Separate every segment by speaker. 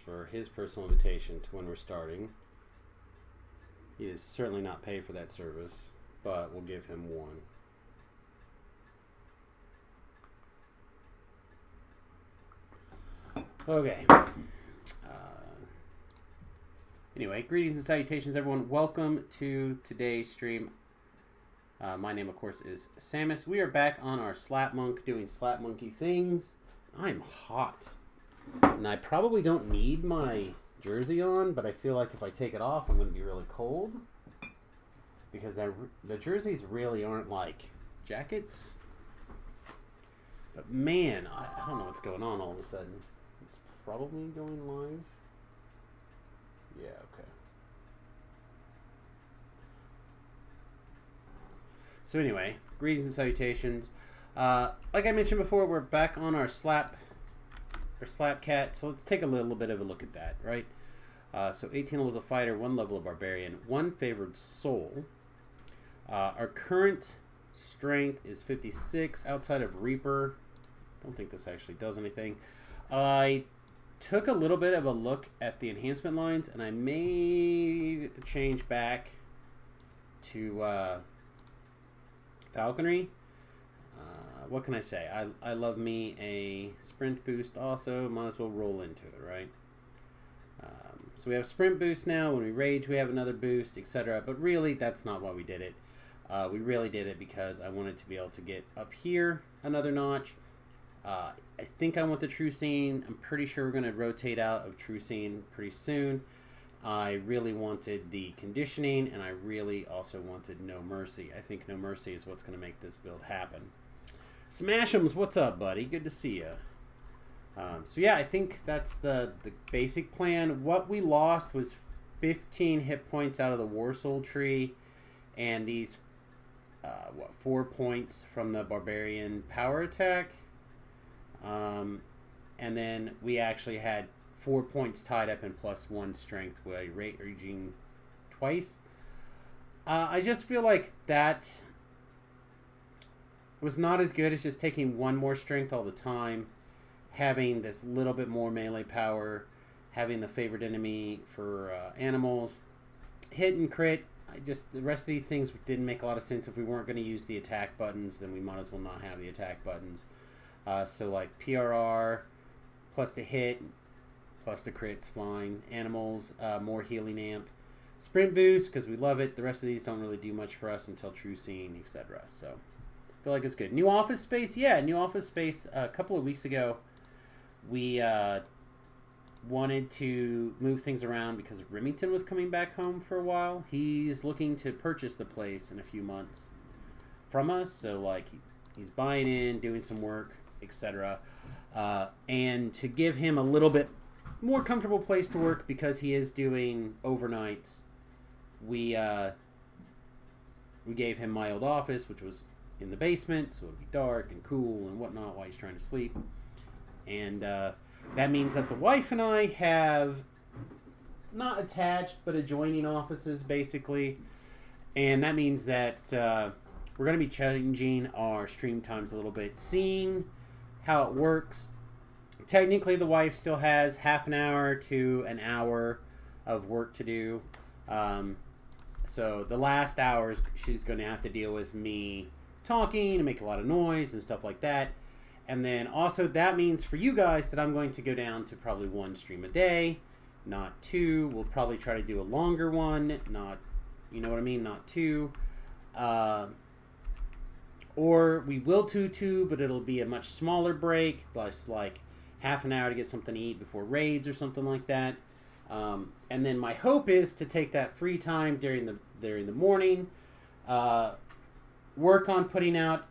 Speaker 1: for his personal invitation to when we're starting. He is certainly not paid for that service, but we'll give him one. Okay. Anyway, greetings and salutations, everyone. Welcome to today's stream. My name, of course, is Samus. We are back on our Slap Monk doing Slap Monkey things. I'm hot. And I probably don't need my jersey on, but I feel like if I take it off, I'm going to be really cold. Because the jerseys really aren't like jackets. But man, I don't know what's going on all of a sudden. It's probably going live. Yeah, okay. So anyway, greetings and salutations. Like I mentioned before, we're back on our Slap Cat. So let's take a little bit of a look at that, right? So 18 levels of fighter, 1 level of barbarian, 1 favored soul. Our current strength is 56 outside of Reaper. Don't think this actually does anything. I took a little bit of a look at the enhancement lines, and I made a change back to falconry. What can I say? I love me a sprint boost also. Might as well roll into it, right? So we have sprint boost now. When we rage, we have another boost, etc. But really, that's not why we did it. We really did it because I wanted to be able to get up here another notch. I think I want the True Scene. I'm pretty sure we're going to rotate out of True Scene pretty soon. I really wanted the conditioning, and I really also wanted No Mercy. I think No Mercy is what's going to make this build happen. Smash'ems, what's up, buddy? Good to see you. So yeah, I think that's the basic plan. What we lost was 15 hit points out of the War Soul tree, and these 4 points from the Barbarian power attack. And then we actually had 4 points tied up in +1 strength by raging twice. I just feel like that was not as good as just taking 1 more strength all the time, having this little bit more melee power, having the favored enemy for animals, hit and crit. The rest of these things didn't make a lot of sense. If we weren't going to use the attack buttons, then we might as well not have the attack buttons. So like PRR plus the hit plus the crit's fine. Animals, more healing amp. Sprint boost because we love it. The rest of these don't really do much for us until True Scene, etc. So I feel like it's good. New office space, yeah, new office space. A couple of weeks ago, we wanted to move things around because Remington was coming back home for a while. He's looking to purchase the place in a few months from us. So like he's buying in, doing some work, etc. And to give him a little bit more comfortable place to work because he is doing overnights, we gave him my old office, which was in the basement, so it'd be dark and cool and whatnot while he's trying to sleep. And that means that the wife and I have not attached but adjoining offices basically, and that means that we're going to be changing our stream times a little bit, seeing how it works. Technically, the wife still has half an hour to an hour of work to do. So the last hours, she's going to have to deal with me talking and make a lot of noise and stuff like that. And then also that means for you guys that I'm going to go down to probably 1 stream a day, not 2. We'll probably try to do a longer one, not, you know what I mean, not 2. Or we will do 2, but it'll be a much smaller break, just like half an hour to get something to eat before raids or something like that. And then my hope is to take that free time during the morning, work on putting out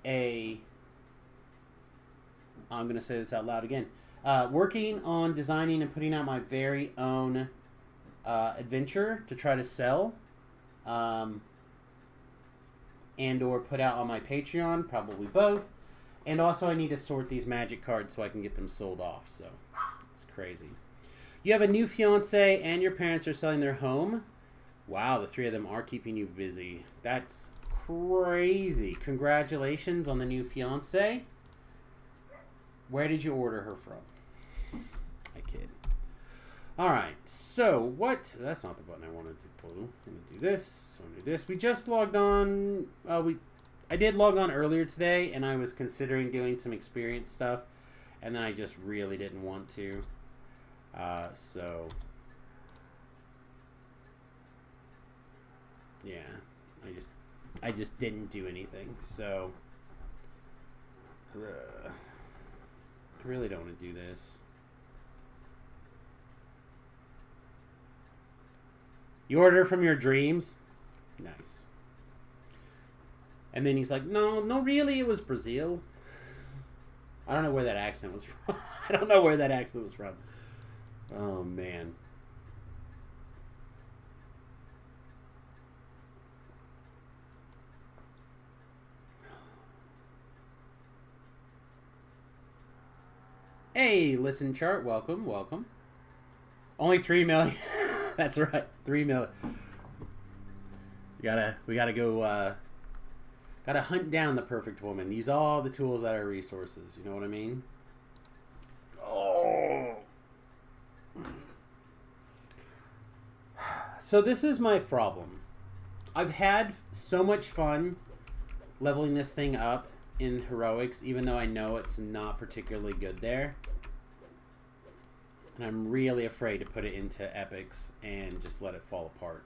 Speaker 1: I'm going to say this out loud again. Working on designing and putting out my very own adventure to try to sell. And or put out on my Patreon, probably both. And also I need to sort these magic cards so I can get them sold off. So it's crazy. You have a new fiance and your parents are selling their home. Wow, the 3 of them are keeping you busy. That's crazy. Congratulations on the new fiance. Where did you order her from? I kid. Alright, so what... That's not the button I wanted to pull. I'm going to do this. I'm going to do this. We just logged on... I did log on earlier today, and I was considering doing some experience stuff, and then I just really didn't want to. So... Yeah, I just didn't do anything, so... I really don't want to do this. You order from your dreams? Nice. And then he's like, no, really, it was Brazil. I don't know where that accent was from. I don't know where that accent was from. Oh, man. Hey, listen chart, welcome, welcome. Only 3 million. That's right, 3 million. We gotta go. Gotta hunt down the perfect woman. Use all the tools at our resources. You know what I mean? Oh. So this is my problem. I've had so much fun leveling this thing up in heroics, even though I know it's not particularly good there. And I'm really afraid to put it into epics and just let it fall apart.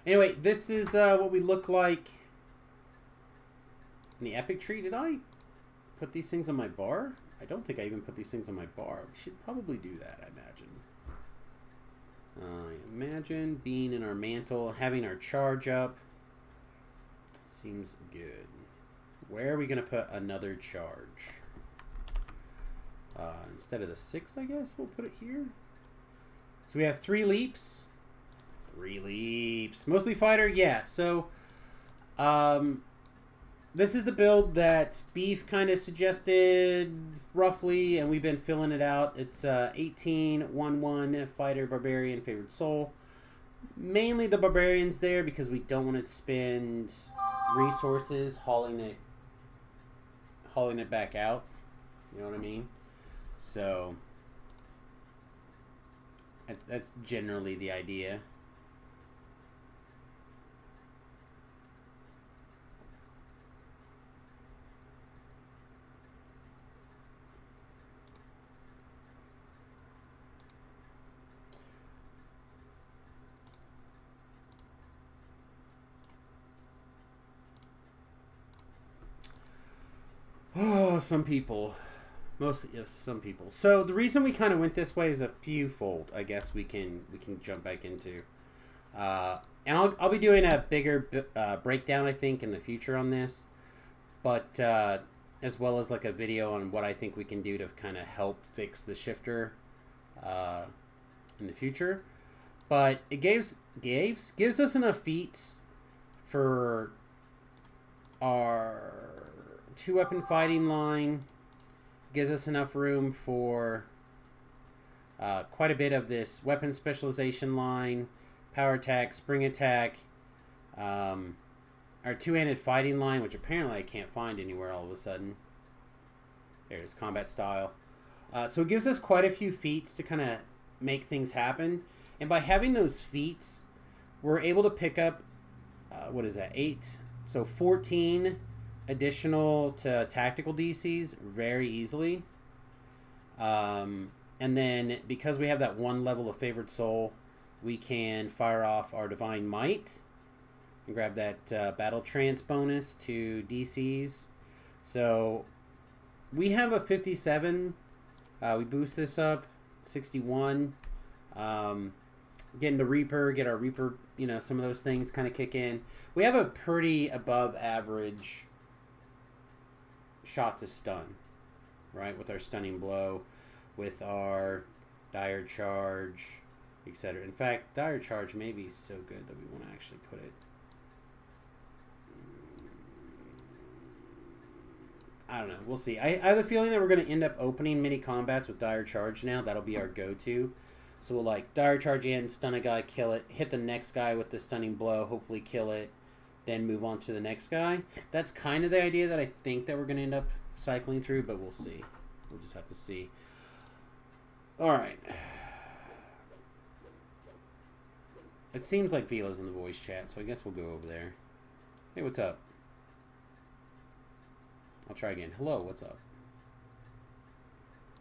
Speaker 1: Anyway, this is what we look like in the epic tree. Did I put these things on my bar? I don't think I even put these things on my bar. We should probably do that, I imagine. Imagine being in our mantle, having our charge up. Seems good. Where are we going to put another charge? Instead of the 6, I guess we'll put it here. So we have 3 leaps. 3 leaps. Mostly fighter, yeah. So, this is the build that Beef kind of suggested, roughly, and we've been filling it out. It's 18, 1-1, fighter, barbarian, favored soul. Mainly the barbarian's there because we don't want to spend resources hauling it back out. You know what I mean? So that's generally the idea. Oh, some people. Mostly some people. So the reason we kind of went this way is a few fold. I guess we can jump back into. And I'll be doing a bigger breakdown, I think, in the future on this. But as well as like a video on what I think we can do to kind of help fix the shifter in the future. But it gives us enough feats for our 2-weapon fighting line. Gives us enough room for quite a bit of this weapon specialization line, power attack, spring attack, our 2-handed fighting line, which apparently I can't find anywhere all of a sudden. There's combat style. So it gives us quite a few feats to kind of make things happen. And by having those feats, we're able to pick up, what is that, 8? So 14 additional to tactical DCs very easily. And then because we have that 1 level of favored soul, we can fire off our divine might and grab that battle trance bonus to DCs. So we have a 57. We boost this up 61. Getting the Reaper, get our Reaper, you know, some of those things kind of kick in. We have a pretty above average shot to stun, right? With our stunning blow, with our dire charge, etc. In fact, dire charge may be so good that we want to actually put it. I don't know. We'll see. I have the feeling that we're going to end up opening mini combats with dire charge now. That'll be our go-to. So we'll like dire charge in, stun a guy, kill it, hit the next guy with the stunning blow, hopefully kill it, then move on to the next guy. That's kind of the idea that I think that we're going to end up cycling through, but we'll see. We'll just have to see. Alright. It seems like Velo's in the voice chat, so I guess we'll go over there. Hey, what's up? I'll try again. Hello, what's up?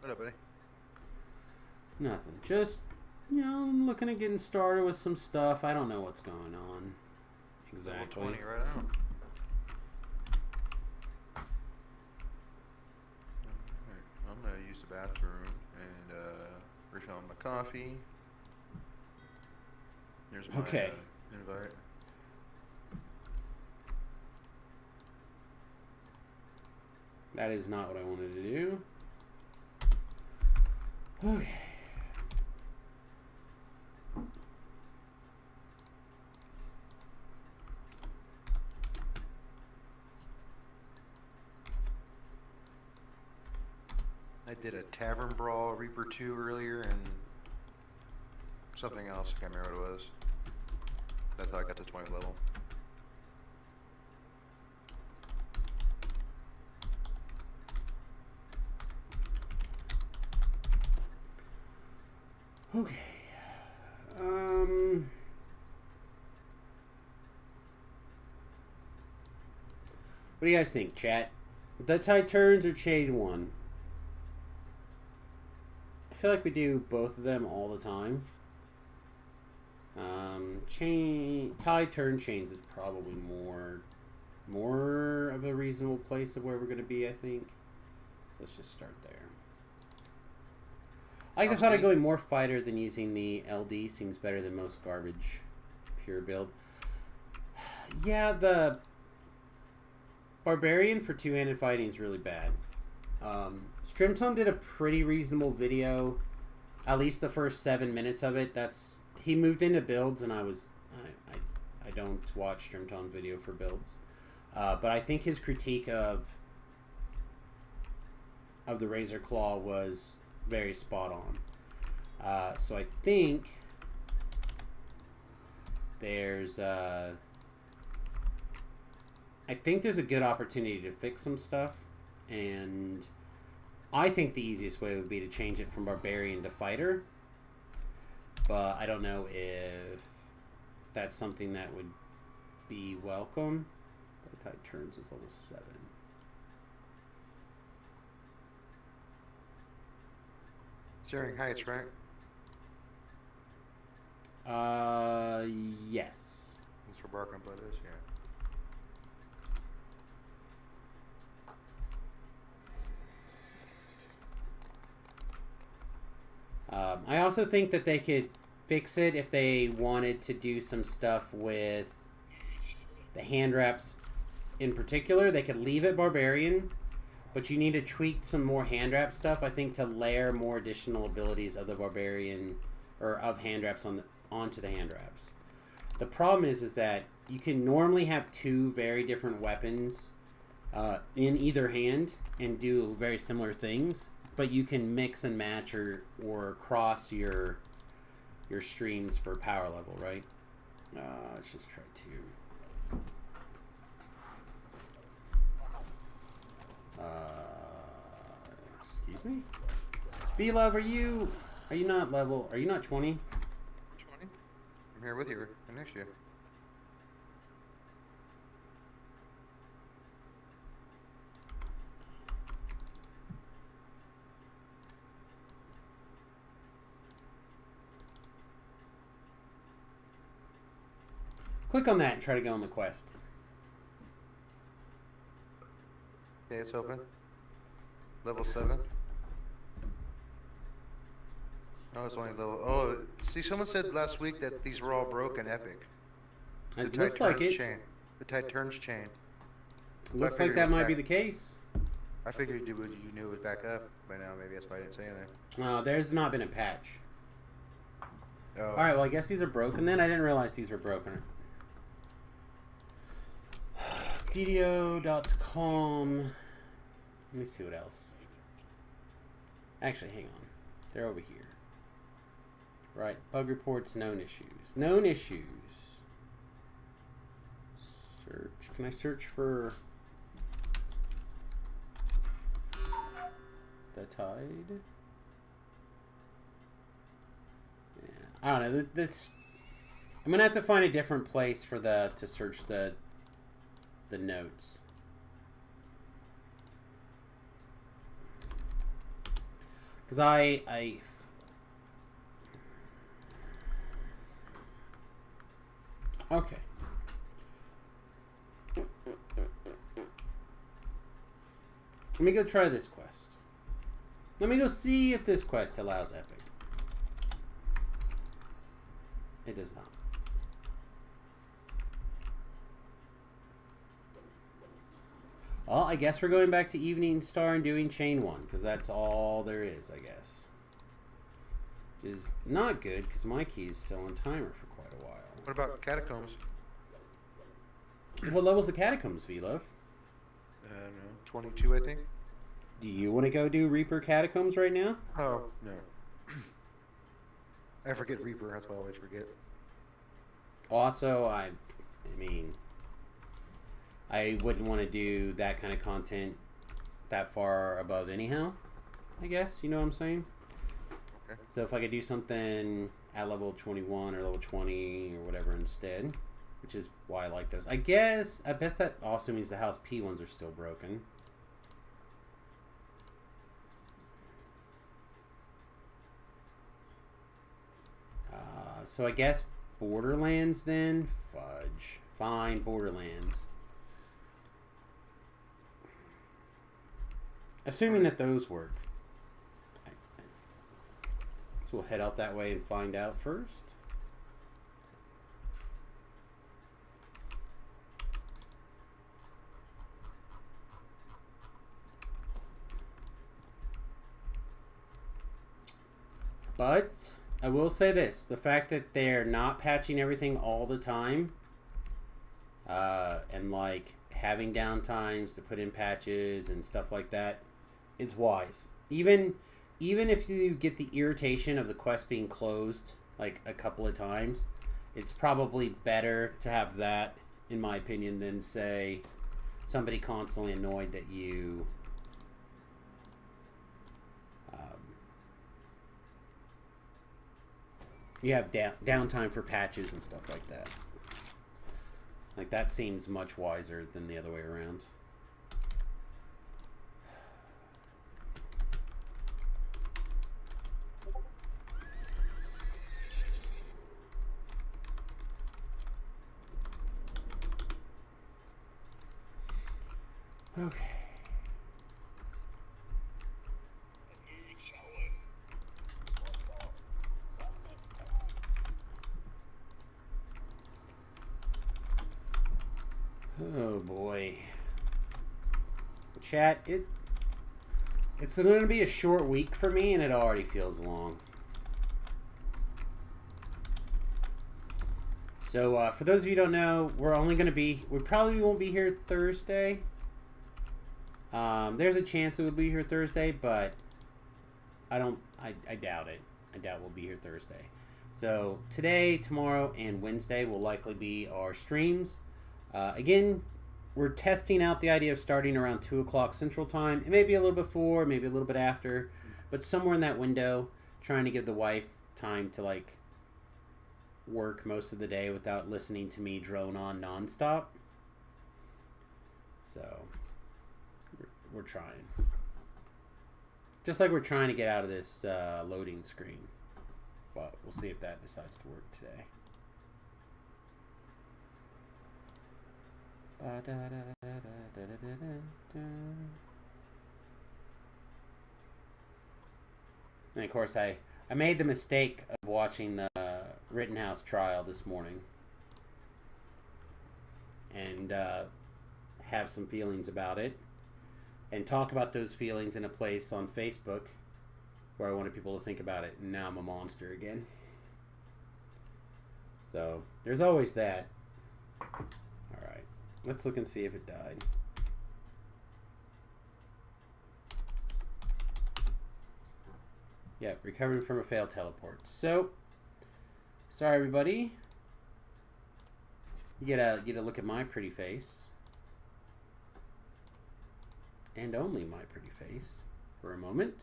Speaker 2: What up, buddy?
Speaker 1: Nothing. Just, you know, I'm looking at getting started with some stuff. I don't know what's going on exactly.
Speaker 2: Level 20 right now. I'm going to use the bathroom and refill my coffee. Here's my invite.
Speaker 1: That is not what I wanted to do. Okay.
Speaker 2: I did a Tavern Brawl Reaper 2 earlier and something else. I can't remember what it was. That's how I got to 20th level.
Speaker 1: Okay. What do you guys think, chat? The Tide Turns or Shade 1? I feel like we do both of them all the time. Tide Turn Chains is probably more of a reasonable place of where we're going to be, I think. So let's just start there. I thought I'd going more fighter than using the LD seems better than most garbage pure build. Yeah, the Barbarian for two-handed fighting is really bad. Strimtone did a pretty reasonable video, at least the first 7 minutes of it. He moved into builds, and I don't watch Strimtone video for builds, but I think his critique of the Razor Claw was very spot on. So I think there's a good opportunity to fix some stuff, and I think the easiest way would be to change it from Barbarian to Fighter, but I don't know if that's something that would be welcome. The Tide Turns is level 7.
Speaker 2: Searing Heights, right?
Speaker 1: Yes.
Speaker 2: That's where Bark and Blood is, yeah.
Speaker 1: I also think that they could fix it if they wanted to do some stuff with the hand wraps in particular. They could leave it Barbarian, but you need to tweak some more hand wrap stuff, I think, to layer more additional abilities of the Barbarian or of hand wraps onto the hand wraps. The problem is that you can normally have two very different weapons in either hand and do very similar things, but you can mix and match or cross your streams for power level, right? Let's just try two. Excuse me? V-Love, are you not 20?
Speaker 2: 20? I'm here with you, right next to you.
Speaker 1: Click on that and try to go on the quest.
Speaker 2: Okay, it's open. Level 7. Oh, it's only level... Oh, see, someone said last week that these were all broken epic.
Speaker 1: It looks like it.
Speaker 2: Chain. The Tide Turns chain.
Speaker 1: Looks like that might be the case.
Speaker 2: I figured you knew it would back up by now. Maybe that's why I didn't say anything.
Speaker 1: No, there's not been a patch.
Speaker 2: Oh.
Speaker 1: Alright, well, I guess these are broken then. I didn't realize these were broken. DDO.com. Let me see what else. Actually, hang on. They're over here. Right. Bug reports, known issues. Known issues. Search. Can I search for the Tide? I don't know. This I'm gonna have to find a different place for to search the notes. Because I okay. Let me go try this quest. Let me go see if this quest allows epic. It does not. Well, I guess we're going back to Evening Star and doing Chain 1, because that's all there is, I guess. Which is not good, because my key is still on timer for quite a while.
Speaker 2: What about Catacombs?
Speaker 1: What level's the Catacombs, V-Love?
Speaker 2: I don't know, 22, I think.
Speaker 1: Do you want to go do Reaper Catacombs right now?
Speaker 2: Oh, no. I forget Reaper, that's what I always forget.
Speaker 1: Also, I mean, I wouldn't want to do that kind of content that far above anyhow, I guess, you know what I'm saying?
Speaker 2: Okay.
Speaker 1: So if I could do something at level 21 or level 20 or whatever instead, which is why I like those. I bet that also means the House P ones are still broken. So I guess Borderlands then? Fudge. Fine, Borderlands. Assuming that those work. So we'll head out that way and find out first. But I will say this, the fact that they're not patching everything all the time, and like having downtimes to put in patches and stuff like that, is wise. Even if you get the irritation of the quest being closed like a couple of times, it's probably better to have that, in my opinion, than say somebody constantly annoyed that you you have downtime for patches and stuff like that. Like, that seems much wiser than the other way around. Okay. Oh boy. Chat, it's going to be a short week for me, and it already feels long. So for those of you who don't know, we probably won't be here Thursday. There's a chance it would be here Thursday, but I doubt it. I doubt we'll be here Thursday. So today, tomorrow, and Wednesday will likely be our streams. Again, we're testing out the idea of starting around 2 o'clock Central Time. It may be a little bit before, maybe a little bit after, but somewhere in that window, trying to give the wife time to like work most of the day without listening to me drone on nonstop. So we're trying. Just like we're trying to get out of this loading screen. But we'll see if that decides to work today. And of course, I made the mistake of watching the Rittenhouse trial this morning. And have some feelings about it. And talk about those feelings in a place on Facebook where I wanted people to think about it. And now I'm a monster again. So, there's always that. Alright. Let's look and see if it died. Yeah, recovering from a failed teleport. So, sorry everybody. You get a look at my pretty face. And only my pretty face for a moment.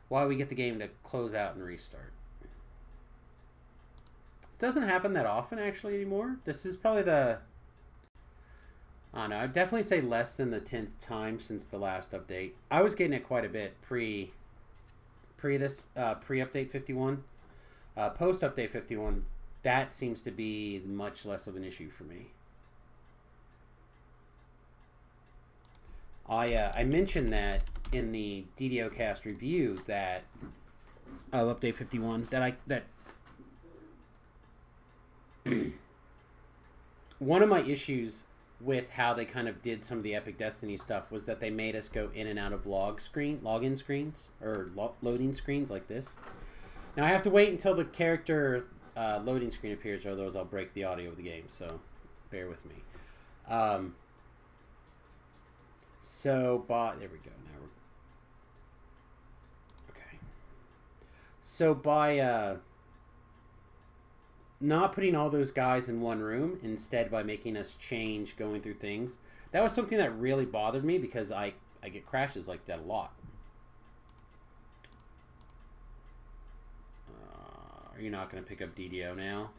Speaker 1: While we get the game to close out and restart. doesn't happen that often actually anymore. This is probably the... I don't know. I'd definitely say less than the 10th time since the last update. I was getting it quite a bit pre update 51. Post update 51, that seems to be much less of an issue for me. I mentioned that in the DDO Cast review that of update 51 that one of my issues with how they kind of did some of the Epic Destiny stuff was that they made us go in and out of login screens or loading screens like this. Now I have to wait until the character loading screen appears, or otherwise I'll break the audio of the game. So bear with me. There we go. Now we're okay. So by not putting all those guys in one room, instead by making us change going through things, that was something that really bothered me because I get crashes like that a lot. Are you not going to pick up DDO now?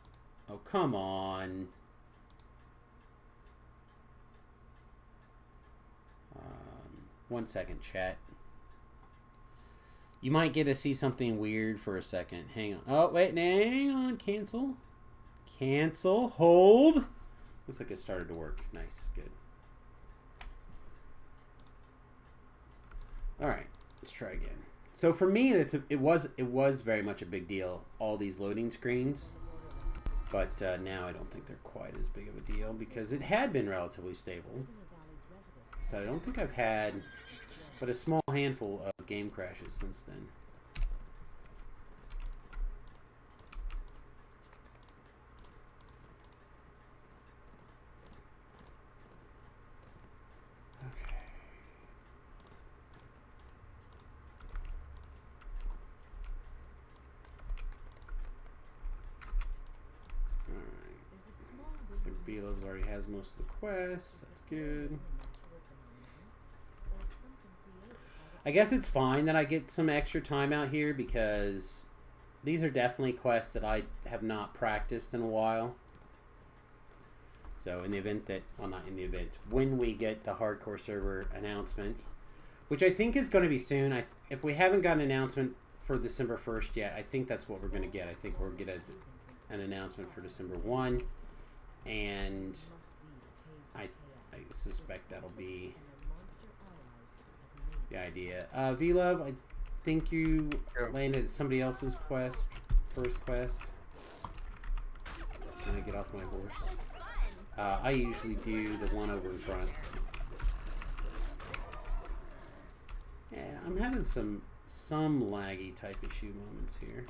Speaker 1: Oh, come on. 1 second, chat. You might get to see something weird for a second. Hang on. Oh, wait. Hang on. Cancel. Cancel. Hold. Looks like it started to work. Nice. Good. All right. Let's try again. So for me, it was very much a big deal, all these loading screens. But now I don't think they're quite as big of a deal because it had been relatively stable. So I don't think I've had but a small handful of game crashes since then. Okay. Alright. Looks like Velo's already has most of the quests. That's good. I guess it's fine that I get some extra time out here because these are definitely quests that I have not practiced in a while. So in the event that, well, not in the event, when we get the hardcore server announcement, which I think is going to be soon. If we haven't got an announcement for December 1st yet, I think that's what we're going to get. I think we're going to get an announcement for December 1, and I suspect that'll be the idea. V-Love, I think you landed somebody else's quest, first quest. Can I get off my horse? I usually do the one over in front. Yeah, I'm having some laggy type issue moments here.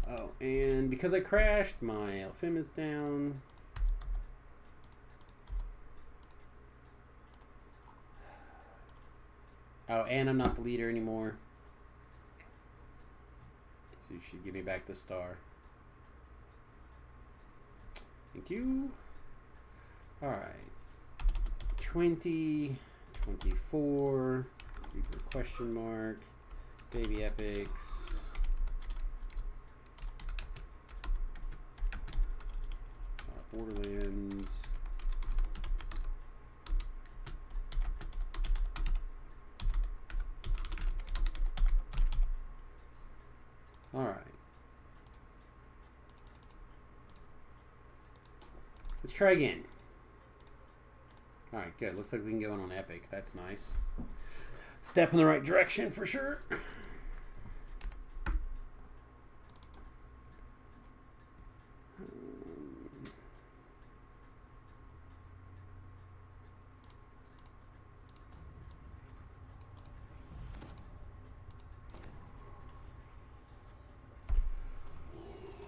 Speaker 1: Oh, and because I crashed, my LFM is down. Oh, and I'm not the leader anymore. So you should give me back the star. Thank you. Alright. 20, 24, Reaper question mark, Baby Epics. Borderlands. All right. Let's try again. All right, good. Looks like we can go in on Epic. That's nice. Step in the right direction for sure.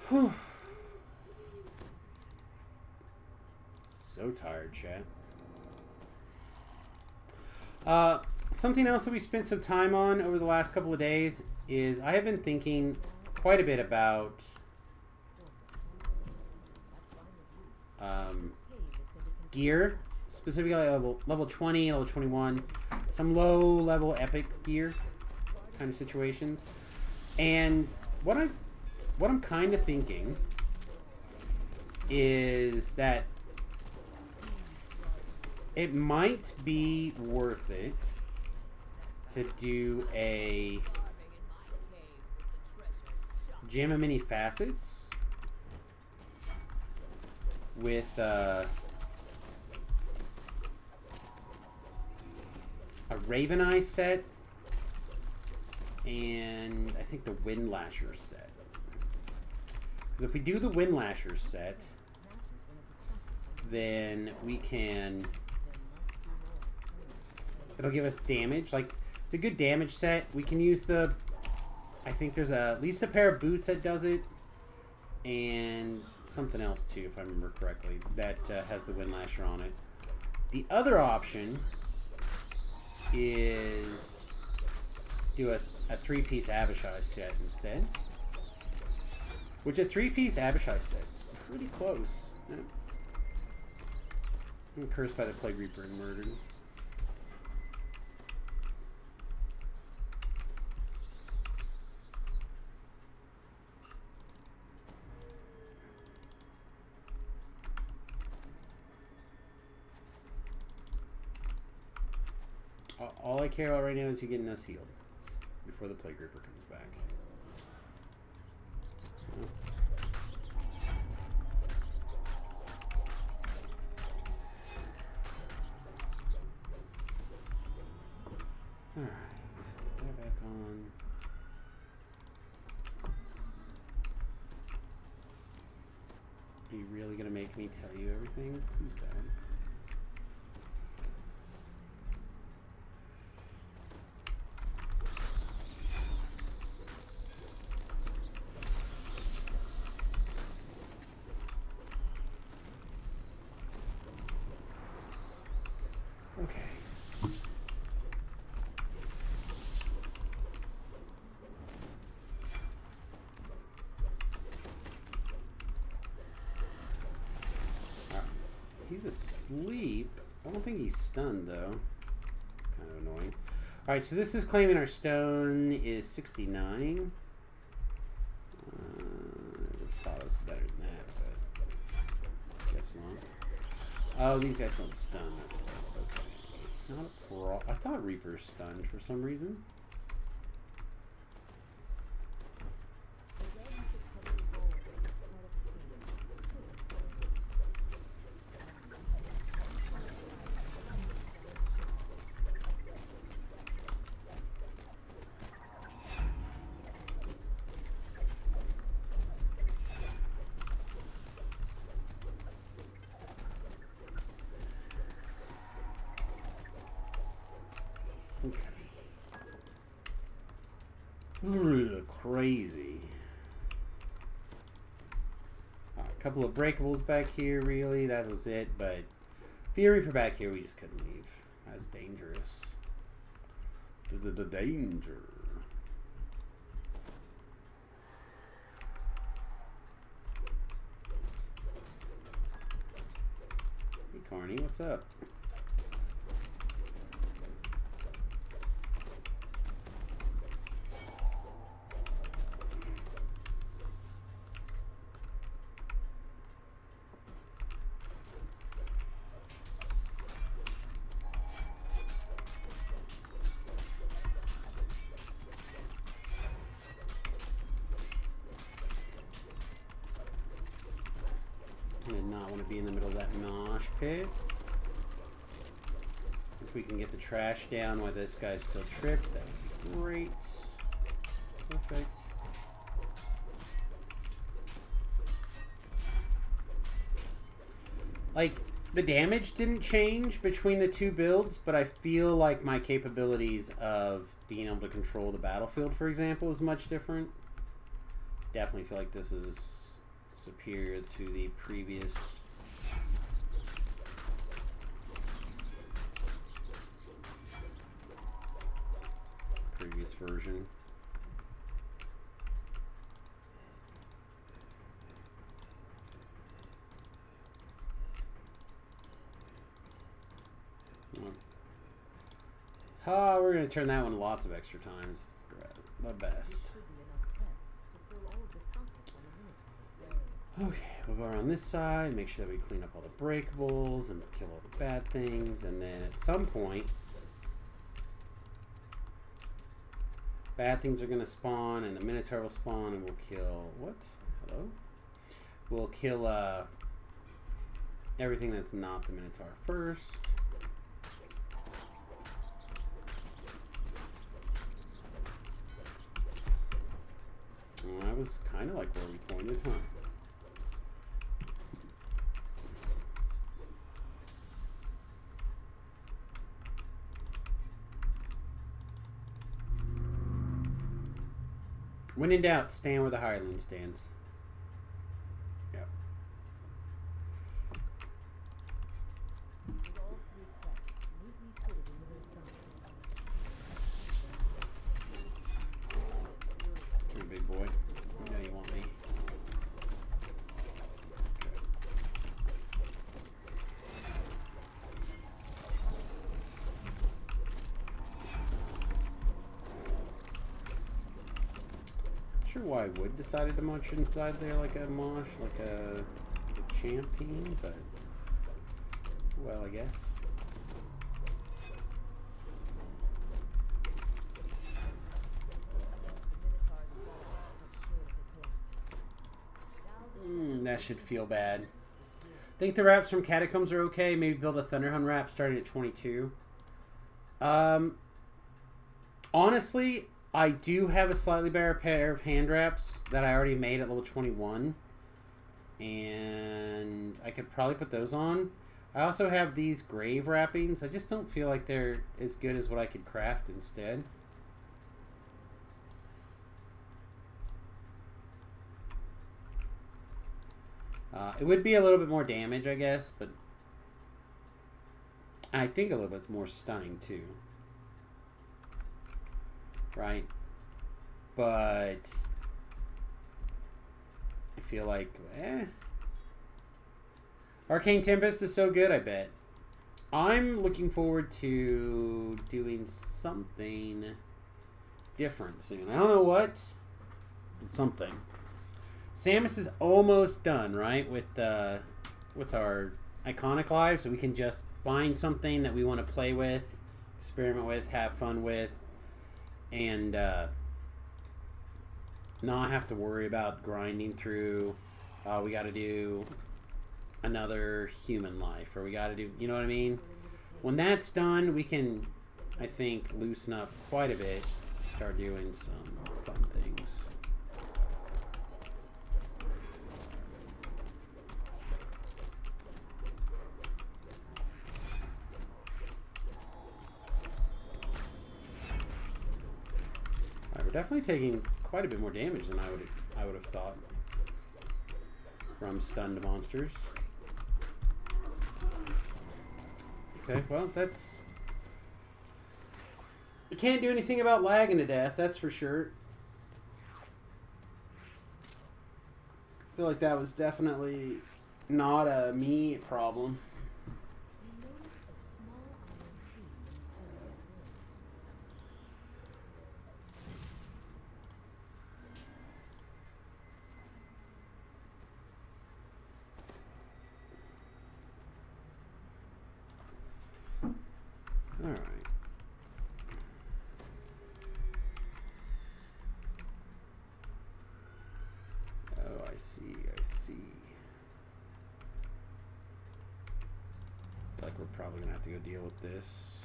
Speaker 1: Whew. So tired, chat. Something else that we spent some time on over the last couple of days is I have been thinking quite a bit about gear, specifically level 20, level 21. some low-level epic gear kind of situations. And what I'm kind of thinking is that it might be worth it to do a Jam of Many Facets with a Raven Eye set and I think the Windlasher set. Because if we do the Windlasher set, then we can... It'll give us damage. Like, it's a good damage set. We can use the... I think there's at least a pair of boots that does it. And something else, too, if I remember correctly, that has the Windlasher on it. The other option is do a three-piece Abishai set instead. Which a three-piece Abishai set is pretty close. Yeah. I'm cursed by the Plague Reaper and murdered. All I care about right now is you getting us healed before the Plague Reaper comes back. Alright, put that back on. Are you really gonna make me tell you everything? Who's that? He's asleep. I don't think he's stunned, though. It's kind of annoying. Alright, so this is claiming our stone is 69. I thought it was better than that, but I guess not. Oh, these guys don't stun. That's bad. Okay. Not a pro. I thought Reaper stunned for some reason. Crazy. A couple of breakables back here, really. That was it, but Fury for back here, we just couldn't leave. That's dangerous. The danger. Hey, Carney, what's up? I did not want to be in the middle of that mosh pit. If we can get the trash down while this guy's still tripped, that would be great. Perfect. Like, the damage didn't change between the two builds, but I feel like my capabilities of being able to control the battlefield, for example, is much different. Definitely feel like this is superior to the previous version. Oh, we're going to turn that one lots of extra times. The best. Okay, we'll go around this side, make sure that we clean up all the breakables and kill all the bad things, and then at some point, bad things are going to spawn, and the Minotaur will spawn, and we'll kill... What? Hello? We'll kill everything that's not the Minotaur first. Well, that was kind of like where we pointed, huh? When in doubt, stand where the hireling stands. Yep. Come here, big boy. You know you want me. Sure why Wood decided to march inside there like a mosh, like a champion, but well, I guess. That should feel bad. Think the wraps from Catacombs are okay. Maybe build a Thunderhound wrap starting at 22. Honestly, I do have a slightly better pair of hand wraps that I already made at level 21. And I could probably put those on. I also have these grave wrappings. I just don't feel like they're as good as what I could craft instead. It would be a little bit more damage, I guess, but I think a little bit more stunning too. Right? But I feel like, Arcane Tempest is so good, I bet. I'm looking forward to doing something different soon. I don't know what, but something. Samus is almost done, right, with our Iconic Live, so we can just find something that we want to play with, experiment with, have fun with, and not have to worry about grinding through, we got to do another human life, or we got to do, you know what I mean? When that's done, we can, I think, loosen up quite a bit, start doing some fun things. We're definitely taking quite a bit more damage than I would have thought from stunned monsters. Okay, well, that's... You can't do anything about lagging to death, that's for sure. I feel like that was definitely not a me problem. All right. Oh, I see. Like we're probably gonna have to go deal with this.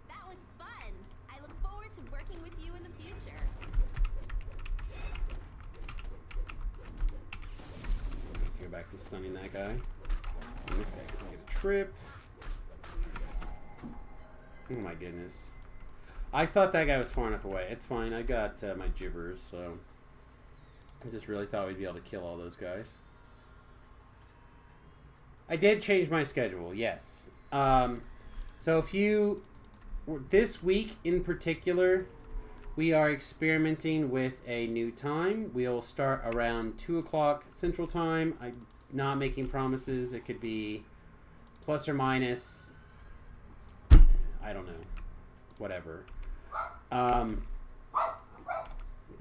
Speaker 3: That was fun. I look forward to working with you in the future.
Speaker 1: Go back to stunning that guy. And this guy can get a trip. Oh my goodness. I thought that guy was far enough away. It's fine. I got my gibbers, so I just really thought we'd be able to kill all those guys. I did change my schedule, yes. So if you... This week in particular, We are experimenting with a new time. We'll start around 2 o'clock Central Time. I'm not making promises. It could be plus or minus. I don't know. Whatever. But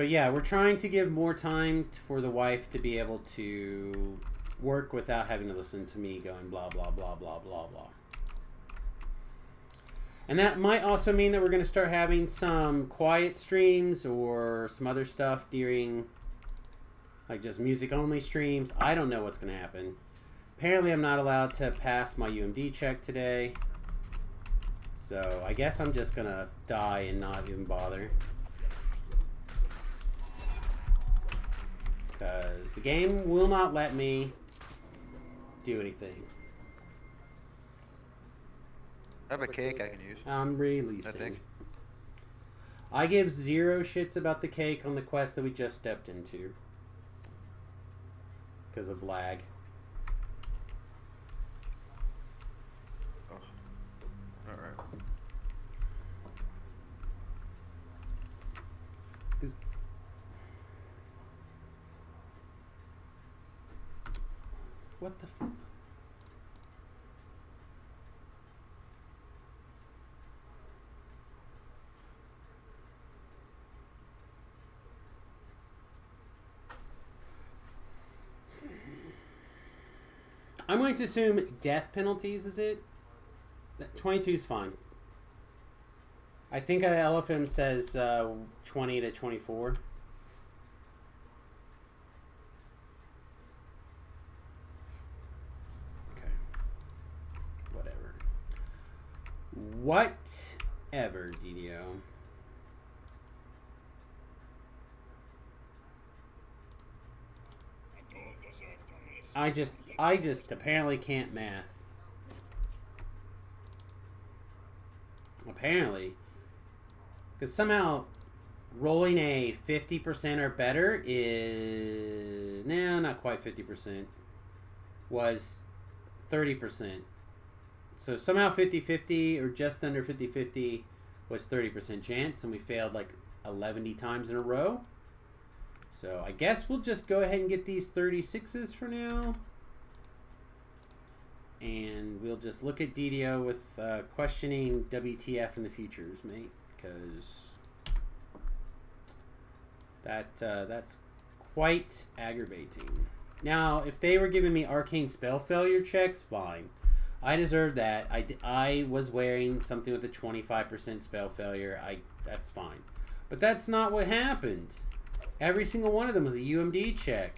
Speaker 1: yeah, we're trying to give more time for the wife to be able to work without having to listen to me going blah, blah, blah, blah, blah, blah. And that might also mean that we're going to start having some quiet streams or some other stuff during, like, just music-only streams. I don't know what's going to happen. Apparently, I'm not allowed to pass my UMD check today. So, I guess I'm just going to die and not even bother. Because the game will not let me do anything.
Speaker 2: I have a cake I can use.
Speaker 1: I'm releasing.
Speaker 2: I think.
Speaker 1: I give 0 shits about the cake on the quest that we just stepped into. Because of lag.
Speaker 2: Oh. Alright.
Speaker 1: What the f... I'm going to assume death penalties is it? 22 is fine. I think LFM says 20 to 24. Okay. Whatever. Whatever, DDO. I just apparently can't math. Apparently. Because somehow rolling a 50% or better is... Nah, not quite 50%. Was 30%. So somehow 50-50 or just under 50-50 was 30% chance. And we failed like 11 times in a row. So I guess we'll just go ahead and get these 36s for now. And we'll just look at DDO with questioning WTF in the futures, mate. Because that's quite aggravating. Now, if they were giving me arcane spell failure checks, fine. I deserve that. I was wearing something with a 25% spell failure. That's fine. But that's not what happened. Every single one of them was a UMD check.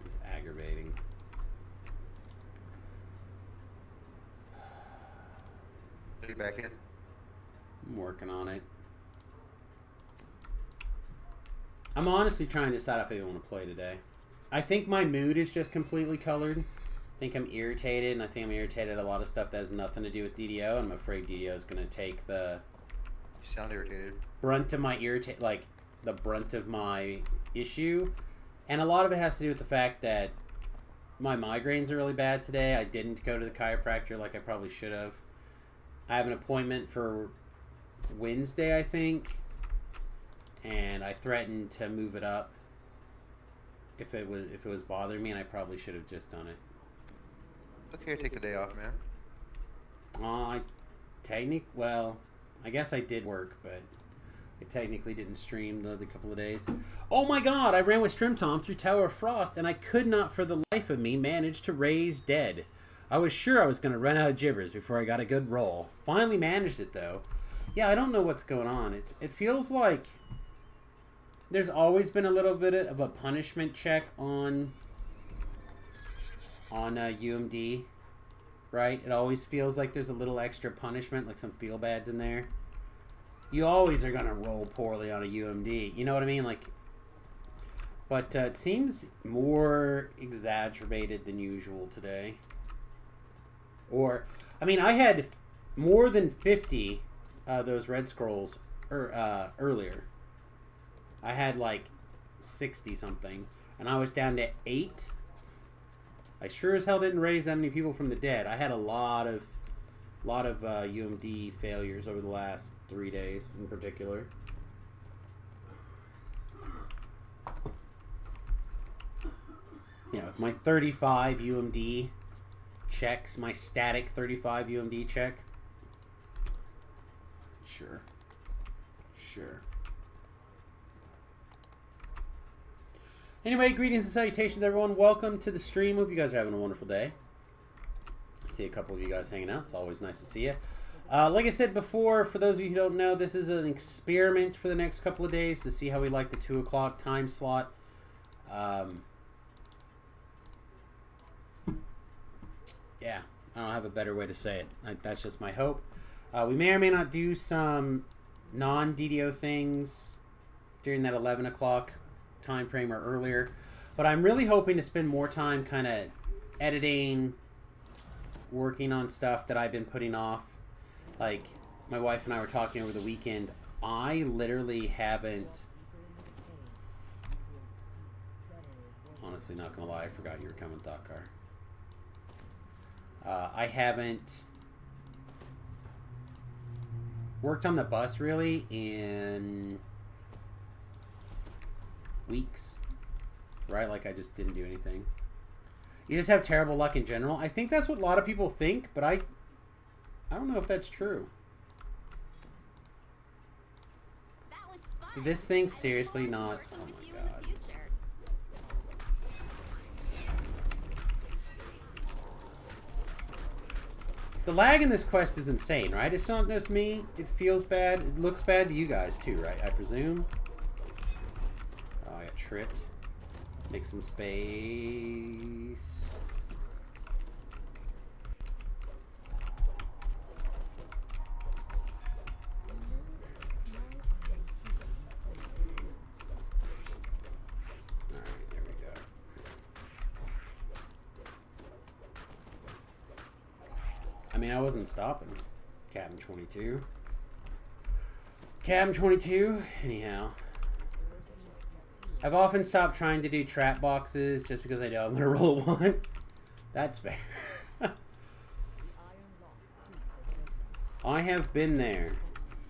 Speaker 1: It's aggravating.
Speaker 2: Are you back in?
Speaker 1: I'm working on it. I'm honestly trying to decide if I even want to play today. I think my mood is just completely colored. I think I'm irritated, and I think I'm irritated at a lot of stuff that has nothing to do with DDO. And I'm afraid DDO is going to take the
Speaker 2: You sound irritated.
Speaker 1: brunt of my the brunt of my issue. And a lot of it has to do with the fact that my migraines are really bad today. I didn't go to the chiropractor like I probably should have. I have an appointment for Wednesday, I think. And I threatened to move it up if it was bothering me, and I probably should have just done it.
Speaker 2: It's okay to take the day off, man.
Speaker 1: Well, I guess I did work, but I technically didn't stream the other couple of days. Oh my god, I ran with Strimtom through Tower of Frost, and I could not for the life of me manage to raise dead. I was sure I was going to run out of gibbers before I got a good roll. Finally managed it, though. Yeah, I don't know what's going on. It feels like there's always been a little bit of a punishment check on UMD, right? It always feels like there's a little extra punishment, like some feel bads in there. You always are gonna roll poorly on a UMD, you know what I mean? But it seems more exacerbated than usual today. Or, I mean, I had more than 50 those red scrolls earlier. I had like 60 something, and I was down to 8. I sure as hell didn't raise that many people from the dead. I had a lot of UMD failures over the last 3 days in particular. Yeah, with my 35 UMD checks, my static 35 UMD check. Sure. Anyway, greetings and salutations, everyone. Welcome to the stream. Hope you guys are having a wonderful day. I see a couple of you guys hanging out. It's always nice to see you. Like I said before, for those of you who don't know, this is an experiment for the next couple of days to see how we like the 2 o'clock time slot. Yeah, I don't have a better way to say it. That's just my hope. We may or may not do some non-DDO things during that 11 o'clock time frame or earlier, but I'm really hoping to spend more time kind of editing, working on stuff that I've been putting off. Like, my wife and I were talking over the weekend. I literally haven't, honestly not gonna lie, I forgot you were coming, Thought Car. I haven't worked on the bus really in weeks, right? Like, I just didn't do anything. You just have terrible luck in general. I think that's what a lot of people think, but I don't know if that's true.
Speaker 3: That was fun.
Speaker 1: This thing's
Speaker 3: I look
Speaker 1: seriously
Speaker 3: forward to
Speaker 1: not.
Speaker 3: working
Speaker 1: Oh
Speaker 3: with
Speaker 1: my
Speaker 3: you in the
Speaker 1: god.
Speaker 3: future.
Speaker 1: The lag in this quest is insane, right? It's not just me. It feels bad. It looks bad to you guys too, right? I presume. Oh, I got tripped. Make some space. Alright, there we go. I mean, I wasn't stopping. Captain 22. Captain 22, anyhow. I've often stopped trying to do trap boxes just because I know I'm going to roll a 1. That's fair. I have been there.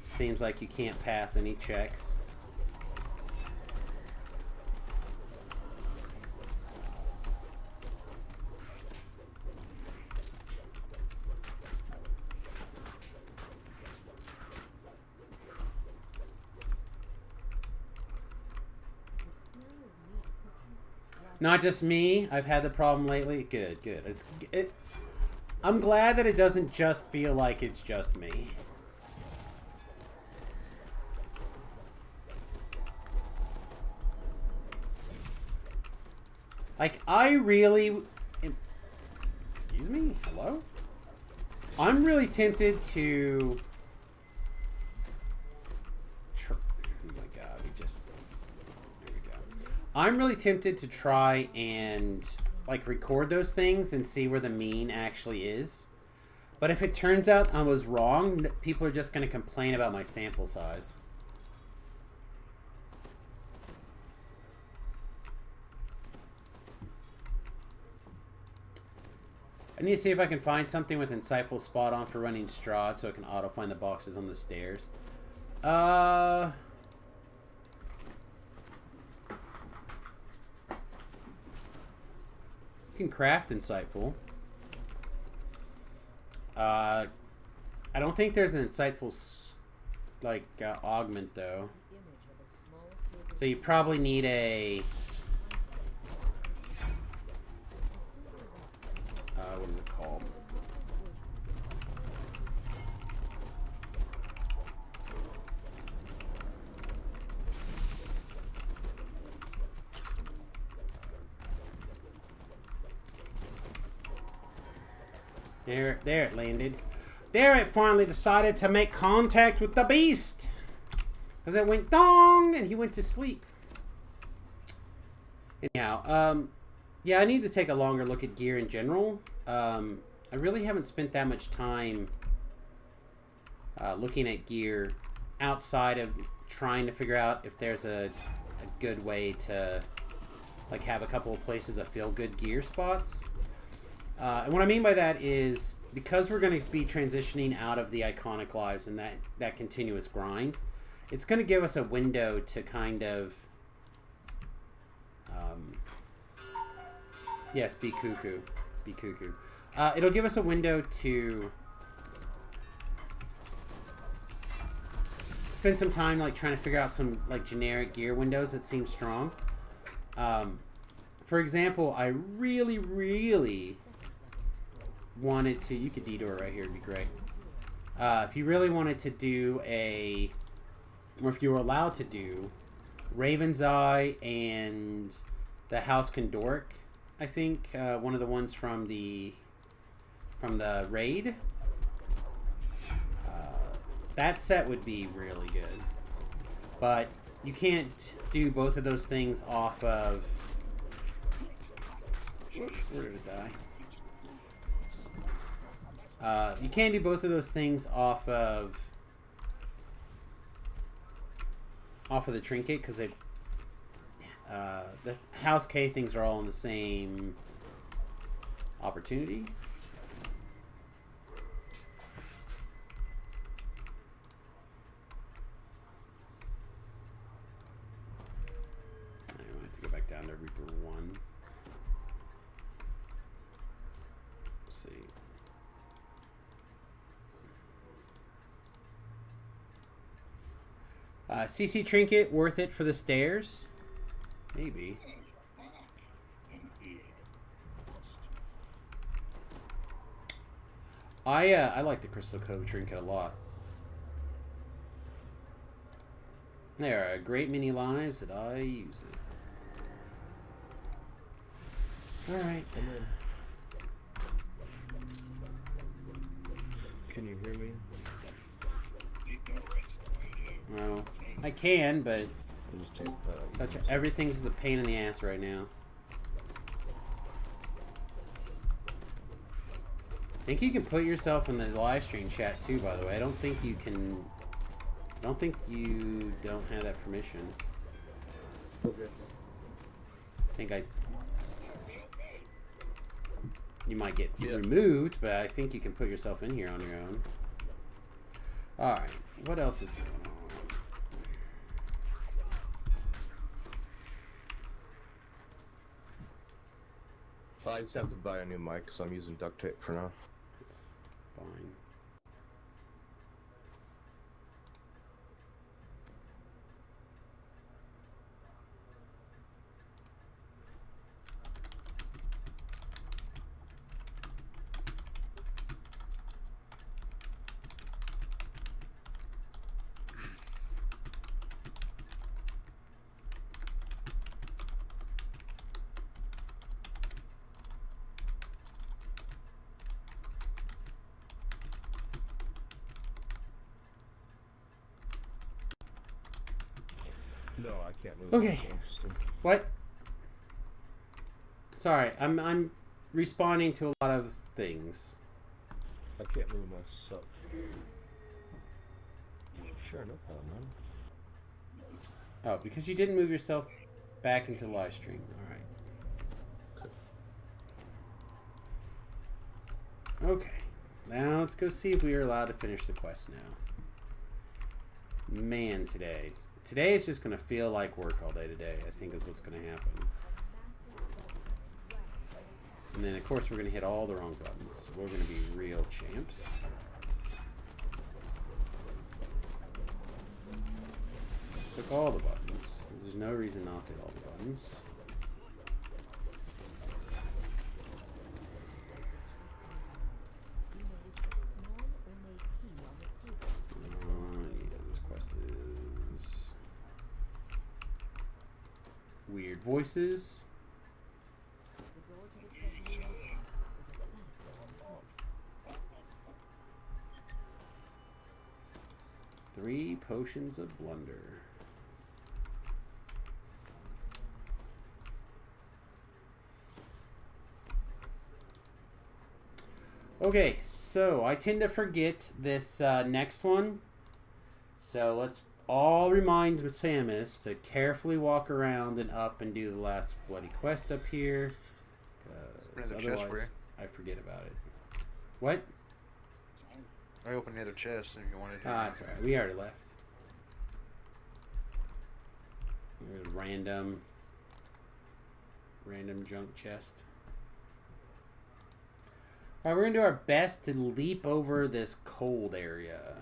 Speaker 1: Seems like you can't pass any checks. Not just me. I've had the problem lately. Good, good. I'm glad that it doesn't just feel like it's just me. Like, I really... Excuse me? Hello? I'm really tempted to... Oh my god, we just... There we go. I'm really tempted to try and, like, record those things and see where the mean actually is. But if it turns out I was wrong, people are just going to complain about my sample size. I need to see if I can find something with Insightful Spot on for running Strahd so I can auto-find the boxes on the stairs. You can craft Insightful. I don't think there's an Insightful, augment, though. So you probably need a... what is it called? There it landed. There it finally decided to make contact with the beast. Because it went dong and he went to sleep. Anyhow, yeah, I need to take a longer look at gear in general. I really haven't spent that much time looking at gear outside of trying to figure out if there's a a good way to like have a couple of places of feel good gear spots. And what I mean by that is because we're going to be transitioning out of the iconic lives and that continuous grind, it's going to give us a window to kind of yes, be cuckoo. Be cuckoo. It'll give us a window to spend some time like trying to figure out some like generic gear windows that seem strong. For example, I really wanted to, you could detour right here, it'd be great. If you really wanted to do or if you were allowed to do Raven's Eye and the House Condoric, I think, one of the ones from the raid. That set would be really good. But you can't do both of those things off of... Whoops, where did it die? You can't do both of those things off of the trinket because they... the House K things are all in the same opportunity. I have to go back down to Reaper 1. Let's see. CC Trinket, worth it for the stairs? Maybe. I like the Crystal Cove Trinket a lot. There are great many lives that I use it. Alright.
Speaker 4: Can you hear me?
Speaker 1: Well, I can, but everything's a pain in the ass right now. I think you can put yourself in the live stream chat too, by the way. I don't think you don't have that permission.
Speaker 4: Okay.
Speaker 1: I think you might get removed, but I think you can put yourself in here on your own. Alright, what else is going on?
Speaker 4: I just have to buy a new mic, so I'm using duct tape for now.
Speaker 1: It's fine.
Speaker 4: No, I can't move.
Speaker 1: Okay. What? Sorry, I'm responding to a lot of things.
Speaker 4: I can't move myself. Sure, no problem, man.
Speaker 1: Oh, because you didn't move yourself back into the live stream. Alright. Okay. Now let's go see if we are allowed to finish the quest now. Man, today is just going to feel like work all day today, I think is what's going to happen. And then, of course, we're going to hit all the wrong buttons. We're going to be real champs. Click all the buttons. There's no reason not to hit all the buttons. Yeah, this quest is weird voices. Three potions of blunder. Okay, so I tend to forget this next one. So let's all reminds Samus to carefully walk around and up and do the last bloody quest up here.
Speaker 2: There's a chest for
Speaker 1: Otherwise,
Speaker 2: you.
Speaker 1: I forget about it. What?
Speaker 2: I opened the other chest if you wanted to.
Speaker 1: Ah, that's alright. We already left. There's random junk chest. Alright, we're going to do our best to leap over this cold area.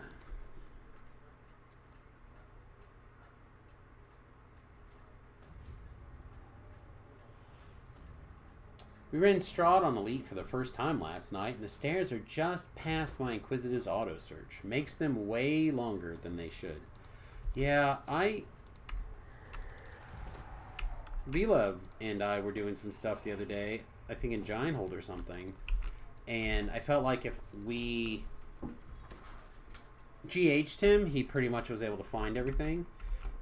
Speaker 1: We ran Strahd on Elite for the first time last night, and the stairs are just past my Inquisitive's auto search. Makes them way longer than they should. Yeah, Vila and I were doing some stuff the other day, I think in Giant Hold or something, and I felt like if we GH'd him, he pretty much was able to find everything,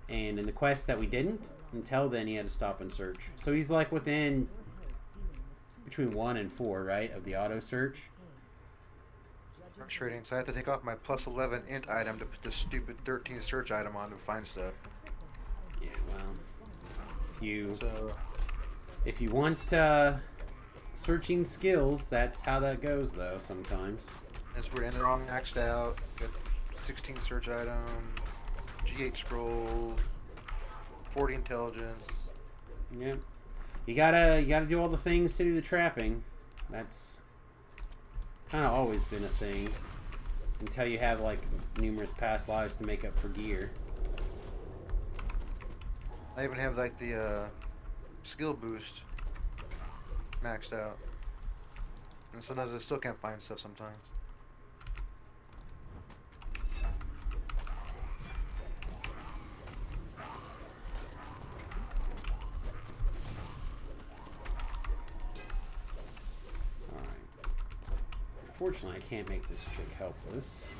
Speaker 1: and in the quest that we didn't, until then he had to stop and search. So he's like within between 1 and 4, right, of the auto search.
Speaker 2: Frustrating, so I have to take off my plus 11 int item to put this stupid 13 search item on to find stuff.
Speaker 1: Yeah, well,
Speaker 2: So,
Speaker 1: if you want searching skills, that's how that goes, though. Sometimes.
Speaker 2: as we're in, they're all maxed out. Got 16 search item, G8 scroll, 40 intelligence.
Speaker 1: Yeah. You gotta do all the things to do the trapping. That's kind of always been a thing until you have like numerous past lives to make up for gear.
Speaker 2: I even have like the skill boost maxed out, and sometimes I still can't find stuff sometimes.
Speaker 1: Unfortunately, I can't make this chick helpless.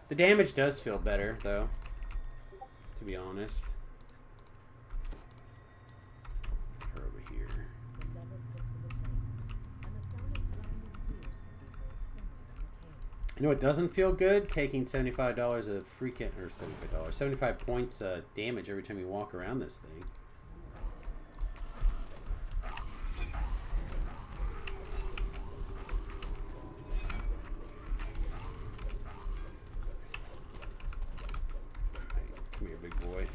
Speaker 1: The damage does feel better, though, to be honest. Her over here. You know, it doesn't feel good taking $75 of freaking, or $75, 75 points damage every time you walk around this thing. Come here, big boy.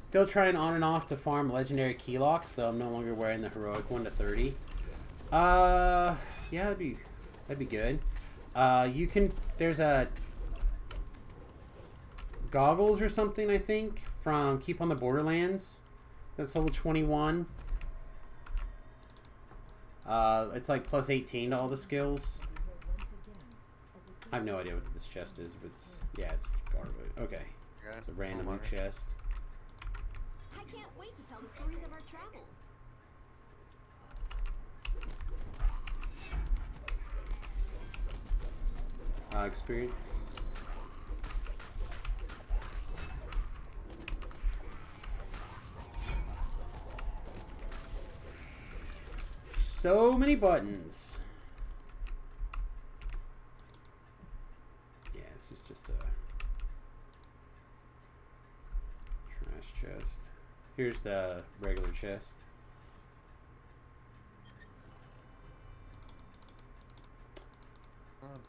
Speaker 1: Still trying on and off to farm legendary keylock, so I'm no longer wearing the heroic 1 to 30. Yeah, that'd be good. You can, there's a goggles or something, I think, from Keep on the Borderlands. That's level 21. It's like plus 18 to all the skills. I have no idea what this chest is, but it's, yeah, it's garbage. Okay. It's a random new chest.
Speaker 3: I can't wait to tell the stories of our travels.
Speaker 1: Experience. So many buttons. Yeah, this is just a trash chest. Here's the regular chest.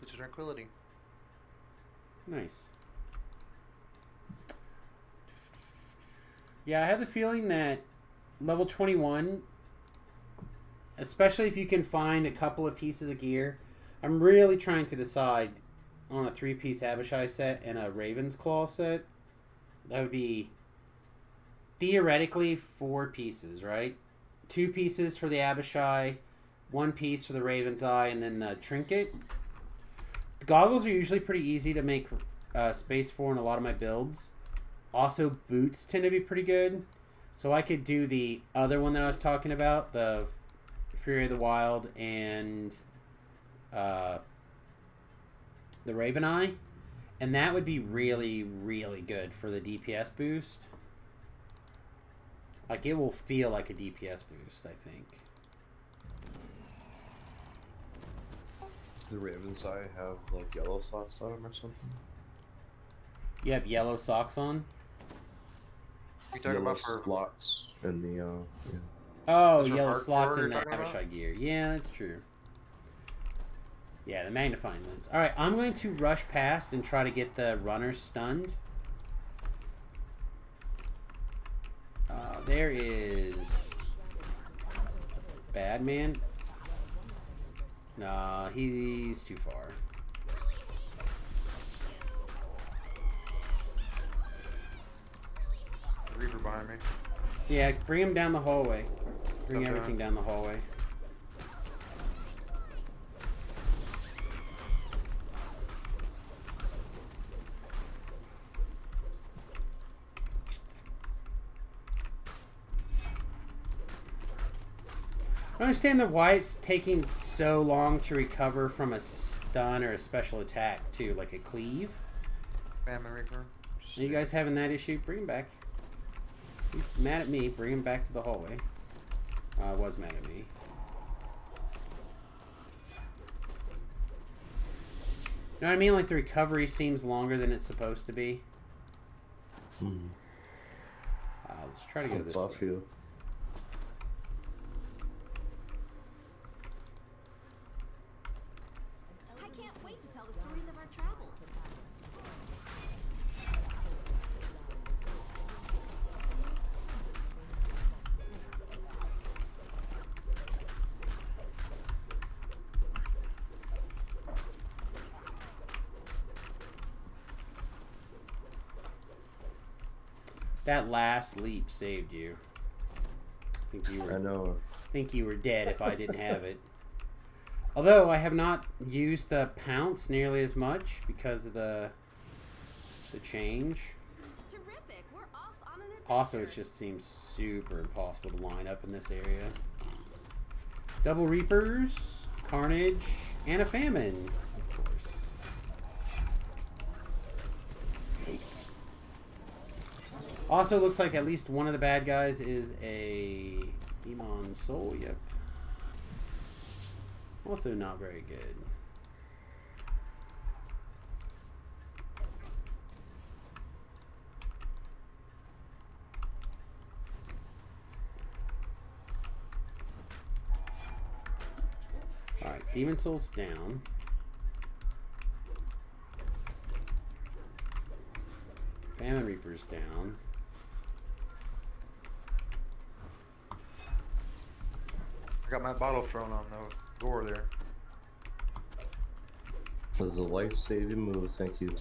Speaker 2: Boots of Tranquility.
Speaker 1: Nice. Yeah, I have the feeling that level 21, especially if you can find a couple of pieces of gear, I'm really trying to decide on a 3-piece Abishai set and a Raven's Claw set. That would be theoretically 4 pieces, right? 2 pieces for the Abishai, 1 piece for the Raven's Eye, and then the trinket. The goggles are usually pretty easy to make space for in a lot of my builds. Also, boots tend to be pretty good. So I could do the other one that I was talking about, the Fury of the Wild and the Raven Eye, and that would be really, really good for the DPS boost. Like, it will feel like a DPS boost, I think.
Speaker 4: The Raven's Eye have like yellow slots on them or something?
Speaker 1: You have yellow socks on?
Speaker 2: You talking
Speaker 4: Yellow
Speaker 2: about for
Speaker 4: slots in the yeah.
Speaker 1: Oh,
Speaker 2: Is there
Speaker 1: yellow
Speaker 2: hardcore
Speaker 1: slots in
Speaker 2: you're
Speaker 1: the
Speaker 2: talking about?
Speaker 1: Abishai gear. Yeah, that's true. Yeah, the magnifying lens. Alright, I'm going to rush past and try to get the runner stunned. There is... Bad man. Nah, he's too far.
Speaker 2: Reaper behind me.
Speaker 1: Yeah, bring him down the hallway. Bring
Speaker 2: Okay.
Speaker 1: everything down the hallway. I don't understand why it's taking so long to recover from a stun or a special attack, too, like a cleave.
Speaker 2: Famine Reaper.
Speaker 1: Are you guys having that issue? Bring him back. He's mad at me. Bring him back to the hallway. Was mad at me. You know what I mean? Like, the recovery seems longer than it's supposed to be. Let's try to go this
Speaker 4: Buff
Speaker 1: way.
Speaker 4: you.
Speaker 3: I can't wait to tell the stories of our travels.
Speaker 1: That last leap saved you.
Speaker 4: I know.
Speaker 1: Think you were dead if I didn't have it. Although I have not used the pounce nearly as much because of the change.
Speaker 3: Terrific. We're off on an adventure.
Speaker 1: Also, it just seems super impossible to line up in this area. Double Reapers, Carnage, and a Famine, of course. Also, looks like at least one of the bad guys is a Demon Soul. Yep. Also not very good. Alright, Demon Soul's down. Famine Reaper's down.
Speaker 2: I got my bottle thrown on the door there.
Speaker 4: That's a life-saving move, thank you.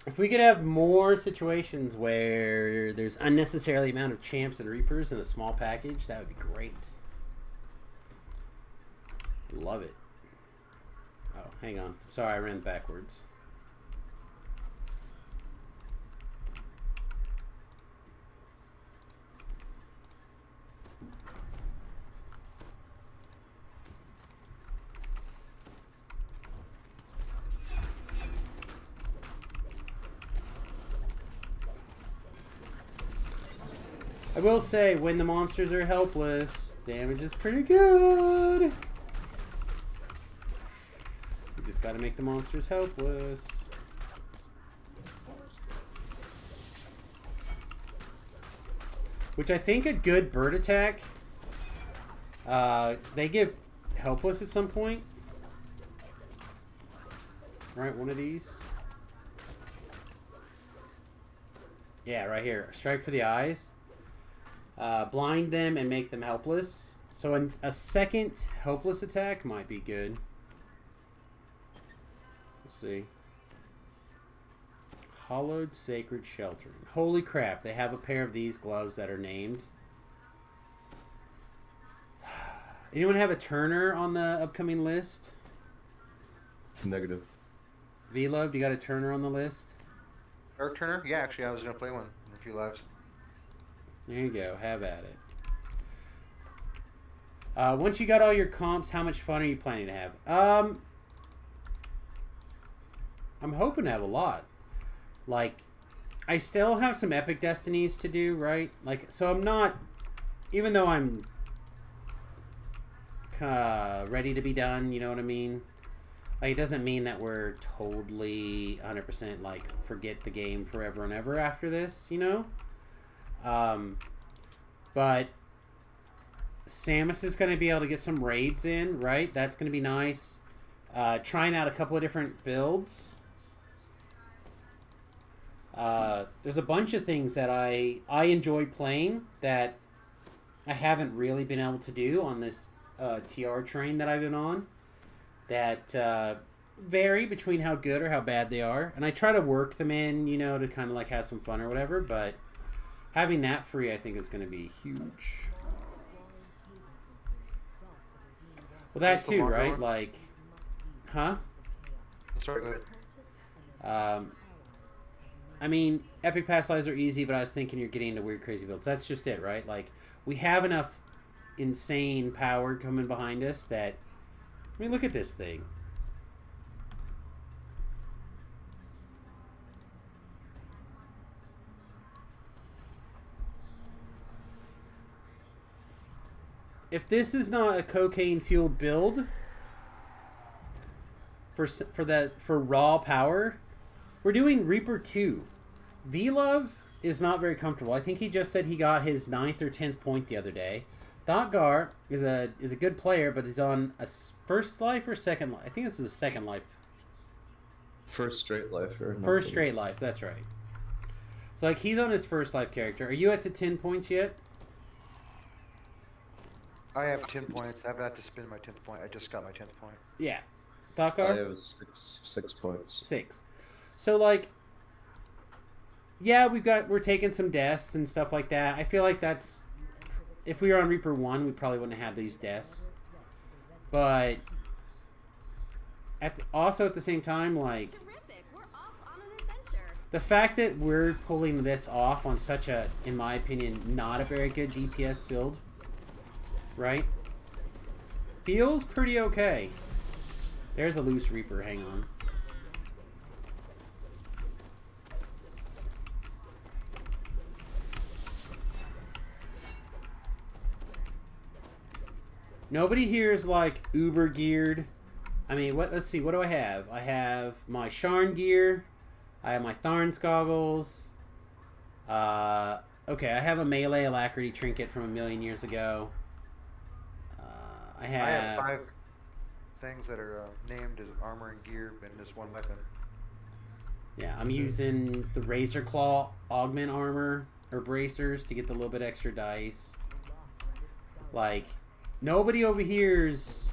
Speaker 1: If we could have more situations where there's unnecessarily amount of champs and reapers in a small package, that would be great. Love it. Oh, hang on. Sorry, I ran backwards. I will say, when the monsters are helpless, damage is pretty good. We just gotta make the monsters helpless. Which I think a good bird attack, they give helpless at some point. Right, one of these. Yeah, right here. Strike for the eyes. Blind them and make them helpless. So a second helpless attack might be good. Let's see. Hollowed Sacred Sheltering. Holy crap, they have a pair of these gloves that are named. Anyone have a Turner on the upcoming list?
Speaker 4: Negative.
Speaker 1: Vlove, you got a Turner on the list?
Speaker 2: Earth Turner? Yeah, actually, I was gonna play one in a few lives.
Speaker 1: There you go, have at it. Once you got all your comps, how much fun are you planning to have? I'm hoping to have a lot. Like, I still have some epic destinies to do, right? Like, so I'm not, even though I'm ready to be done, you know what I mean? Like, it doesn't mean that we're totally 100% like forget the game forever and ever after this, you know? But Samus is going to be able to get some raids in, right? That's going to be nice. Trying out a couple of different builds. There's a bunch of things that I enjoy playing that I haven't really been able to do on this TR train that I've been on. That vary between how good or how bad they are. And I try to work them in, you know, to kind of like have some fun or whatever. But having that free, I think, is going to be huge. Well, that too, right? Like, huh?
Speaker 2: Sorry, go ahead.
Speaker 1: I mean, Epic Pass Lives are easy, but I was thinking you're getting into weird, crazy builds. That's just it, right? Like, we have enough insane power coming behind us that... I mean, look at this thing. If this is not a cocaine-fueled build for raw power, we're doing Reaper 2. V-Love is not very comfortable. I think he just said he got his 9th or 10th point the other day. Dotgar is a good player, but he's on a first life or second life. I think this is a second life.
Speaker 4: First straight life. Or
Speaker 1: first straight life, that's right. So, like, he's on his first life character. Are you at to 10 points yet?
Speaker 2: I have 10 points. I haven't had to spend my 10th point. I just got my 10th point.
Speaker 1: Yeah.
Speaker 4: I
Speaker 1: Dotgar?
Speaker 4: have six points.
Speaker 1: 6. So, like, yeah, we're taking some deaths and stuff like that. I feel like that's, if we were on Reaper 1, we probably wouldn't have had these deaths. But also at the same time, like,
Speaker 3: Terrific. We're off on an adventure.
Speaker 1: the fact that we're pulling this off on such a, in my opinion, not a very good DPS build, right? Feels pretty okay. There's a loose Reaper, hang on. Nobody here is like uber geared. I mean, let's see, what do I have? I have my Sharn gear. I have my Tharn's goggles. Okay, I have a melee alacrity trinket from a million years ago. I
Speaker 2: I have 5 things that are named as armor and gear and just 1 weapon.
Speaker 1: Yeah, I'm using the Razor Claw augment armor or bracers to get the little bit extra dice. Like, nobody over here's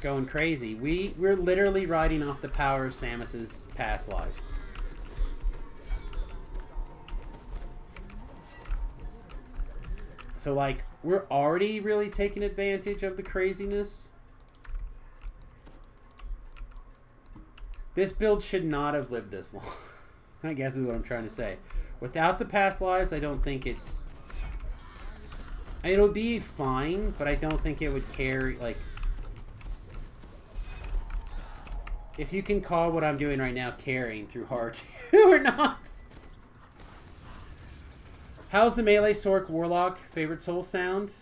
Speaker 1: going crazy. We're literally riding off the power of Samus's past lives. So, like, we're already really taking advantage of the craziness. This build should not have lived this long, I guess is what I'm trying to say. Without the past lives, I don't think it's... It'll be fine, but I don't think it would carry, like... If you can call what I'm doing right now carrying through hard 2 or not. How's the Melee Sork Warlock favorite soul sound?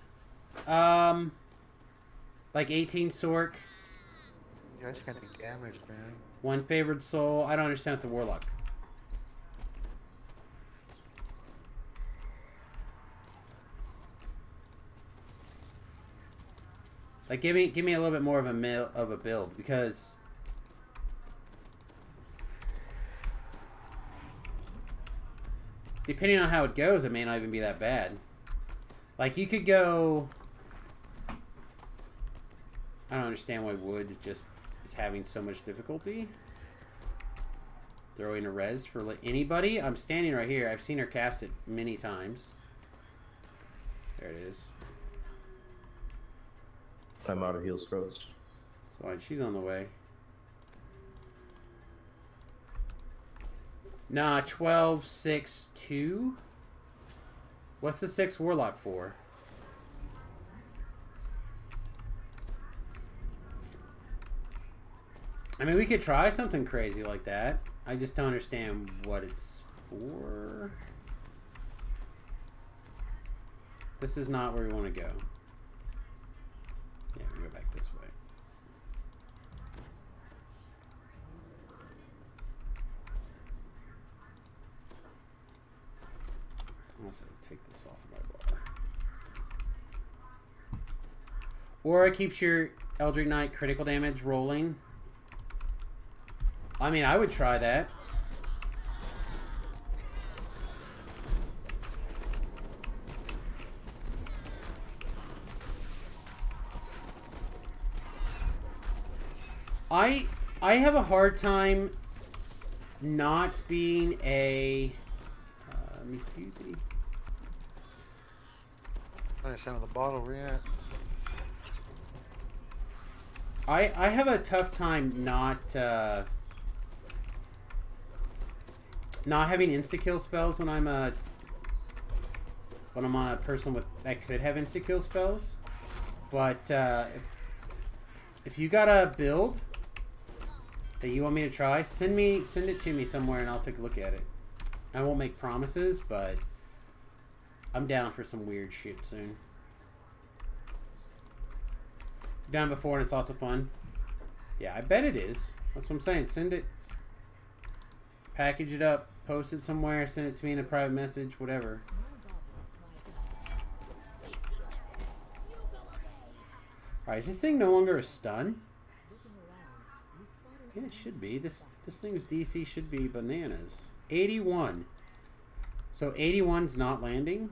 Speaker 1: Like 18 Sork.
Speaker 2: Yeah, that's kind of damaged, man.
Speaker 1: 1 favored soul. I don't understand the Warlock. Like, give me a little bit more of a build, because depending on how it goes, it may not even be that bad. Like, you could go... I don't understand why Wood is having so much difficulty. Throwing a res for anybody. I'm standing right here. I've seen her cast it many times. There it is.
Speaker 4: I'm out of heals throws.
Speaker 1: That's fine. She's on the way. Nah, 12, 6, 2. What's the 6 Warlock for? I mean, we could try something crazy like that. I just don't understand what it's for. This is not where we want to go. Yeah, we go back this way. Also, take this off of my bar. Aura keeps your Eldritch Knight critical damage rolling. I mean, I would try that. I have a hard time not being a excuse me.
Speaker 2: Nice out of the bottle, where you at?
Speaker 1: I have a tough time not having insta kill spells when I'm on a person with that could have insta kill spells. But if you got a build that you want me to try, send it to me somewhere and I'll take a look at it. I won't make promises, but I'm down for some weird shit soon. Done before and it's lots of fun. Yeah, I bet it is. That's what I'm saying. Send it. Package it up. Post it somewhere. Send it to me in a private message. Whatever. Alright, is this thing no longer a stun? Yeah, it should be. This thing's DC should be bananas. 81. So 81's not landing?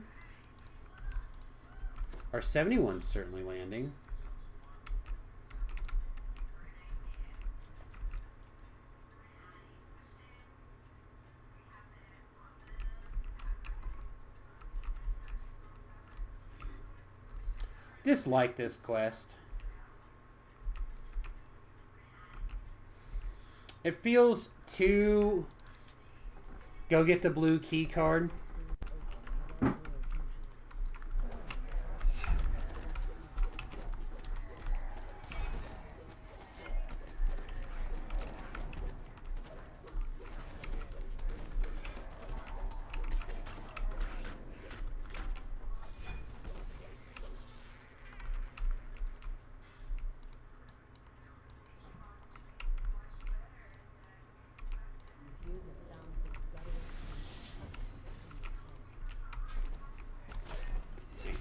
Speaker 1: Or 71's certainly landing. Dislike this quest. It feels too go get the blue key card.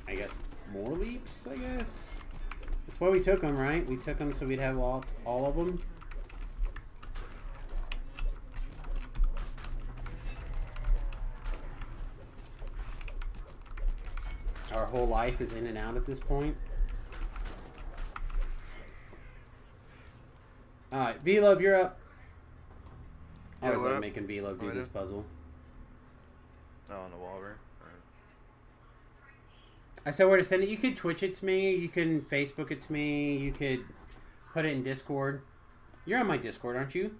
Speaker 1: I guess more leaps, I guess. That's why we took them, right? We took them so we'd have all of them. Our whole life is in and out at this point. Alright, V-Love, you're up. I always like making V-Love do this puzzle.
Speaker 2: Oh, on the wall, right?
Speaker 1: I said where to send it. You could Twitch it to me. You can Facebook it to me. You could put it in Discord. You're on my Discord, aren't you?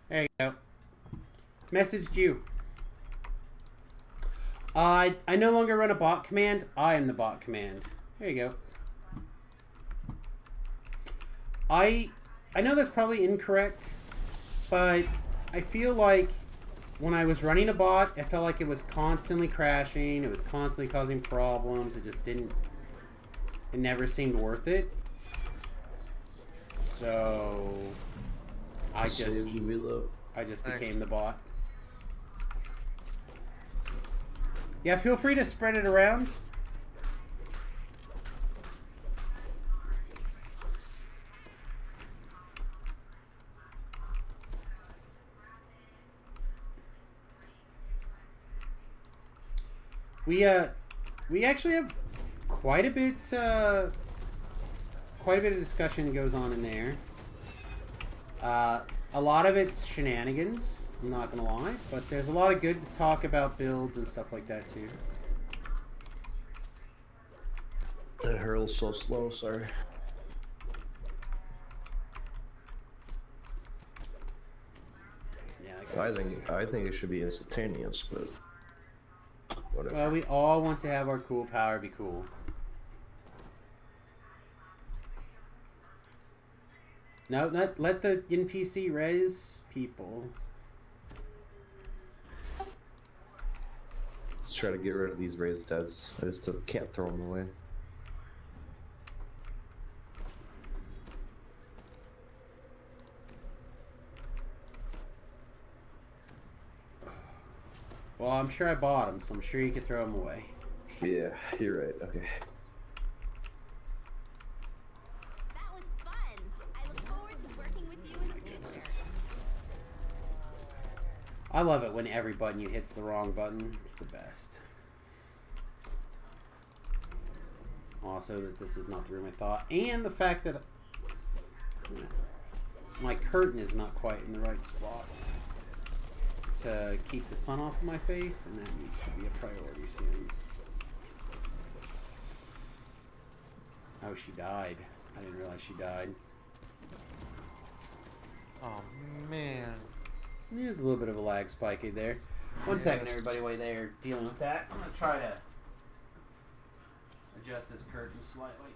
Speaker 1: There you go. Messaged you. I no longer run a bot command. I am the bot command. There you go. I know that's probably incorrect, but I feel like when I was running a bot, I felt like it was constantly crashing. It was constantly causing problems. It just didn't... It never seemed worth it. So... I just became the bot. Yeah, feel free to spread it around. We actually have quite a bit of discussion goes on in there. A lot of it's shenanigans, I'm not gonna lie, but there's a lot of good talk about builds and stuff like that too.
Speaker 4: That hurl's so slow, sorry.
Speaker 1: Yeah,
Speaker 4: I think it should be instantaneous, but whatever.
Speaker 1: well, we all want to have our cool power be cool. No, not let the NPC res people.
Speaker 4: Let's try to get rid of these raised deads. I just can't throw them away.
Speaker 1: Well, I'm sure I bought them, so I'm sure you could throw them away.
Speaker 4: Yeah, you're right. Okay.
Speaker 3: That was fun. I look forward to working with you in the future.
Speaker 1: I love it when every button you hit's the wrong button. It's the best. Also, that this is not the room I thought, and the fact that my curtain is not quite in the right spot to keep the sun off of my face, and that needs to be a priority soon. Oh, she died. I didn't realize she died.
Speaker 2: Oh man.
Speaker 1: There's a little bit of a lag spike there. One second, everybody, while they're dealing with that. I'm going to try to adjust this curtain slightly.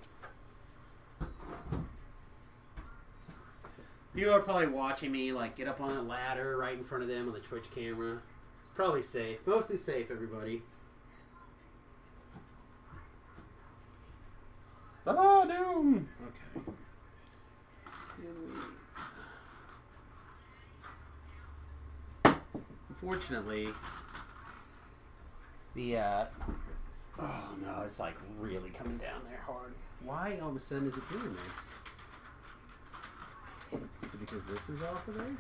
Speaker 1: You are probably watching me like get up on a ladder right in front of them on the Twitch camera. It's probably safe. Mostly safe, everybody. Oh, doom! Okay. Unfortunately, the oh no, it's like really coming down there hard. Why all of a sudden is it doing this? Is it because this is off of there?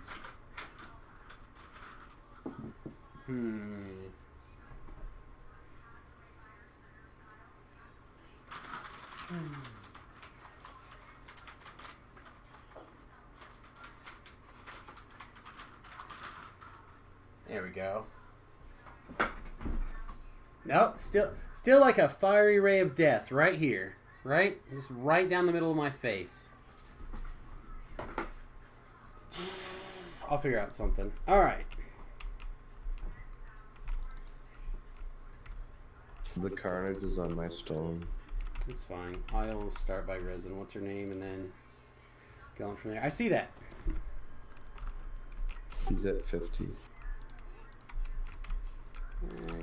Speaker 1: There we go. Nope, still like a fiery ray of death right here. Right? Just right down the middle of my face. I'll figure out something. Alright.
Speaker 4: The carnage is on my stone.
Speaker 1: It's fine. I'll start by resin. What's her name? And then going from there. I see that.
Speaker 4: He's at 50.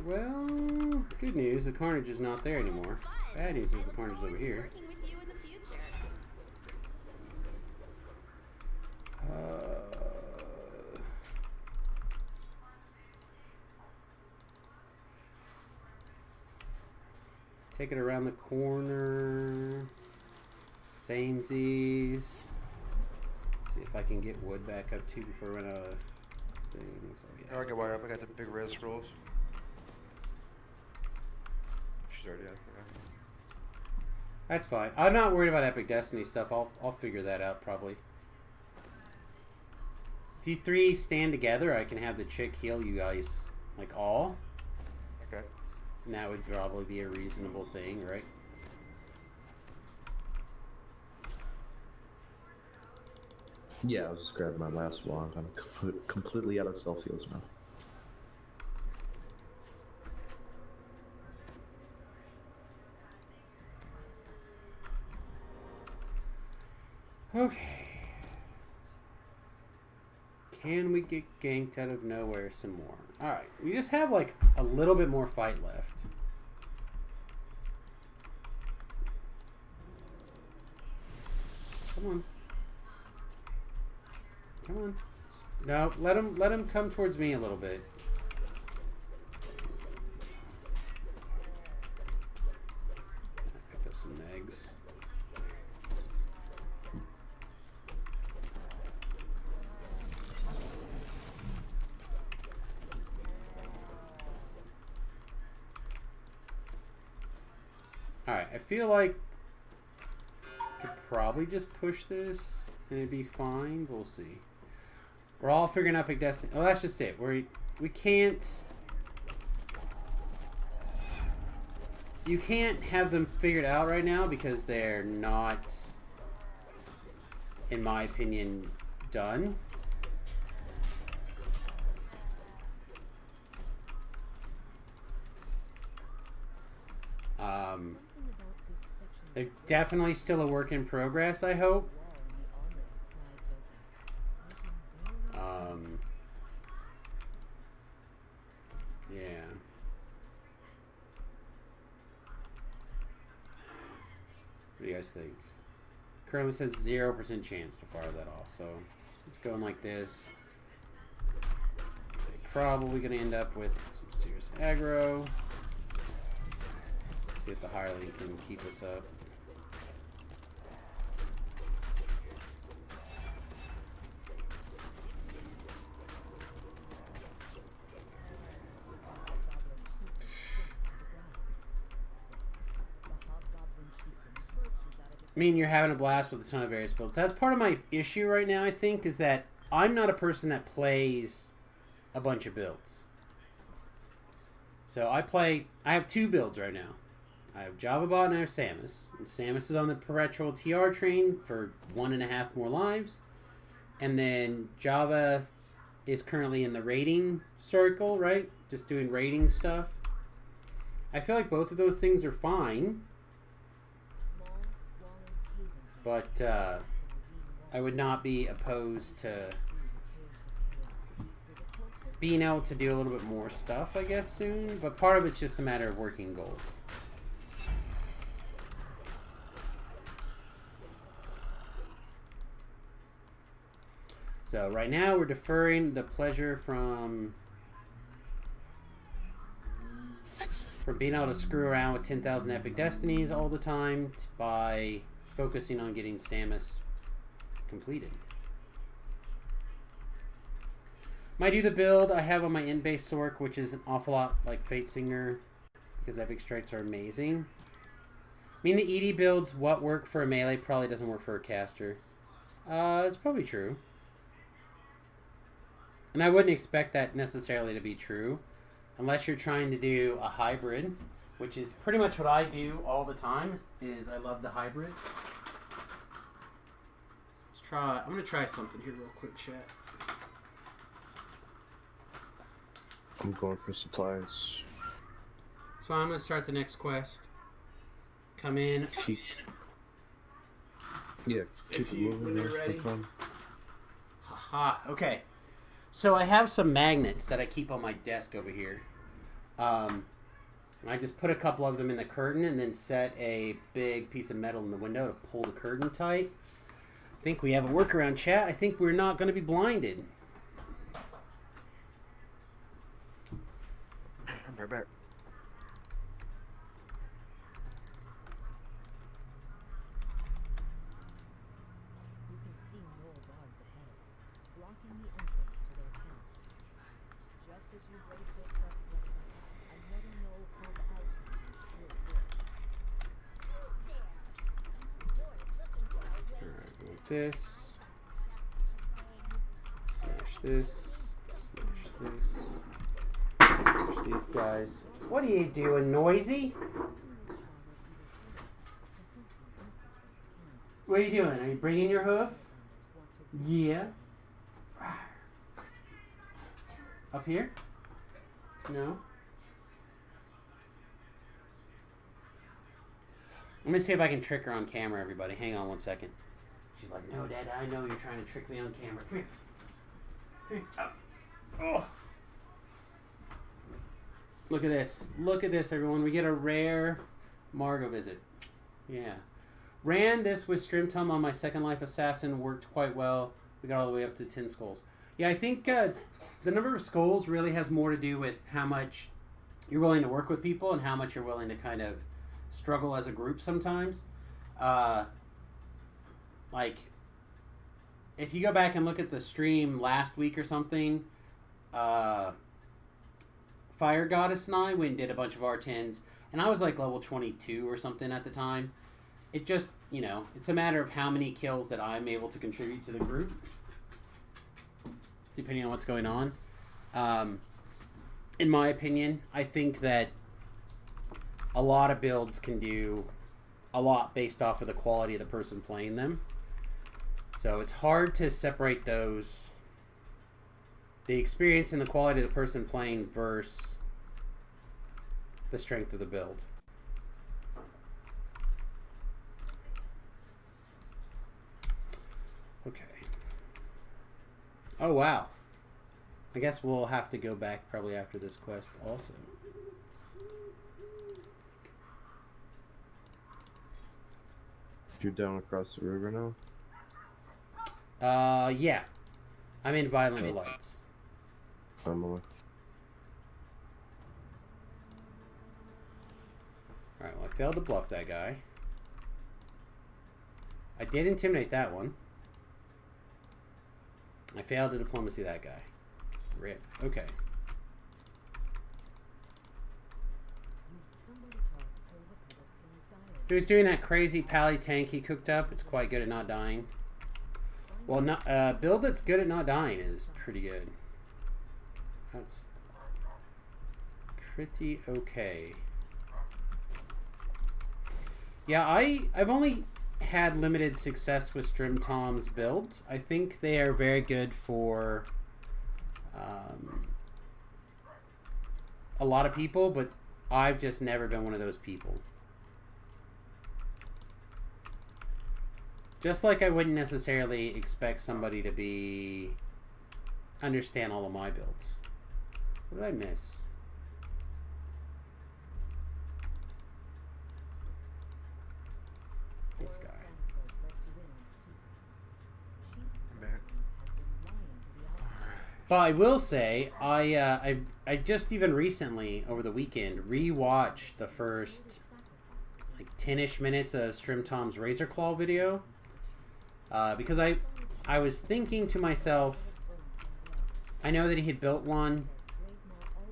Speaker 1: Well, good news. The carnage is not there anymore. Bad news is the carnage is over here.
Speaker 3: Working with you in the future.
Speaker 1: Take it around the corner. Samesies. See if I can get wood back up too before I run out of things. Oh, yeah.
Speaker 2: I already got wired up. I got the big red scrolls. She's already out.
Speaker 1: That's fine. I'm not worried about Epic Destiny stuff. I'll figure that out probably. If you three stand together, I can have the chick heal you guys like all.
Speaker 2: Okay.
Speaker 1: And that would probably be a reasonable thing, right?
Speaker 4: Yeah, I was just grabbing my last wand. I'm completely out of self heals now.
Speaker 1: Okay. Can we get ganked out of nowhere some more? Alright, we just have like a little bit more fight left. Come on. Come on. No, let him come towards me a little bit. I picked up some eggs. Alright, I feel like I could probably just push this and it'd be fine. We'll see. We're all figuring out Epic Destiny. Oh, that's just it. We can't... You can't have them figured out right now because they're not, in my opinion, done. They're definitely still a work in progress, I hope. Yeah. What do you guys think? Currently says 0% chance to fire that off, so it's going like this. So probably going to end up with some serious aggro. See if the hireling can keep us up. I mean, you're having a blast with a ton of various builds. That's part of my issue right now, I think, is that I'm not a person that plays a bunch of builds. So I have 2 builds right now. I have JavaBot and I have Samus. And Samus is on the perpetual TR train for 1.5 more lives. And then Java is currently in the raiding circle, right? Just doing raiding stuff. I feel like both of those things are fine. But I would not be opposed to being able to do a little bit more stuff, I guess, soon. But part of it's just a matter of working goals. So right now we're deferring the pleasure from being able to screw around with 10,000 Epic Destinies all the time by focusing on getting Samus completed. Might do the build I have on my in-base Sork, which is an awful lot like Fate Singer, because Epic Strikes are amazing. I mean, the ED builds, what work for a melee probably doesn't work for a caster. It's probably true. And I wouldn't expect that necessarily to be true, unless you're trying to do a hybrid, which is pretty much what I do all the time, is I love the hybrids. I'm going to try something here real quick, chat.
Speaker 4: I'm going for supplies.
Speaker 1: So I'm going to start the next quest. Come in.
Speaker 4: Keep it moving.
Speaker 1: When you're ready. Haha, okay. So I have some magnets that I keep on my desk over here. And I just put a couple of them in the curtain and then set a big piece of metal in the window to pull the curtain tight. I think we have a workaround, chat. I think we're not going to be blinded.
Speaker 2: I'm right back.
Speaker 5: You can see more guards ahead, blocking the entrance to their camp. Just as you brace yourself for it, another knoll calls out to you in shrill voice.
Speaker 1: Alright, go with this. Smash this. Smash this. Smash these guys. What are you doing, Noisy? What are you doing? Are you bringing your hoof? Yeah. Up here? No? Let me see if I can trick her on camera, everybody. Hang on one second. She's like, no, Dad, I know you're trying to trick me on camera. Come here. Come here. Oh. Look at this. Look at this, everyone. We get a rare Margot visit. Yeah. Ran this with Strimtum on my Second Life Assassin. Worked quite well. We got all the way up to 10 skulls. Yeah, I think the number of skulls really has more to do with how much you're willing to work with people and how much you're willing to kind of struggle as a group sometimes. Like, if you go back and look at the stream last week or something, Fire Goddess and I went and did a bunch of R10s, and I was like level 22 or something at the time. It just, you know, it's a matter of how many kills that I'm able to contribute to the group. depending on what's going on. In my opinion, I think that a lot of builds can do a lot based off of the quality of the person playing them. So it's hard to separate those, the experience and the quality of the person playing versus the strength of the build. Okay. Oh, wow. I guess we'll have to go back probably after this quest also.
Speaker 4: You're down across the river now?
Speaker 1: Yeah. I'm in Violent
Speaker 4: Okay.
Speaker 1: Lights.
Speaker 4: I'm away.
Speaker 1: Alright, well, I failed to bluff that guy. I did intimidate that one. I failed to diplomacy that guy. Rip. Okay.
Speaker 5: You've stumbled across Olva Petalskin's diary.
Speaker 1: Who's doing that crazy pally tank he cooked up? It's quite good at not dying. Well, not build that's good at not dying is pretty good. That's pretty okay. Yeah, I've only had limited success with StrimTom's builds. I think they are very good for a lot of people, but I've just never been one of those people. Just like I wouldn't necessarily expect somebody to understand all of my builds. What did I miss? This guy.
Speaker 2: I'm back.
Speaker 1: But I will say, I just even recently, over the weekend, rewatched the first like 10-ish minutes of StrimTom's Razor Claw video. Because I was thinking to myself, I know that he had built one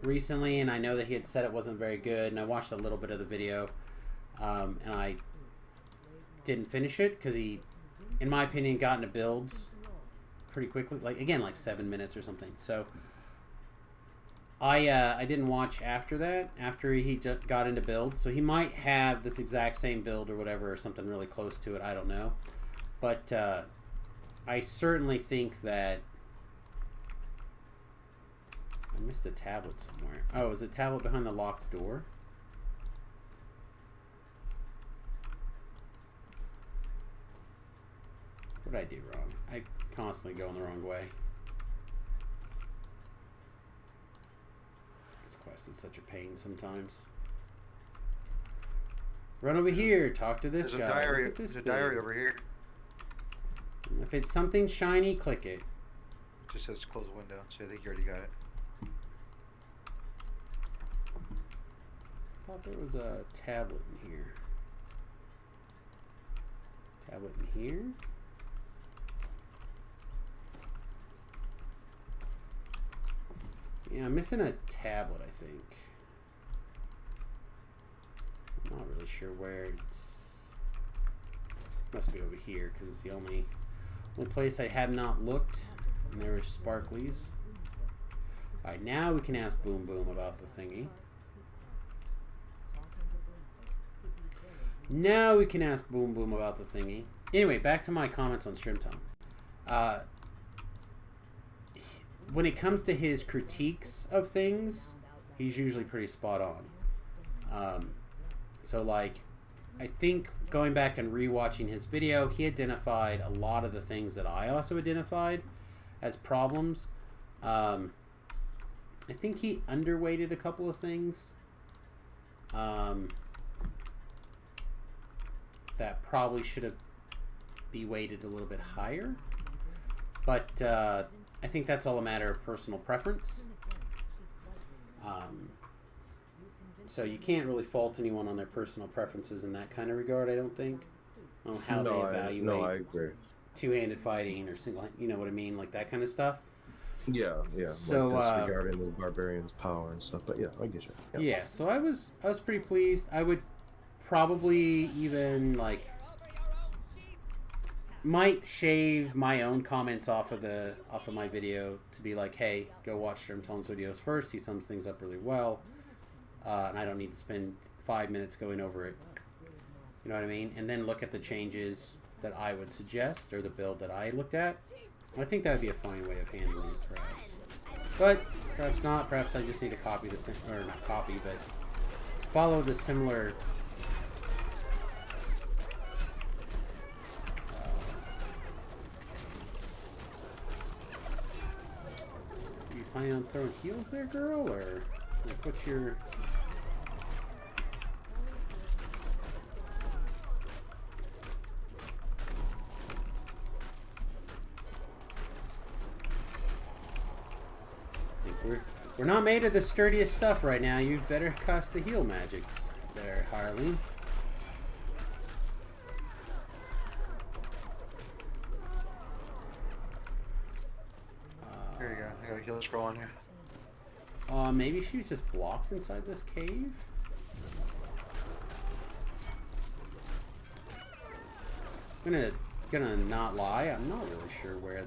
Speaker 1: recently, and I know that he had said it wasn't very good, and I watched a little bit of the video, and I didn't finish it, because he, in my opinion, got into builds pretty quickly, like, again, like 7 minutes or something, so I didn't watch after that, after he just got into builds, so he might have this exact same build or whatever, or something really close to it, I don't know. But I certainly think that I missed a tablet somewhere. Oh, is it a tablet behind the locked door? What did I do wrong? I constantly go in the wrong way. This quest is such a pain sometimes. Run over here. Talk to this
Speaker 2: There's
Speaker 1: guy.
Speaker 2: a diary.
Speaker 1: Look at this
Speaker 2: There's a diary
Speaker 1: thing.
Speaker 2: over here.
Speaker 1: If it's something shiny, click it.
Speaker 2: It just says close the window, so I think you already got it.
Speaker 1: I thought there was a tablet in here. Tablet in here? Yeah, I'm missing a tablet, I think. I'm not really sure where it's... Must be over here, because it's the only place I had not looked. And there were sparklies. Alright, now we can ask Boom Boom about the thingy. Now we can ask Boom Boom about the thingy. Anyway, back to my comments on StrimTom. When it comes to his critiques of things, he's usually pretty spot on. So, like, I think going back and rewatching his video, he identified a lot of the things that I also identified as problems. I think he underweighted a couple of things. That probably should have be weighted a little bit higher, but I think that's all a matter of personal preference. So you can't really fault anyone on their personal preferences in that kind of regard, I don't think. On how they evaluate
Speaker 4: I agree.
Speaker 1: two-handed fighting or single, you know what I mean, like that kind of stuff.
Speaker 4: Yeah.
Speaker 1: So,
Speaker 4: like disregarding the barbarian's power and stuff, but yeah, I get you.
Speaker 1: Yeah, so I was pretty pleased. I would probably even like might shave my own comments off of my video to be like, hey, go watch Stormton's videos first. He sums things up really well, and I don't need to spend 5 minutes going over it. You know what I mean? And then look at the changes that I would suggest, or the build that I looked at. I think that would be a fine way of handling it, perhaps. But perhaps not. Perhaps I just need to copy the or not copy, but follow the similar. You planning on throwing heals there, girl, or like what's your? We're not made of the sturdiest stuff right now. You better cast the heal magics there, Harleen.
Speaker 2: Here you go. I got a heal scroll on here.
Speaker 1: Maybe she was just blocked inside this cave? I'm gonna not lie. I'm not really sure where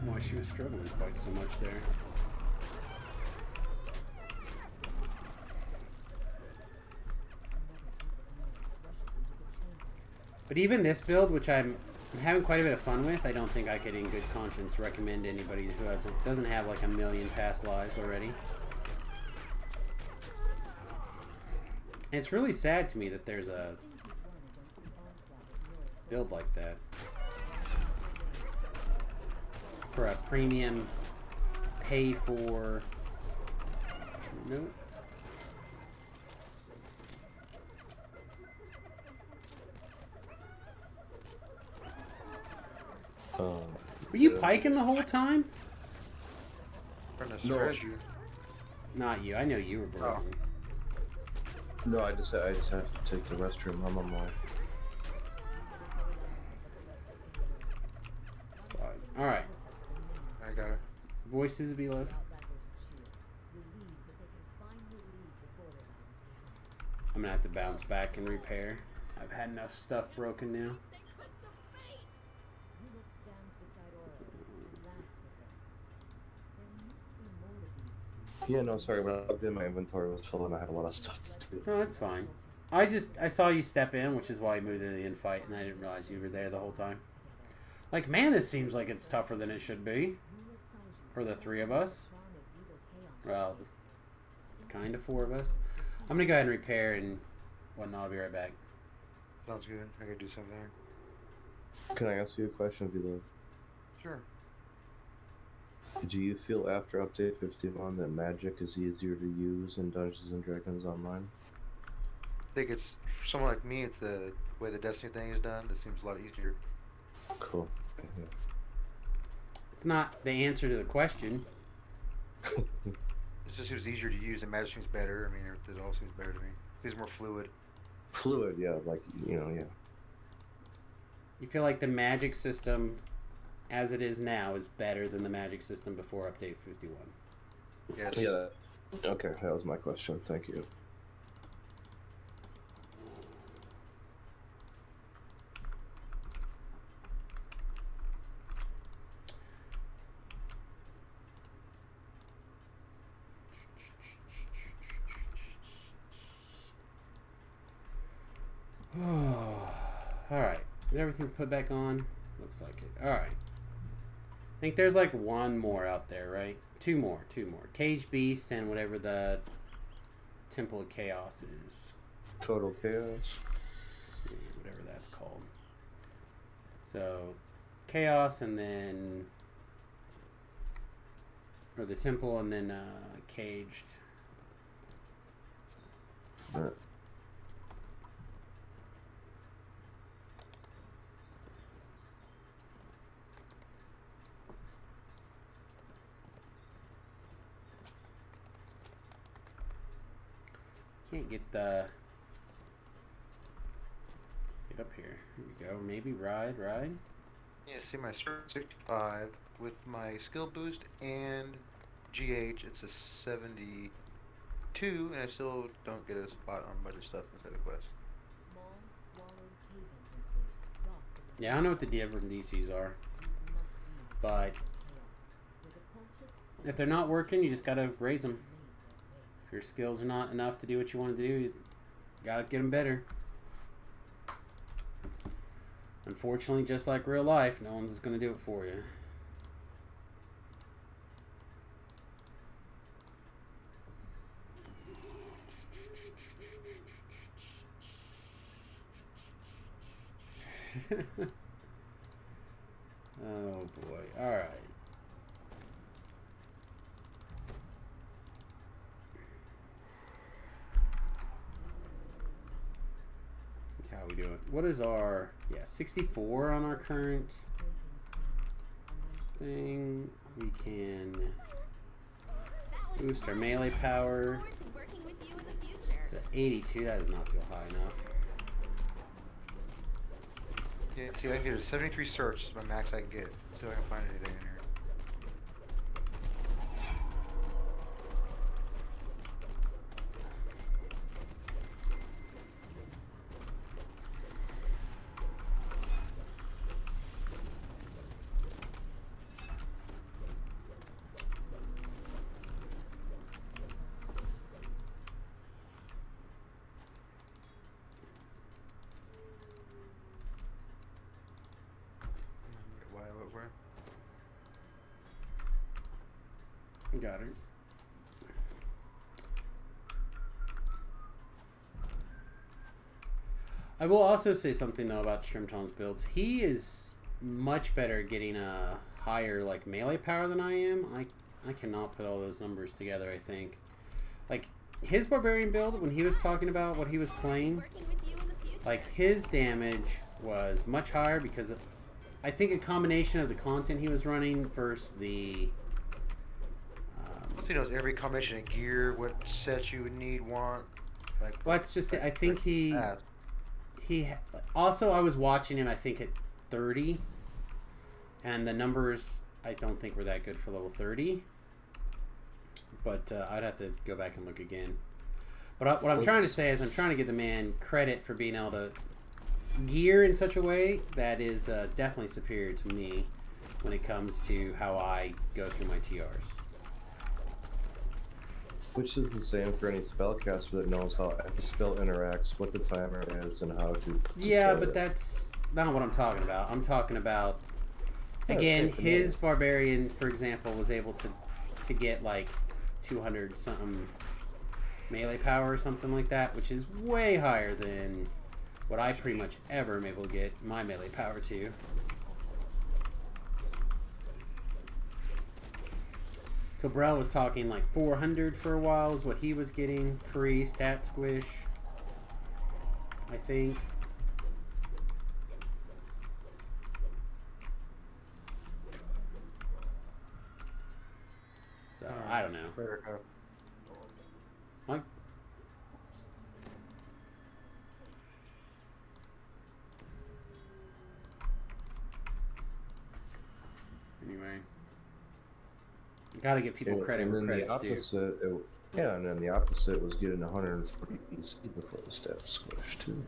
Speaker 1: why she was struggling quite so much there. But even this build, which I'm having quite a bit of fun with, I don't think I could in good conscience recommend to anybody who doesn't have like a million past lives already. And it's really sad to me that there's a build like that. For a premium pay for. Nope. Were you piking the whole time?
Speaker 2: Trying to
Speaker 4: No.
Speaker 2: spread you.
Speaker 1: Not you. I know you were broken.
Speaker 4: No, I just had to take the restroom. I'm on my way.
Speaker 1: All right.
Speaker 2: I got it.
Speaker 1: Voices of Elif. I'm gonna have to bounce back and repair. I've had enough stuff broken now.
Speaker 4: Yeah, no, sorry, but I did my inventory was full and I had a lot of stuff to do.
Speaker 1: No, that's fine. I saw you step in, which is why I moved into the infight, and I didn't realize you were there the whole time. Like, man, this seems like it's tougher than it should be. For the three of us. Well, kind of four of us. I'm gonna go ahead and repair and whatnot. I'll be right back.
Speaker 2: Sounds good. I gotta do something.
Speaker 4: Can I ask you a question, Vilo?
Speaker 2: Sure.
Speaker 4: Do you feel after update 51 that magic is easier to use in Dungeons and Dragons Online?
Speaker 2: I think it's for someone like me. It's the way the Destiny thing is done. It seems a lot easier.
Speaker 4: Cool. Yeah.
Speaker 1: It's not the answer to the question.
Speaker 2: It just seems easier to use, and magic seems better. I mean, it all seems better to me. It seems more fluid.
Speaker 4: Fluid, yeah, like, you know, yeah.
Speaker 1: You feel like the magic system, as it is now, is better than the magic system before update 51.
Speaker 2: Yes.
Speaker 4: Yeah. Okay, that was my question. Thank you.
Speaker 1: Alright. Is everything put back on? Looks like it. Alright. I think there's like one more out there, right? Two more. Cage Beast and whatever the Temple of Chaos is.
Speaker 4: Total chaos.
Speaker 1: Whatever that's called. So, Chaos and then... Or the Temple and then Caged.
Speaker 4: Alright.
Speaker 1: Can't get up here. Here we go. Maybe ride.
Speaker 2: Yeah, see my strength 65 with my skill boost and GH. It's a 72, and I still don't get a spot on budget stuff inside the quest.
Speaker 5: Small
Speaker 1: Yeah, I don't know what the different DCs are,
Speaker 5: These must be
Speaker 1: but
Speaker 5: chaos, where the cultists
Speaker 1: if they're not working, you just gotta raise them.
Speaker 5: made their base.
Speaker 1: If your skills are not enough to do what you want to do, you gotta get them better. Unfortunately, just like real life, no one's gonna do it for you. Oh boy. Alright. How we doing? What is our 64 on our current
Speaker 5: Breaking scenes amongst
Speaker 1: thing? We can
Speaker 3: That was
Speaker 1: boost our
Speaker 3: fun.
Speaker 1: melee power
Speaker 3: I look forward to working with you in the future.
Speaker 1: to 82. That does not feel high enough.
Speaker 2: Yeah, see, I can get a 73 search. Is my max I can get. See if I can find anything in here. Where?
Speaker 1: Got her. I will also say something though about Strimtom's builds. He is much better at getting a higher like melee power than I am. I cannot put all those numbers together. I think like his barbarian build when he was talking about what he was playing,
Speaker 3: Working with you in the future.
Speaker 1: like his damage was much higher because of, I think a combination of the content he was running versus the
Speaker 2: Plus he knows every combination of gear, what sets you would need, want. Like,
Speaker 1: well, that's just it. I think he
Speaker 2: that.
Speaker 1: also I was watching him I think at 30 and the numbers I don't think were that good for level 30, but I'd have to go back and look again. But what I'm trying to say is I'm trying to give the man credit for being able to gear in such a way that is definitely superior to me when it comes to how I go through my TRs.
Speaker 4: Which is the same for any spellcaster that knows how every spell interacts, what the timer is, and how to.
Speaker 1: Yeah,
Speaker 4: deploy
Speaker 1: but
Speaker 4: it.
Speaker 1: that's not what I'm talking about. I'm talking about
Speaker 4: Yeah,
Speaker 1: again,
Speaker 4: same for
Speaker 1: his
Speaker 4: me.
Speaker 1: barbarian, for example, was able to get like 200 something melee power or something like that, which is way higher than what I pretty much ever am able to get my melee power to. So Brell was talking like 400 for a while is what he was getting pre stat squish, I think. So I don't know.
Speaker 2: America.
Speaker 1: Like, anyway, gotta give people credit
Speaker 4: and
Speaker 1: where
Speaker 4: then the
Speaker 1: credit's due.
Speaker 4: opposite, yeah, and then the opposite was getting 140 BC before the stat squish too.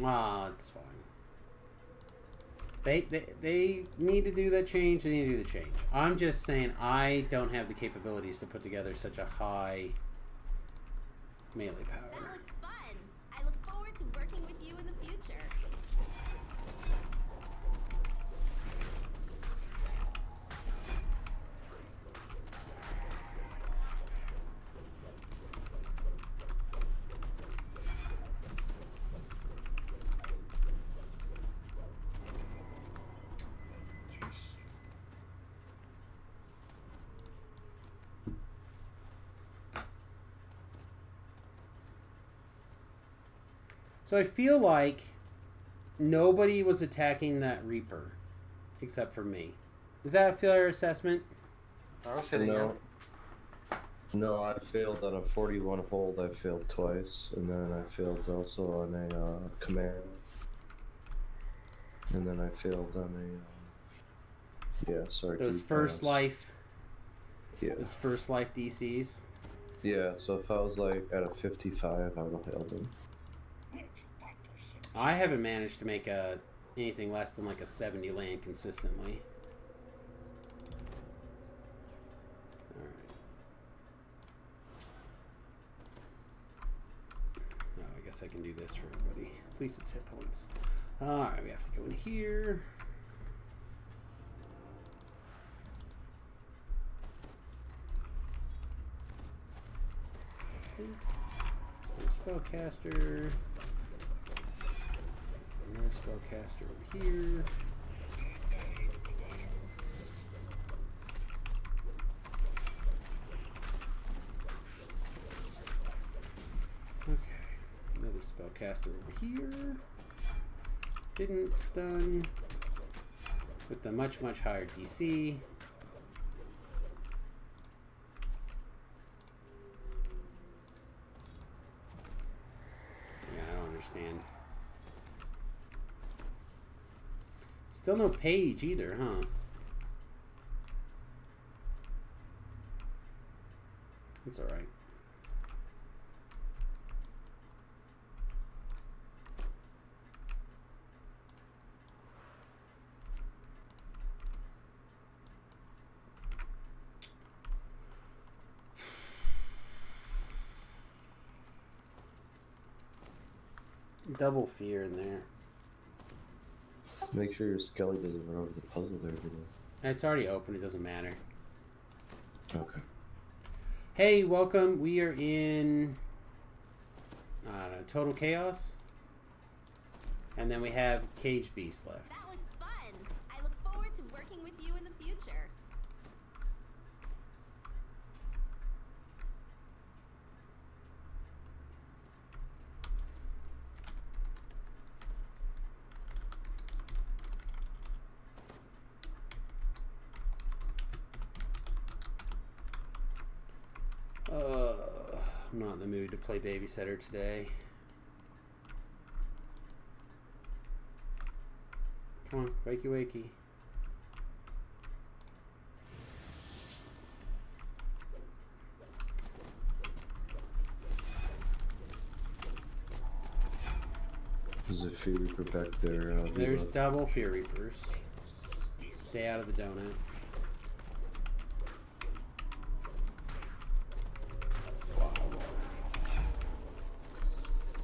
Speaker 1: Ah, it's fine. They need to do that change. They need to do the change. I'm just saying I don't have the capabilities to put together such a high melee
Speaker 3: That
Speaker 1: power.
Speaker 3: was fun. I look forward to working with you in the future.
Speaker 1: So I feel like nobody was attacking that Reaper except for me. Is that a fair assessment?
Speaker 2: I was hitting
Speaker 4: No.
Speaker 2: him.
Speaker 4: No, I failed on a 41 hold. I failed twice, and then I failed also on a command, and then I failed on a yeah. Sorry.
Speaker 1: Those
Speaker 4: keep
Speaker 1: first
Speaker 4: going.
Speaker 1: life,
Speaker 4: Yeah.
Speaker 1: those first life DCs.
Speaker 4: Yeah. So if I was like at a 55, I would have held him.
Speaker 1: I haven't managed to make a anything less than like a 70 land consistently. Alright. Oh, I guess I can do this for everybody. At least it's hit points. Alright, we have to go in here. Spellcaster. Another spellcaster over here. Okay. Another spellcaster over here. Didn't stun. With the much, much higher DC. Understand. Still no page either, huh? It's alright. Double fear in there.
Speaker 4: Make sure your Skelly doesn't run over the puzzle there, did
Speaker 1: It's already open, it doesn't matter.
Speaker 4: Okay.
Speaker 1: Hey, welcome. We are in I don't know, Total Chaos. And then we have Cage Beast left.
Speaker 3: That was fun. I look forward to working with you in the future.
Speaker 1: I'm not in the mood to play babysitter today. Come on, wakey wakey.
Speaker 4: There's a Fear Reaper back there.
Speaker 1: There's double Fear Reapers. Stay out of the donut.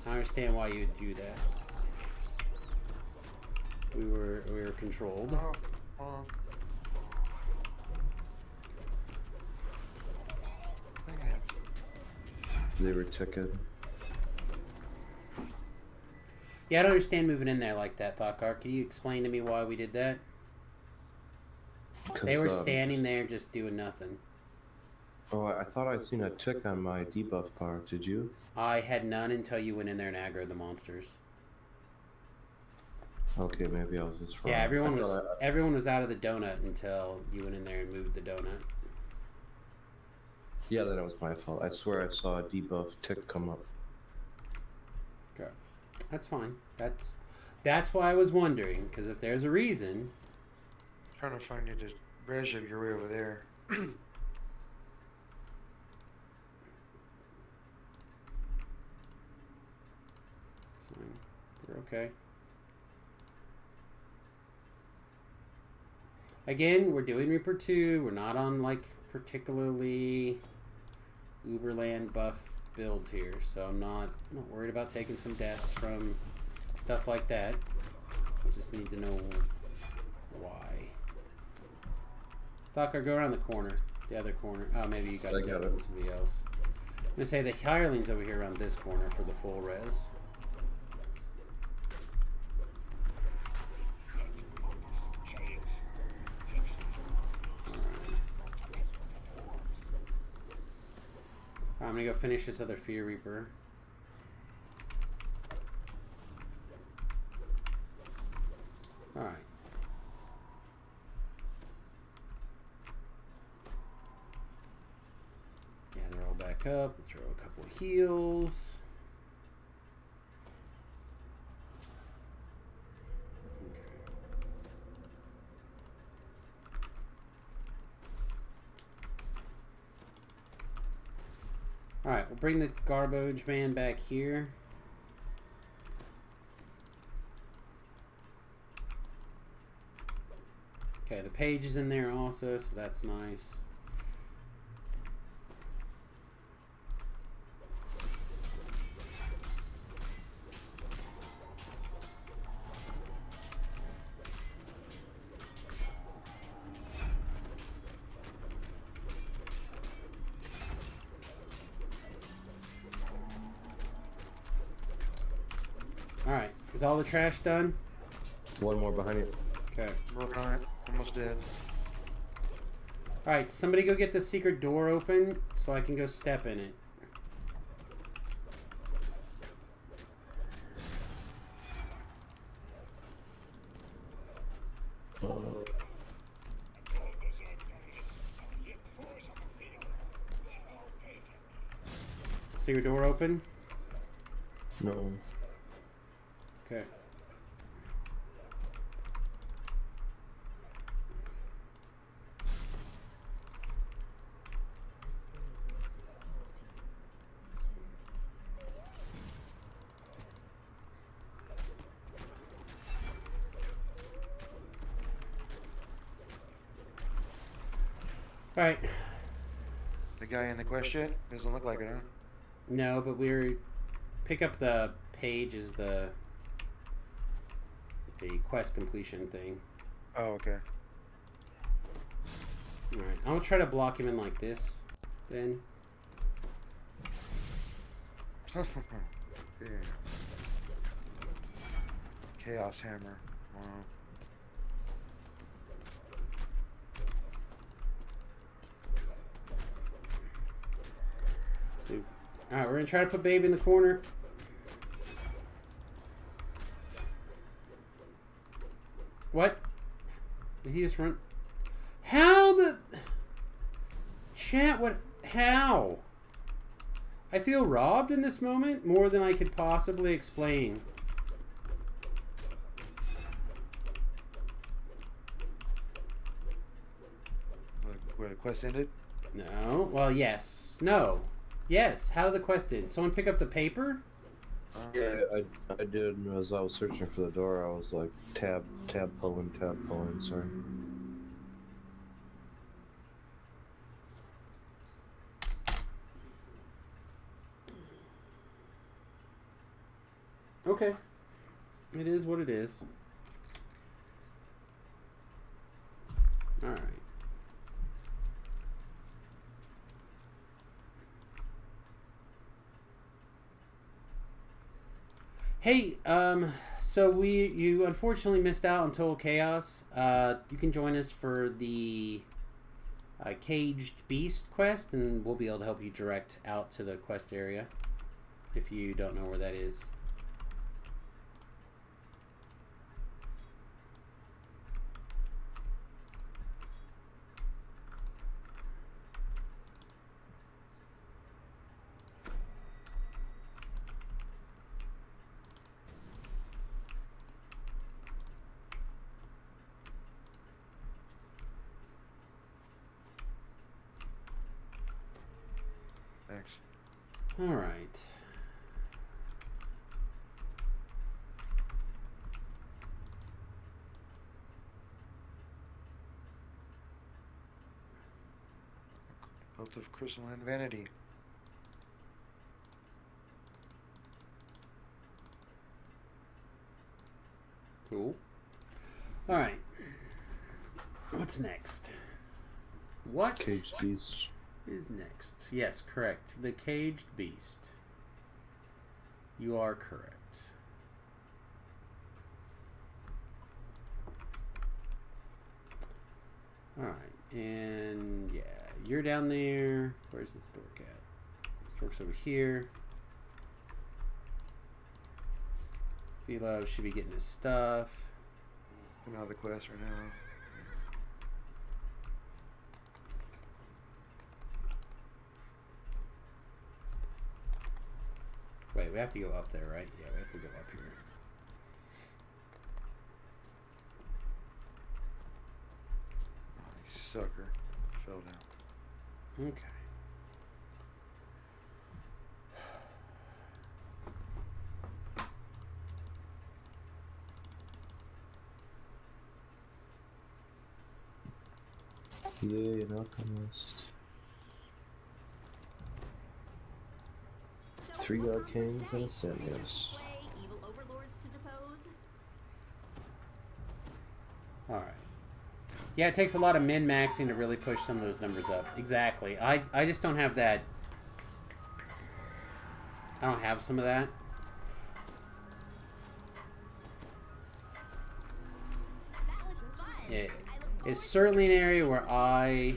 Speaker 1: I understand why you'd do that. We were controlled.
Speaker 4: They were ticking.
Speaker 1: Yeah, I don't understand moving in there like that, Thokar. Can you explain to me why we did that? They were standing there just doing nothing.
Speaker 4: Oh, I thought I'd seen a tick on my debuff bar. Did you?
Speaker 1: I had none until you went in there and aggroed the monsters.
Speaker 4: Okay, maybe I was just wrong.
Speaker 1: Yeah, everyone was out of the donut until you went in there and moved the donut.
Speaker 4: Yeah, then it was my fault. I swear I saw a debuff tick come up.
Speaker 1: Okay, that's fine. That's why I was wondering, because if there's a reason.
Speaker 2: Trying to find you to Brezhnev, you're way over there.
Speaker 1: It's fine. We're okay. Again, we're doing Reaper 2. We're not on, like, particularly Uberland buff builds here. So I'm not worried about taking some deaths from stuff like that. I just need to know why. Thokar, go around the corner. The other corner. Oh, maybe you got a death from somebody else. I'm going to say the hireling's over here around this corner for the full res. I'm gonna go finish this other Fear Reaper. Alright. Yeah, they're all back up. Throw a couple of heals. Alright, we'll bring the garbage man back here. page is in there also, so that's nice. Alright, is all the trash done?
Speaker 4: One more behind you.
Speaker 1: Okay.
Speaker 2: Working on it. Almost dead.
Speaker 1: Alright, somebody go get the secret door open so I can go step in it. Secret door open?
Speaker 4: No.
Speaker 1: Okay. Alright.
Speaker 2: The guy in the quest yet? Doesn't look like it, huh?
Speaker 1: No, but we're pick up the page is the quest completion thing.
Speaker 2: Oh, okay.
Speaker 1: Alright. I'm gonna try to block him in like this then.
Speaker 2: Yeah. Chaos hammer. Wow.
Speaker 1: So, alright, we're gonna try to put Babe in the corner. What? Did he just run? How the... Chat, what... How? I feel robbed in this moment more than I could possibly explain.
Speaker 2: Where the quest ended?
Speaker 1: No. Well, yes. No. Yes. How did the quest end? Someone pick up the paper?
Speaker 4: Yeah, I did. And as I was searching for the door, I was like, tab pulling, sorry.
Speaker 1: Okay. It is what it is. Alright. Hey, so you unfortunately missed out on Total Chaos. You can join us for the Caged Beast quest, and we'll be able to help you direct out to the quest area if you don't know where that is.
Speaker 2: Thanks.
Speaker 1: All right.
Speaker 2: Cult of Crystalline Vanity.
Speaker 1: Cool. All right. What's next? What
Speaker 4: Caged Beast.
Speaker 1: is next? Yes, correct. The Caged Beast. You are correct. Alright, and yeah, you're down there. Where's the stork at? The stork's over here. Philo should be getting his stuff.
Speaker 2: I'm out of the quest right now.
Speaker 1: Wait, we have to go up there, right? Yeah, we have to go up here.
Speaker 2: Oh, you sucker. Fell down.
Speaker 1: Okay.
Speaker 4: Yay, an alchemist.
Speaker 3: So,
Speaker 4: 3
Speaker 3: what
Speaker 4: God
Speaker 3: comes
Speaker 4: Kings
Speaker 3: today?
Speaker 4: and a Simius.
Speaker 3: Slay evil overlords to depose.
Speaker 1: Alright. Yeah, it takes a lot of min-maxing to really push some of those numbers up. Exactly. I just don't have that. I don't have some of that.
Speaker 3: That was fun.
Speaker 1: It
Speaker 3: I look forward
Speaker 1: is certainly an area where I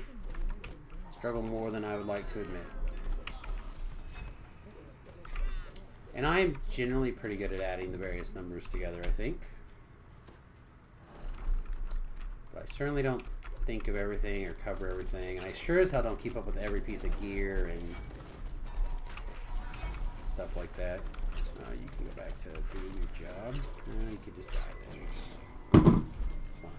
Speaker 1: struggle more than I would like to admit. And I am generally pretty good at adding the various numbers together, I think. But I certainly don't think of everything or cover everything. And I sure as hell don't keep up with every piece of gear and stuff like that. You can go back to doing your job. You could just die then. It's fine.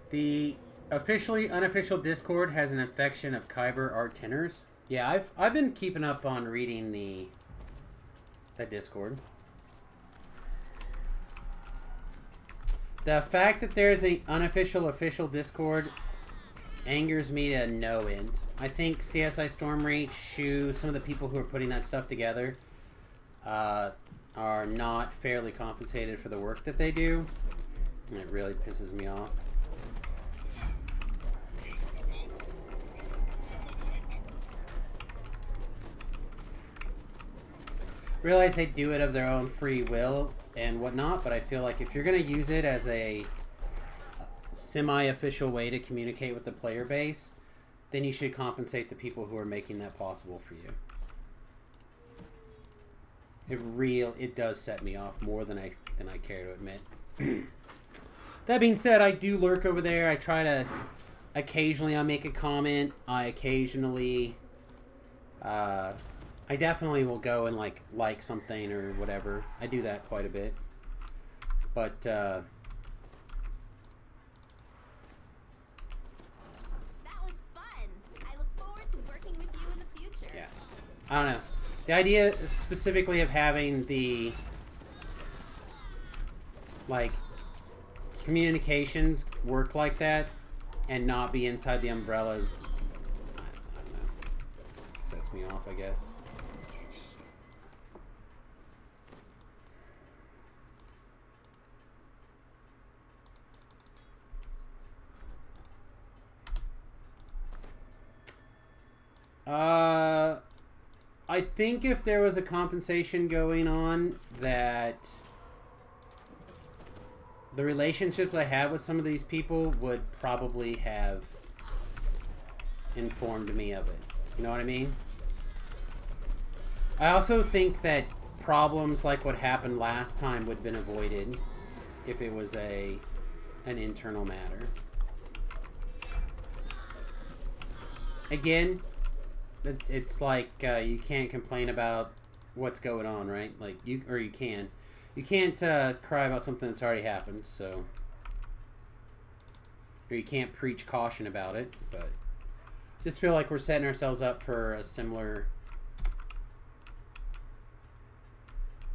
Speaker 1: The officially unofficial Discord has an infection of Kyber art tenors. Yeah, I've been keeping up on reading that Discord. The fact that there's an unofficial official Discord angers me to no end. I think CSI Stormreach, Shu, some of the people who are putting that stuff together are not fairly compensated for the work that they do. And it really pisses me off. Realize they do it of their own free will and whatnot, but I feel like if you're going to use it as a semi-official way to communicate with the player base, then you should compensate the people who are making that possible for you. It does set me off more than I care to admit. That being said, I do lurk over there. I try to occasionally I'll make a comment. I definitely will go and like something or whatever. I do that quite a bit. But
Speaker 3: That was fun. I look forward to working with you in the future.
Speaker 1: yeah. I don't know. The idea specifically of having the communications work like that and not be inside the umbrella, I don't know. Sets me off, I guess. I think if there was a compensation going on, that the relationships I have with some of these people would probably have informed me of it. You know what I mean? I also think that problems like what happened last time would have been avoided if it was an internal matter. Again, it's like you can't complain about what's going on, right? Like you can. You can't cry about something that's already happened, so, or you can't preach caution about it. But just feel like we're setting ourselves up for a similar.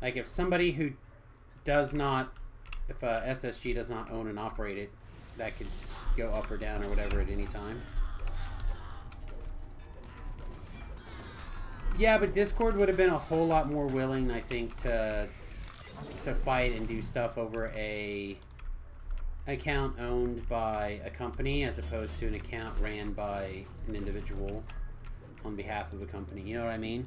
Speaker 1: Like if somebody who does not, if SSG does not own and operate it, that could go up or down or whatever at any time. Yeah, but Discord would have been a whole lot more willing, I think, to fight and do stuff over a account owned by a company as opposed to an account ran by an individual on behalf of a company. You know what I mean?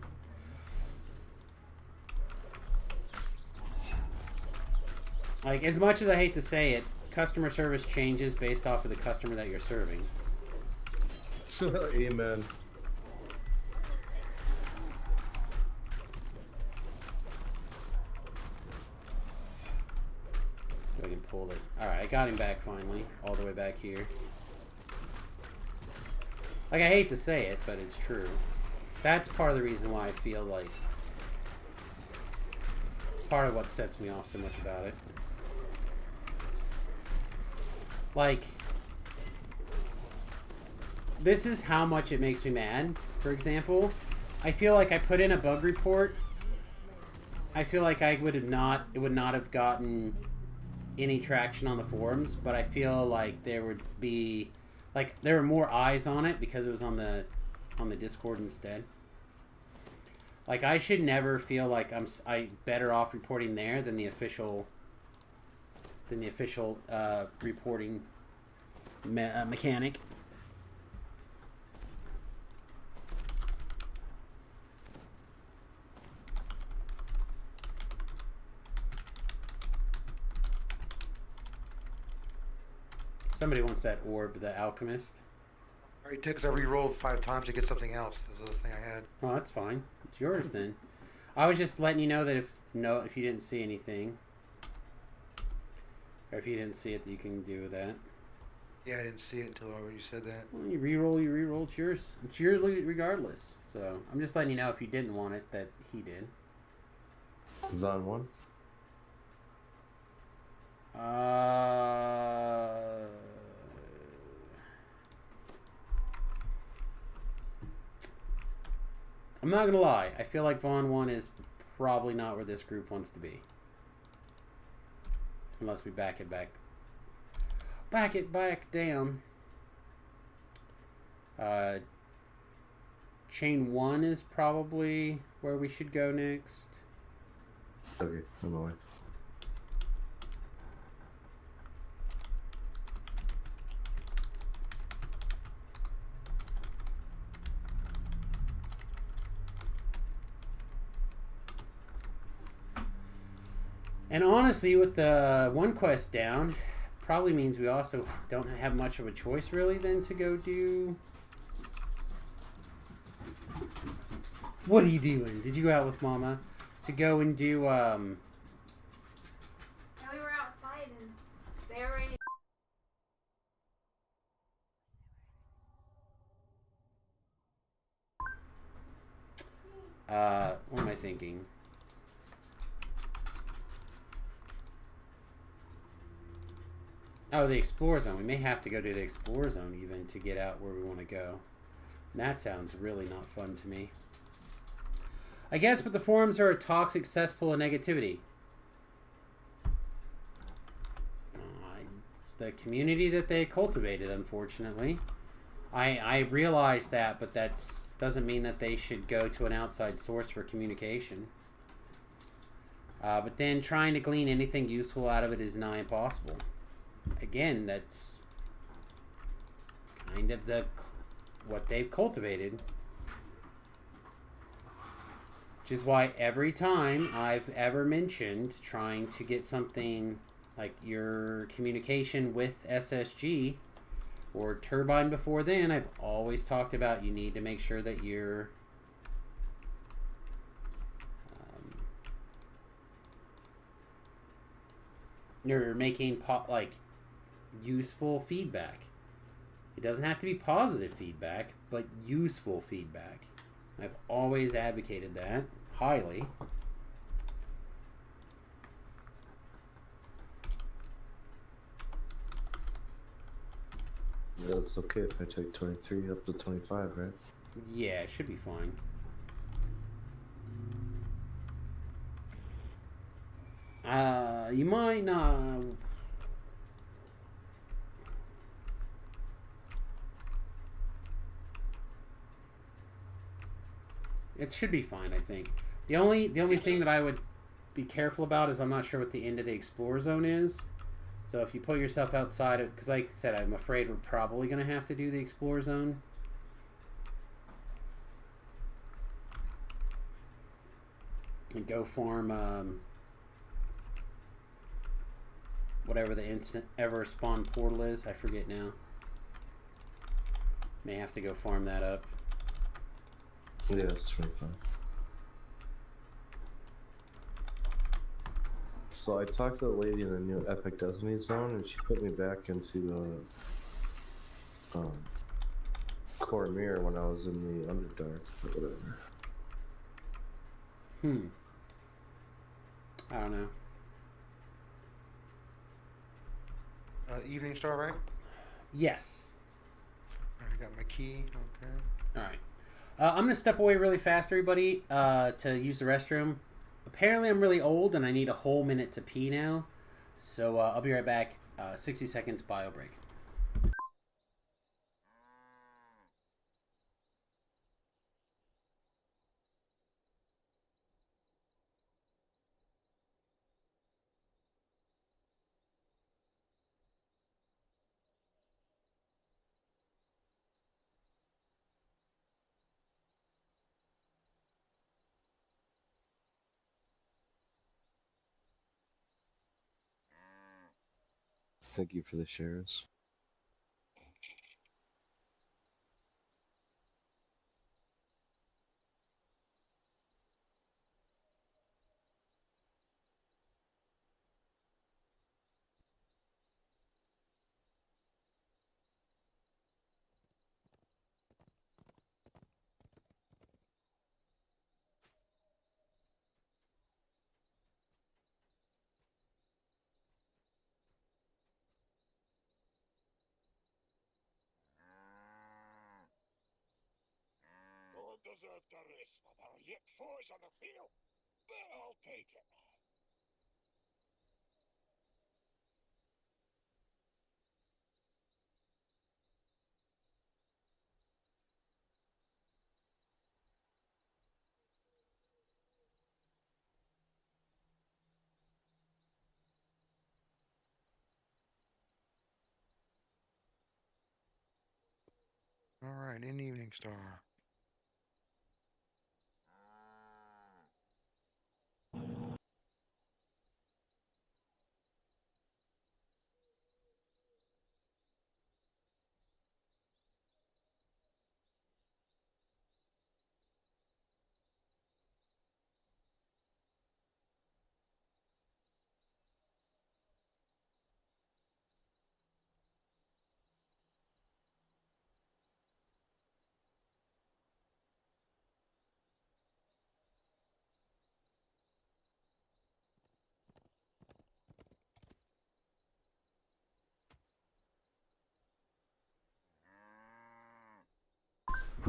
Speaker 1: Like, as much as I hate to say it, customer service changes based off of the customer that you're serving.
Speaker 4: Amen.
Speaker 1: So I can pull it. Alright, I got him back finally. All the way back here. Like, I hate to say it, but it's true. That's part of the reason why I feel like... It's part of what sets me off so much about it. Like... This is how much it makes me mad. For example, I feel like I put in a bug report. I feel like I would have not... It would not have gotten any traction on the forums, but I feel like there would be... Like, there were more eyes on it because it was on the Discord instead. Like, I should never feel like I better off reporting there than the official reporting mechanic. Somebody wants that orb, the alchemist.
Speaker 2: Alright, because I re-rolled 5 times to get something else. This is the thing I had.
Speaker 1: Oh, that's fine. It's yours then. I was just letting you know that if you didn't see anything, or if you didn't see it, that you can do that.
Speaker 2: Yeah, I didn't see it until you said that.
Speaker 1: Well, you re-roll. It's yours. It's yours regardless. So I'm just letting you know if you didn't want it that he did.
Speaker 4: Von 1?
Speaker 1: I'm not gonna lie. I feel like Vaughn 1 is probably not where this group wants to be. Unless we back it back. Back it back down. Chain 1 is probably where we should go next.
Speaker 4: Okay, I'm away.
Speaker 1: And honestly, with the one quest down, probably means we also don't have much of a choice really then to go do... What are you doing? Did you go out with Mama? To go and do,
Speaker 6: Yeah, we were outside and they already.
Speaker 1: what am I thinking? Oh, the Explore Zone. We may have to go to the Explore Zone even to get out where we want to go. And that sounds really not fun to me. I guess, but the forums are a toxic cesspool of negativity. It's the community that they cultivated, unfortunately. I realize that, but that doesn't mean that they should go to an outside source for communication. But then trying to glean anything useful out of it is nigh impossible. Again, that's kind of what they've cultivated. Which is why every time I've ever mentioned trying to get something like your communication with SSG or Turbine before then, I've always talked about you need to make sure that you're making useful feedback. It doesn't have to be positive feedback, but useful feedback. I've always advocated that highly.
Speaker 4: Yeah, it's okay if I take 23 up to 25, right?
Speaker 1: Yeah, it should be fine. You might not... It should be fine, I think. The only thing that I would be careful about is I'm not sure what the end of the Explorer Zone is. So if you put yourself outside of... Because like I said, I'm afraid we're probably going to have to do the Explorer Zone. And go farm... whatever the instant ever spawn portal is. I forget now. May have to go farm that up.
Speaker 4: Yeah, it's 25. So I talked to the lady in the new Epic Destiny zone, and she put me back into Cormyr when I was in the Underdark or whatever.
Speaker 1: I don't know.
Speaker 2: Evening Star, right?
Speaker 1: Yes.
Speaker 2: I got my key. Okay.
Speaker 1: All right. I'm going to step away really fast, everybody, to use the restroom. Apparently, I'm really old, and I need a whole minute to pee now. So I'll be right back. 60 seconds bio break.
Speaker 4: Thank you for the shares.
Speaker 7: Don't deserve the risk, but I'll yet force on the field. But I'll take it.
Speaker 2: All right, in Evening Star.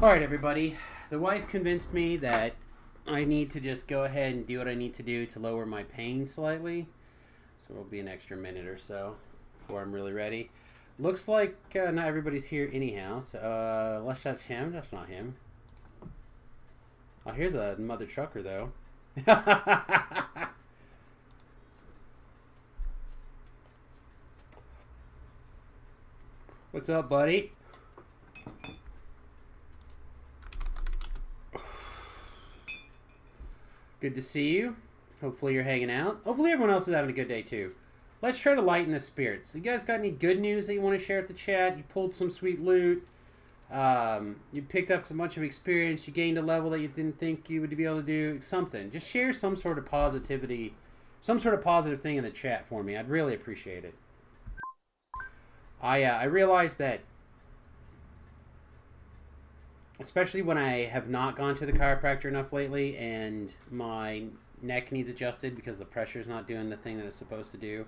Speaker 1: All right, everybody. The wife convinced me that I need to just go ahead and do what I need to do to lower my pain slightly. So it'll be an extra minute or so before I'm really ready. Looks like not everybody's here anyhow. So let's touch him. That's not him. Oh, here's a mother trucker, though. What's up, buddy? Good to see you. Hopefully you're hanging out. Hopefully everyone else is having a good day too. Let's try to lighten the spirits. You guys got any good news that you want to share at the chat? You pulled some sweet loot. You picked up a bunch of experience. You gained a level that you didn't think you would be able to do. Something. Just share some sort of positivity, some sort of positive thing in the chat for me. I'd really appreciate it. I realized that, especially when I have not gone to the chiropractor enough lately and my neck needs adjusted because the pressure's not doing the thing that it's supposed to do,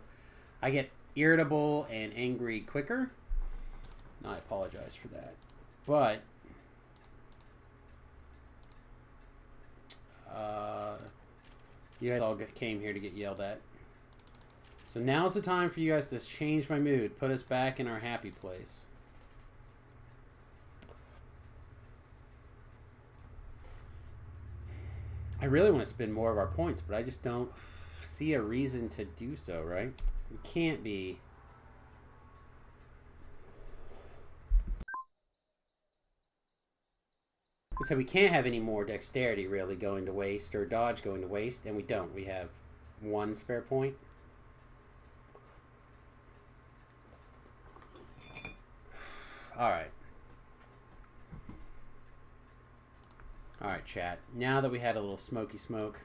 Speaker 1: I get irritable and angry quicker. And I apologize for that. But you guys all came here to get yelled at. So now's the time for you guys to change my mood, put us back in our happy place. I really want to spend more of our points, but I just don't see a reason to do so, right? We can't be. So we can't have any more dexterity really going to waste or dodge going to waste, and we don't. We have one spare point. Alright. Alright, chat. Now that we had a little smoky smoke,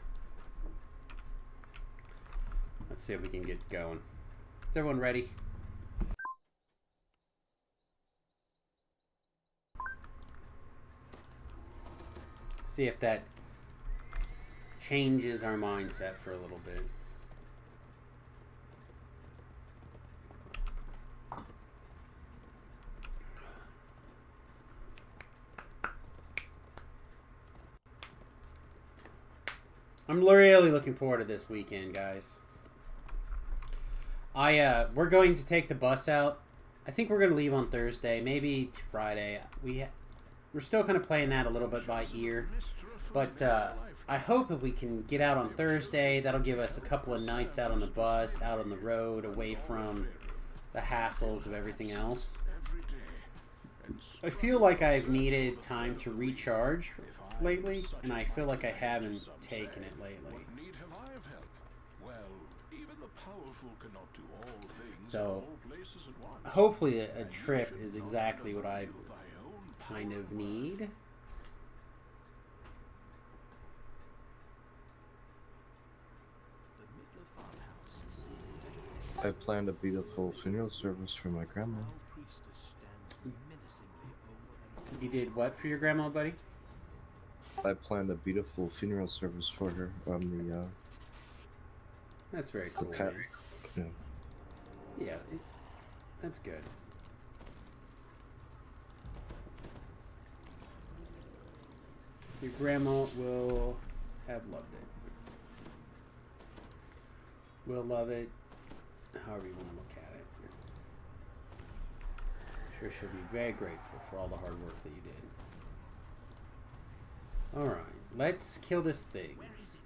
Speaker 1: Let's see if we can get going. Is everyone ready? See if that changes our mindset for a little bit. I'm really looking forward to this weekend, guys. We're going to take the bus out. I think we're going to leave on Thursday, maybe Friday. We're still kind of playing that a little bit by ear, but I hope if we can get out on Thursday, that'll give us a couple of nights out on the bus, out on the road, away from the hassles of everything else. I feel like I've needed time to recharge lately, and I feel like I haven't taken it lately.
Speaker 7: Need have I of help? Well, even the powerful cannot do all things
Speaker 1: So,
Speaker 7: in all places at once.
Speaker 1: hopefully a trip is exactly what I kind of need.
Speaker 4: I planned a beautiful funeral service for my grandma.
Speaker 1: You did what for your grandma, buddy?
Speaker 4: I planned a beautiful funeral service for her on the
Speaker 1: That's very cool.
Speaker 4: pet.
Speaker 1: man.
Speaker 4: Yeah.
Speaker 1: Yeah, that's good. Your grandma will have loved it. Will love it, however you want to look at it. Sure, she'll be very grateful for all the hard work that you did. Alright, let's kill this thing.
Speaker 8: Where is it?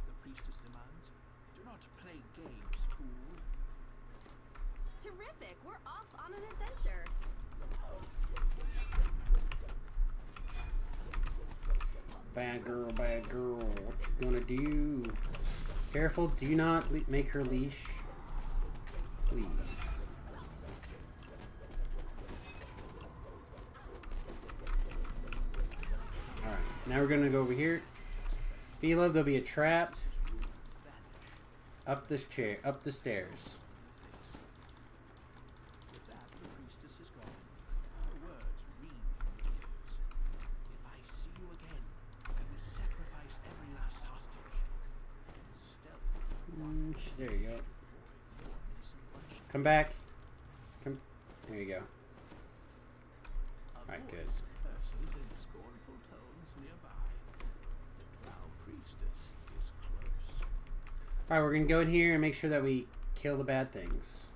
Speaker 8: The priestess demands. Do not play games, fool.
Speaker 3: Terrific! We're off on an adventure.
Speaker 1: Bad girl, what you gonna do? Careful, do not make her leash. Please. Alright, now we're gonna go over here. Philo, there'll be a trap. Up this chair, up the stairs.
Speaker 8: With that, the priestess is gone. Her words ring in my ears. If I see you again, I will sacrifice every last hostage. Stealth.
Speaker 1: There you go. Come back. Come. There you go. Alright, good.
Speaker 8: Curses in scornful tones nearby. The drow priestess is close.
Speaker 1: Alright, we're gonna go in here and make sure that we kill the bad things.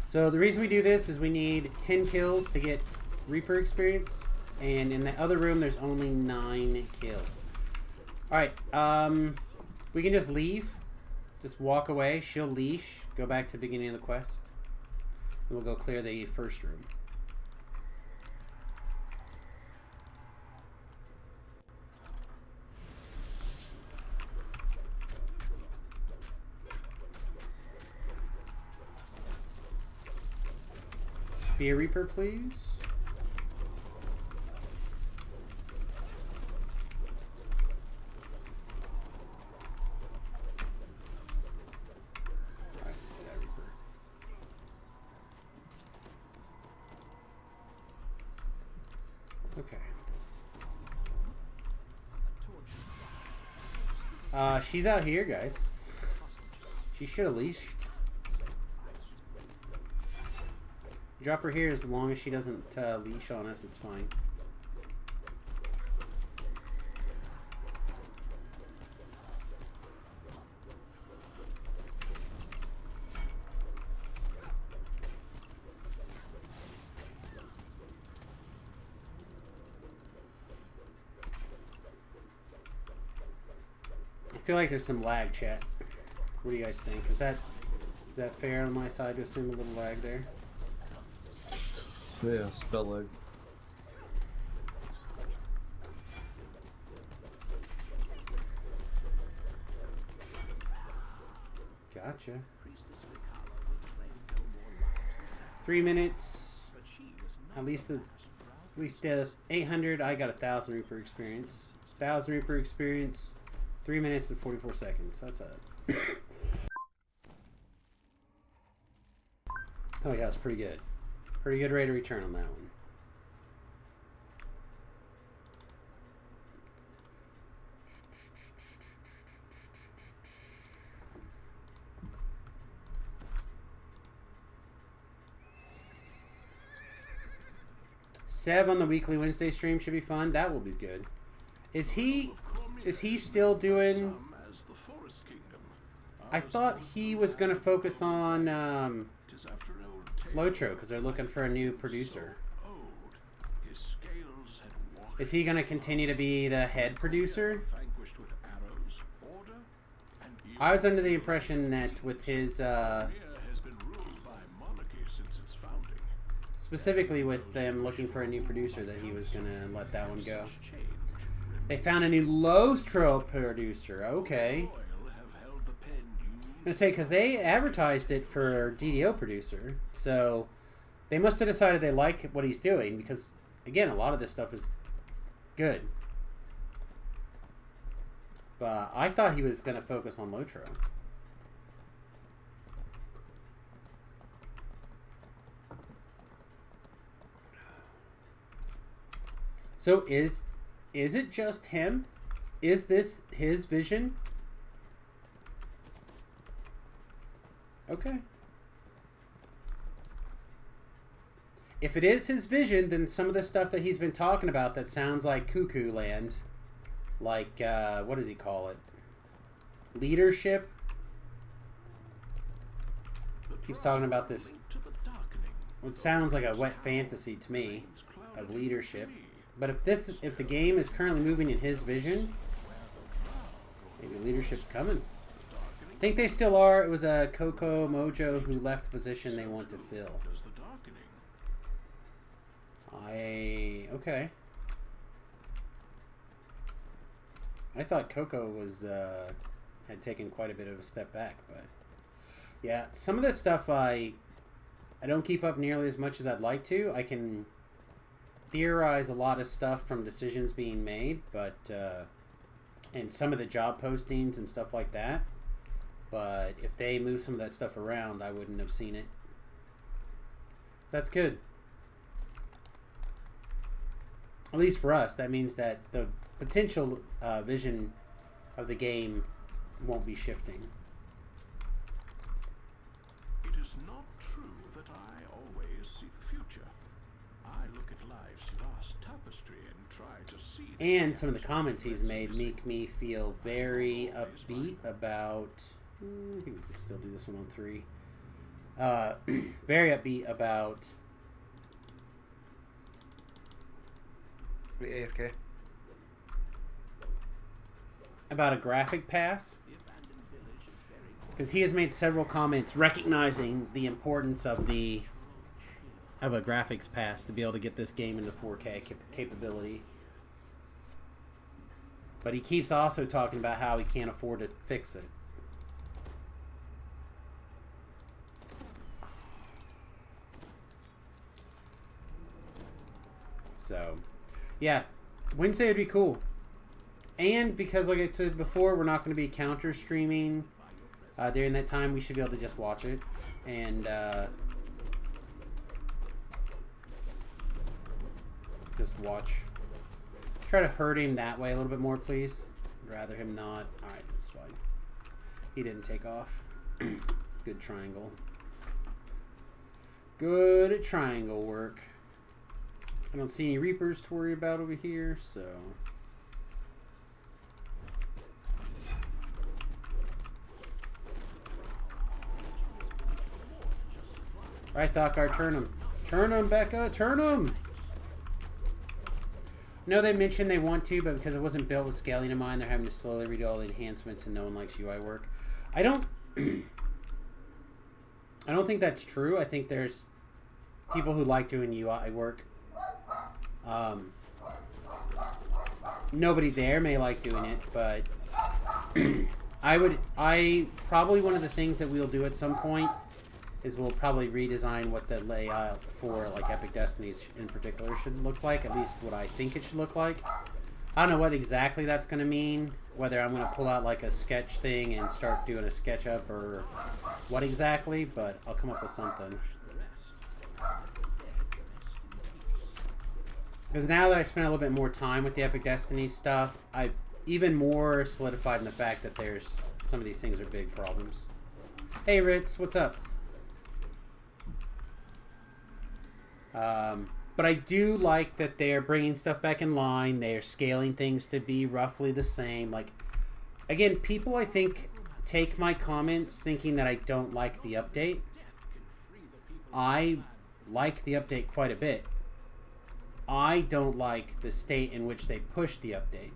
Speaker 1: So the reason we do this is we need 10 kills to get Reaper experience. And in the other room, there's only 9 kills. Alright, we can just leave. Just walk away. She'll leash. Go back to the beginning of the quest. And we'll go clear the first room. Be a Reaper, please. Alright, see that Reaper. Okay. She's out here, guys. She should have leashed. Drop her here as long as she doesn't leash on us, it's fine. I feel like there's some lag, chat. What do you guys think? Is that fair on my side to assume a little lag there?
Speaker 4: Yeah, spell lag.
Speaker 1: Gotcha.
Speaker 8: Priestess Mikala will claim no more lives and
Speaker 1: 3 minutes.
Speaker 8: but she was not
Speaker 1: At least the
Speaker 8: last drow
Speaker 1: At least 800. I got 1,000 Reaper experience. 1,000 Reaper experience. 3 minutes and 44 seconds. That's a. Oh yeah, it's pretty good. Pretty good rate of return on that one. Seb on the weekly Wednesday stream should be fun. That will be good. Is he still doing? I thought he was going to focus on Lotro because they're looking for a new producer. Is he going to continue to be the head producer? I was under the impression that with his specifically with them looking for a new producer that he was going to let that one go. They found a new Lotro producer. Okay. I'm going to say, because they advertised it for DDO producer. So they must have decided they like what he's doing because, again, a lot of this stuff is good. But I thought he was going to focus on Lotro. So is it just him? Is this his vision? Okay. If it is his vision, then some of the stuff that he's been talking about that sounds like Cuckoo Land, like, what does he call it? Leadership? Keeps talking about this. It sounds like a wet fantasy to me of leadership. But if the game is currently moving in his vision, maybe leadership's coming. I think they still are. It was a Coco Mojo who left the position they want to fill. Okay. I thought Coco was had taken quite a bit of a step back, but yeah, some of that stuff I don't keep up nearly as much as I'd like to. I can theorize a lot of stuff from decisions being made, but and some of the job postings and stuff like that. But if they move some of that stuff around, I wouldn't have seen it. That's good. At least for us, that means that the potential vision of the game won't be shifting.
Speaker 8: It is not true that I always see the future. I look at life's vast tapestry and try to see.
Speaker 1: And some of the comments he's made make me feel very upbeat about. I think we can still do this one on 3. Very upbeat about.
Speaker 2: We AFK.
Speaker 1: About a graphic pass. Because he has made several comments recognizing the importance of a graphics pass to be able to get this game into 4K capability. But he keeps also talking about how he can't afford to fix it. So, yeah, Wednesday would be cool. And because, like I said before, we're not going to be counter streaming during that time, we should be able to just watch it. And just watch. Let's try to hurt him that way a little bit more, please. I'd rather him not. Alright, that's fine. He didn't take off. Good triangle. Good triangle work. I don't see any Reapers to worry about over here, so. Alright, Thokar, turn him. Turn him, Becca, turn him! No, they mentioned they want to, but because it wasn't built with scaling in mind, they're having to slowly redo all the enhancements and no one likes UI work. I don't think that's true. I think there's people who like doing UI work. Nobody there may like doing it, but probably one of the things that we'll do at some point is we'll probably redesign what the layout for like Epic Destinies in particular should look like, at least what I think it should look like. I don't know what exactly that's going to mean, whether I'm going to pull out like a sketch thing and start doing a SketchUp or what exactly, but I'll come up with something. Because now that I spent a little bit more time with the Epic Destiny stuff, I've even more solidified in the fact that there's some of these things are big problems. Hey Ritz, what's up? But I do like that they're bringing stuff back in line. They're scaling things to be roughly the same. Like, again, people I think take my comments thinking that I don't like the update. I like the update quite a bit. I don't like the state in which they push the update,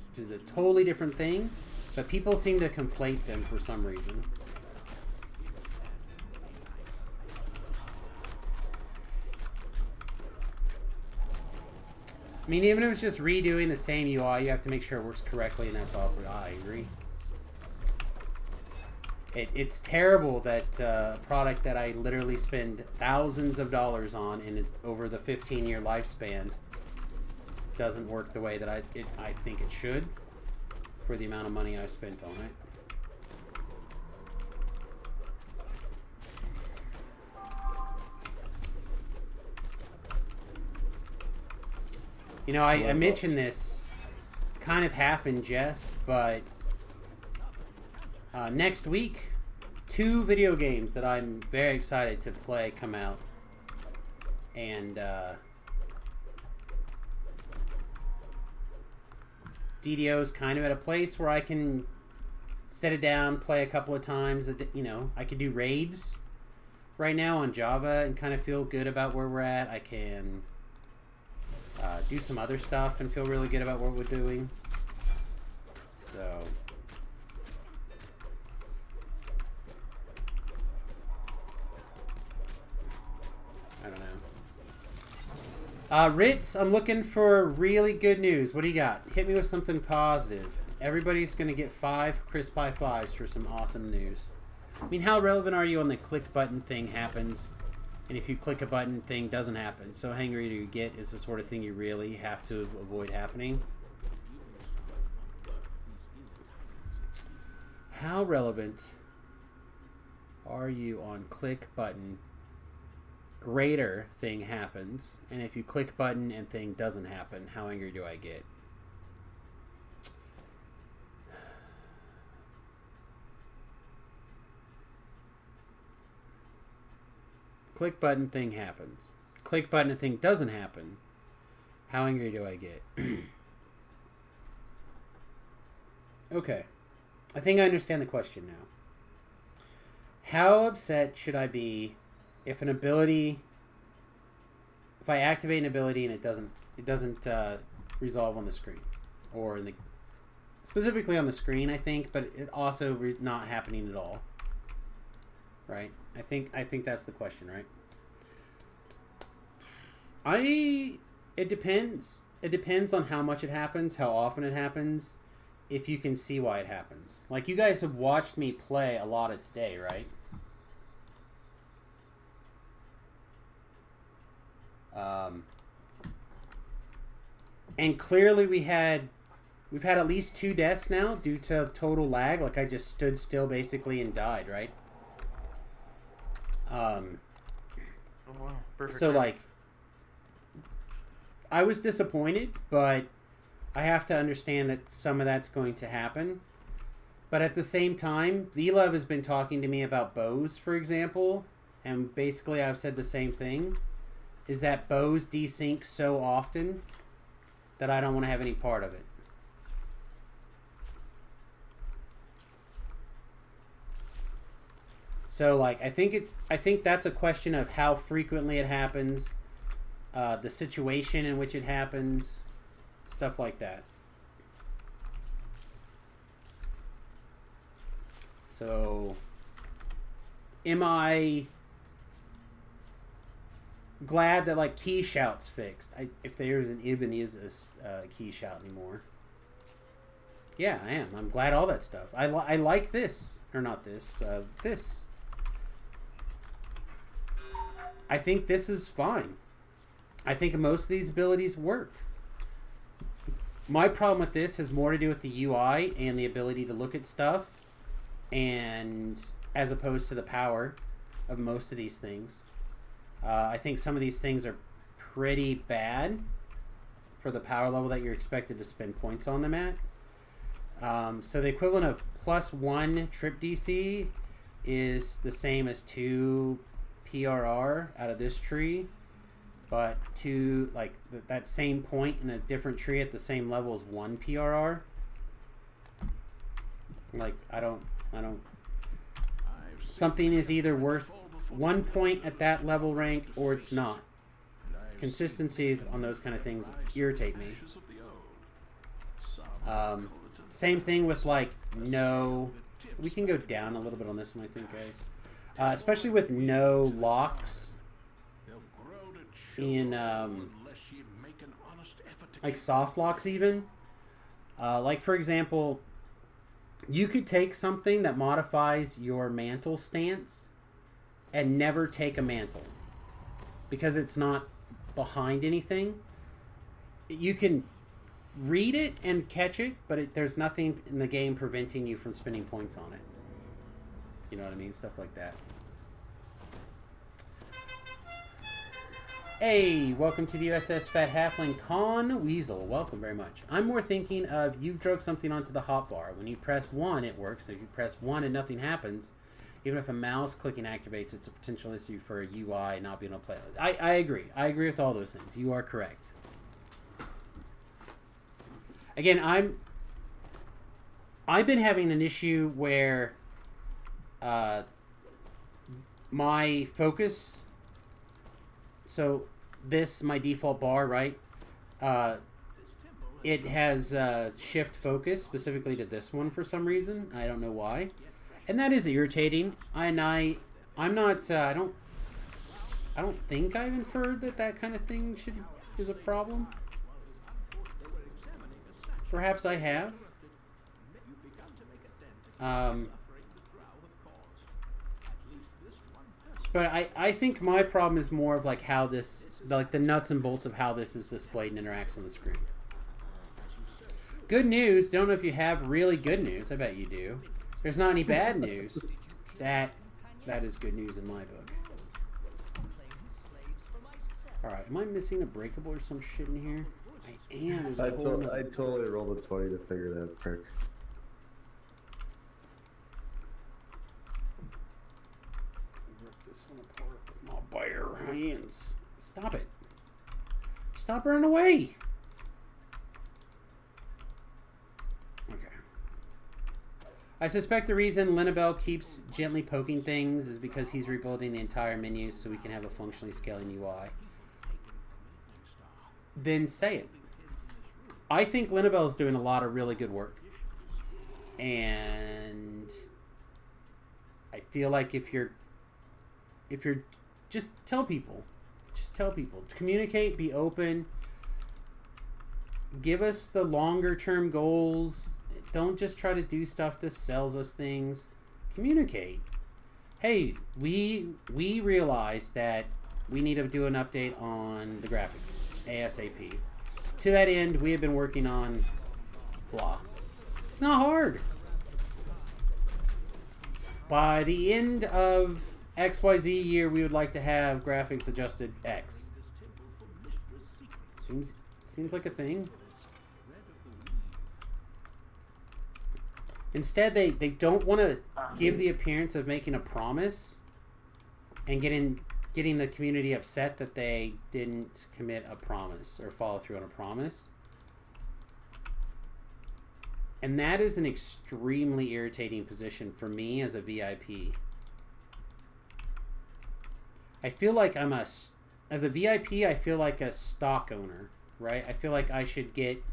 Speaker 1: which is a totally different thing, but people seem to conflate them for some reason. I mean, even if it's just redoing the same UI, you have to make sure it works correctly, and that's awkward. I agree. It's terrible that a product that I literally spend thousands of dollars on over the 15-year lifespan doesn't work the way that I think it should for the amount of money I spent on it. You know, I mentioned this kind of half in jest, but next week, 2 video games that I'm very excited to play come out. And DDO's kind of at a place where I can set it down, play a couple of times. You know, I can do raids right now on Java and kind of feel good about where we're at. I can do some other stuff and feel really good about what we're doing. So I don't know. Ritz, I'm looking for really good news. What do you got? Hit me with something positive. Everybody's going to get 5 crisp high fives for some awesome news. I mean, how relevant are you on the click button thing happens? And if you click a button, thing doesn't happen. So how angry do you get is the sort of thing you really have to avoid happening. How relevant are you on click button? Greater thing happens. And if you click button and thing doesn't happen, how angry do I get? Click button, thing happens. Click button and thing doesn't happen. How angry do I get? Okay. I think I understand the question now. How upset should I be if an ability, if I activate an ability and it doesn't resolve on the screen, or in the specifically on the screen, I think, but it also not happening at all. Right? I think that's the question, right? It depends. It depends on how much it happens, how often it happens, if you can see why it happens. Like, you guys have watched me play a lot of today, right? And clearly we've had at least 2 deaths now due to total lag. Like, I just stood still basically and died, right?
Speaker 2: Oh wow, perfect.
Speaker 1: So like, I was disappointed, but I have to understand that some of that's going to happen. But at the same time, VLove has been talking to me about bows, for example, and basically I've said the same thing, is that bows desync so often that I don't want to have any part of it. So like, I think that's a question of how frequently it happens, the situation in which it happens, stuff like that. So, am I glad that like key shout's fixed? If there even is a key shout anymore. Yeah, I am. I'm glad all that stuff. I like this, or not this. This. I think this is fine. I think most of these abilities work. My problem with this has more to do with the UI and the ability to look at stuff, and as opposed to the power of most of these things. I think some of these things are pretty bad for the power level that you're expected to spend points on them at. So the equivalent of +1 trip DC is the same as 2 PRR out of this tree, but that same point in a different tree at the same level as 1 PRR. Like, I don't. Something is either worth 1 point at that level rank or it's not. Consistency on those kind of things irritate me. Same thing with like no. We can go down a little bit on this one, I think, guys. Especially with no locks in like soft locks even. Like for example, you could take something that modifies your mantle stance and never take a mantle because it's not behind anything. You can read it and catch it, but there's nothing in the game preventing you from spending points on it. You know what I mean? Stuff like that. Hey, welcome to the USS Fat Halfling Con Weasel. Welcome very much. I'm more thinking of you've drug something onto the hotbar. When you press 1, it works. If you press 1 and nothing happens, even if a mouse clicking activates, it's a potential issue for a UI not being able to play. I agree. I agree with all those things. You are correct. Again, I've been having an issue where my focus, so this, my default bar, right? It has shift focus specifically to this one for some reason. I don't know why. And that is irritating. I'm not, I don't think I've inferred that kind of thing is a problem. Perhaps I have. But I think my problem is more of like how this, like the nuts and bolts of how this is displayed and interacts on the screen. Good news. Don't know if you have really good news. I bet you do. There's not any bad news. That is good news in my book. Alright, am I missing a breakable or some shit in here? I am.
Speaker 4: I totally rolled a 20 to figure that perk.
Speaker 1: Rip this one apart with my bare hands. Stop it. Stop running away. Okay. I suspect the reason Linabel keeps gently poking things is because he's rebuilding the entire menu so we can have a functionally scaling UI. Then say it. I think Linabel is doing a lot of really good work. And I feel like if you're just tell people. Just tell people. Communicate, be open. Give us the longer term goals. Don't just try to do stuff that sells us things. Communicate. Hey, we realize that we need to do an update on the graphics ASAP. To that end, we have been working on blah. It's not hard. By the end of XYZ year, we would like to have graphics adjusted X. Seems like a thing. Instead, they don't want to give the appearance of making a promise and getting the community upset that they didn't commit a promise or follow through on a promise. And that is an extremely irritating position for me as a VIP. I feel like as a VIP, I feel like a stock owner, right? I feel like I should get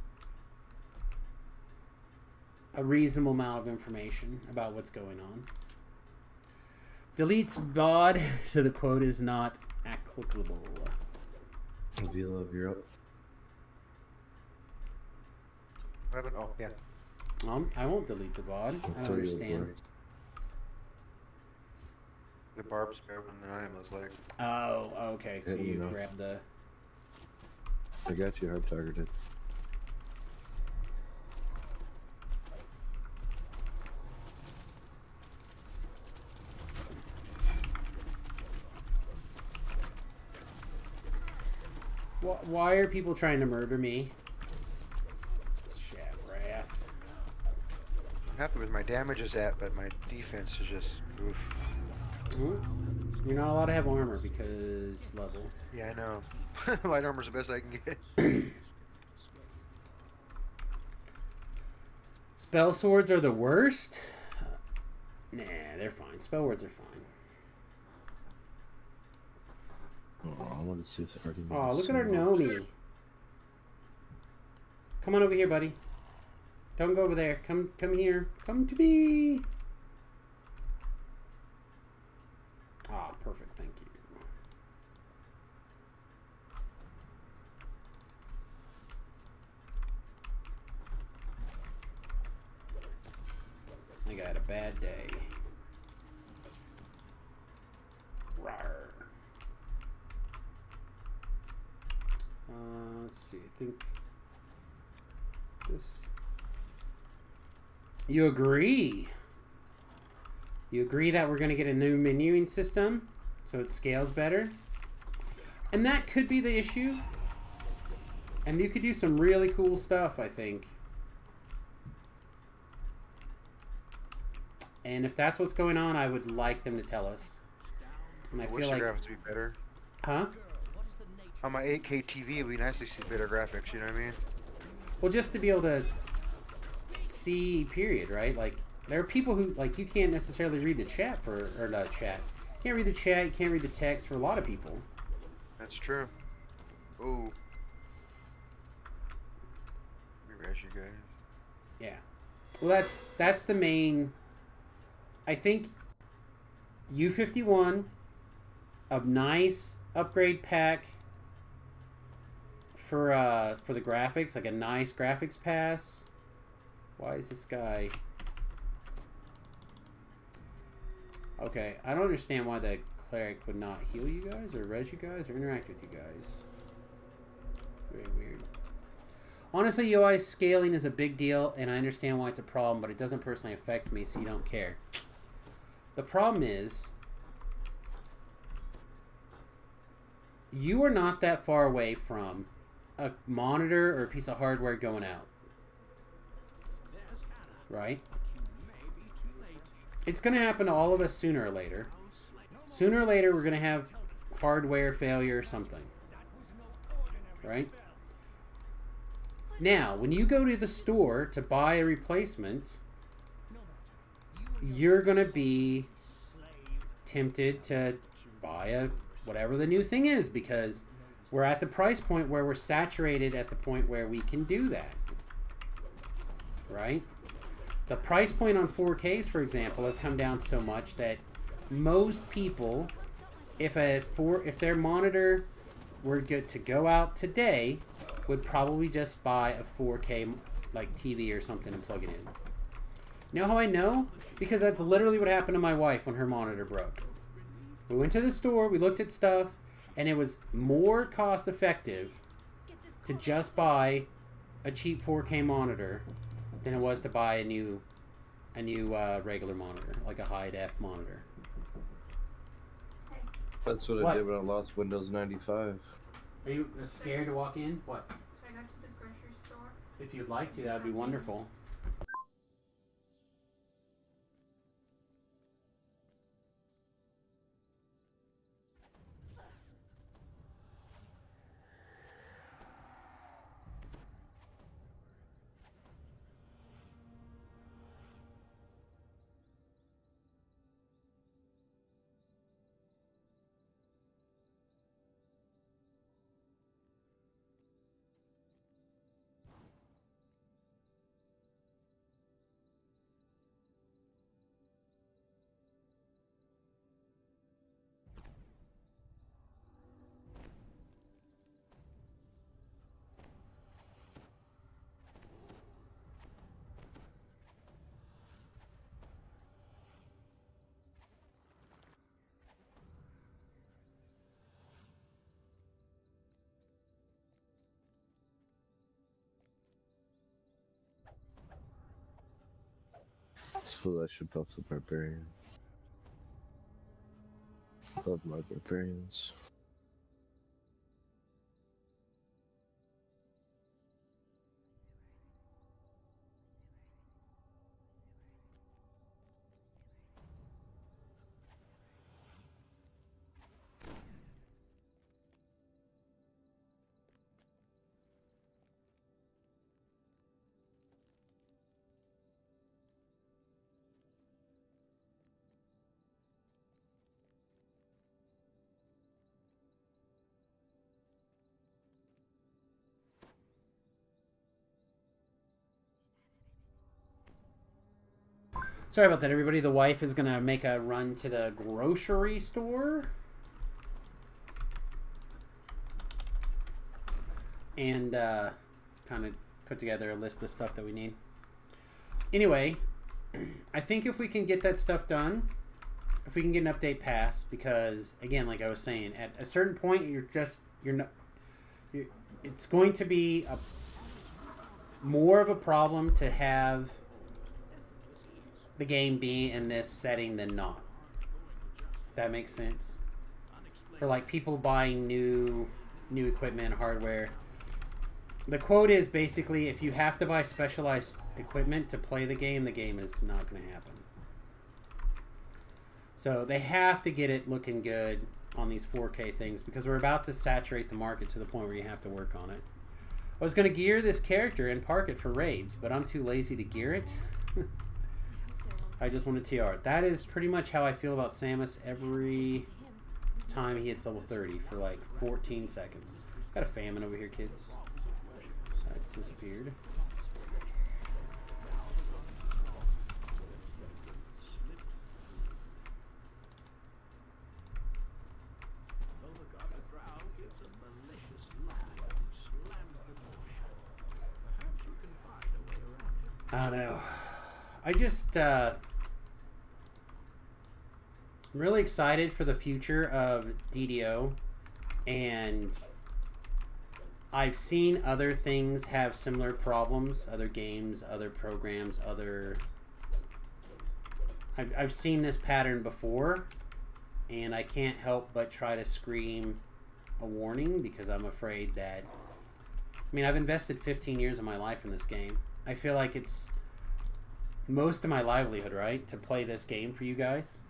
Speaker 1: a reasonable amount of information about what's going on. Deletes VOD, so the quote is not applicable.
Speaker 4: Vila of Europe.
Speaker 2: Rabbit? Oh, yeah.
Speaker 1: I won't delete the VOD. I don't understand.
Speaker 2: the barbs better than I am. I was like,
Speaker 1: Oh, okay. So
Speaker 4: Yeah,
Speaker 1: you
Speaker 4: you know,
Speaker 1: grabbed the.
Speaker 4: I got you hard targeted.
Speaker 1: Why are people trying to murder me? Shabrath.
Speaker 2: I'm happy with my damage is at, but my defense is just oof.
Speaker 1: You're not allowed to have armor because level.
Speaker 2: Yeah, I know. Light armor's the best I can get.
Speaker 1: Spell swords are the worst? Nah, they're fine. Spell words are fine.
Speaker 4: Oh, I want to see if they already made
Speaker 1: Oh,
Speaker 4: a
Speaker 1: look at our
Speaker 4: symbol.
Speaker 1: Nomi. Come on over here, buddy. Don't go over there. Come here. Come to me. Ah, perfect. Thank you. I think I had a bad day. Rawr. Let's see. I think this. You agree? You agree that we're going to get a new menuing system so it scales better? And that could be the issue. And you could do some really cool stuff, I think. And if that's what's going on, I would like them to tell us. And I
Speaker 2: I wish
Speaker 1: feel
Speaker 2: the
Speaker 1: like...
Speaker 2: graphics would be better.
Speaker 1: Huh?
Speaker 2: On my 8K TV, it'd be nice to see better graphics. You know what I mean?
Speaker 1: Well, just to be able to see, period, right? Like, there are people who, like, you can't necessarily read the chat for, or not chat. You can't read the chat, you can't read the text for a lot of people.
Speaker 2: That's true. Ooh. Maybe I should guys.
Speaker 1: Yeah. Well, that's the main... I think U51, a nice upgrade pack for the graphics, like a nice graphics pass. Why is this guy... Okay, I don't understand why the cleric would not heal you guys, or res you guys, or interact with you guys. Very weird. Honestly, UI scaling is a big deal, and I understand why it's a problem, but it doesn't personally affect me, so you don't care. The problem is, you are not that far away from a monitor or a piece of hardware going out. Right? It's going to happen to all of us sooner or later. Sooner or later, we're going to have hardware failure or something. Right? Now, when you go to the store to buy a replacement, you're going to be tempted to buy whatever the new thing is, because we're at the price point where we're saturated at the point where we can do that. Right? The price point on 4Ks, for example, have come down so much that most people, if their monitor were good to go out today, would probably just buy a 4K like TV or something and plug it in. You know how I know? Because that's literally what happened to my wife when her monitor broke. We went to the store, we looked at stuff, and it was more cost effective to just buy a cheap 4K monitor than it was to buy a new regular monitor, like a high def monitor.
Speaker 4: That's what I did when I lost Windows 95.
Speaker 1: Are you scared to walk in? What?
Speaker 6: Should I go to the grocery store?
Speaker 1: If you'd like to, that would be wonderful.
Speaker 4: So I should buff the barbarian. Love my barbarians.
Speaker 1: Sorry about that, everybody. The wife is gonna make a run to the grocery store and kind of put together a list of stuff that we need. Anyway, I think if we can get that stuff done, if we can get an update passed, because again, like I was saying, at a certain point, it's going to be more of a problem to have the game be in this setting than not. That makes sense. For like people buying new equipment, hardware. The quote is basically, if you have to buy specialized equipment to play the game is not going to happen. So they have to get it looking good on these 4K things, because we're about to saturate the market to the point where you have to work on it. I was going to gear this character and park it for raids, but I'm too lazy to gear it. I just want a TR. That is pretty much how I feel about Samus every time he hits level 30 for like 14 seconds. Got a famine over here, kids. That disappeared. I don't know. I just, I'm really excited for the future of DDO, and I've seen other things have similar problems, other games, other programs, I've seen this pattern before, and I can't help but try to scream a warning, because I'm afraid that, I mean, I've invested 15 years of my life in this game. I feel like it's most of my livelihood, right, to play this game for you guys.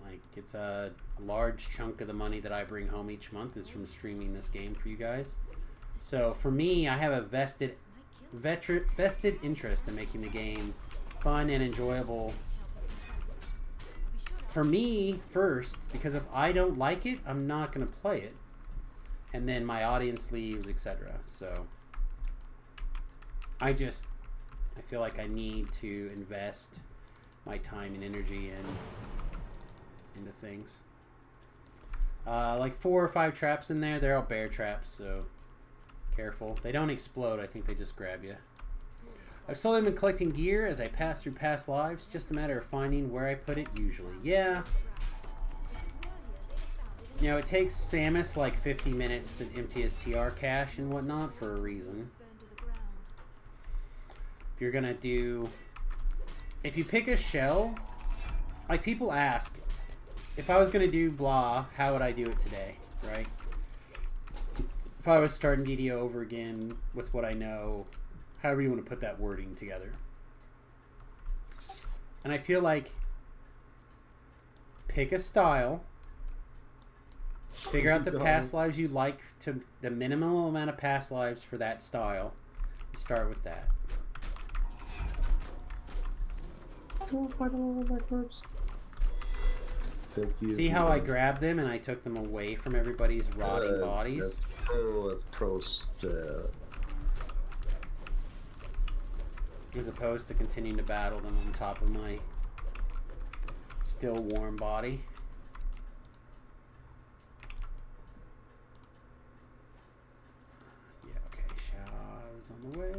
Speaker 1: Like, it's a large chunk of the money that I bring home each month is from streaming this game for you guys. So for me, I have a vested interest in making the game fun and enjoyable for me first, because if I don't like it, I'm not going to play it, and then my audience leaves, etc. So I feel like I need to invest my time and energy into things. Like 4 or 5 traps in there. They're all bear traps, so careful. They don't explode. I think they just grab you. I've slowly been collecting gear as I pass through past lives. Just a matter of finding where I put it usually. Yeah. You know, it takes Samus like 50 minutes to empty his TR cache and whatnot for a reason. If you're gonna do, if you pick a shell, like people ask, if I was gonna do blah, how would I do it today, right? If I was starting DDO over again with what I know, however you want to put that wording together. And I feel like pick a style, figure out the past lives you like, to the minimum amount of past lives for that style, and start with that.
Speaker 4: Thank you.
Speaker 1: See how I grabbed them and I took them away from everybody's rotting bodies?
Speaker 4: That's pro step.
Speaker 1: As opposed to continuing to battle them on top of my still warm body. Yeah, okay, Shadow's on the way.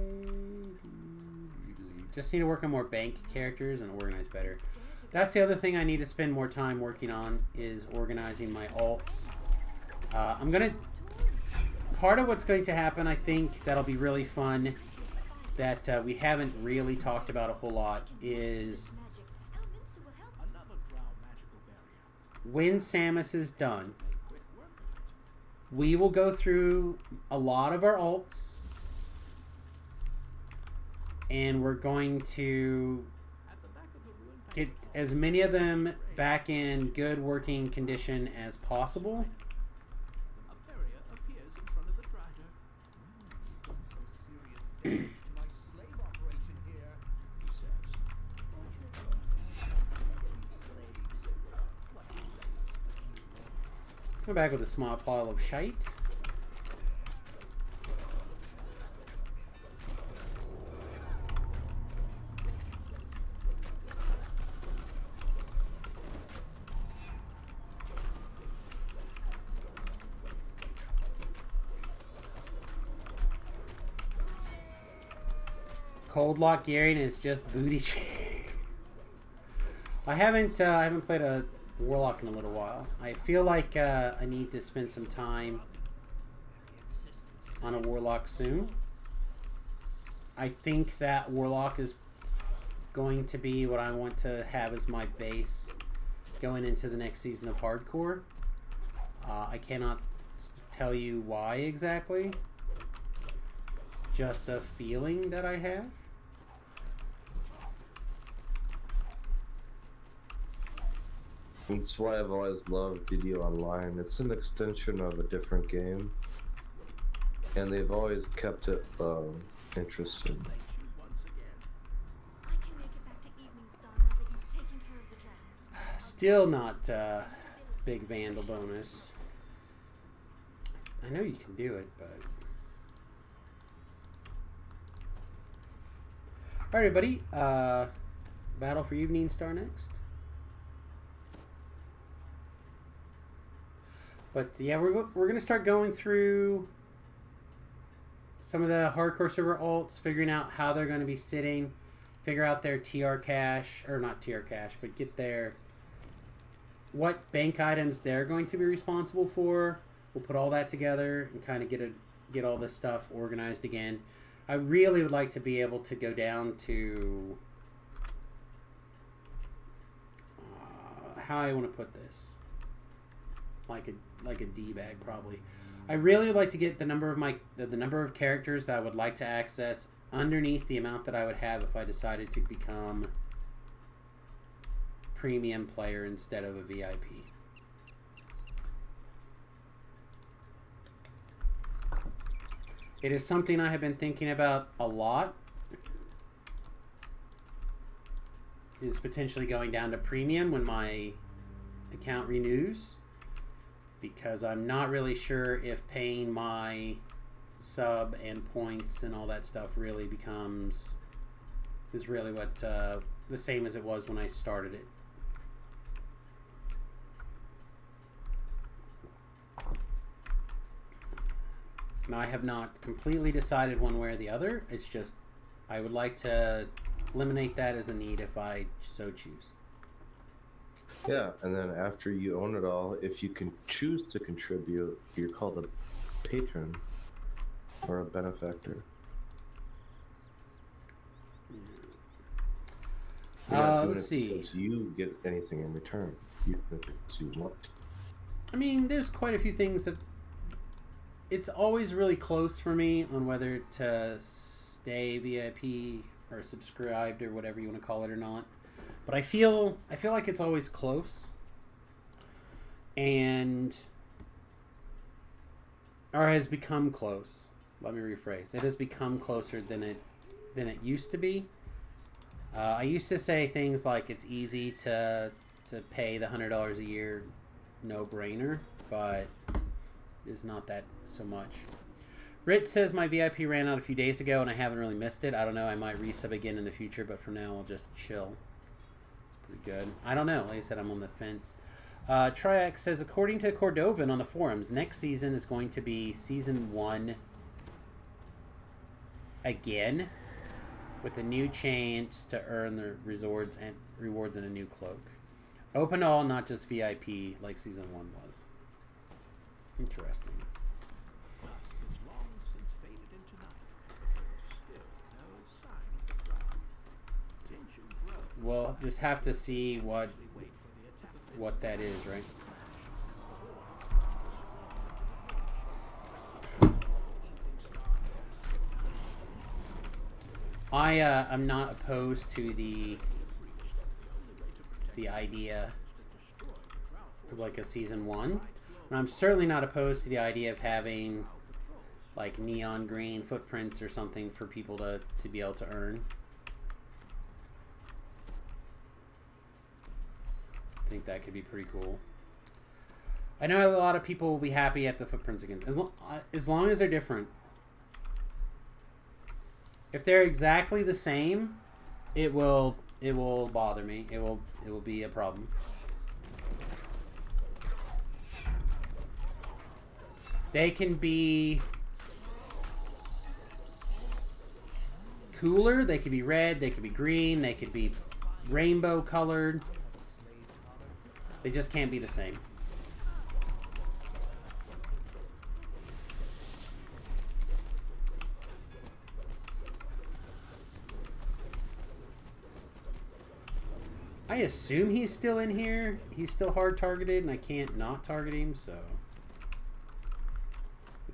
Speaker 1: Just need to work on more bank characters and organize better. That's the other thing I need to spend more time working on, is organizing my alts. I'm gonna, part of what's going to happen, I think that'll be really fun, that we haven't really talked about a whole lot is
Speaker 3: Magic. Elemental will help.
Speaker 8: Another drow magical barrier.
Speaker 1: when Samus is done,
Speaker 8: Quick work of it.
Speaker 1: we will go through a lot of our alts, and we're going to
Speaker 8: At the back of the ruined
Speaker 1: get as many of them back in good working condition as possible.
Speaker 8: a barrier appears in front of the drider.
Speaker 5: Some serious damage to my slave operation here.
Speaker 8: He says,
Speaker 1: Come back with a small pile of shite. Cold lock gearing is just booty I haven't played a warlock in a little while. I feel like I need to spend some time on a warlock soon. I think that warlock is going to be what I want to have as my base going into the next season of hardcore. I cannot tell you why exactly. It's just a feeling that I have.
Speaker 4: That's why I've always loved DD Online. It's an extension of a different game, and they've always kept it interesting.
Speaker 8: thank you once again.
Speaker 3: I can make it back to Evening Star now that you've taken care of the dragon.
Speaker 1: Still not big Vandal bonus. I know you can do it, but... Alright, everybody. Battle for Evening Star next. But yeah, we're going to start going through some of the hardcore server alts, figuring out how they're going to be sitting, figure out their TR cache, or not TR cache, but get their... what bank items they're going to be responsible for. We'll put all that together and kind of get all this stuff organized again. I really would like to be able to go down to how I want to put this, like a D bag probably. I really would like to get the number of characters that I would like to access underneath the amount that I would have if I decided to become premium player instead of a VIP. It is something I have been thinking about a lot, is potentially going down to premium when my account renews, because I'm not really sure if paying my sub and points and all that stuff really is really what the same as it was when I started it. Now, I have not completely decided one way or the other. It's just I would like to eliminate that as a need if I so choose.
Speaker 4: Yeah, and then after you own it all, if you can choose to contribute, you're called a patron or a benefactor. You're not doing
Speaker 1: Let's
Speaker 4: it
Speaker 1: see.
Speaker 4: because you get anything in return. You do it because you want.
Speaker 1: I mean, there's quite a few things that it's always really close for me on whether to stay VIP or subscribed or whatever you want to call it or not. But I feel like it's always close, and or has become close. Let me rephrase. It has become closer than it used to be. I used to say things like it's easy to pay the $100 a year, no brainer, but it's not that so much. Rich says my VIP ran out a few days ago and I haven't really missed it. I don't know. I might resub again in the future, but for now I'll just chill. It's pretty good. I don't know. Like I said, I'm on the fence. Triax says, according to Cordovan on the forums, next season is going to be season 1 again, with a new chance to earn the rewards and a new cloak. Open to all, not just VIP like season 1 was. Interesting.
Speaker 8: Dusk is long since faded into night. Still, no
Speaker 1: we'll just have to see what that is, right? I'm not opposed to the idea of like a season 1. And I'm certainly not opposed to the idea of having like neon green footprints or something for people to be able to earn. I think that could be pretty cool. I know a lot of people will be happy at the footprints again, as long as they're different. If they're exactly the same, it will bother me. It will be a problem. They can be cooler, they could be red, they could be green, they could be rainbow colored. They just can't be the same. I assume he's still in here. He's still hard targeted and I can't not target him, so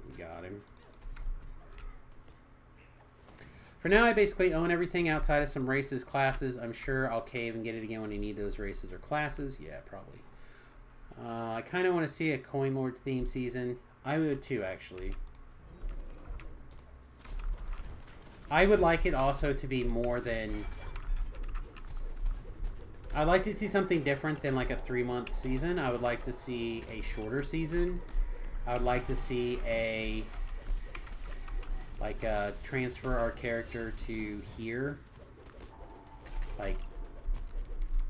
Speaker 1: we got him. For now, I basically own everything outside of some races, classes. I'm sure I'll cave and get it again when I need those races or classes. Yeah, probably. I kind of want to see a Coin Lord theme season. I would too, actually. I would like it also to be more than... I'd like to see something different than like a 3-month season. I would like to see a shorter season. I would like to see a... like transfer our character to here. Like,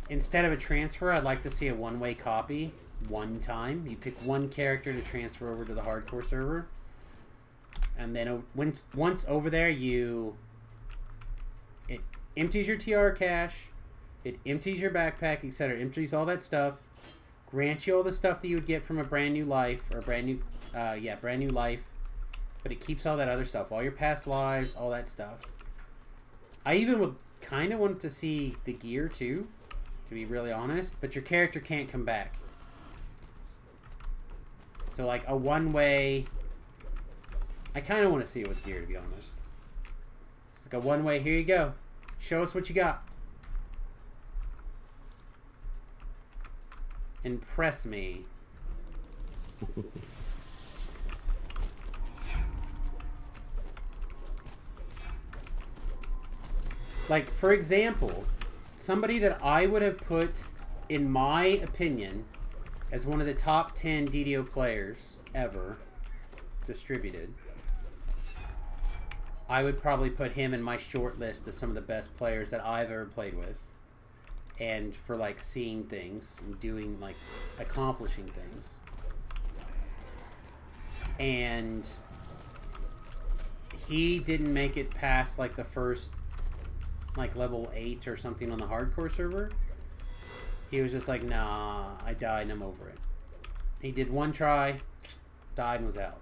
Speaker 1: instead of a transfer, I'd like to see a one-way copy one time. You pick one character to transfer over to the hardcore server, and then once over there, it empties your TR cache, it empties your backpack, etc. Empties all that stuff, grants you all the stuff that you would get from a brand new life or brand new life. But it keeps all that other stuff, all your past lives, all that stuff. I even would kind of want to see the gear too, to be really honest. But your character can't come back. So like a one-way... I kind of want to see it with gear, to be honest. It's like a one-way, here you go. Show us what you got. Impress me. Like, for example, somebody that I would have put, in my opinion, as one of the top 10 DDO players ever distributed, I would probably put him in my short list of some of the best players that I've ever played with. And for, like, seeing things and doing, like, accomplishing things. And he didn't make it past, like, the first... like level 8 or something on the hardcore server. He was just like, nah, I died and I'm over it. He did one try, died and was out.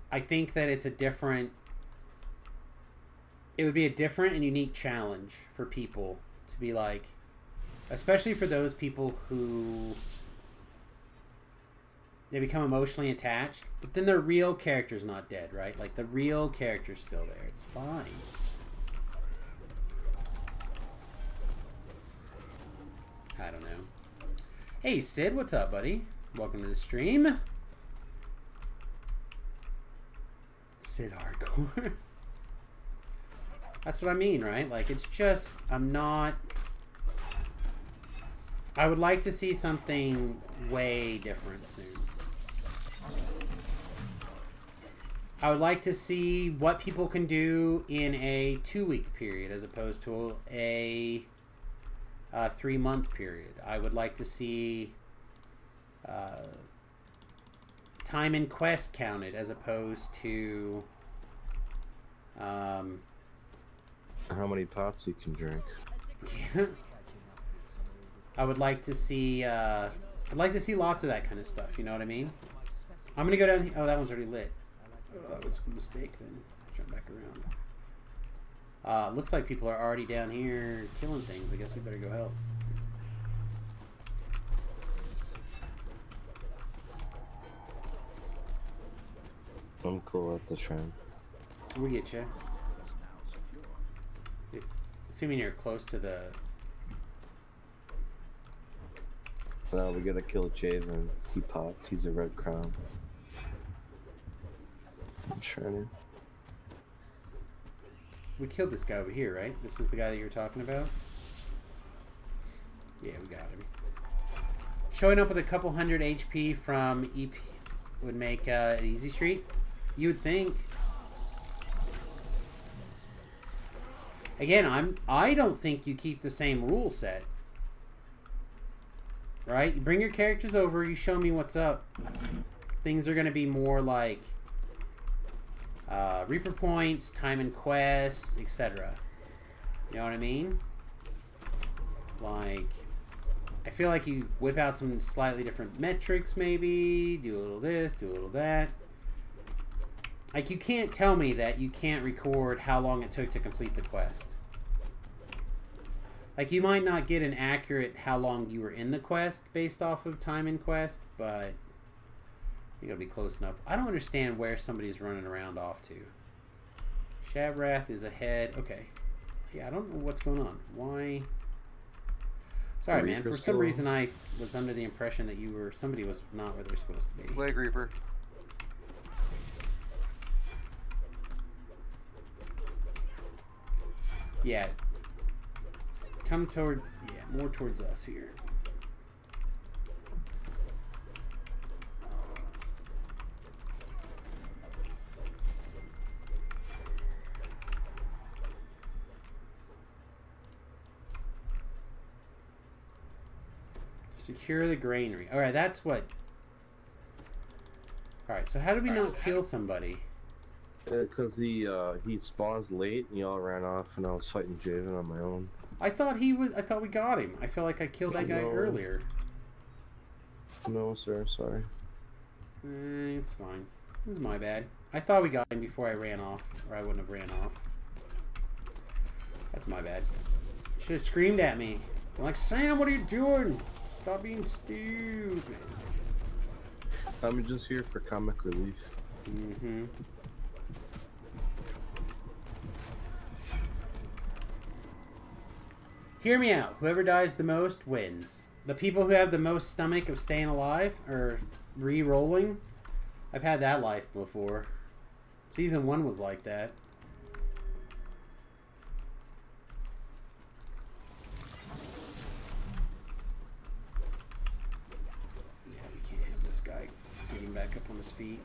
Speaker 1: I think that it's a different... it would be a different and unique challenge for people to be like, especially for those people who they become emotionally attached, but then their real character's not dead, right? Like the real character's still there. It's fine. I don't know. Hey, Sid, what's up, buddy? Welcome to the stream. Sid Hardcore. That's what I mean, right? Like, it's just, I'm not... I would like to see something way different soon. I would like to see what people can do in a 2-week period as opposed to a 3-month period. I would like to see time in quest counted as opposed to
Speaker 4: How many pots you can drink.
Speaker 1: yeah. I would like to see I'd like to see lots of that kind of stuff, you know what I mean? I'm gonna go down here. Oh, that one's already lit. Oh, that was a mistake then. Jump back around. Looks like people are already down here killing things. I guess we better go help.
Speaker 4: I'm cool with the trend.
Speaker 1: We get you. Assuming you're close to the...
Speaker 4: Now we gotta kill Javen. He pops. He's a red crown. I'm trying.
Speaker 1: We killed this guy over here, right? This is the guy that you were talking about? Yeah, we got him. Showing up with a couple hundred HP from EP would make an easy street. You would think. Again, I don't think you keep the same rule set. Right? You bring your characters over, you show me what's up. Things are going to be more like Reaper points, time and quests, etc. You know what I mean? Like, I feel like you whip out some slightly different metrics maybe, do a little this, do a little that. Like, you can't tell me that you can't record how long it took to complete the quest. Like, you might not get an accurate how long you were in the quest based off of time in quest, but I think it'll be close enough. I don't understand where somebody's running around off to. Shavrath is ahead. Okay. Yeah, I don't know what's going on. Why? Sorry, man. For some reason, I was under the impression that somebody was not where they're supposed to be.
Speaker 2: Plague Reaper.
Speaker 1: Yeah. Come toward, yeah, more towards us here. Secure the granary. Alright, that's what... Alright, so how do we not kill somebody?
Speaker 4: Because he spawns late and y'all ran off and I was fighting Javen on my own.
Speaker 1: I thought we got him. I feel like I killed that guy earlier.
Speaker 4: No, sir, sorry.
Speaker 1: It's fine. This is my bad. I thought we got him before I ran off. Or I wouldn't have ran off. That's my bad. Should have screamed at me. I'm like, Sam, what are you doing? Stop being stupid.
Speaker 4: I'm just here for comic relief.
Speaker 1: Mm-hmm. Hear me out. Whoever dies the most wins. The people who have the most stomach of staying alive or re-rolling, I've had that life before. Season 1 was like that. Yeah, we can't have this guy getting back up on his feet.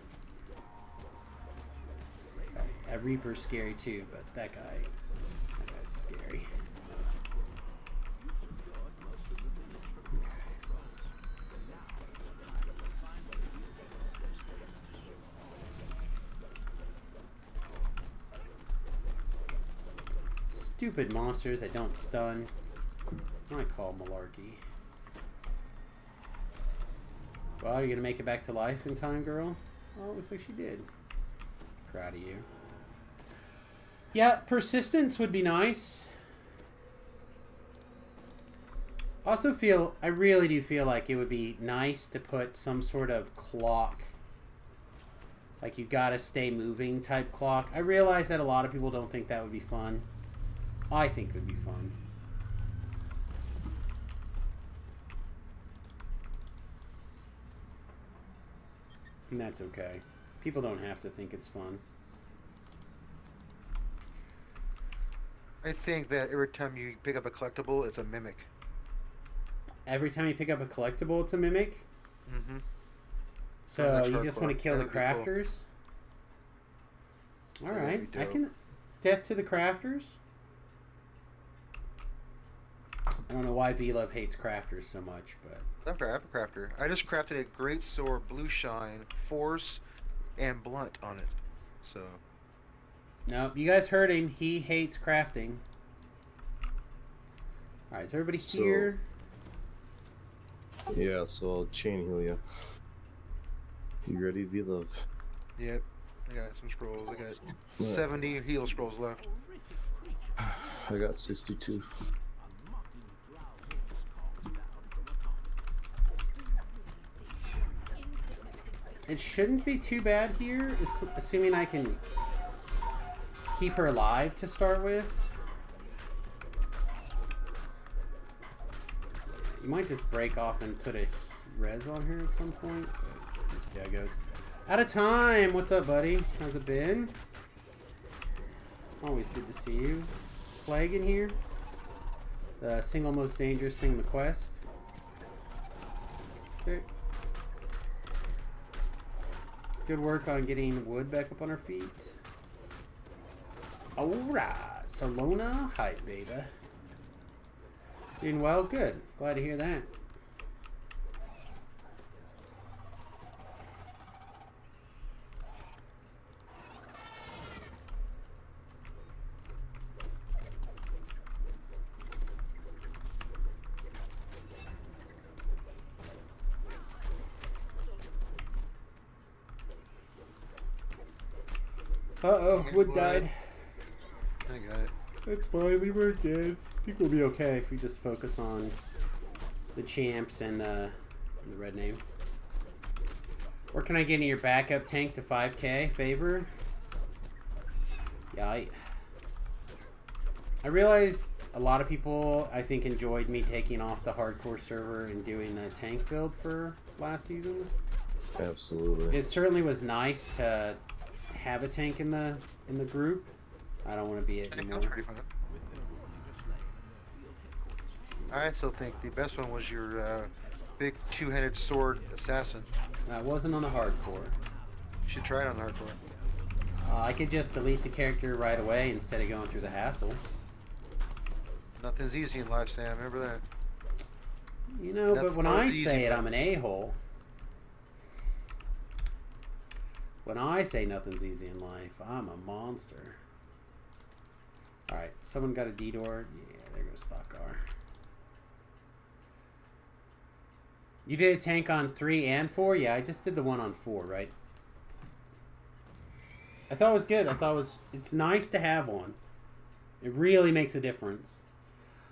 Speaker 1: That Reaper's scary too, but that guy's scary. Stupid monsters that don't stun. I call malarkey. Well, you're gonna make it back to life in time, girl? Oh, it looks like she did. Proud of you. Yeah, persistence would be nice. Also I really do feel like it would be nice to put some sort of clock. Like you gotta stay moving type clock. I realize that a lot of people don't think that would be fun. I think it would be fun. And that's okay. People don't have to think it's fun.
Speaker 2: I think that every time you pick up a collectible, it's a mimic.
Speaker 1: Every time you pick up a collectible, it's a mimic?
Speaker 2: Mm-hmm.
Speaker 1: So you just want to kill the crafters?
Speaker 2: Cool.
Speaker 1: Alright. I can... Death to the crafters? I don't know why V-Love hates crafters so much, but...
Speaker 2: I'm a crafter. I just crafted a great sword, blue shine, force, and blunt on it. So...
Speaker 1: Nope, you guys heard him. He hates crafting. Alright, is everybody here?
Speaker 4: Yeah, so I'll chain heal you. You ready, V-Love?
Speaker 2: Yep. I got some scrolls. I got 70 heal scrolls left.
Speaker 4: I got 62.
Speaker 8: A mocking drow voice calls down from atop.
Speaker 1: It shouldn't be too bad here, assuming I can keep her alive to start with. You might just break off and put a res on her at some point. But we'll see how it goes. Out of time! What's up, buddy? How's it been? Always good to see you. Plague in here. The single most dangerous thing in the quest. Okay. Good work on getting Wood back up on her feet. Alright, Solona, hi, baby. Doing well, good. Glad to hear that. Uh-oh, Wood died.
Speaker 2: I got it.
Speaker 1: That's fine, leave her dead. I think we'll be okay if we just focus on the champs and the red name. Where can I get in your backup tank to 5k? Favor? Yeah, I realized a lot of people, I think, enjoyed me taking off the hardcore server and doing the tank build for last season.
Speaker 4: Absolutely.
Speaker 1: It certainly was nice to have a tank in the group. I don't want to be it
Speaker 2: That
Speaker 1: anymore.
Speaker 2: was pretty fun. I still think the best one was your big two-headed sword assassin.
Speaker 1: I wasn't on the hardcore.
Speaker 2: You should try it on the hardcore.
Speaker 1: I could just delete the character right away instead of going through the hassle.
Speaker 2: Nothing's easy in life, Sam. Remember that.
Speaker 1: You know, but when I
Speaker 2: Nothing's easy,
Speaker 1: say it,
Speaker 2: bro.
Speaker 1: I'm an a-hole. When I say nothing's easy in life, I'm a monster. Alright, someone got a D-door. Yeah, there goes Thakar. You did a tank on 3 and 4? Yeah, I just did the one on 4, right? I thought it was good. I thought it was... It's nice to have one. It really makes a difference.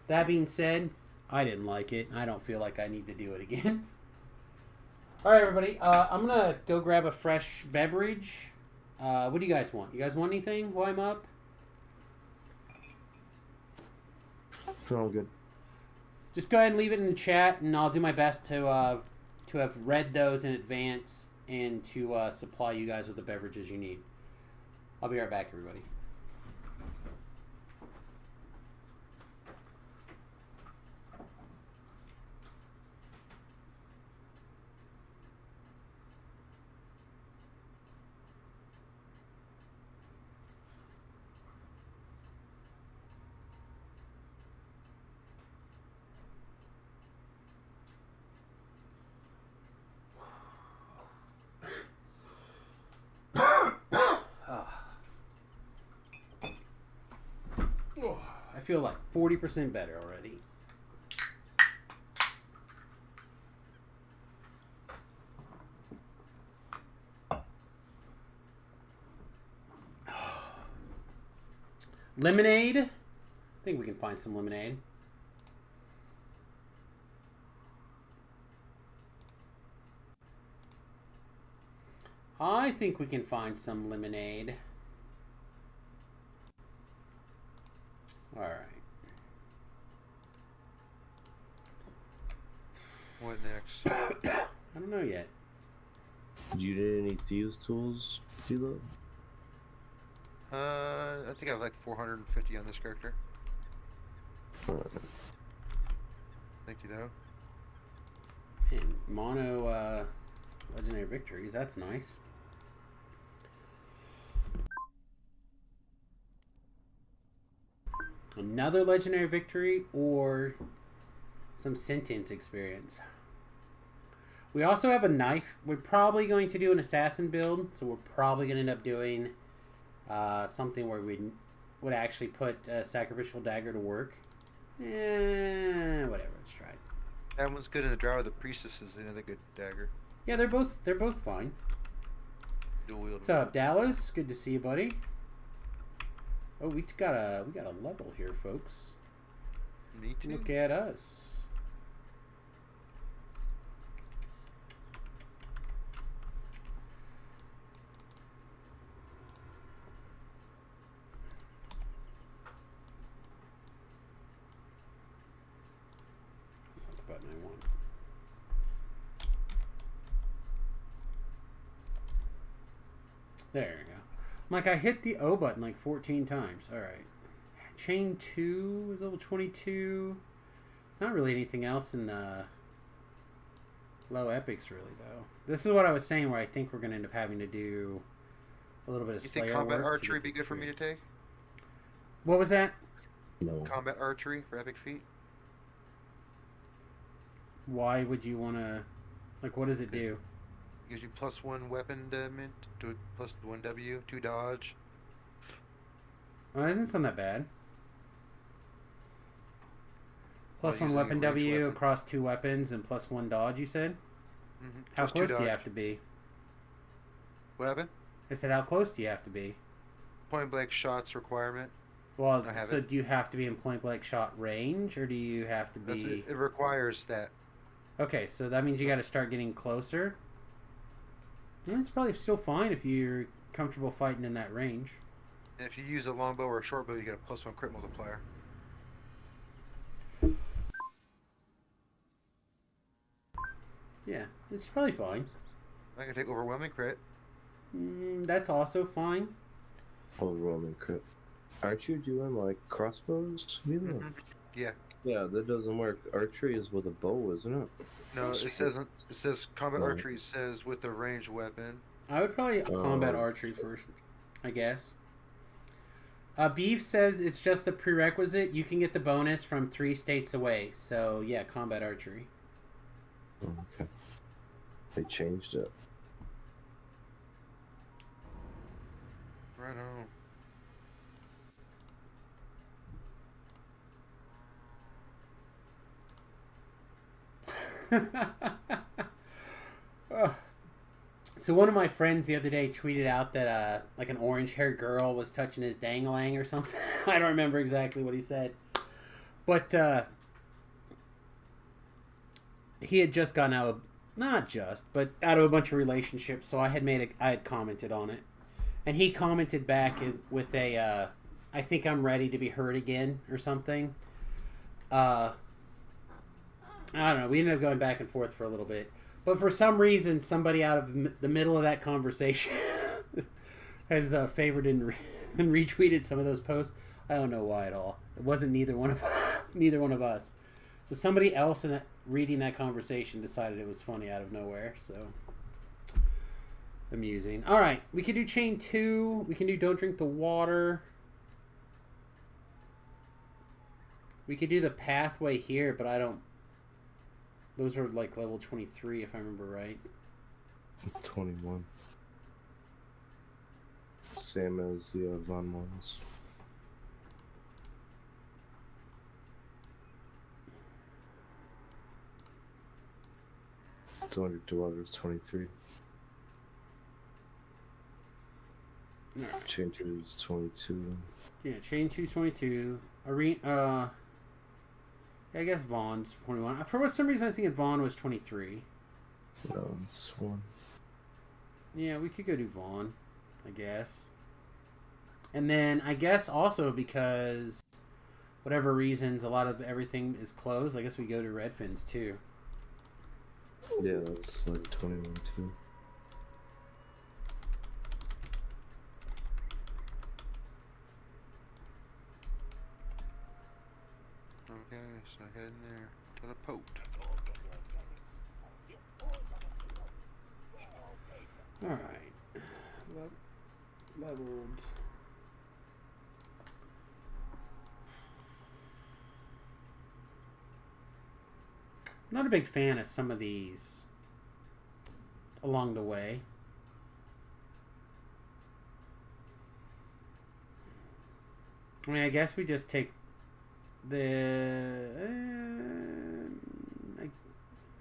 Speaker 1: That being said, I didn't like it. I don't feel like I need to do it again. Alright, everybody. I'm going to go grab a fresh beverage. What do you guys want? You guys want anything while I'm up?
Speaker 4: Sound good.
Speaker 1: Just go ahead and leave it in the chat, and I'll do my best to have read those in advance and to supply you guys with the beverages you need. I'll be right back, everybody. I feel like 40% better already. Lemonade? I think we can find some lemonade. I think we can find some lemonade. Alright.
Speaker 2: What next?
Speaker 1: I don't know yet.
Speaker 4: You did any thieves tools, Philo?
Speaker 2: I think I have like 450 on this character. Thank you, though.
Speaker 1: And mono legendary victories, that's nice. Another legendary victory or some sentence experience. We also have a knife. We're probably going to do an assassin build, so we're probably going to end up doing something where we would actually put a sacrificial dagger to work. Whatever, let's try it.
Speaker 2: That one's good in the Drow of the Priestesses. Another good dagger.
Speaker 1: Yeah, they're both fine.
Speaker 2: Dual wield.
Speaker 1: What's up, Dallas? Good to see you, buddy. Oh, we got a level here, folks.
Speaker 2: Me too.
Speaker 1: Look at us. That's not the button I want. There we go. Like, I hit the O button like 14 times. Alright. Chain 2 is level 22. It's not really anything else in the low epics, really, though. This is what I was saying, where I think we're going to end up having to do a little bit of
Speaker 2: You
Speaker 1: Slayer
Speaker 2: think combat
Speaker 1: work to
Speaker 2: archery
Speaker 1: get
Speaker 2: be
Speaker 1: the
Speaker 2: good for me to
Speaker 1: experience.
Speaker 2: take?
Speaker 1: What was that?
Speaker 4: No.
Speaker 2: Combat archery for epic feat?
Speaker 1: Why would you want to... Like, what does it do?
Speaker 2: Gives you +1 weapon damage, to +1 W, 2 dodge.
Speaker 1: Oh, that doesn't sound that bad. Plus
Speaker 2: Well,
Speaker 1: one
Speaker 2: using a
Speaker 1: weapon
Speaker 2: ranged
Speaker 1: W
Speaker 2: weapon.
Speaker 1: across 2 weapons and +1 dodge, you said?
Speaker 2: Mm-hmm.
Speaker 1: How close do you have to be?
Speaker 2: What happened?
Speaker 1: I said, how close do you have to be?
Speaker 2: Point blank shots requirement.
Speaker 1: Well,
Speaker 2: I have
Speaker 1: so
Speaker 2: it.
Speaker 1: do you have to be in point blank shot range, or do you have to
Speaker 2: That's
Speaker 1: be...
Speaker 2: it requires that.
Speaker 1: Okay, so that means you got to start getting closer. Yeah, it's probably still fine if you're comfortable fighting in that range.
Speaker 2: And if you use a longbow or a short bow, you get a +1 crit multiplier.
Speaker 1: Yeah, it's probably fine.
Speaker 2: I can take overwhelming crit.
Speaker 1: That's also fine.
Speaker 4: Overwhelming crit. Aren't you doing like crossbows? Mila?
Speaker 2: Mhm. Yeah.
Speaker 4: Yeah, that doesn't work. Archery is with a bow, isn't it?
Speaker 2: No, it says combat
Speaker 4: Oh.
Speaker 2: archery says with a ranged weapon.
Speaker 1: I would probably combat
Speaker 4: Oh.
Speaker 1: archery first, I guess. Beef says it's just a prerequisite. You can get the bonus from 3 states away. So, yeah, combat archery.
Speaker 4: Oh, okay. They changed it.
Speaker 2: Right on.
Speaker 1: Ugh. So one of my friends the other day tweeted out that like an orange-haired girl was touching his dangling or something. I don't remember exactly what he said, but he had just gotten out of, not just, but out of a bunch of relationships. So I had commented on it, and he commented back with a I think I'm ready to be hurt again or something. I don't know. We ended up going back and forth for a little bit. But for some reason, somebody out of the middle of that conversation has favored and retweeted some of those posts. I don't know why at all. It wasn't neither one of us. Neither one of us. So somebody else reading that conversation decided it was funny out of nowhere. So amusing. All right, we can do chain 2. We can do don't drink the water. We could do the pathway here, but I don't. Those are like level 23, if I remember right.
Speaker 4: 21. Same as the Von ones. $200 is 23.
Speaker 1: Alright.
Speaker 4: Changes 22.
Speaker 1: Yeah, chain 222. Arena. I guess Vaughn's 21. For some reason, I think Vaughn was 23.
Speaker 4: No, it's one.
Speaker 1: Yeah, we could go do Vaughn, I guess. And then I guess also because whatever reasons, a lot of everything is closed. I guess we go to Redfin's too.
Speaker 4: Yeah, that's like 21 too.
Speaker 2: Okay, so head in there to the Pope.
Speaker 1: All right, leveled. I'm not a big fan of some of these along the way. I mean, I guess we just take the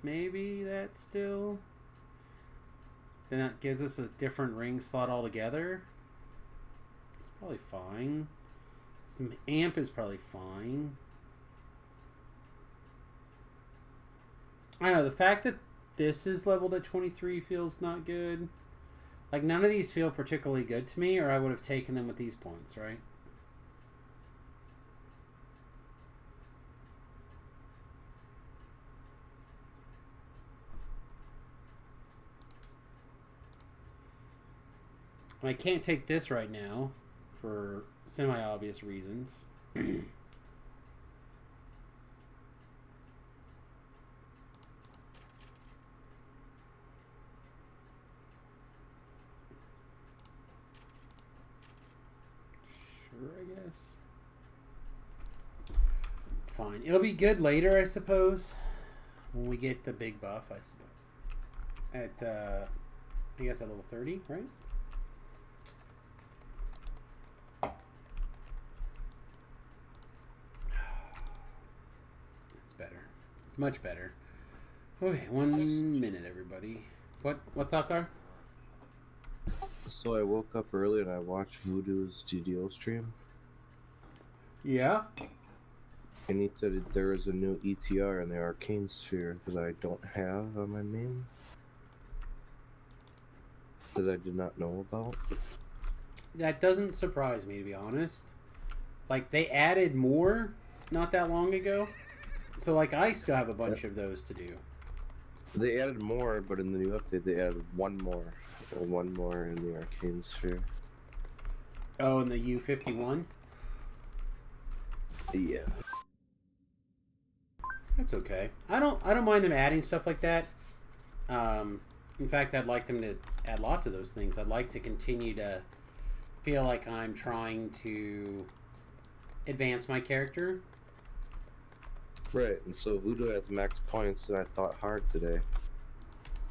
Speaker 1: maybe that still then that gives us a different ring slot altogether. It's probably fine. Some amp is probably fine. I don't know, the fact that this is leveled at 23 feels not good. Like, none of these feel particularly good to me, or I would have taken them with these points, right? And I can't take this right now for semi-obvious reasons. Sure, I guess. It's fine. It'll be good later, I suppose, when we get the big buff, I suppose. At, I guess at level 30, right? It's better. It's much better. Okay, 1 minute, everybody. What Thakar?
Speaker 4: So I woke up early and I watched Voodoo's GDO stream,
Speaker 1: Yeah.
Speaker 4: and he said there is a new ETR in the Arcane Sphere that I don't have on my main, that I did not know about.
Speaker 1: That doesn't surprise me, to be honest. Like, they added more not that long ago. So, like, I still have a bunch of those to do.
Speaker 4: They added more, but in the new update they added one more. One more in the Arcane Sphere.
Speaker 1: Oh, and the U51?
Speaker 4: Yeah.
Speaker 1: That's okay. I don't mind them adding stuff like that. In fact, I'd like them to add lots of those things. I'd like to continue to feel like I'm trying to advance my character.
Speaker 4: Right, and so Voodoo has max points, and I thought hard today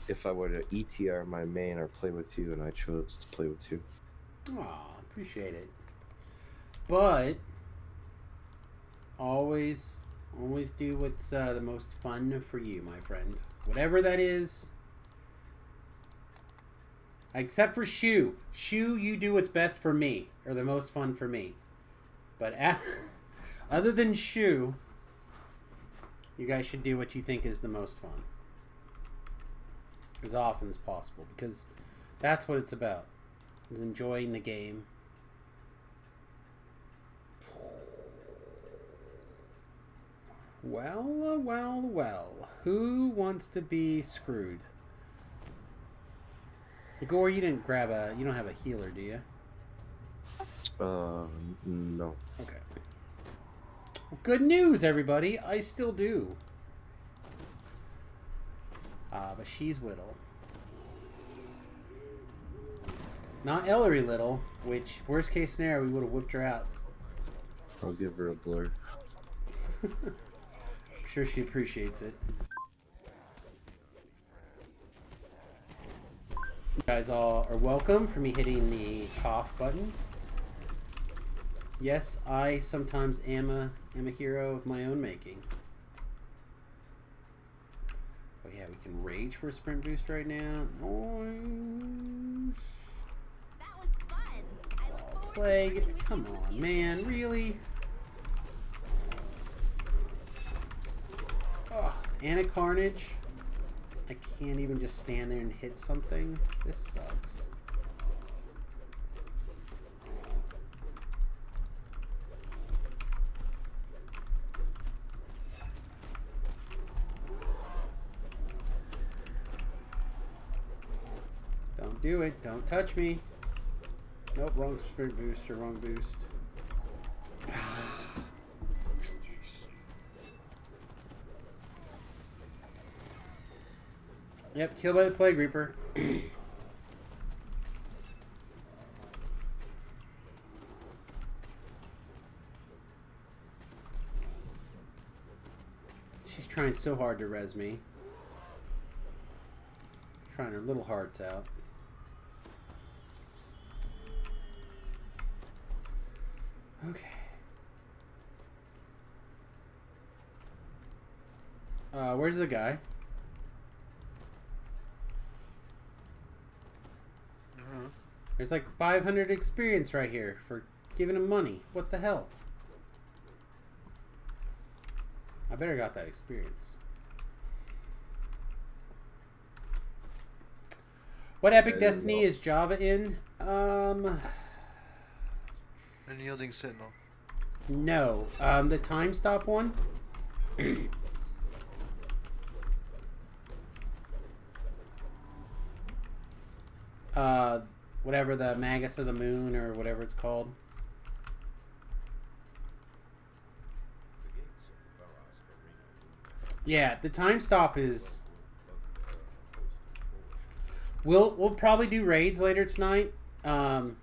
Speaker 4: if I were to ETR my main or play with you, and I chose to play with you.
Speaker 1: Aw, appreciate it. But always do what's the most fun for you, my friend. Whatever that is. Except for Shu. Shu, you do what's best for me, or the most fun for me. But other than Shu, you guys should do what you think is the most fun. As often as possible, because that's what it's about. Is enjoying the game. Well. Who wants to be screwed? Gore, you didn't grab you don't have a healer, do you?
Speaker 4: No.
Speaker 1: Okay. Well, good news, everybody. I still do. But she's Whittle. Not Ellery Little, which, worst case scenario, we would have whipped her out.
Speaker 4: I'll give her a blur.
Speaker 1: I'm sure she appreciates it. You guys all are welcome for me hitting the cough button. Yes, I sometimes am a hero of my own making. Oh yeah, we can rage for a sprint boost right now. Nice.
Speaker 3: That was fun. I look forward to
Speaker 1: Plague,
Speaker 3: working with
Speaker 1: come
Speaker 3: you in the
Speaker 1: on,
Speaker 3: future.
Speaker 1: man, really? Ugh, and a Carnage. I can't even just stand there and hit something. This sucks. Don't do it. Don't touch me. Nope, wrong sprint boost or wrong boost. Yep, killed by the Plague Reaper. She's trying so hard to res me. Trying her little hearts out. Okay. Where's the guy? There's like 500 experience right here for giving him money. What the hell? I better got that experience. What epic destiny is Java in?
Speaker 2: Unyielding Sentinel.
Speaker 1: No. The time stop one? Whatever, the Magus of the Moon or whatever it's called. Yeah, the time stop is... We'll probably do raids later tonight. And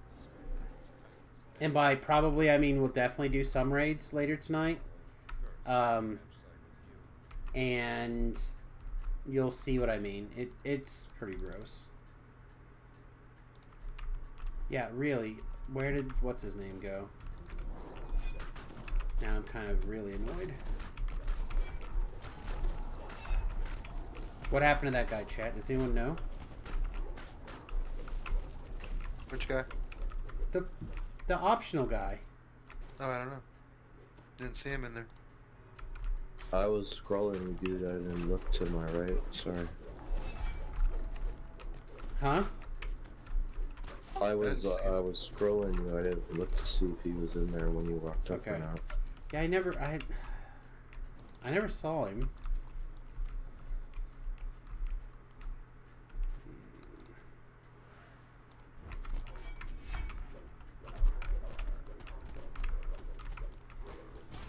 Speaker 1: by probably, I mean we'll definitely do some raids later tonight. And you'll see what I mean. It's pretty gross. Yeah, really. Where did what's his name go? Now I'm kind of really annoyed. What happened to that guy, chat? Does anyone know?
Speaker 2: Which guy?
Speaker 1: The optional guy.
Speaker 2: Oh, I don't know. Didn't see him in there.
Speaker 4: I was scrolling, dude. I didn't look to my right. Sorry.
Speaker 1: Huh?
Speaker 4: I was scrolling. I didn't look to see if he was in there when you walked up or not.
Speaker 1: Yeah, I never saw him.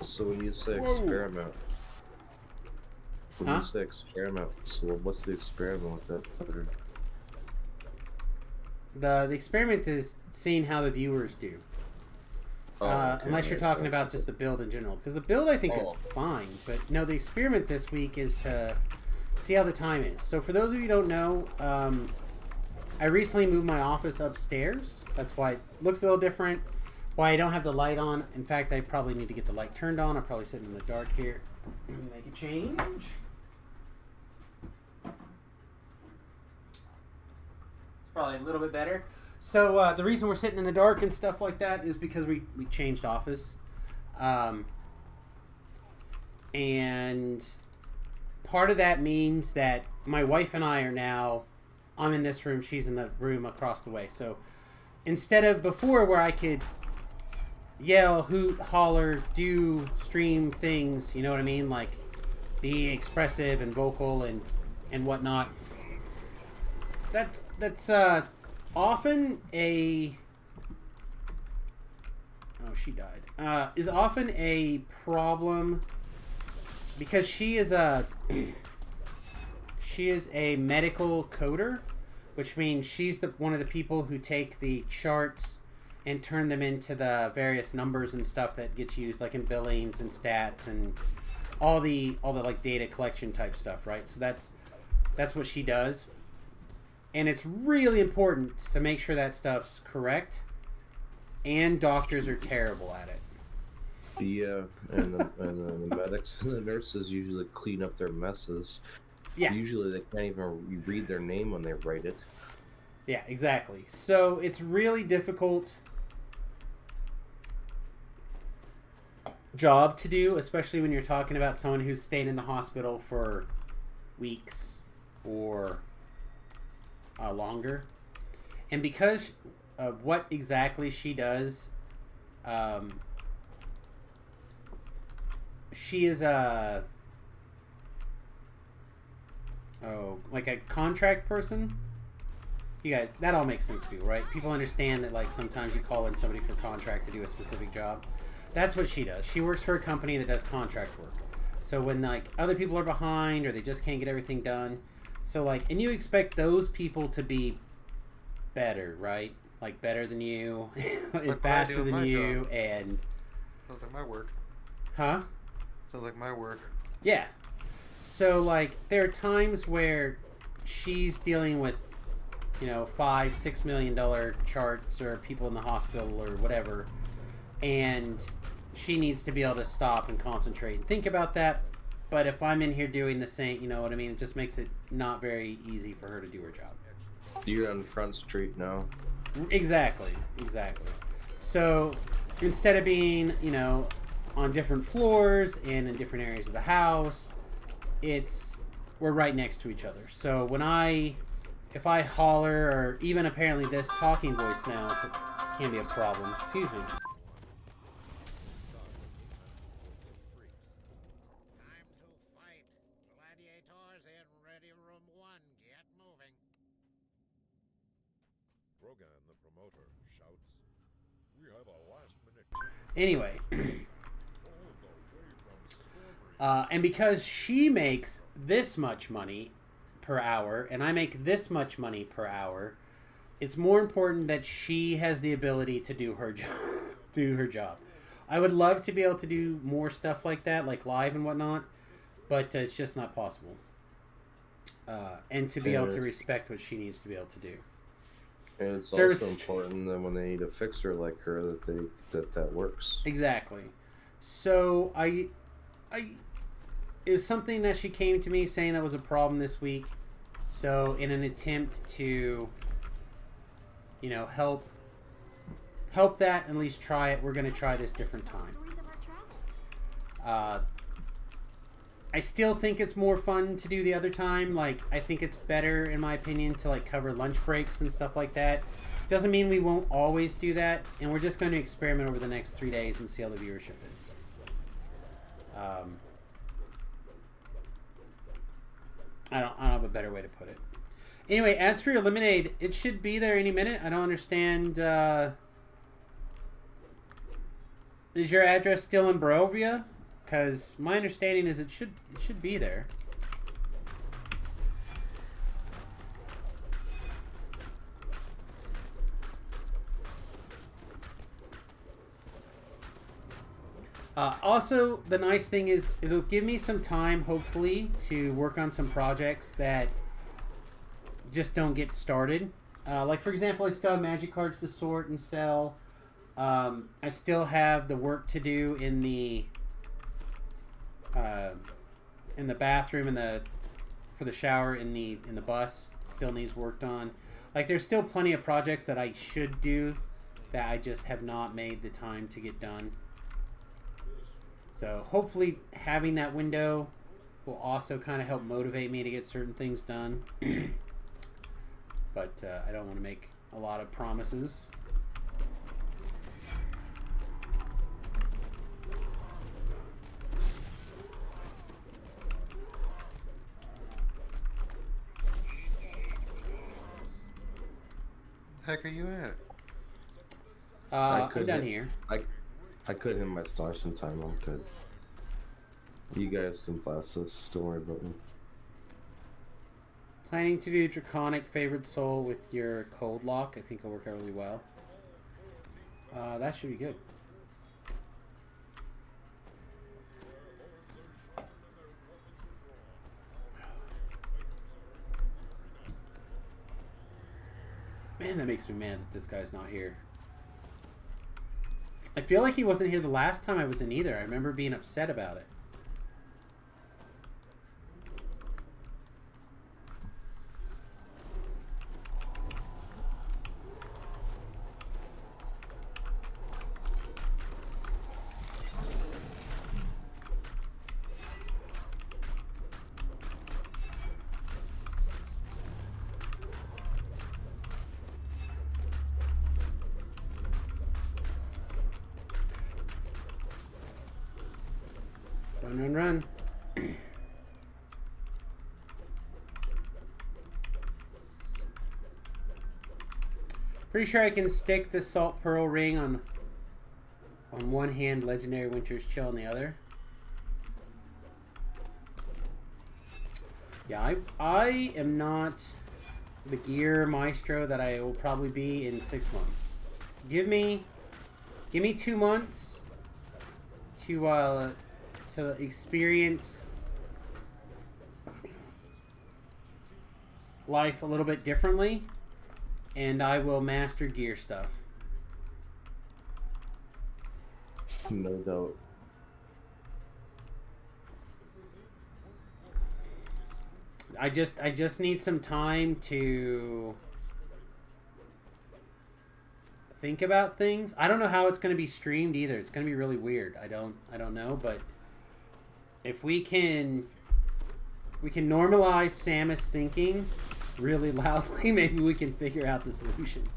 Speaker 4: So when you say experiment, you say experiment, so what's the experiment with that?
Speaker 1: The experiment is seeing how the viewers do.
Speaker 4: Okay,
Speaker 1: unless you're talking about just the build in general. Because the build, I think, is fine. But no, the experiment this week is to see how the time is. So for those of you who don't know, I recently moved my office upstairs. That's why it looks a little different. Why I don't have the light on. In fact, I probably need to get the light turned on. I'm probably sitting in the dark here. Make a change. Probably a little bit better. So the reason we're sitting in the dark and stuff like that is because we changed office. And part of that means that my wife and I are now, I'm in this room, she's in the room across the way. So instead of before where I could yell, hoot, holler, do stream things, you know what I mean? Like be expressive and vocal and whatnot. That's often a... Oh, she died. Is often a problem because she is a medical coder, which means she's one of the people who take the charts and turn them into the various numbers and stuff that gets used, like in billings and stats and all the like data collection type stuff, right? So that's what she does. And it's really important to make sure that stuff's correct. And doctors are terrible at it.
Speaker 4: Yeah, and the medics and the nurses usually clean up their messes.
Speaker 1: Yeah.
Speaker 4: Usually they can't even read their name when they write it.
Speaker 1: Yeah, exactly. So it's really difficult job to do, especially when you're talking about someone who's stayed in the hospital for weeks or longer. And because of what exactly she does, she is like a contract person. You guys, that all makes sense to you, right? People understand that, like, sometimes you call in somebody for contract to do a specific job. That's what she does. She works for a company that does contract work. So when, like, other people are behind or they just can't get everything done, so, like, and you expect those people to be better, right? Like, better than you, and faster than you, and...
Speaker 2: Sounds like my work.
Speaker 1: Huh?
Speaker 2: Sounds like my work.
Speaker 1: Yeah. So, like, there are times where she's dealing with, you know, $5-6 million charts or people in the hospital or whatever, and she needs to be able to stop and concentrate and think about that. But if I'm in here doing the same, you know what I mean, it just makes it not very easy for her to do her job.
Speaker 4: You're on Front Street now.
Speaker 1: Exactly. So instead of being, you know, on different floors and in different areas of the house. We're right next to each other. So if I holler, or even apparently this talking voice now can be a problem. Excuse me.
Speaker 7: Time to fight. Gladiators in ready room 1. Get moving.
Speaker 9: Rogan, the promoter, shouts, "We have a last-minute
Speaker 1: Anyway,
Speaker 9: all the way from Strawberry."
Speaker 1: and because she makes this much money per hour and I make this much money per hour, it's more important that she has the ability to do her job. I would love to be able to do more stuff like that, like live and whatnot, but it's just not possible. And to be able to respect what she needs to be able to do.
Speaker 4: And it's
Speaker 1: Service-
Speaker 4: also important that when they need a fixer like her, that works.
Speaker 1: Exactly. So I is something that she came to me saying that was a problem this week. So in an attempt to, help that, at least try it, we're going to try this different time.
Speaker 3: Stories of our travels.
Speaker 1: I still think it's more fun to do the other time. Like, I think it's better, in my opinion, to cover lunch breaks and stuff like that. Doesn't mean we won't always do that, and we're just going to experiment over the next 3 days and see how the viewership is. I don't have a better way to put it. Anyway, as for your lemonade, it should be there any minute. I don't understand. Is your address still in Barovia? Because my understanding is it should be there. Also, the nice thing is it'll give me some time, hopefully, to work on some projects that just don't get started. Like, for example, I still have magic cards to sort and sell. I still have the work to do in the bathroom and for the shower in the bus. Still needs worked on. Like, there's still plenty of projects that I should do that I just have not made the time to get done. So hopefully having that window will also kind of help motivate me to get certain things done. But I don't want to make a lot of promises.
Speaker 2: Heck are you at?
Speaker 1: I'm done here.
Speaker 4: I could hit my stash in time. I'm good. You guys can blast this. Don't worry about me.
Speaker 1: Planning to do Draconic Favored Soul with your Cold Lock. I think it'll work out really well. That should be good. Man, that makes me mad that this guy's not here. I feel like he wasn't here the last time I was in either. I remember being upset about it. Run, run, run. Pretty sure I can stick the Salt Pearl ring on one hand, Legendary Winter's Chill on the other. Yeah, I am not the gear maestro that I will probably be in 6 months. Give me 2 months to experience life a little bit differently, and I will master gear stuff.
Speaker 4: No doubt.
Speaker 1: I just need some time to think about things. I don't know how it's going to be streamed either. It's going to be really weird. I don't know, but if we can normalize Samus thinking really loudly, maybe we can figure out the solution.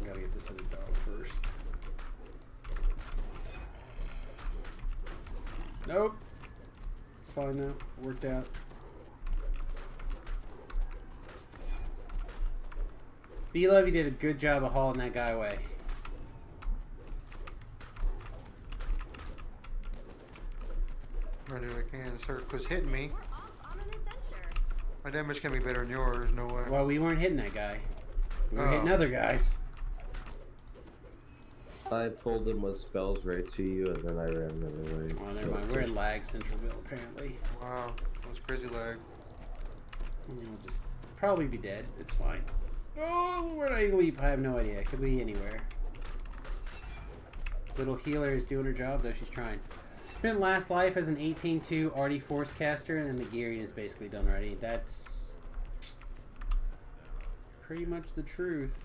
Speaker 1: I gotta get this other dog first. Nope. It's fine now. Worked out. V-Love, you did a good job of hauling that guy away.
Speaker 2: I do what I can. Cirque was hitting me.
Speaker 3: We're off on an adventure.
Speaker 2: My damage can be better than yours, no way.
Speaker 1: Well, we weren't hitting that guy. We were
Speaker 2: Oh.
Speaker 1: hitting other guys.
Speaker 4: I pulled him with spells right to you, and then I ran the other way.
Speaker 1: Oh, never mind. We're in lag Centralville, apparently.
Speaker 2: Wow, that was crazy lag.
Speaker 1: We'll just probably be dead. It's fine. Oh, where did I leap? I have no idea. It could be anywhere. Little healer is doing her job, though she's trying. Spent last life as an 18-2 Artie Force caster, and the gearing is basically done already. That's pretty much the truth.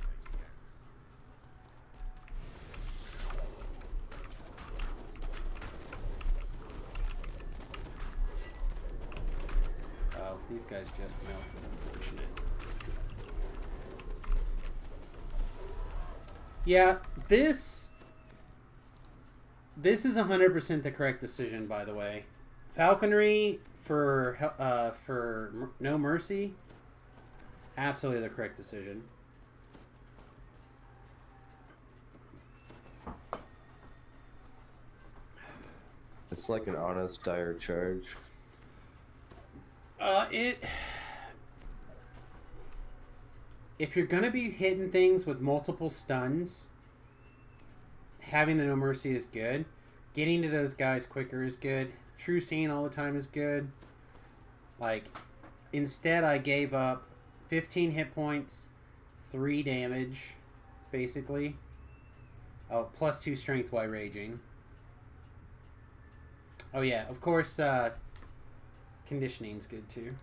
Speaker 1: Oh, these guys just melted. Unfortunate. Yeah, this is 100% the correct decision, by the way. Falconry for No Mercy, absolutely the correct decision.
Speaker 4: It's like an honest dire charge.
Speaker 1: If you're gonna be hitting things with multiple stuns, having the No Mercy is good. Getting to those guys quicker is good. True Seeing all the time is good. Like, instead I gave up 15 hit points, 3 damage, basically. Oh, plus 2 strength while raging. Oh yeah, of course, conditioning's good too.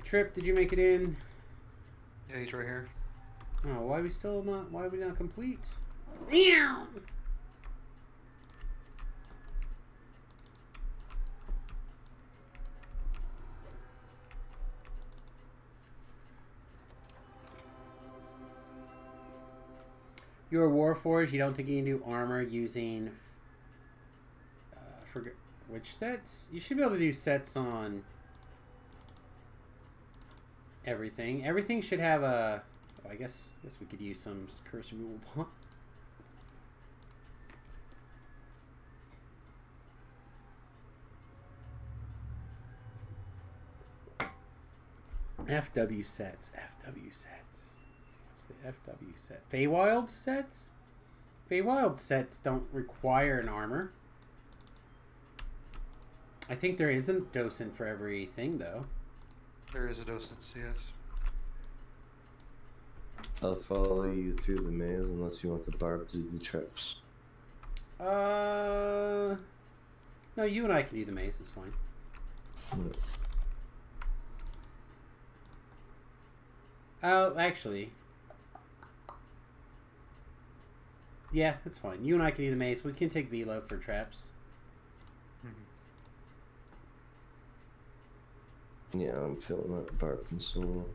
Speaker 1: Trip, did you make it in?
Speaker 2: Yeah, he's right here.
Speaker 1: Oh, why are we not complete? Meow! You're a Warforged, you don't think you can do armor using... forget which sets? You should be able to do sets on... everything. Everything should have a... Oh, I guess we could use some curse removal bombs. FW sets. What's the FW set? Feywild sets? Feywild sets don't require an armor. I think there is a docent for everything, though.
Speaker 2: There is a docent, yes.
Speaker 4: I'll follow you through the maze unless you want the barb to do the traps.
Speaker 1: No, you and I can do the maze, it's fine.
Speaker 4: Yeah.
Speaker 1: Oh, actually. Yeah, that's fine. You and I can do the maze. We can take Velo for traps.
Speaker 4: Yeah, I'm feeling that barb console.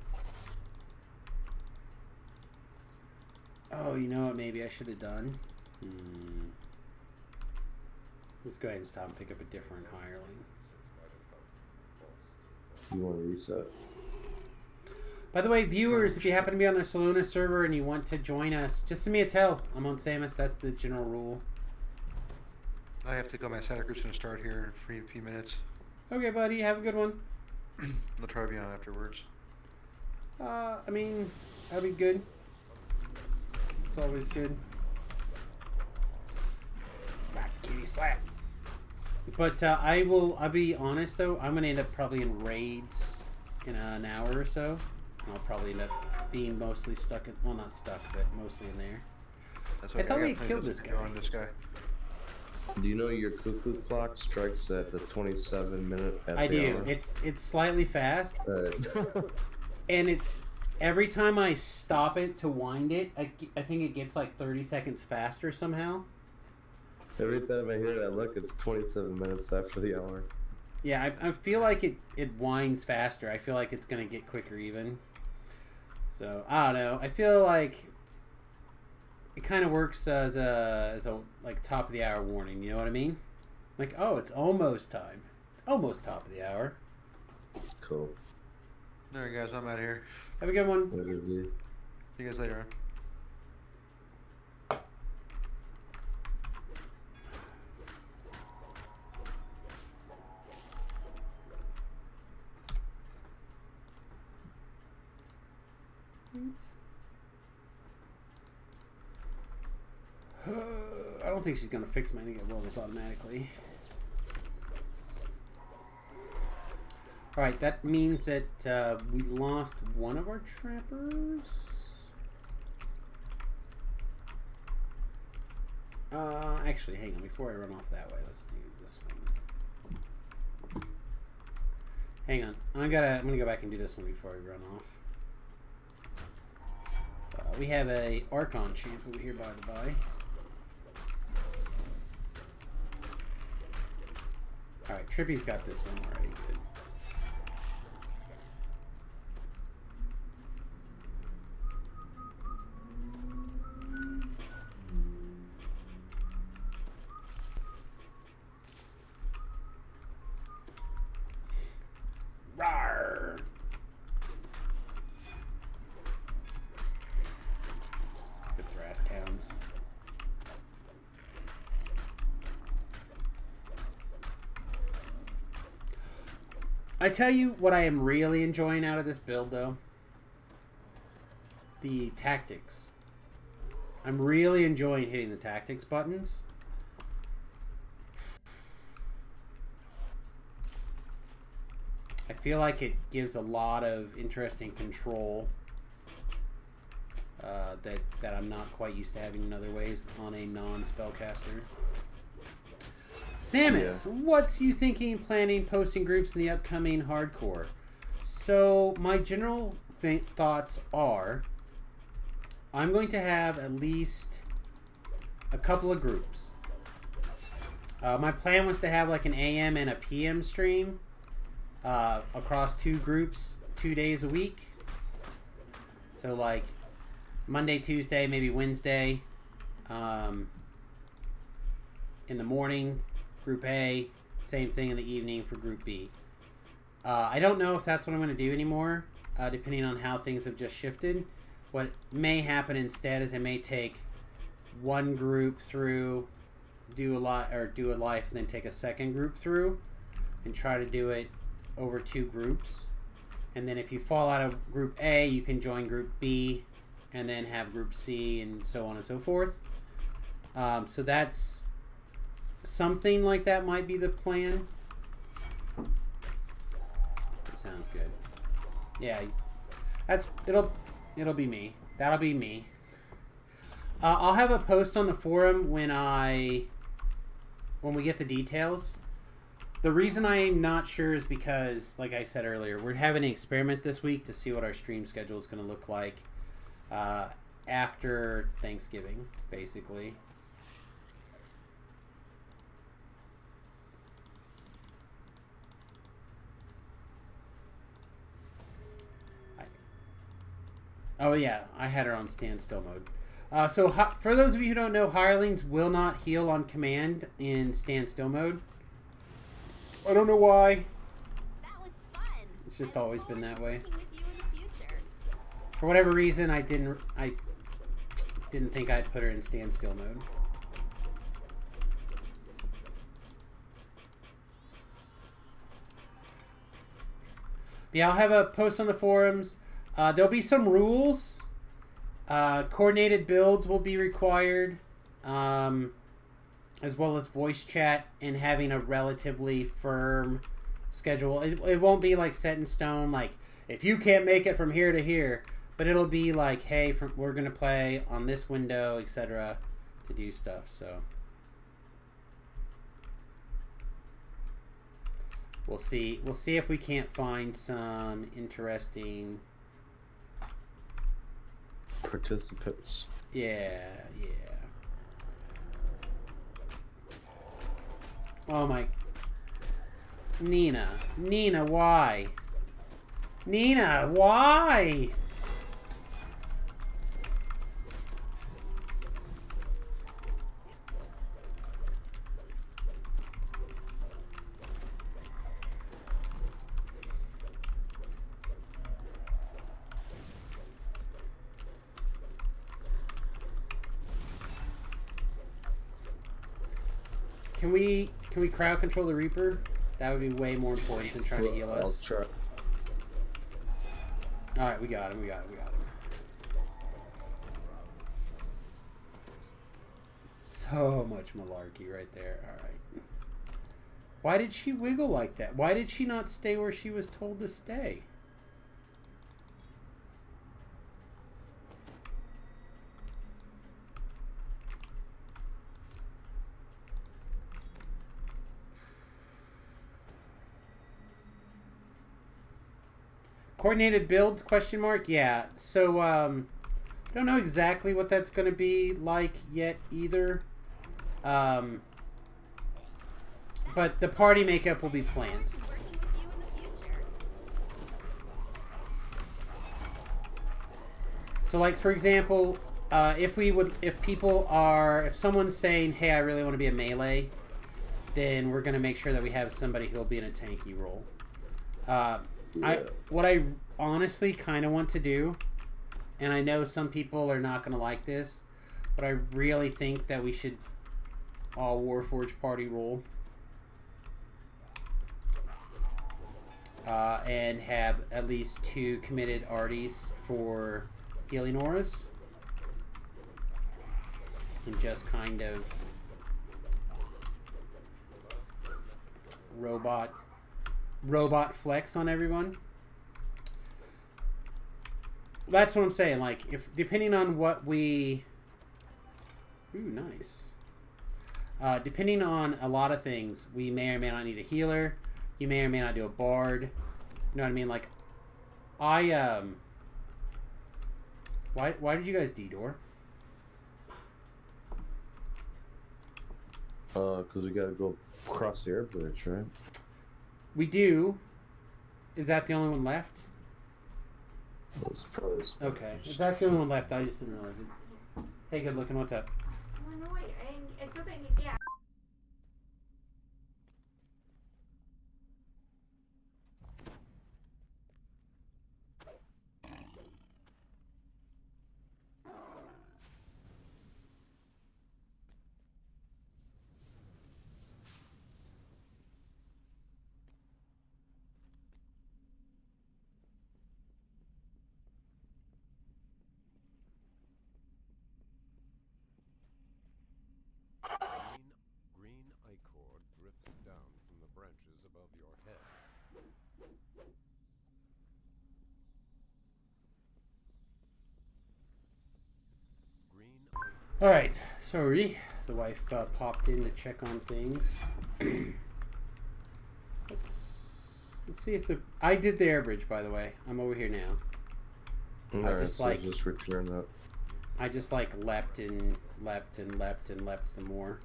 Speaker 1: Oh, you know what? Maybe I should have done. Let's go ahead and stop and pick up a different hireling.
Speaker 4: You want to reset?
Speaker 1: By the way, viewers, if you happen to be on the Salona server and you want to join us, just send me a tell. I'm on Samus. That's the general rule.
Speaker 2: I have to go. My Santa Cruz's gonna start here in a few minutes.
Speaker 1: Okay, buddy. Have a good one.
Speaker 2: I'll try to be on afterwards.
Speaker 1: I mean, that'd be good. It's always good. Slap, kitty, slap. But I'll be honest though, I'm gonna end up probably in raids in an hour or so. I'll probably end up being mostly stuck in, well, not stuck, but mostly in there.
Speaker 2: That's
Speaker 1: I thought we
Speaker 2: got
Speaker 1: had killed
Speaker 2: plenty
Speaker 1: this
Speaker 2: of
Speaker 1: guy.
Speaker 2: on this guy.
Speaker 4: Do you know your cuckoo clock strikes at the 27 minute at
Speaker 1: I
Speaker 4: the
Speaker 1: do.
Speaker 4: hour?
Speaker 1: It's slightly fast,
Speaker 4: Right.
Speaker 1: and it's every time I stop it to wind it, I think it gets like 30 seconds faster somehow.
Speaker 4: Every time I hear that, look, it's 27 minutes after the hour.
Speaker 1: Yeah, I feel like it winds faster. I feel like it's gonna get quicker even. So I don't know. I feel like it kind of works as a like top of the hour warning. You know what I mean? Like, oh, it's almost time. It's almost top of the hour.
Speaker 4: Cool.
Speaker 2: Alright guys, I'm out of here.
Speaker 1: Have a good one.
Speaker 4: What is it?
Speaker 2: See you guys later on.
Speaker 1: I don't think she's gonna fix my negative levels automatically. Alright, that means that we lost one of our trappers. Actually, hang on. Before I run off that way, let's do this one. Hang on. I'm gonna go back and do this one before I run off. We have a Archon champ over here, by the by. Alright, Trippy's got this one already. Good. Rawr! Good Thrask Hounds. I tell you what I am really enjoying out of this build, though. The tactics. I'm really enjoying hitting the tactics buttons. I feel like it gives a lot of interesting control that I'm not quite used to having in other ways on a non-spellcaster. Samus, what's you thinking, planning, posting groups in the upcoming hardcore? So my general thoughts are I'm going to have at least a couple of groups. My plan was to have like an AM and a PM stream across 2 groups 2 days a week. So like Monday, Tuesday, maybe Wednesday in the morning, Group A, same thing in the evening for Group B. I don't know if that's what I'm going to do anymore, depending on how things have just shifted. What may happen instead is I may take one group through, do a life, and then take a second group through, and try to do it over 2 groups. And then if you fall out of Group A, you can join Group B, and then have Group C, and so on and so forth. So that's something like that might be the plan. That sounds good. Yeah, it'll be me. That'll be me. I'll have a post on the forum when we get the details. The reason I'm not sure is because, like I said earlier, we're having an experiment this week to see what our stream schedule is going to look like after Thanksgiving, basically. Oh yeah, I had her on standstill mode. So for those of you who don't know, hirelings will not heal on command in standstill mode. I don't know why.
Speaker 3: That was fun.
Speaker 1: It's just
Speaker 3: I look
Speaker 1: always been
Speaker 3: forward
Speaker 1: that
Speaker 3: to
Speaker 1: way.
Speaker 3: working with you in the future.
Speaker 1: For whatever reason, I didn't think I'd put her in standstill mode. But yeah, I'll have a post on the forums. There'll be some rules. Coordinated builds will be required, as well as voice chat and having a relatively firm schedule. It won't be like set in stone, like if you can't make it from here to here, but it'll be like, hey, we're gonna play on this window, etc., to do stuff. So We'll see. We'll see if we can't find some interesting.
Speaker 4: Participants.
Speaker 1: Yeah, yeah. Oh my. Nina, why? Nina, why? Can we crowd control the Reaper? That would be way more important than trying to heal
Speaker 4: I'll
Speaker 1: us.
Speaker 4: try.
Speaker 1: Alright, we got him, we got him. So much malarkey right there. Alright. Why did she wiggle like that? Why did she not stay where she was told to stay? Coordinated builds, question mark? Yeah. So, I don't know exactly what that's going to be like yet either. But the party makeup will be planned.
Speaker 3: Working with you in the future.
Speaker 1: So, like, for example, if someone's saying, hey, I really want to be a melee, then we're going to make sure that we have somebody who'll be in a tanky role. What I honestly kind of want to do, and I know some people are not going to like this, but I really think that we should all Warforged party roll. And have at least 2 committed arties for healing auras. And just kind of robot flex on everyone. That's what I'm saying. Like, if depending on what we, ooh, nice. Depending on a lot of things, we may or may not need a healer. You may or may not do a bard. You know what I mean? Like, why did you guys D-door?
Speaker 4: Because we gotta go across the air bridge, right?
Speaker 1: We do. Is that the only one left?
Speaker 4: That's probably
Speaker 1: Okay. If that's the only one left, I just didn't realize it. Hey, good looking. What's up?
Speaker 6: I'm so annoyed. I still think, yeah.
Speaker 9: Green ichor drips down from the branches above your head. Green ichor.
Speaker 1: Alright. Sorry. The wife popped in to check on things. Let's see if I did the air bridge, by the way. I'm over here now.
Speaker 4: Alright,
Speaker 1: just
Speaker 4: so
Speaker 1: like-
Speaker 4: just return that.
Speaker 1: I just like leapt and leapt and leapt and leapt some more.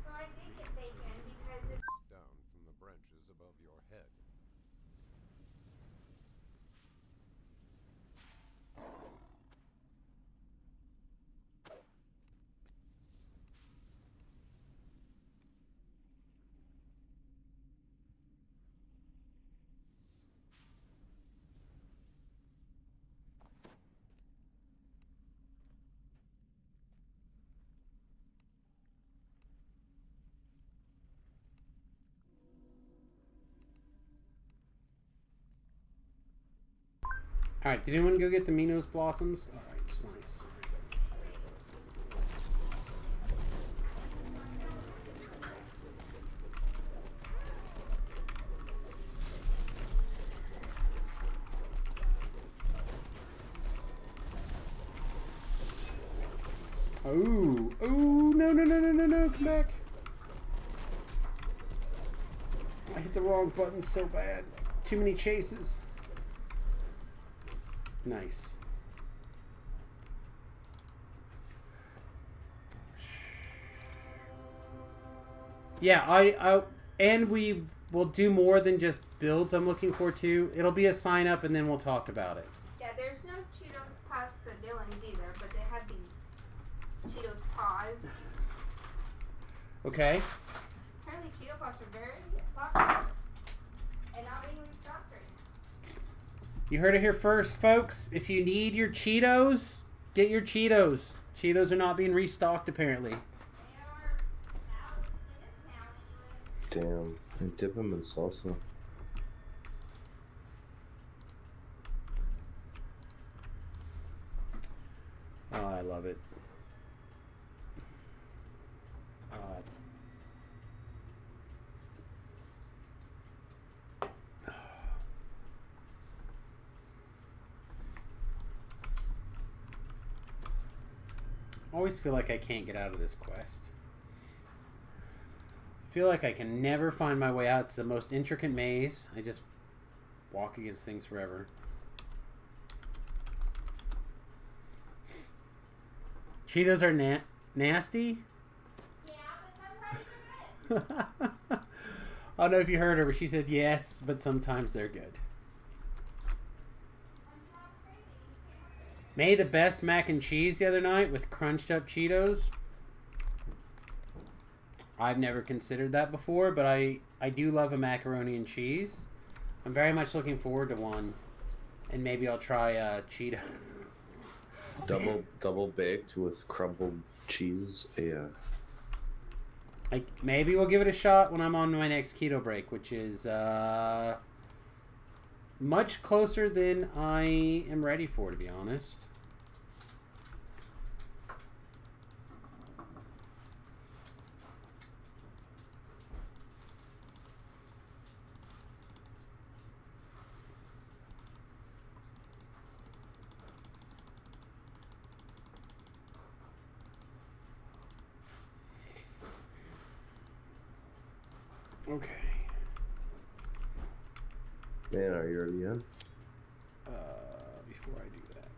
Speaker 6: So I did get bacon because it's
Speaker 9: Down from the branches above your head.
Speaker 1: Alright, did anyone go get the Minos blossoms? Alright, it's nice. no, come back. I hit the wrong button so bad. Too many chases. Nice. Yeah, and we will do more than just builds I'm looking for too. It'll be a sign up and then we'll talk about it.
Speaker 6: Yeah, there's no Cheetos Puffs at Dylan's either, but they have these Cheetos Paws.
Speaker 1: Okay?
Speaker 6: Apparently Cheeto Puffs are very popular and not being restocked right now.
Speaker 1: You heard it here first, folks. If you need your Cheetos, get your Cheetos. Cheetos are not being restocked apparently.
Speaker 6: They are out in this town anyway.
Speaker 4: Damn. I dip them in salsa.
Speaker 1: Oh, I love it. I always feel like I can't get out of this quest. I feel like I can never find my way out. It's the most intricate maze. I just walk against things forever. Cheetos are nasty?
Speaker 6: Yeah, but sometimes they're good.
Speaker 1: I don't know if you heard her, but she said yes, but sometimes they're good.
Speaker 6: I'm not crazy.
Speaker 1: Made the best mac and cheese the other night with crunched up Cheetos. I've never considered that before, but I do love a macaroni and cheese. I'm very much looking forward to one. And maybe I'll try Cheeto.
Speaker 4: Double baked with crumbled cheese. Yeah.
Speaker 1: Maybe we'll give it a shot when I'm on my next keto break, which is much closer than I am ready for, to be honest. Okay.
Speaker 4: Man, are you already in?
Speaker 1: Before I do that,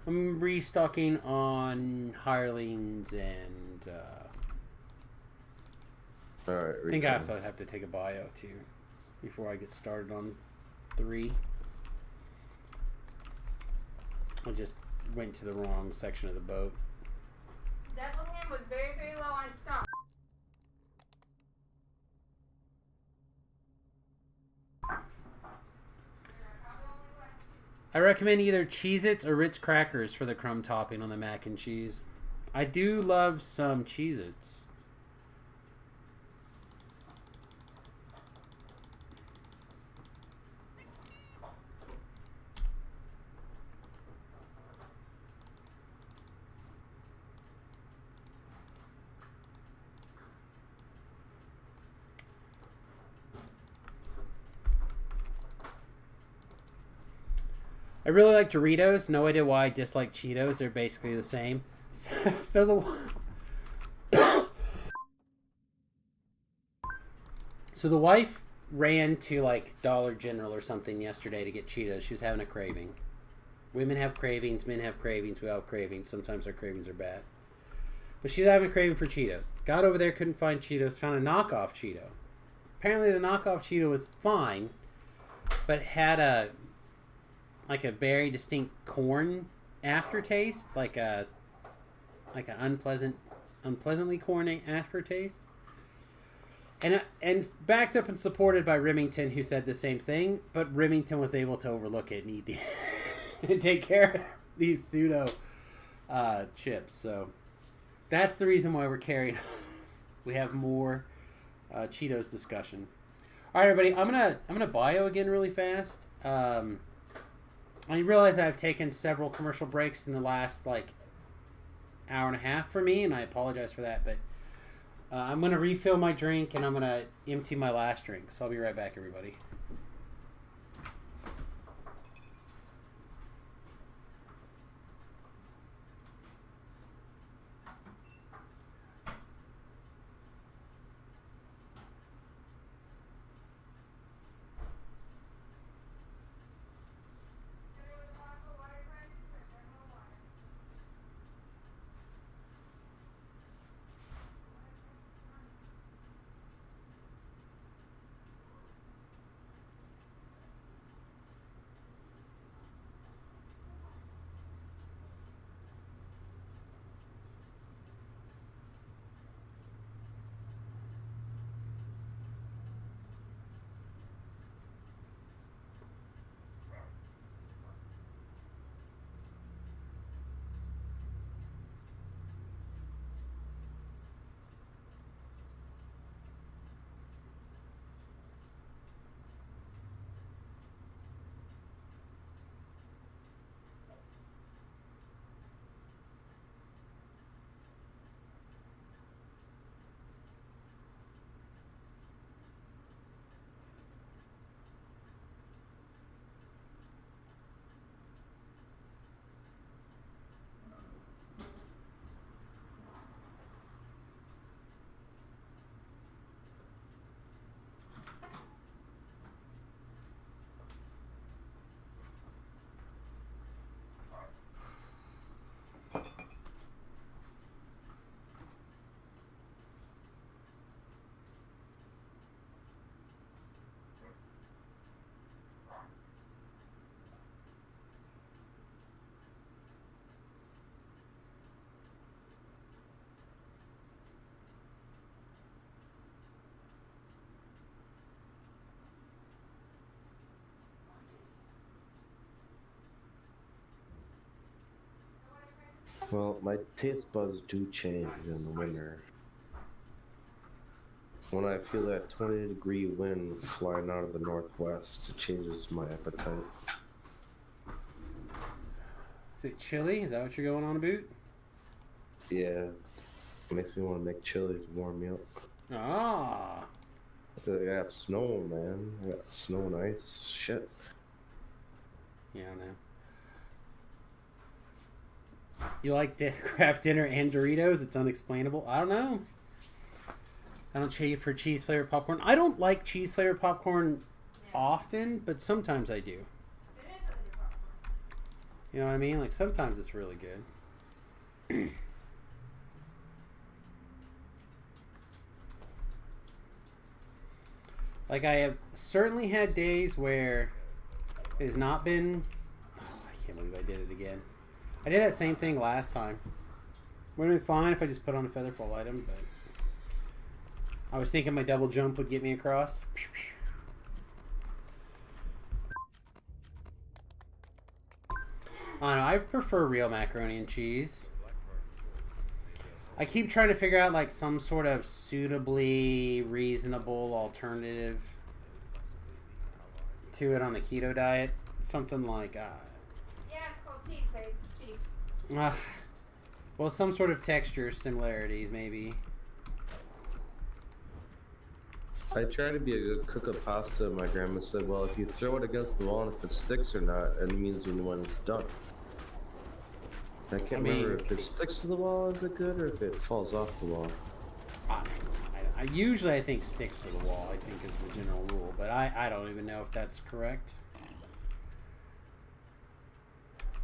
Speaker 1: I'm restocking on hirelings and
Speaker 4: Alright,
Speaker 1: I think I also have to take a bio too before I get started on 3. I just went to the wrong section of the boat.
Speaker 6: Deviled ham was very, very low on stock.
Speaker 1: I recommend either Cheez-Its or Ritz crackers for the crumb topping on the mac and cheese. I do love some Cheez-Its. I really like Doritos. No idea why I dislike Cheetos. They're basically the same. So the wife ran to like Dollar General or something yesterday to get Cheetos. She was having a craving. Women have cravings. Men have cravings. We all have cravings. Sometimes our cravings are bad. But she's having a craving for Cheetos. Got over there, couldn't find Cheetos. Found a knockoff Cheeto. Apparently the knockoff Cheeto was fine, but had a very distinct corn aftertaste, like an unpleasantly corny aftertaste. And backed up and supported by Remington, who said the same thing, but Remington was able to overlook it and eat and take care of these pseudo chips. So that's the reason why we're carrying. We have more Cheetos discussion. All right, everybody, I'm gonna bio again really fast. I realize I've taken several commercial breaks in the last hour and a half for me, and I apologize for that, but I'm going to refill my drink and I'm going to empty my last drink. So I'll be right back, everybody.
Speaker 4: Well, my taste buds do change in the winter. When I feel that 20-degree wind flying out of the northwest, it changes my appetite.
Speaker 1: Is it chilly? Is that what you're going on about?
Speaker 4: Yeah, it makes me want to make chili to warm me up.
Speaker 1: Ah.
Speaker 4: I got snow, man. I got snow and ice. Shit.
Speaker 1: Yeah, I know. You like Kraft Dinner and Doritos? It's unexplainable. I don't know. I don't cheat for cheese flavored popcorn. I don't like cheese flavored popcorn often, but sometimes I do.
Speaker 6: It is under popcorn.
Speaker 1: You know what I mean? Like sometimes it's really good. Like I have certainly had days where it has not been. Oh, I can't believe I did it again. I did that same thing last time. Would have been fine if I just put on a featherfall item, but I was thinking my double jump would get me across. I don't know, I prefer real macaroni and cheese. I keep trying to figure out like some sort of suitably reasonable alternative to it on the keto diet. Something like
Speaker 6: Yeah, it's called cheese, babe. Cheese.
Speaker 1: well, some sort of texture similarity, maybe.
Speaker 4: I try to be a good cook of pasta. My grandma said, well, if you throw it against the wall and if it sticks or not, it means you know when it's done. I can't remember if it sticks to the wall, is it good, or if it falls off the wall.
Speaker 1: I usually I think sticks to the wall, I think is the general rule, but I don't even know if that's correct.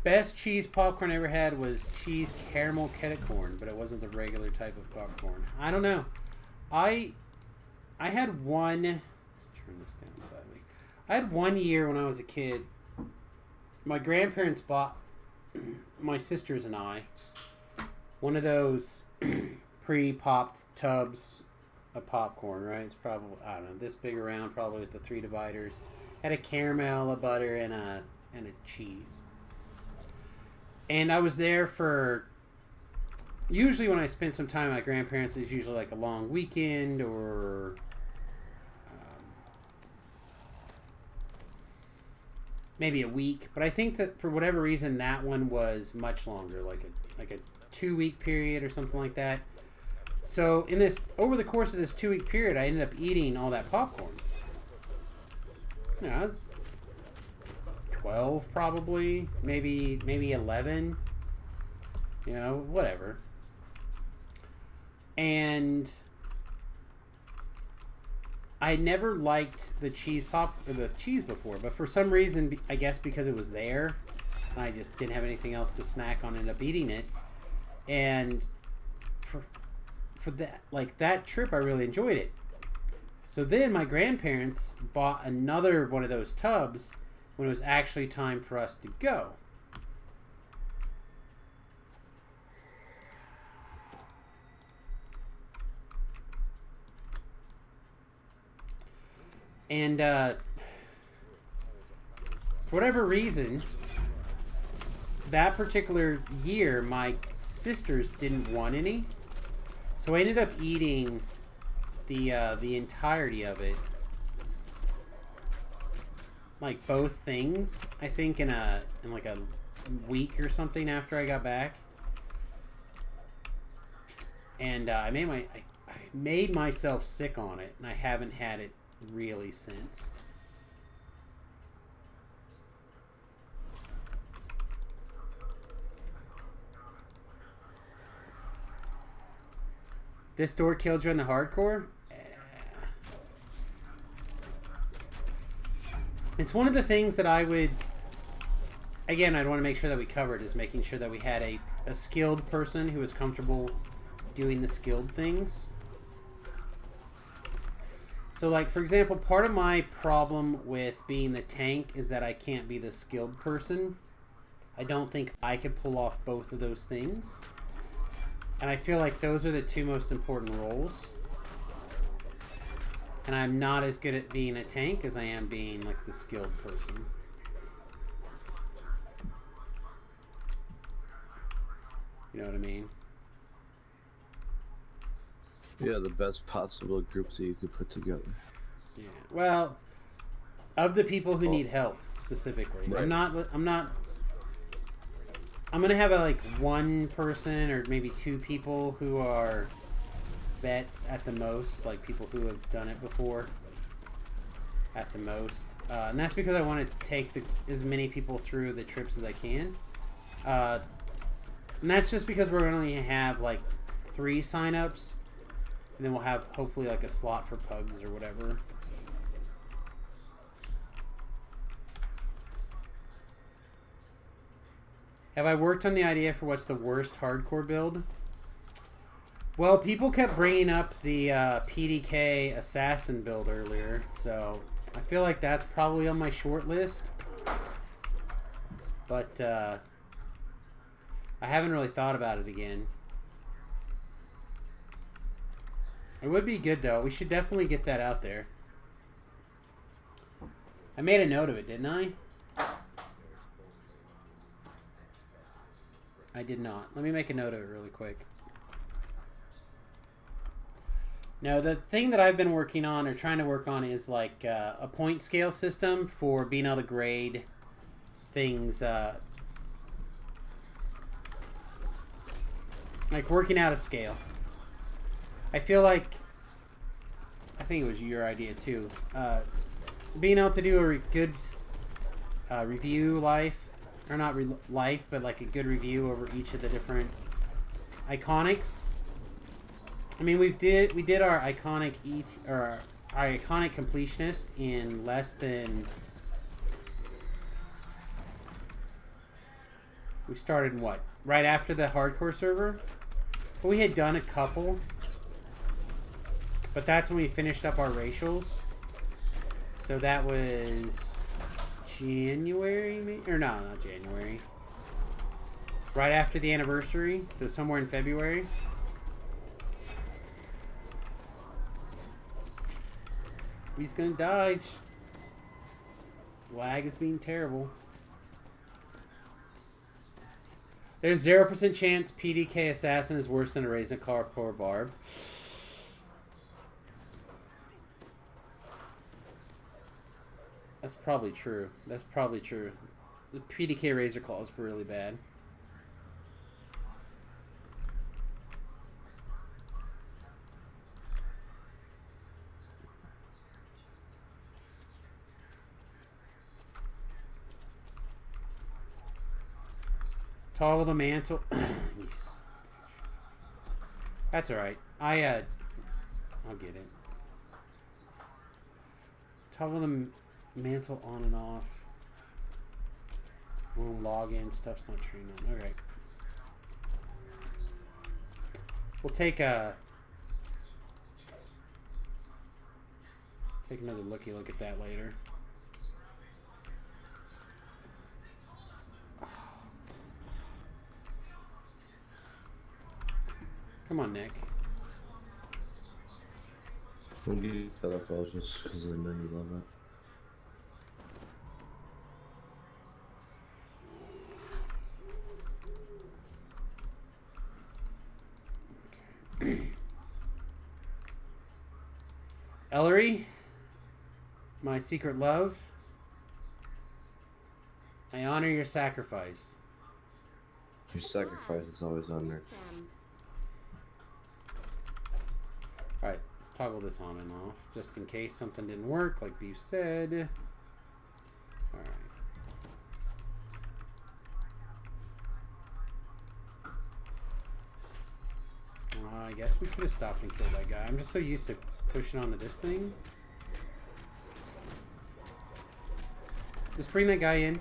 Speaker 1: Best cheese popcorn I ever had was cheese caramel kettle corn, but it wasn't the regular type of popcorn. I don't know. I had one. Let's turn this down slightly. I had one year when I was a kid. My grandparents bought my sisters and I one of those pre-popped tubs of popcorn. Right? It's probably, I don't know, this big around, probably with the 3 dividers. Had a caramel, a butter, and a cheese. And I was there for. Usually, when I spent some time with my grandparents, it's usually like a long weekend or maybe a week. But I think that for whatever reason, that one was much longer, like a 2-week period or something like that. So over the course of this 2-week period, I ended up eating all that popcorn. Yeah, I was 12 probably, maybe 11. You know, whatever. And I never liked the cheese before, but for some reason, I guess because it was there, I just didn't have anything else to snack on, ended up eating it. And for that trip, I really enjoyed it. So then my grandparents bought another one of those tubs when it was actually time for us to go. And for whatever reason, that particular year, my sisters didn't want any, so I ended up eating the entirety of it, like both things. I think in like a week or something after I got back, and I made myself sick on it, and I haven't had it really since. This door killed you in the hardcore? It's one of the things that I would, again, I'd want to make sure that we covered, is making sure that we had a skilled person who was comfortable doing the skilled things. So, like, for example, part of my problem with being the tank is that I can't be the skilled person. I don't think I could pull off both of those things. And I feel like those are the two most important roles. And I'm not as good at being a tank as I am being, like, the skilled person. You know what I mean?
Speaker 4: Yeah, the best possible groups that you could put together.
Speaker 1: Yeah. Well, of the people who need help specifically,
Speaker 4: Right.
Speaker 1: I'm gonna have like one person or maybe two people who are vets at the most, like people who have done it before at the most, and that's because I want to take as many people through the trips as I can, and that's just because we're only gonna have like 3 sign-ups, and then we'll have hopefully like a slot for pugs or whatever. Have I worked on the idea for what's the worst hardcore build? Well, people kept bringing up the PDK assassin build earlier, so I feel like that's probably on my short list. But I haven't really thought about it again. It would be good though. We should definitely get that out there. I made a note of it, didn't I? I did not. Let me make a note of it really quick. No, the thing that I've been working on or trying to work on is like a point scale system for being able to grade things, like working out a scale. I feel like, I think it was your idea too, being able to do a good review life, or not life, but like a good review over each of the different iconics. I mean, we did our iconic our iconic completionist in less than. We started in what? Right after the hardcore server? But we had done a couple. But that's when we finished up our racials. So that was January, maybe? Or no, not January. Right after the anniversary. So somewhere in February. He's gonna die. Lag is being terrible. There's 0% chance PDK Assassin is worse than a Razenclaw Barb. That's probably true. That's probably true. The PDK Razenclaw is really bad. Toggle the mantle. That's alright. I'll get it. Toggle the mantle on and off. Room login. Stuff's not true. Alright. We'll take another look at that later. Come on, Nick.
Speaker 4: I'll give you Felafel just because I know you love it.
Speaker 1: Okay. Ellery, my secret love, I honor your sacrifice.
Speaker 4: Your sacrifice is always on there.
Speaker 1: Alright, let's toggle this on and off, just in case something didn't work, like Beef said. Alright. I guess we could have stopped and killed that guy. I'm just so used to pushing onto this thing. Just bring that guy in.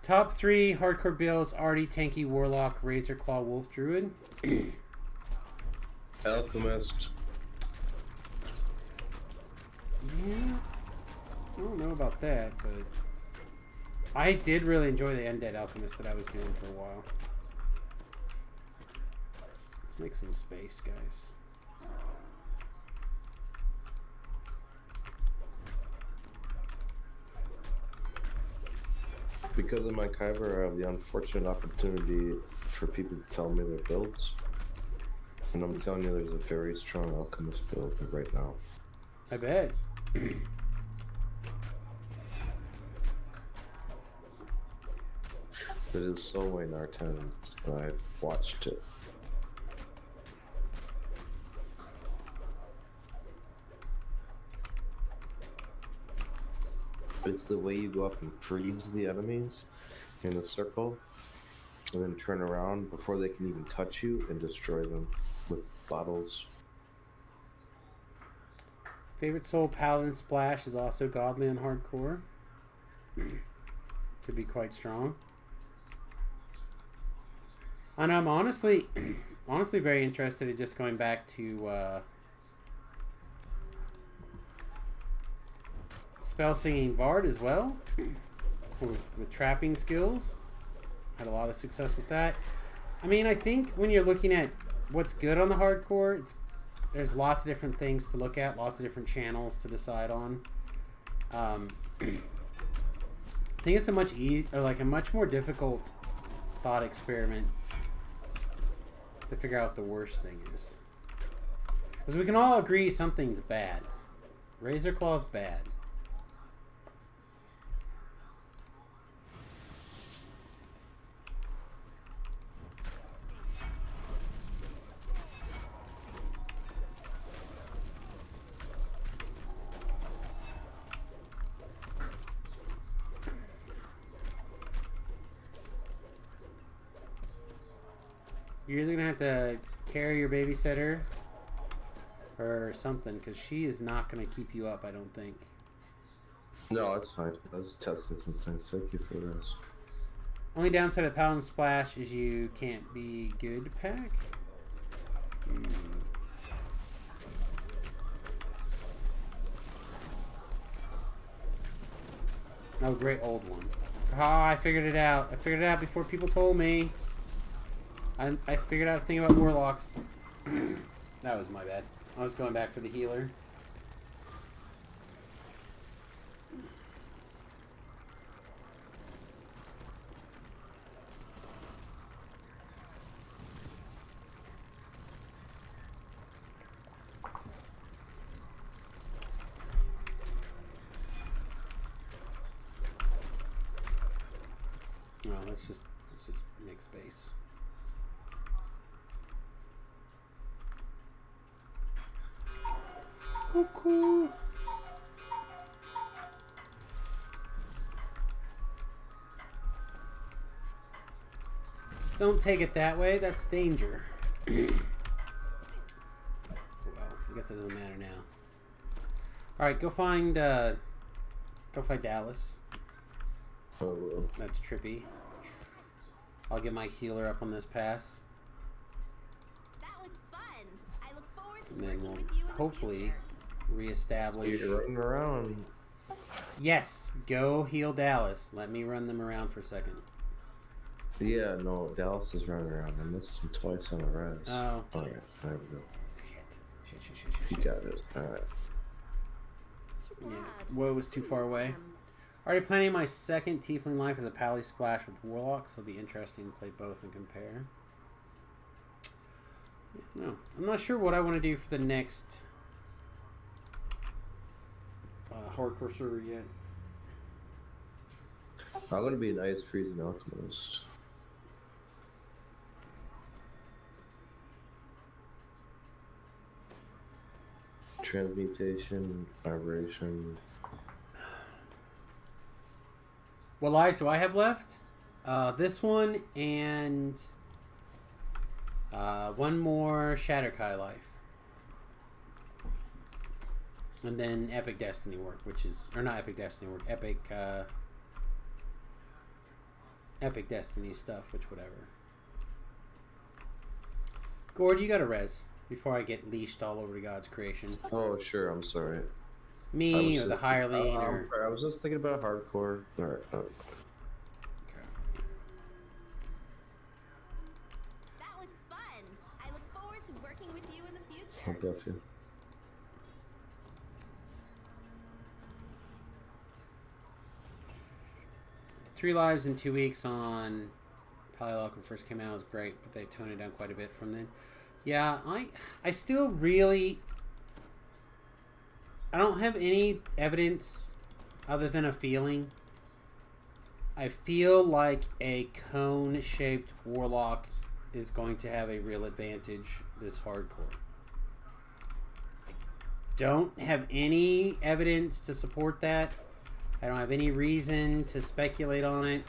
Speaker 1: Top 3 hardcore builds: Artie, Tanky, Warlock, Razenclaw, Wolf, Druid.
Speaker 4: Alchemist.
Speaker 1: Yeah, I don't know about that, but I did really enjoy the Undead Alchemist that I was doing for a while. Let's make some space, guys.
Speaker 4: Because of my Kyber, I have the unfortunate opportunity for people to tell me their builds. And I'm telling you, there's a very strong alchemist build right now.
Speaker 1: I bet.
Speaker 4: It is so way Nartans, and I've watched it. It's the way you go up and freeze the enemies in a circle, and then turn around before they can even touch you and destroy them with bottles.
Speaker 1: Favorite Soul Paladin Splash is also godly and hardcore. Could be quite strong. And I'm honestly very interested in just going back to Spell Singing Bard as well, with trapping skills. Had a lot of success with that. I mean, I think when you're looking at what's good on the hardcore, there's lots of different things to look at, lots of different channels to decide on. I think it's a much more difficult thought experiment to figure out what the worst thing is. Because we can all agree something's bad. Razor Claw's bad. You're either gonna have to carry your babysitter or something, because she is not gonna keep you up, I don't think.
Speaker 4: No, it's fine. I was testing some things. Thank you for this.
Speaker 1: Only downside of Paladin Splash is you can't be good pack. No, great old one. Ah, I figured it out. I figured it out before people told me. I figured out a thing about warlocks. That was my bad. I was going back for the healer. No, let's just make space. Cool. Don't take it that way. That's danger. Well, I guess it doesn't matter now. All right, go find Dallas.
Speaker 4: Oh, well.
Speaker 1: That's trippy. I'll get my healer up on this pass,
Speaker 3: That was fun. I look forward to
Speaker 1: and then
Speaker 3: working
Speaker 1: we'll
Speaker 3: with you in the
Speaker 1: hopefully
Speaker 3: future.
Speaker 1: reestablish.
Speaker 4: You're running around.
Speaker 1: Yes, go heal Dallas. Let me run them around for a second.
Speaker 4: Yeah, no, Dallas is running around. I missed him twice on a res.
Speaker 1: Oh.
Speaker 4: Alright, there we go.
Speaker 1: Shit.
Speaker 4: You got it. Alright.
Speaker 3: Too
Speaker 1: Yeah,
Speaker 3: bad.
Speaker 1: Woe was too far away. Already planning my second Tiefling life as a Pally Splash with Warlocks. It'll be interesting to play both and compare. No, I'm not sure what I want to do for the next hardcore server yet.
Speaker 4: I'm gonna be an Ice Freezing Alchemist. Transmutation, vibration.
Speaker 1: What lives do I have left? This one and one more Shatterkai life. And then Epic Destiny work, which is... Or not Epic Destiny work, Epic Destiny stuff, which whatever. Gord, you got a res before I get leashed all over to God's creation.
Speaker 4: Oh, sure, I'm sorry.
Speaker 1: Me or the hireling or...
Speaker 4: I was just thinking about hardcore. Alright. I'll buff you.
Speaker 1: 3 lives in 2 weeks on Polylock when first came out was great, but they toned it down quite a bit from then. Yeah, I still really... I don't have any evidence other than a feeling. I feel like a cone-shaped Warlock is going to have a real advantage this hardcore. I don't have any evidence to support that. I don't have any reason to speculate on it.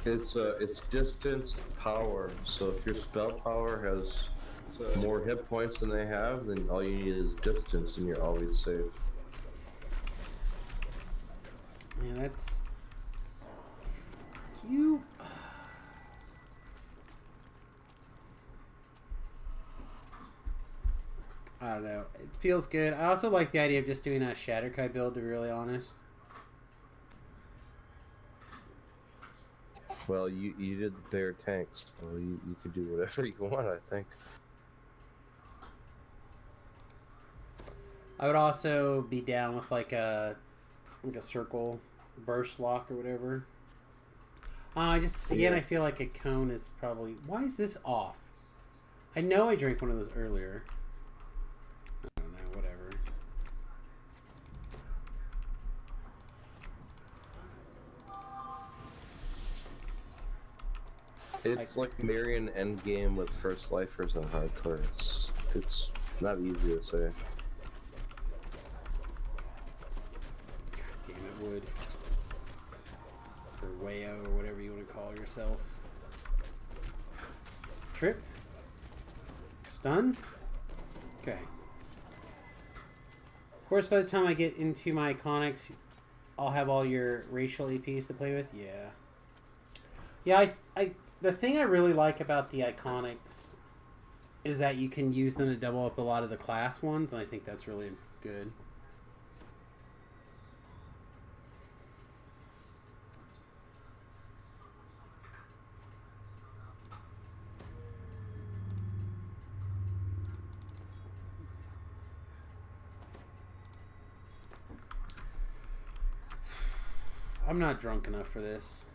Speaker 4: It's distance power. So if your spell power has more hit points than they have, then all you need is distance, and you're always safe.
Speaker 1: Man, that's you. I don't know. It feels good. I also like the idea of just doing a Shatterkai build, to be really honest.
Speaker 4: Well, you did their tanks, so you could do whatever you want, I think.
Speaker 1: I would also be down with like a circle burst lock or whatever. I feel like a cone is probably... Why is this off? I know I drank one of those earlier. I don't know, whatever.
Speaker 4: It's like Marion endgame with first lifers on hardcore. It's not easy to say.
Speaker 1: Damn it, Wood. Or Wayo, or whatever you want to call yourself. Trip? Stun? Okay. Of course, by the time I get into my iconics, I'll have all your racial APs to play with. Yeah. Yeah, the thing I really like about the iconics is that you can use them to double up a lot of the class ones, and I think that's really good. I'm not drunk enough for this.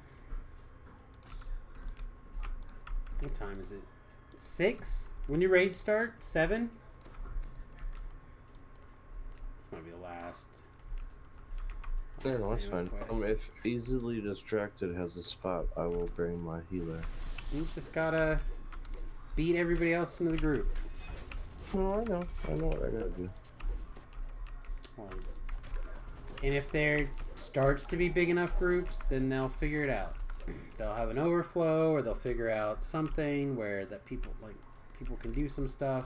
Speaker 1: What time is it? 6? When your raid start? 7? This might be the last.
Speaker 4: Yeah, no, that's fine. If easily distracted has a spot, I will bring my healer.
Speaker 1: You just gotta beat everybody else into the group.
Speaker 4: Oh, I know what I gotta do.
Speaker 1: And if there starts to be big enough groups, then they'll figure it out. They'll have an overflow, or they'll figure out something where that people can do some stuff,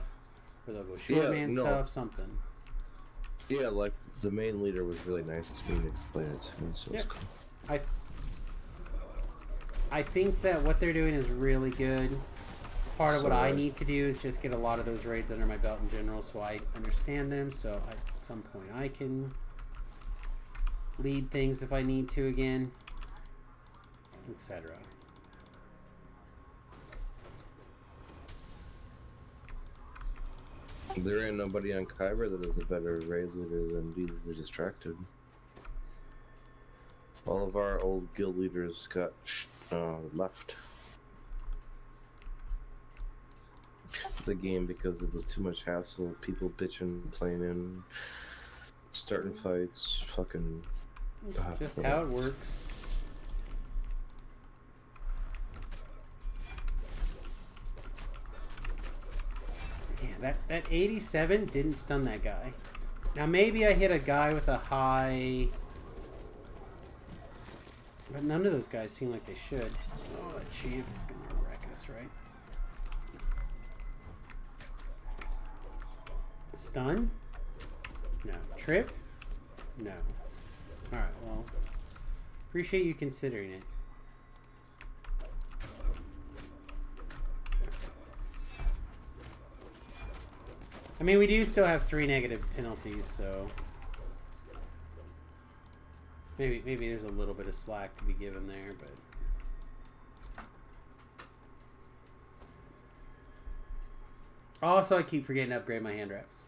Speaker 1: or they'll go short man stuff, something.
Speaker 4: Yeah, like the main leader was really nice to me to explain it to me, so it's cool.
Speaker 1: I think that what they're doing is really good. Part of what I need to do is just get a lot of those raids under my belt in general, so I understand them. So at some point I can lead things if I need to again, etc.
Speaker 4: There ain't nobody on Kyber that is a better raid leader than Bees the Distracted. All of our old guild leaders got left the game because it was too much hassle, people bitching, playing in, starting fights, fucking...
Speaker 1: It's just how it works. Yeah, that 87 didn't stun that guy. Now maybe I hit a guy with a high... But none of those guys seem like they should. Oh, that champ is gonna wreck us, right? Stun? No. Trip? No. Alright, well, appreciate you considering it. I mean, we do still have 3 negative penalties, so maybe there's a little bit of slack to be given there, but Also, I keep forgetting to upgrade my hand wraps.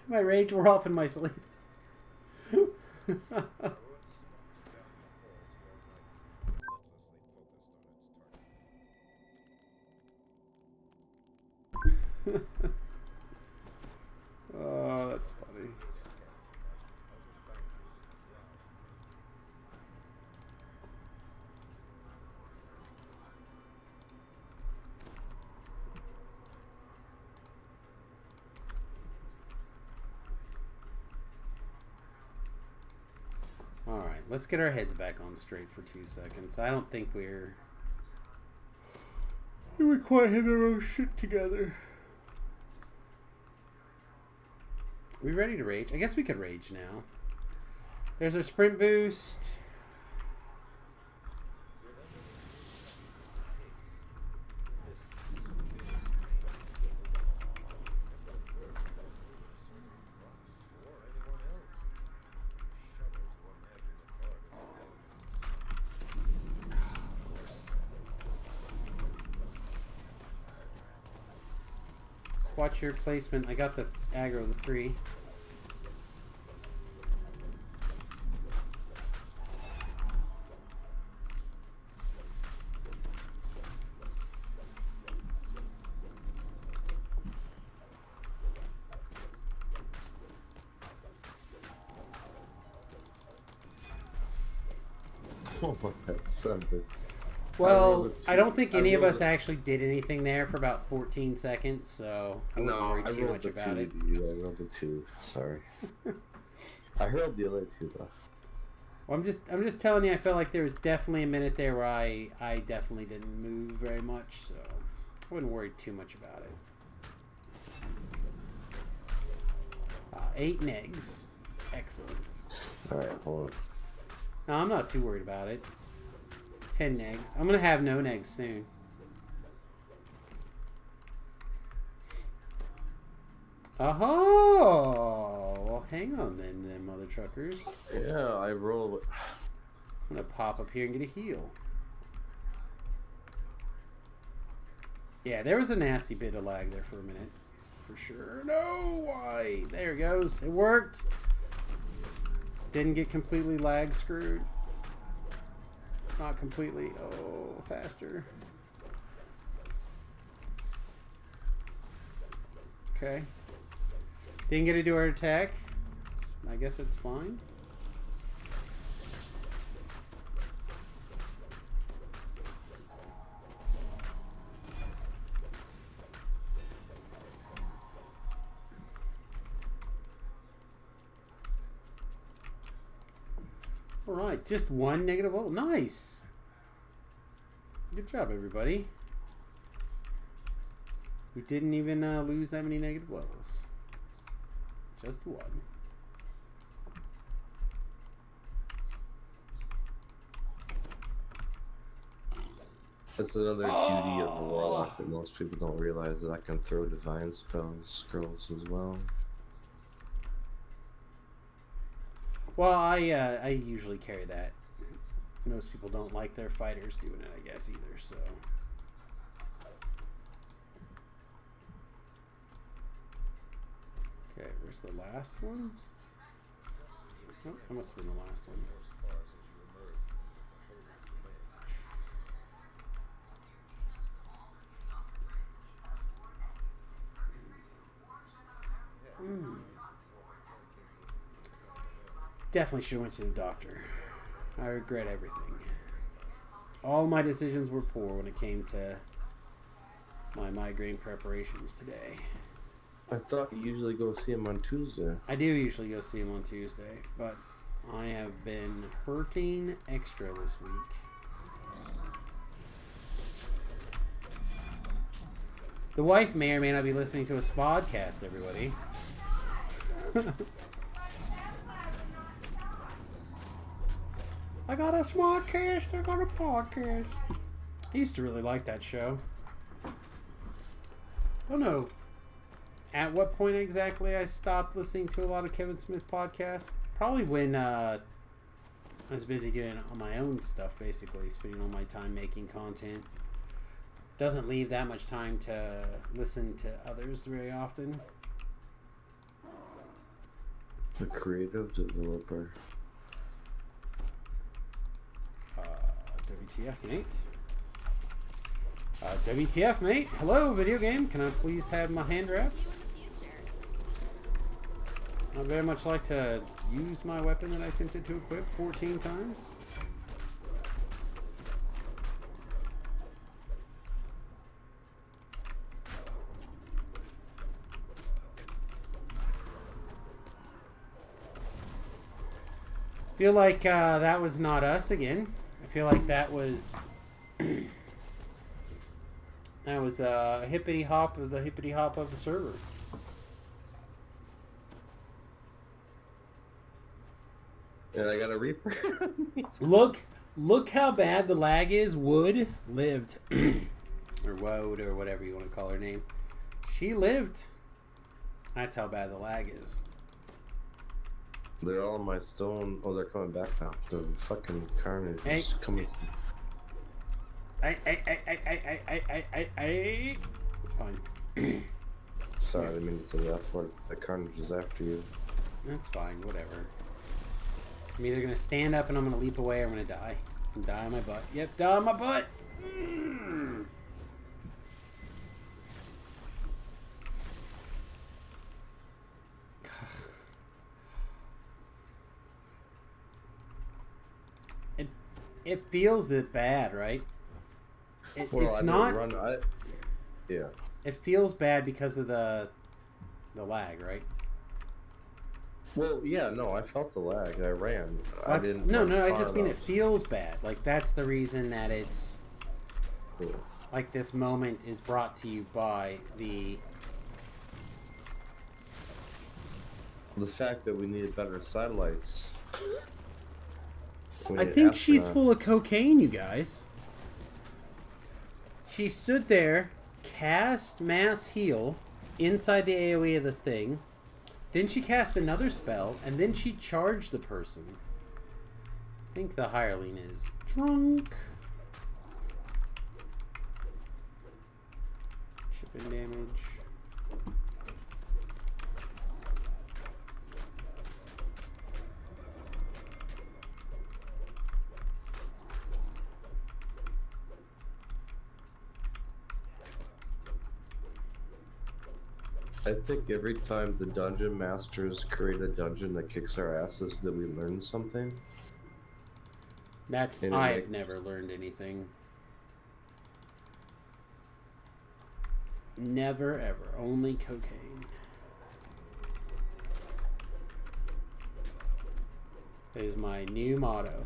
Speaker 1: my rage wore off in my sleep. Oh, that's funny. Alright, let's get our heads back on straight for 2 seconds. I don't think we quite have our own shit together. We ready to rage? I guess we could rage now. There's our sprint boost. Watch your placement. I got the aggro, the 3.
Speaker 4: Oh, that's something.
Speaker 1: Well, I don't think any of us actually did anything there for about 14 seconds, so I wouldn't worry too much about it.
Speaker 4: I rolled the 2. Sorry. I heard the other 2 though.
Speaker 1: Well, I'm just telling you, I felt like there was definitely a minute there where I definitely didn't move very much, so I wouldn't worry too much about it. 8 negs. Excellent.
Speaker 4: Alright, hold on.
Speaker 1: No, I'm not too worried about it. 10 negs. I'm gonna have no negs soon. Oh, well, hang on then, mother truckers.
Speaker 4: Yeah, I rolled.
Speaker 1: I'm gonna pop up here and get a heal. Yeah, there was a nasty bit of lag there for a minute, for sure. No, why? There it goes. It worked. Didn't get completely lag screwed. Not completely. Oh, faster. Okay. Didn't get to do our attack. I guess it's fine. Alright, just 1 negative level. Nice! Good job, everybody. We didn't even lose that many negative levels. Just 1.
Speaker 4: That's another duty of the warlock that most people don't realize, that I can throw divine spells, scrolls as well.
Speaker 1: Well, I usually carry that. Most people don't like their fighters doing it, I guess, either, so. Okay, where's the last one? Oh, that must have been the last one. Definitely should have went to the doctor. I regret everything. All my decisions were poor when it came to my migraine preparations today.
Speaker 4: I thought you usually go see him on Tuesday.
Speaker 1: I do usually go see him on Tuesday, but I have been hurting extra this week. The wife may or may not be listening to a spodcast, everybody. I got a smodcast, I got a podcast. I used to really like that show. Don't know at what point exactly I stopped listening to a lot of Kevin Smith podcasts. Probably when I was busy doing all my own stuff, basically spending all my time making content. Doesn't leave that much time to listen to others very often.
Speaker 4: A creative developer.
Speaker 1: WTF, mate? WTF, mate? Hello, video game. Can I please have my hand wraps? I'd very much like to use my weapon that I attempted to equip 14 times. Feel like that was not us again. I feel like that was that was hippity hop of the hippity hop of the server.
Speaker 4: And I got a Reaper.
Speaker 1: Look how bad the lag is. Wood lived, or Woad, or whatever you want to call her name. She lived. That's how bad the lag is.
Speaker 4: They're all on my stone. Oh, they're coming back now. The fucking carnage is coming.
Speaker 1: It's fine.
Speaker 4: Sorry, I didn't mean to say that. The carnage is after you.
Speaker 1: That's fine. Whatever. I'm either gonna stand up and I'm gonna leap away, or I'm gonna die. I'm die on my butt. Yep, die on my butt. It feels that bad, right? It's not.
Speaker 4: Yeah.
Speaker 1: It feels bad because of the lag, right?
Speaker 4: Well, yeah, no, I felt the lag. I ran.
Speaker 1: Well,
Speaker 4: I didn't.
Speaker 1: No, I just mean it feels bad. Like that's the reason that it's like this moment is brought to you by the
Speaker 4: fact that we needed better satellites.
Speaker 1: I think she's full of cocaine, you guys. She stood there, cast mass heal inside the AoE of the thing. Then she cast another spell, and then she charged the person. I think the hireling is drunk. Shipping damage.
Speaker 4: I think every time the dungeon masters create a dungeon that kicks our asses, that we learn something.
Speaker 1: That's I've never learned anything. Never ever. Only cocaine. That is my new motto.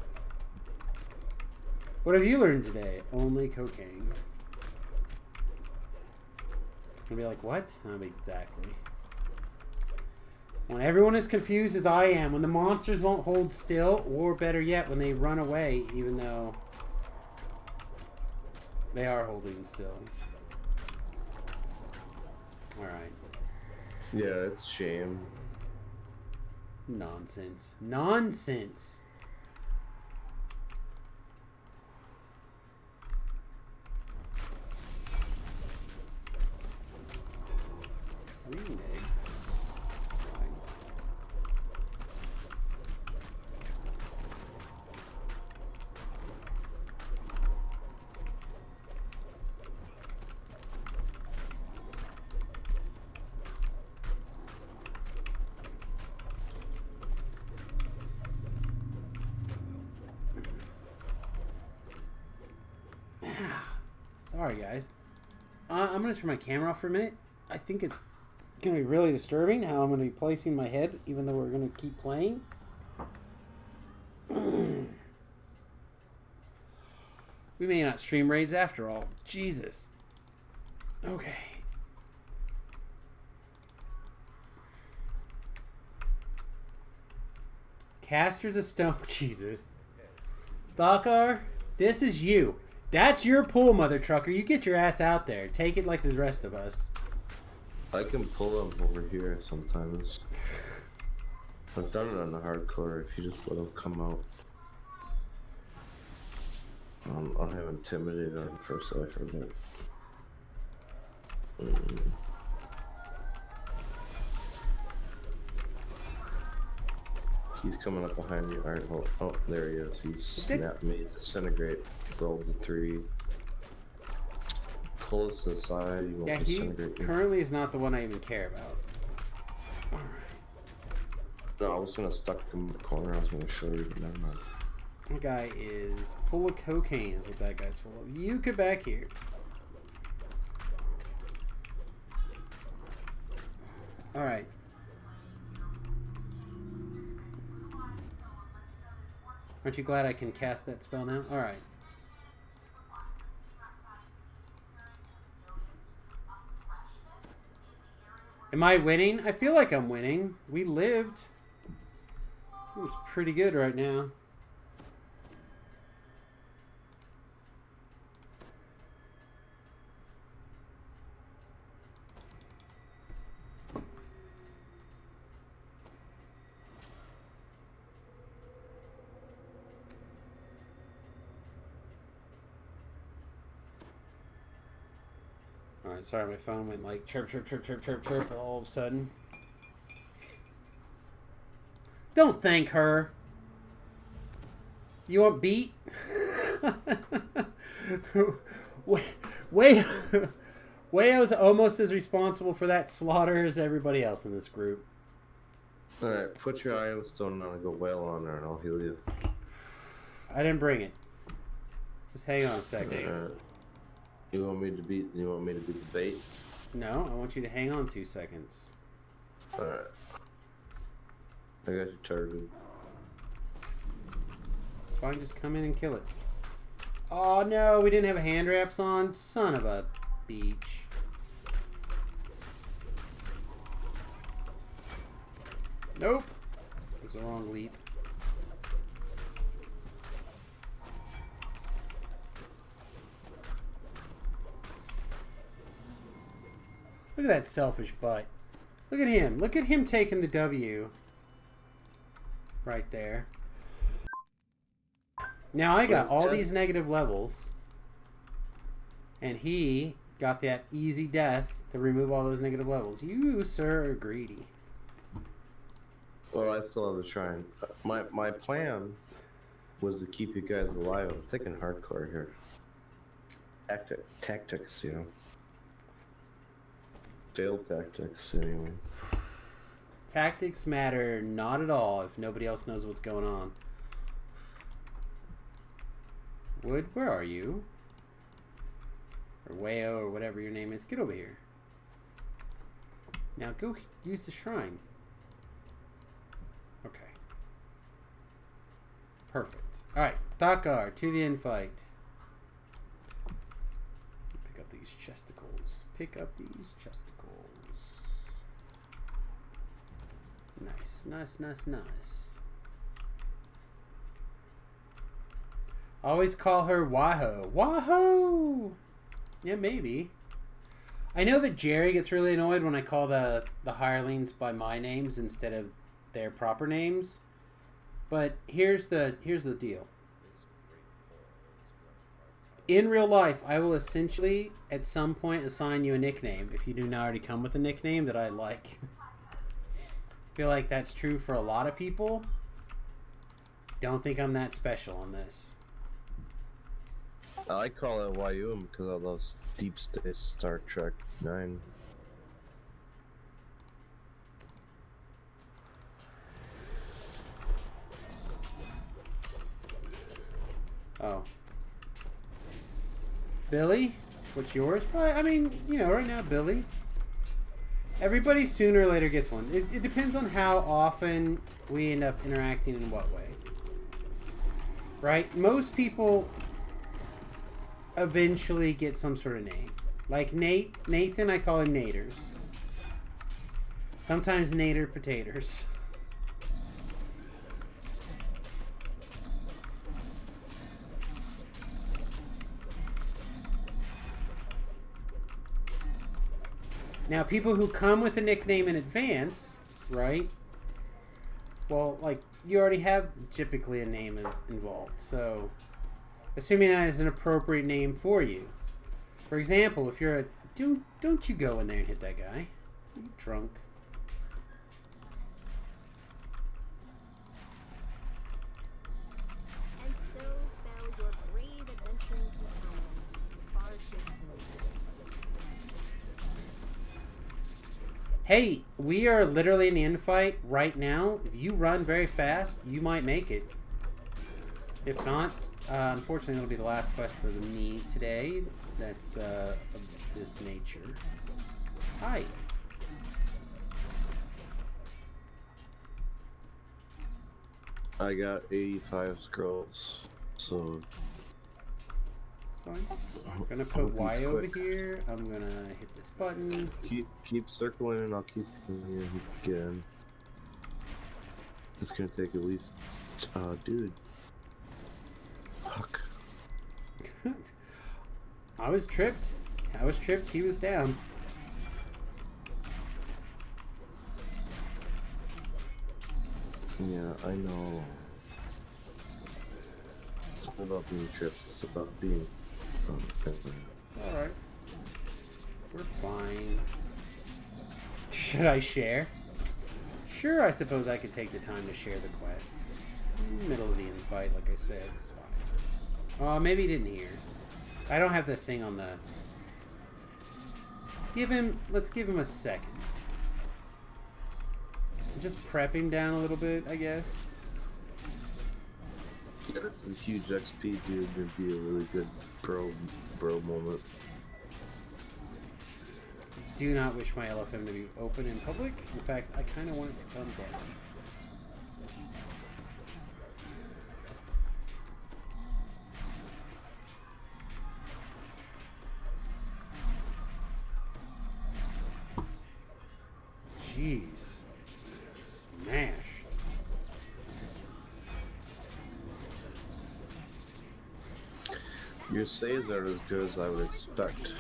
Speaker 1: What have you learned today? Only cocaine. And be like, what? Exactly. When everyone is confused as I am, when the monsters won't hold still, or better yet, when they run away, even though they are holding still. Alright.
Speaker 4: Yeah, it's shame.
Speaker 1: Nonsense. Nonsense. Green eggs. Fine. Sorry, guys. I'm going to turn my camera off for a minute. I think it's going to be really disturbing how I'm going to be placing my head, even though we're going to keep playing. We may not stream raids after all. Jesus. Okay. Casters of Stone. Jesus. Thakar, this is you. That's your pool, mother trucker. You get your ass out there. Take it like the rest of us.
Speaker 4: I can pull them over here sometimes. I've done it on the hardcore if you just let them come out. I'll have intimidated on first so I forget. He's coming up behind you. Alright, oh, there he is. He's snapped me. Disintegrate. Rolled the 3. Pull us to the side. He won't
Speaker 1: Yeah, he
Speaker 4: disintegrate you.
Speaker 1: currently is not the one I even care about.
Speaker 4: No, I was gonna stuck him in the corner. I was gonna show you, but never mind.
Speaker 1: That guy is full of cocaine is what that guy's full of. You get back here. Alright. Aren't you glad I can cast that spell now? Alright. Am I winning? I feel like I'm winning. We lived. Seems pretty good right now. Alright, sorry, my phone went like chirp, chirp, chirp, chirp, chirp, chirp all of a sudden. Don't thank her. You want beat? Wayo's almost as responsible for that slaughter as everybody else in this group.
Speaker 4: Alright, put your Iron Stone on and go wail on her and I'll heal you.
Speaker 1: I didn't bring it. Just hang on a second.
Speaker 4: You want me to be the bait?
Speaker 1: No, I want you to hang on 2 seconds.
Speaker 4: Alright. I got you targeted.
Speaker 1: It's fine, just come in and kill it. Oh no, we didn't have hand wraps on? Son of a beach. Nope. It was the wrong leap. Look at that selfish butt. Look at him. Look at him taking the W. Right there. Now I got all these negative levels. And he got that easy death to remove all those negative levels. You, sir, are greedy.
Speaker 4: Well, I still have a shrine. My plan was to keep you guys alive. I'm thinking hardcore here. Tactics, you know. Failed tactics, anyway.
Speaker 1: Tactics matter not at all if nobody else knows what's going on. Wood, where are you? Or Wayo, or whatever your name is. Get over here. Now go use the shrine. Okay. Perfect. Alright, Thakar, to the infight. Pick up these chesticles. Pick up these chesticles. Nice, nice, nice, nice. Always call her Wahoo. Wahoo! Yeah, maybe. I know that Jerry gets really annoyed when I call the hirelings by my names instead of their proper names. But here's the deal. In real life, I will essentially at some point assign you a nickname if you do not already come with a nickname that I like. I feel like that's true for a lot of people. Don't think I'm that special on this.
Speaker 4: I call it YUM because I love Deep Space Star Trek 9.
Speaker 1: Oh. Billy? What's yours? Probably, I mean, you know, right now, Billy. Everybody sooner or later gets one. It depends on how often we end up interacting in what way. Right? Most people eventually get some sort of name. Like Nathan, I call him Naders. Sometimes Nader Potatoes. Now, people who come with a nickname in advance, right? Well, like, you already have typically a name involved. So, assuming that is an appropriate name for you. For example, if you're a... Don't you go in there and hit that guy. You drunk.
Speaker 3: And so fell your brave adventuring companion, far too soon.
Speaker 1: Hey, we are literally in the end fight right now. If you run very fast, you might make it. If not, unfortunately, it'll be the last quest for me today. That's of this nature. Hi.
Speaker 4: I got 85 scrolls, so
Speaker 1: It's fine. I'm gonna put
Speaker 4: hope he's
Speaker 1: Y over
Speaker 4: quick.
Speaker 1: here. I'm gonna hit this button.
Speaker 4: keep circling and I'll keep again. It's gonna take at least, dude. Fuck.
Speaker 1: I was tripped. He was down.
Speaker 4: Yeah, I know. It's not about being tripped, it's about being
Speaker 1: It's alright. We're fine. Should I share? Sure, I suppose I could take the time to share the quest. Middle of the infight, like I said, it's fine. Maybe he didn't hear. I don't have the thing on the... Let's give him a second. Just prep him down a little bit, I guess.
Speaker 4: Yeah, this is huge XP, dude. It'd be a really good bro moment.
Speaker 1: Do not wish my LFM to be open in public. In fact, I kind of want it to come down. Jeez. Smashed.
Speaker 4: Your saves are as good as I would expect.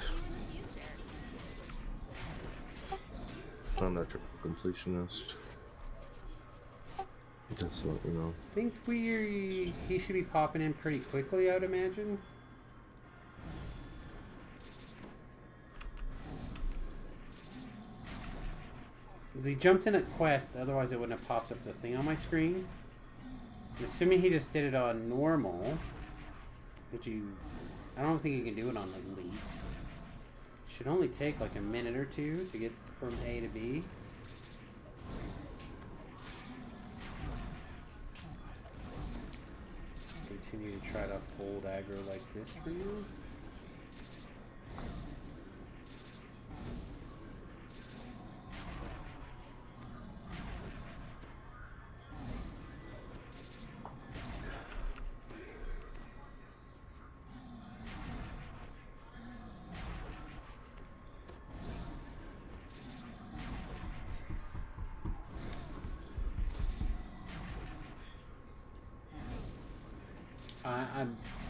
Speaker 4: I'm not a triple completionist. Just to let you know.
Speaker 1: I think he should be popping in pretty quickly, I would imagine. Because he jumped in a quest, otherwise it wouldn't have popped up the thing on my screen. I'm assuming he just did it on normal, which I don't think you can do it on elite. Should only take like a minute or two to get from A to B. Continue to try to hold aggro like this for you.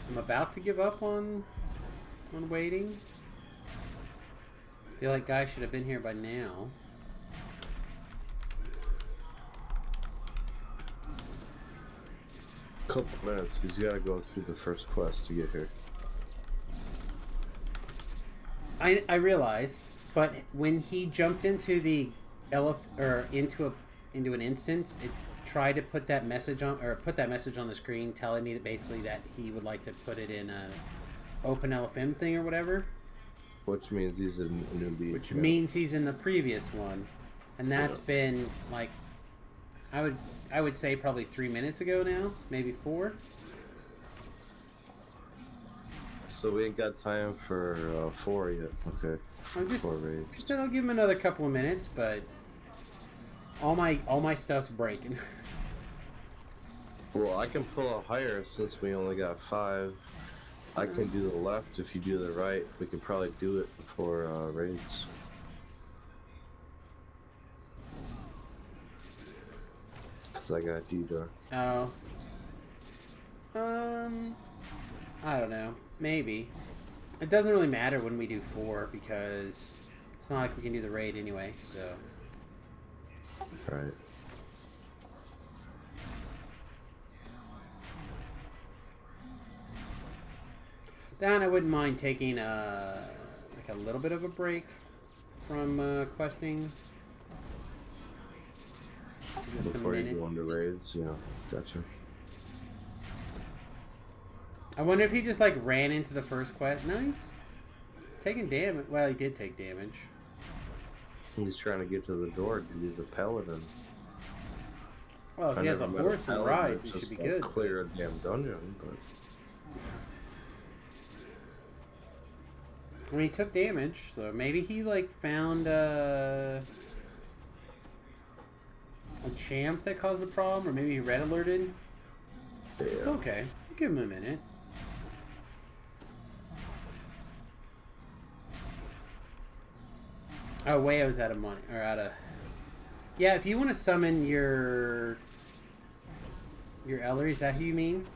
Speaker 1: I'm about to give up on waiting. I feel like guys should have been here by now.
Speaker 4: Couple minutes. He's got to go through the first quest to get here.
Speaker 1: I realize, but when he jumped into the into an instance, it tried to put that message on the screen, telling me that basically that he would like to put it in a open LFM thing or whatever.
Speaker 4: Which means he's a newbie.
Speaker 1: Which means he's in the previous one, and that's been like, I would say probably 3 minutes ago now, maybe 4.
Speaker 4: So we ain't got time for 4 yet. Okay.
Speaker 1: I'm just
Speaker 4: 4 raids.
Speaker 1: said I'll give him another couple of minutes, but all my stuff's breaking.
Speaker 4: Well, I can pull a higher since we only got 5. I can do the left if you do the right. We can probably do it before raids. Cause I got D-Dar.
Speaker 1: Oh. I don't know. Maybe. It doesn't really matter when we do 4 because It's not like we can do the raid anyway, so.
Speaker 4: Right.
Speaker 1: Then I wouldn't mind taking like a little bit of a break from questing. Just
Speaker 4: Before you go into raids, yeah, gotcha.
Speaker 1: I wonder if he just like ran into the first quest. No, he's taking damage. Well, he did take damage.
Speaker 4: He's trying to get to the door because he's a paladin.
Speaker 1: Well, if he has a horse and rides, he should be good.
Speaker 4: Clear a damn dungeon, but.
Speaker 1: I mean, he took damage, so maybe he like found a champ that caused a problem, or maybe he red alerted.
Speaker 4: Yeah.
Speaker 1: It's okay. Give him a minute. Oh, way I was out of money, or out of. Yeah, if you want to summon your Ellery, is that who you mean?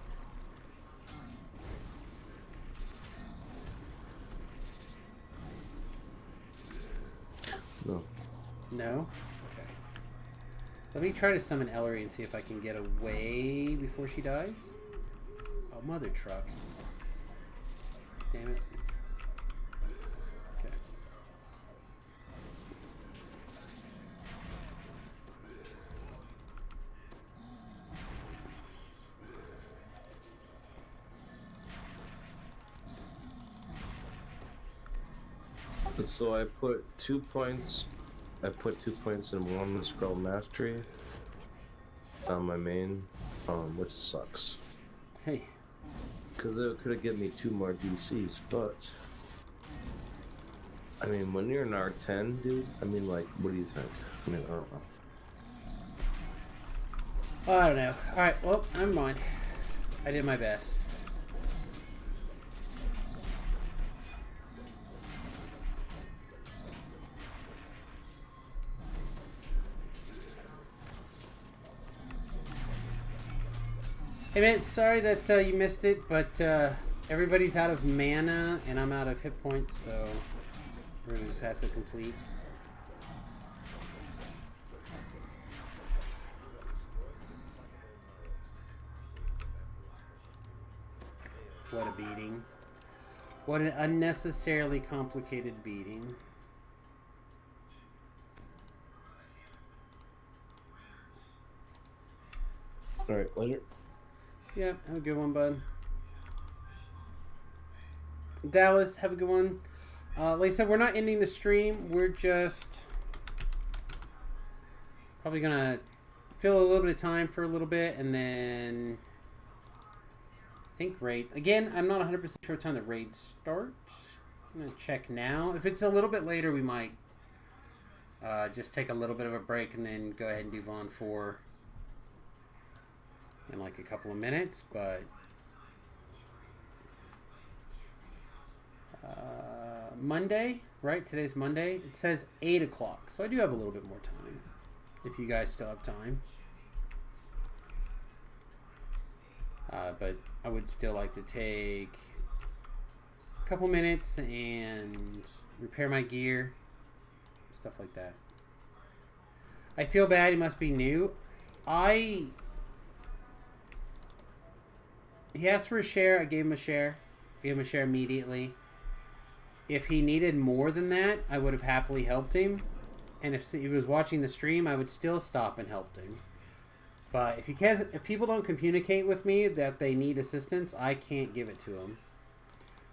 Speaker 4: No.
Speaker 1: No? Okay. Let me try to summon Ellery and see if I can get away before she dies. Oh, mother truck. Damn it. Okay.
Speaker 4: So I put 2 points. I put 2 points in one scroll mastery on my main, which sucks.
Speaker 1: Hey.
Speaker 4: Because it could have given me 2 more DCs, but I mean, when you're an R10, dude, I mean, like, what do you think? I mean, I don't know.
Speaker 1: Oh, I don't know. Alright, well, never mind. I did my best. Hey man, sorry that you missed it, but everybody's out of mana and I'm out of hit points, so we're gonna just have to complete. What a beating. What an unnecessarily complicated beating.
Speaker 4: Alright, later.
Speaker 1: Yeah, have a good one, bud. Dallas, have a good one. Like I said, we're not ending the stream. We're just probably going to fill a little bit of time for a little bit and then I think raid. Again, I'm not 100% sure what time the raid starts. I'm going to check now. If it's a little bit later, we might just take a little bit of a break and then go ahead and do Vaughn 4 in like a couple of minutes, but Monday, right? Today's Monday. It says 8 o'clock, so I do have a little bit more time if you guys still have time. But I would still like to take a couple minutes and repair my gear, stuff like that. I feel bad. He must be new. He asked for a share. I gave him a share. Gave him a share immediately. If he needed more than that, I would have happily helped him. And if he was watching the stream, I would still stop and help him. But if people don't communicate with me that they need assistance, I can't give it to them.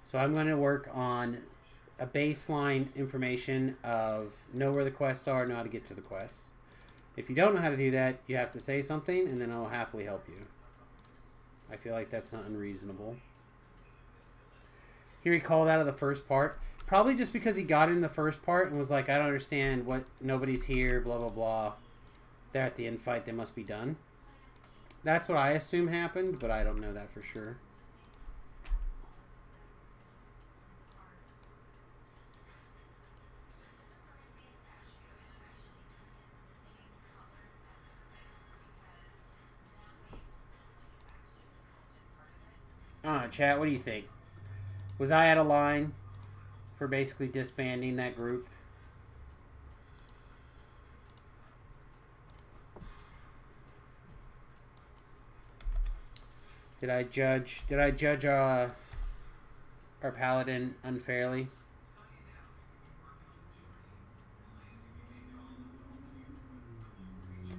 Speaker 1: So I'm going to work on a baseline information of know where the quests are, know how to get to the quests. If you don't know how to do that, you have to say something, and then I'll happily help you. I feel like that's not unreasonable. Here he called out of the first part. Probably just because he got in the first part and was like, I don't understand what, nobody's here, blah, blah, blah. They're at the end fight, they must be done. That's what I assume happened, but I don't know that for sure. Chat, what do you think? Was I out of line for basically disbanding that group? Did I judge our paladin unfairly?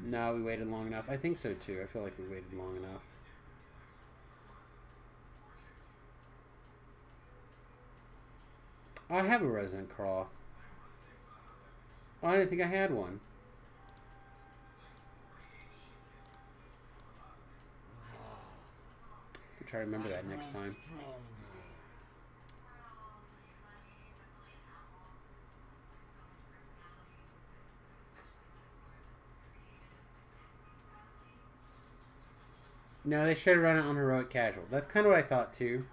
Speaker 1: No, we waited long enough. I think so too. I feel like we waited long enough. Oh, I have a Resonant Cross. Oh, I didn't think I had one. I'll try to remember that next time. No, they should have run it on Heroic Casual. That's kind of what I thought too.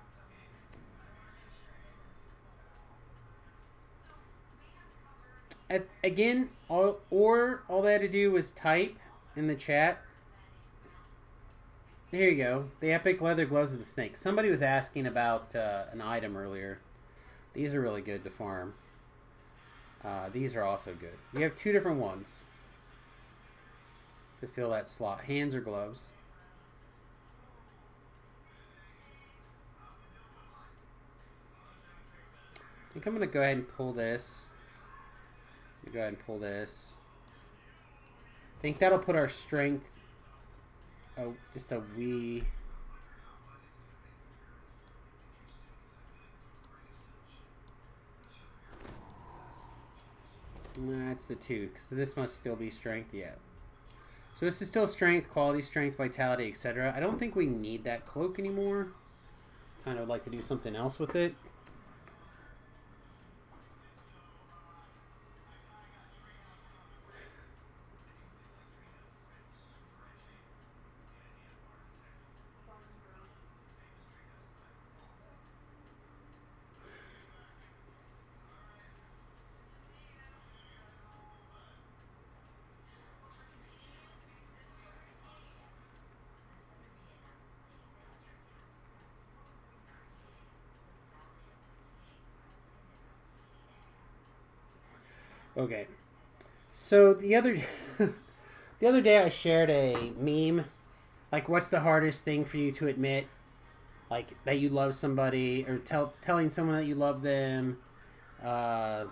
Speaker 1: Again, all they had to do was type in the chat. Here you go. The Epic Leather Gloves of the Snake. Somebody was asking about an item earlier. These are really good to farm. These are also good. You have two different ones to fill that slot. Hands or gloves. I think I'm going to go ahead and pull this. Go ahead and pull this. I think that'll put our strength just a wee. That's the 2. So this must still be strength, yeah. So this is still strength, quality, strength, vitality, etc. I don't think we need that cloak anymore. Kind of like to do something else with it. Okay, so the other day I shared a meme, like what's the hardest thing for you to admit, like that you love somebody, or telling someone that you love them, that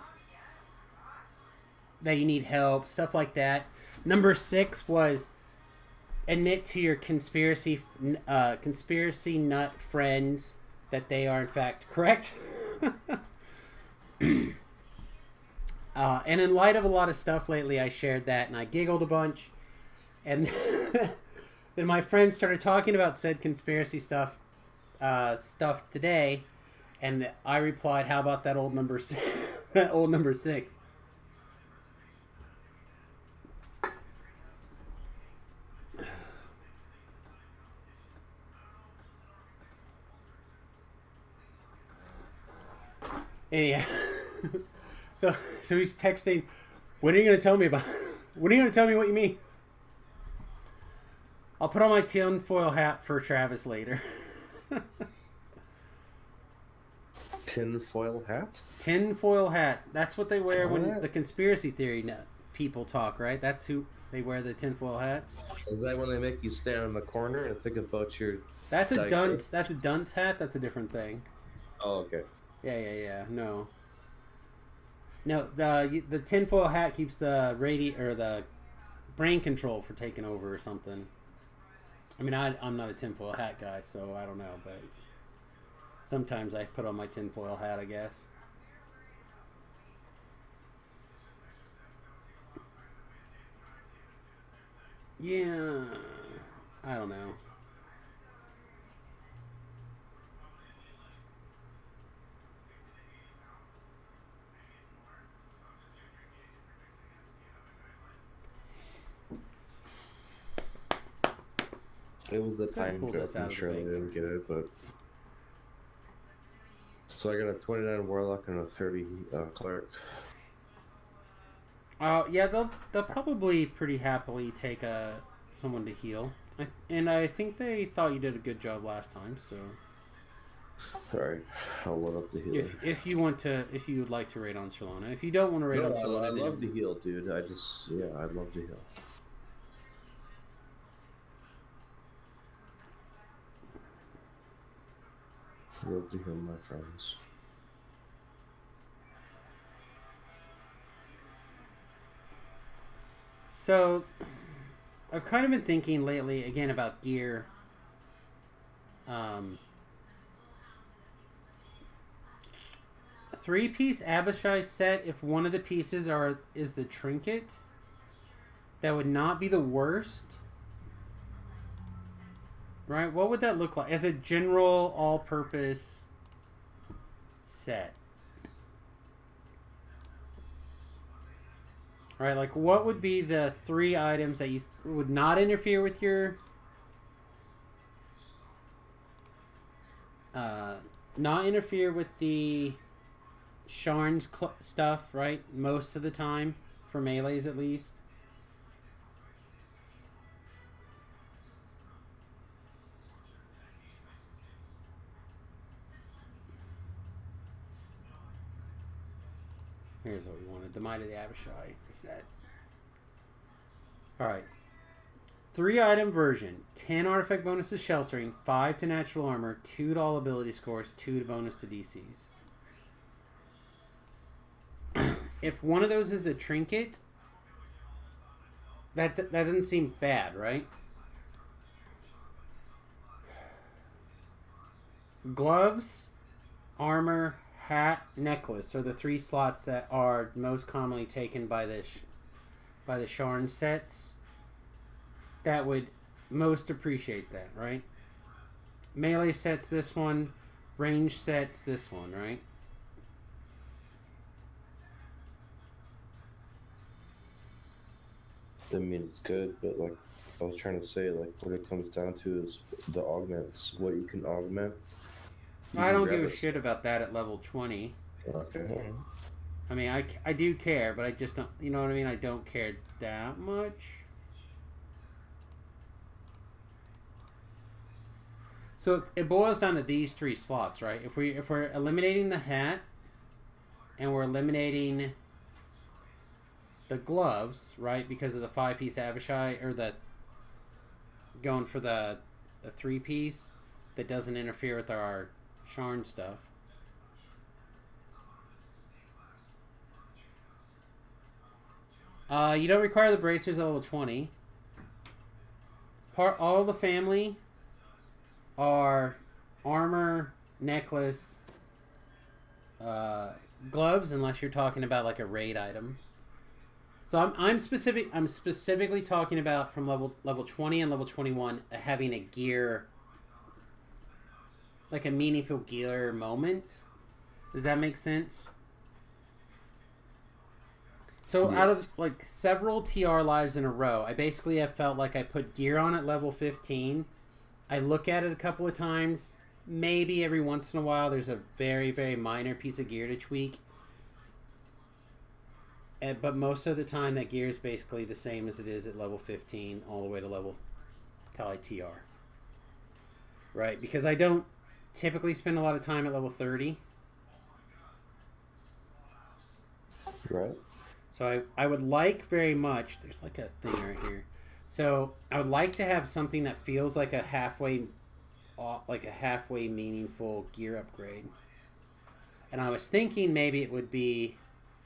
Speaker 1: you need help, stuff like that. Number 6 was admit to your conspiracy nut friends that they are in fact correct. And in light of a lot of stuff lately, I shared that and I giggled a bunch. And then my friends started talking about said conspiracy stuff today. And I replied, how about that old number 6? That old number 6. Yeah. So he's texting, when are you going to tell me about... When are you going to tell me what you mean? I'll put on my tinfoil hat for Travis later.
Speaker 4: Tinfoil hat?
Speaker 1: Tinfoil hat. That's what they wear when the conspiracy theory people talk, right? That's who they wear, the tinfoil hats.
Speaker 4: Is that when they make you stand in the corner and think about your...
Speaker 1: That's a dunce. That's a dunce hat. That's a different thing.
Speaker 4: Oh, okay.
Speaker 1: Yeah. No, the tinfoil hat keeps the the brain control for taking over or something. I mean, I'm not a tinfoil hat guy, so I don't know, but sometimes I put on my tinfoil hat, I guess. Yeah, I don't know.
Speaker 4: It was the time joke. I'm sure they didn't get it, but... So I got a 29 Warlock and a 30 Cleric.
Speaker 1: Yeah, they'll probably pretty happily take someone to heal. And I think they thought you did a good job last time, so...
Speaker 4: Alright, I'll load up the healer.
Speaker 1: If you would like to raid on Solana. If you don't want to raid on Solana...
Speaker 4: I love to heal, dude. I'd love to heal. Love to hear my friends.
Speaker 1: So, I've kind of been thinking lately, again, about gear. A three-piece Abishai set, if one of the pieces is the trinket, that would not be the worst. Right? What would that look like as a general all-purpose set? Right, like what would be the 3 items that you would not interfere with your not interfere with the Sharn's stuff, right? Most of the time, for melees at least. Here's what we wanted. The Might of the Abishai set. Alright. 3 item version. 10 artifact bonus to sheltering, 5 to natural armor, 2 to all ability scores, 2 to bonus to DCs. If one of those is the trinket, that doesn't seem bad, right? Gloves, armor, hat, necklace are the 3 slots that are most commonly taken by the Sharn sets. That would most appreciate that, right? Melee sets this one, range sets this one, right?
Speaker 4: I mean, it's good, but like I was trying to say, like what it comes down to is the augments. What you can augment.
Speaker 1: I don't give a shit about that at level 20.
Speaker 4: Okay.
Speaker 1: I mean, I do care, but I just don't, you know what I mean? I don't care that much. So it boils down to these 3 slots, right? If we're eliminating the hat and we're eliminating the gloves, right? Because of the 5-piece Abishai, or the going for the 3-piece that doesn't interfere with our Sharn stuff. You don't require the bracers at level 20. All the family are armor, necklace, gloves, unless you're talking about like a raid item. So I'm specifically talking about from level 20 and level 21 having a gear, like a meaningful gear moment. Does that make sense? So out of like several TR lives in a row, I basically have felt like I put gear on at level 15. I look at it a couple of times. Maybe every once in a while there's a very, very minor piece of gear to tweak. But most of the time that gear is basically the same as it is at level 15 all the way to level till I TR. Right? Because I don't typically spend a lot of time at level 30.
Speaker 4: Right.
Speaker 1: So I would like very much, there's like a thing right here. So I would like to have something that feels like a halfway meaningful gear upgrade. And I was thinking maybe it would be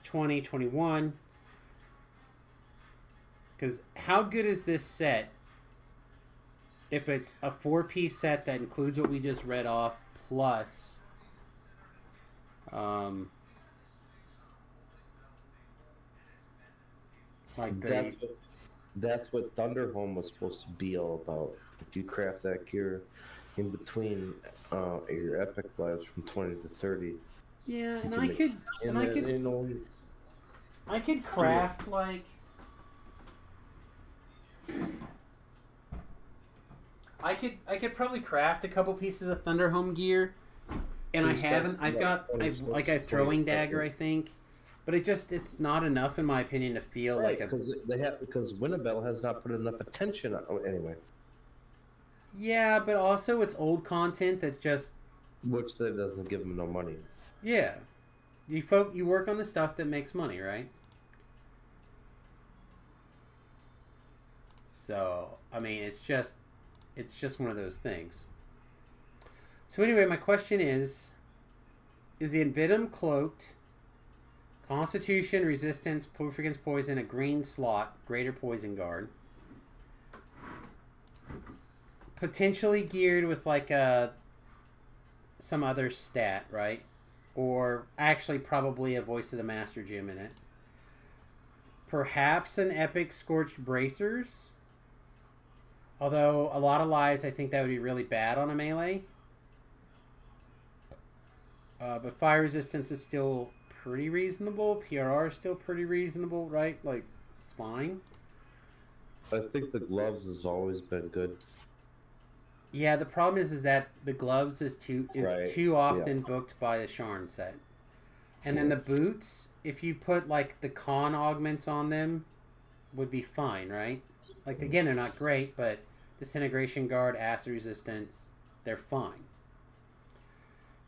Speaker 1: 2021. Because how good is this set if it's a 4-piece set that includes what we just read off plus like
Speaker 4: that's what Thunderhome was supposed to be all about. If you craft that gear in between your epic lives from 20 to 30.
Speaker 1: Yeah, and I could craft like I could probably craft a couple pieces of Thunderhome gear, and I haven't. I've got a throwing dagger, I think, but it's not enough in my opinion to feel like a.
Speaker 4: Because Winnabelle has not put enough attention on. Oh, anyway.
Speaker 1: Yeah, but also it's old content that's just.
Speaker 4: Which that doesn't give them no money.
Speaker 1: Yeah, you work on the stuff that makes money, right? So I mean, it's just one of those things. So anyway, my question is the Envenom cloaked? Constitution, resistance, proof against poison, a green slot, greater poison guard. Potentially geared with like some other stat, right? Or actually probably a Voice of the Master gem in it. Perhaps an epic Scorched Bracers. Although a lot of lives, I think that would be really bad on a melee. But fire resistance is still pretty reasonable. PRR is still pretty reasonable, right? Like, it's fine.
Speaker 4: I think the gloves has always been good.
Speaker 1: Yeah, the problem is that the gloves is too often booked by the Sharn set. And then the boots, if you put like the con augments on them, would be fine, right? Like, again, they're not great, but disintegration guard, acid resistance, they're fine.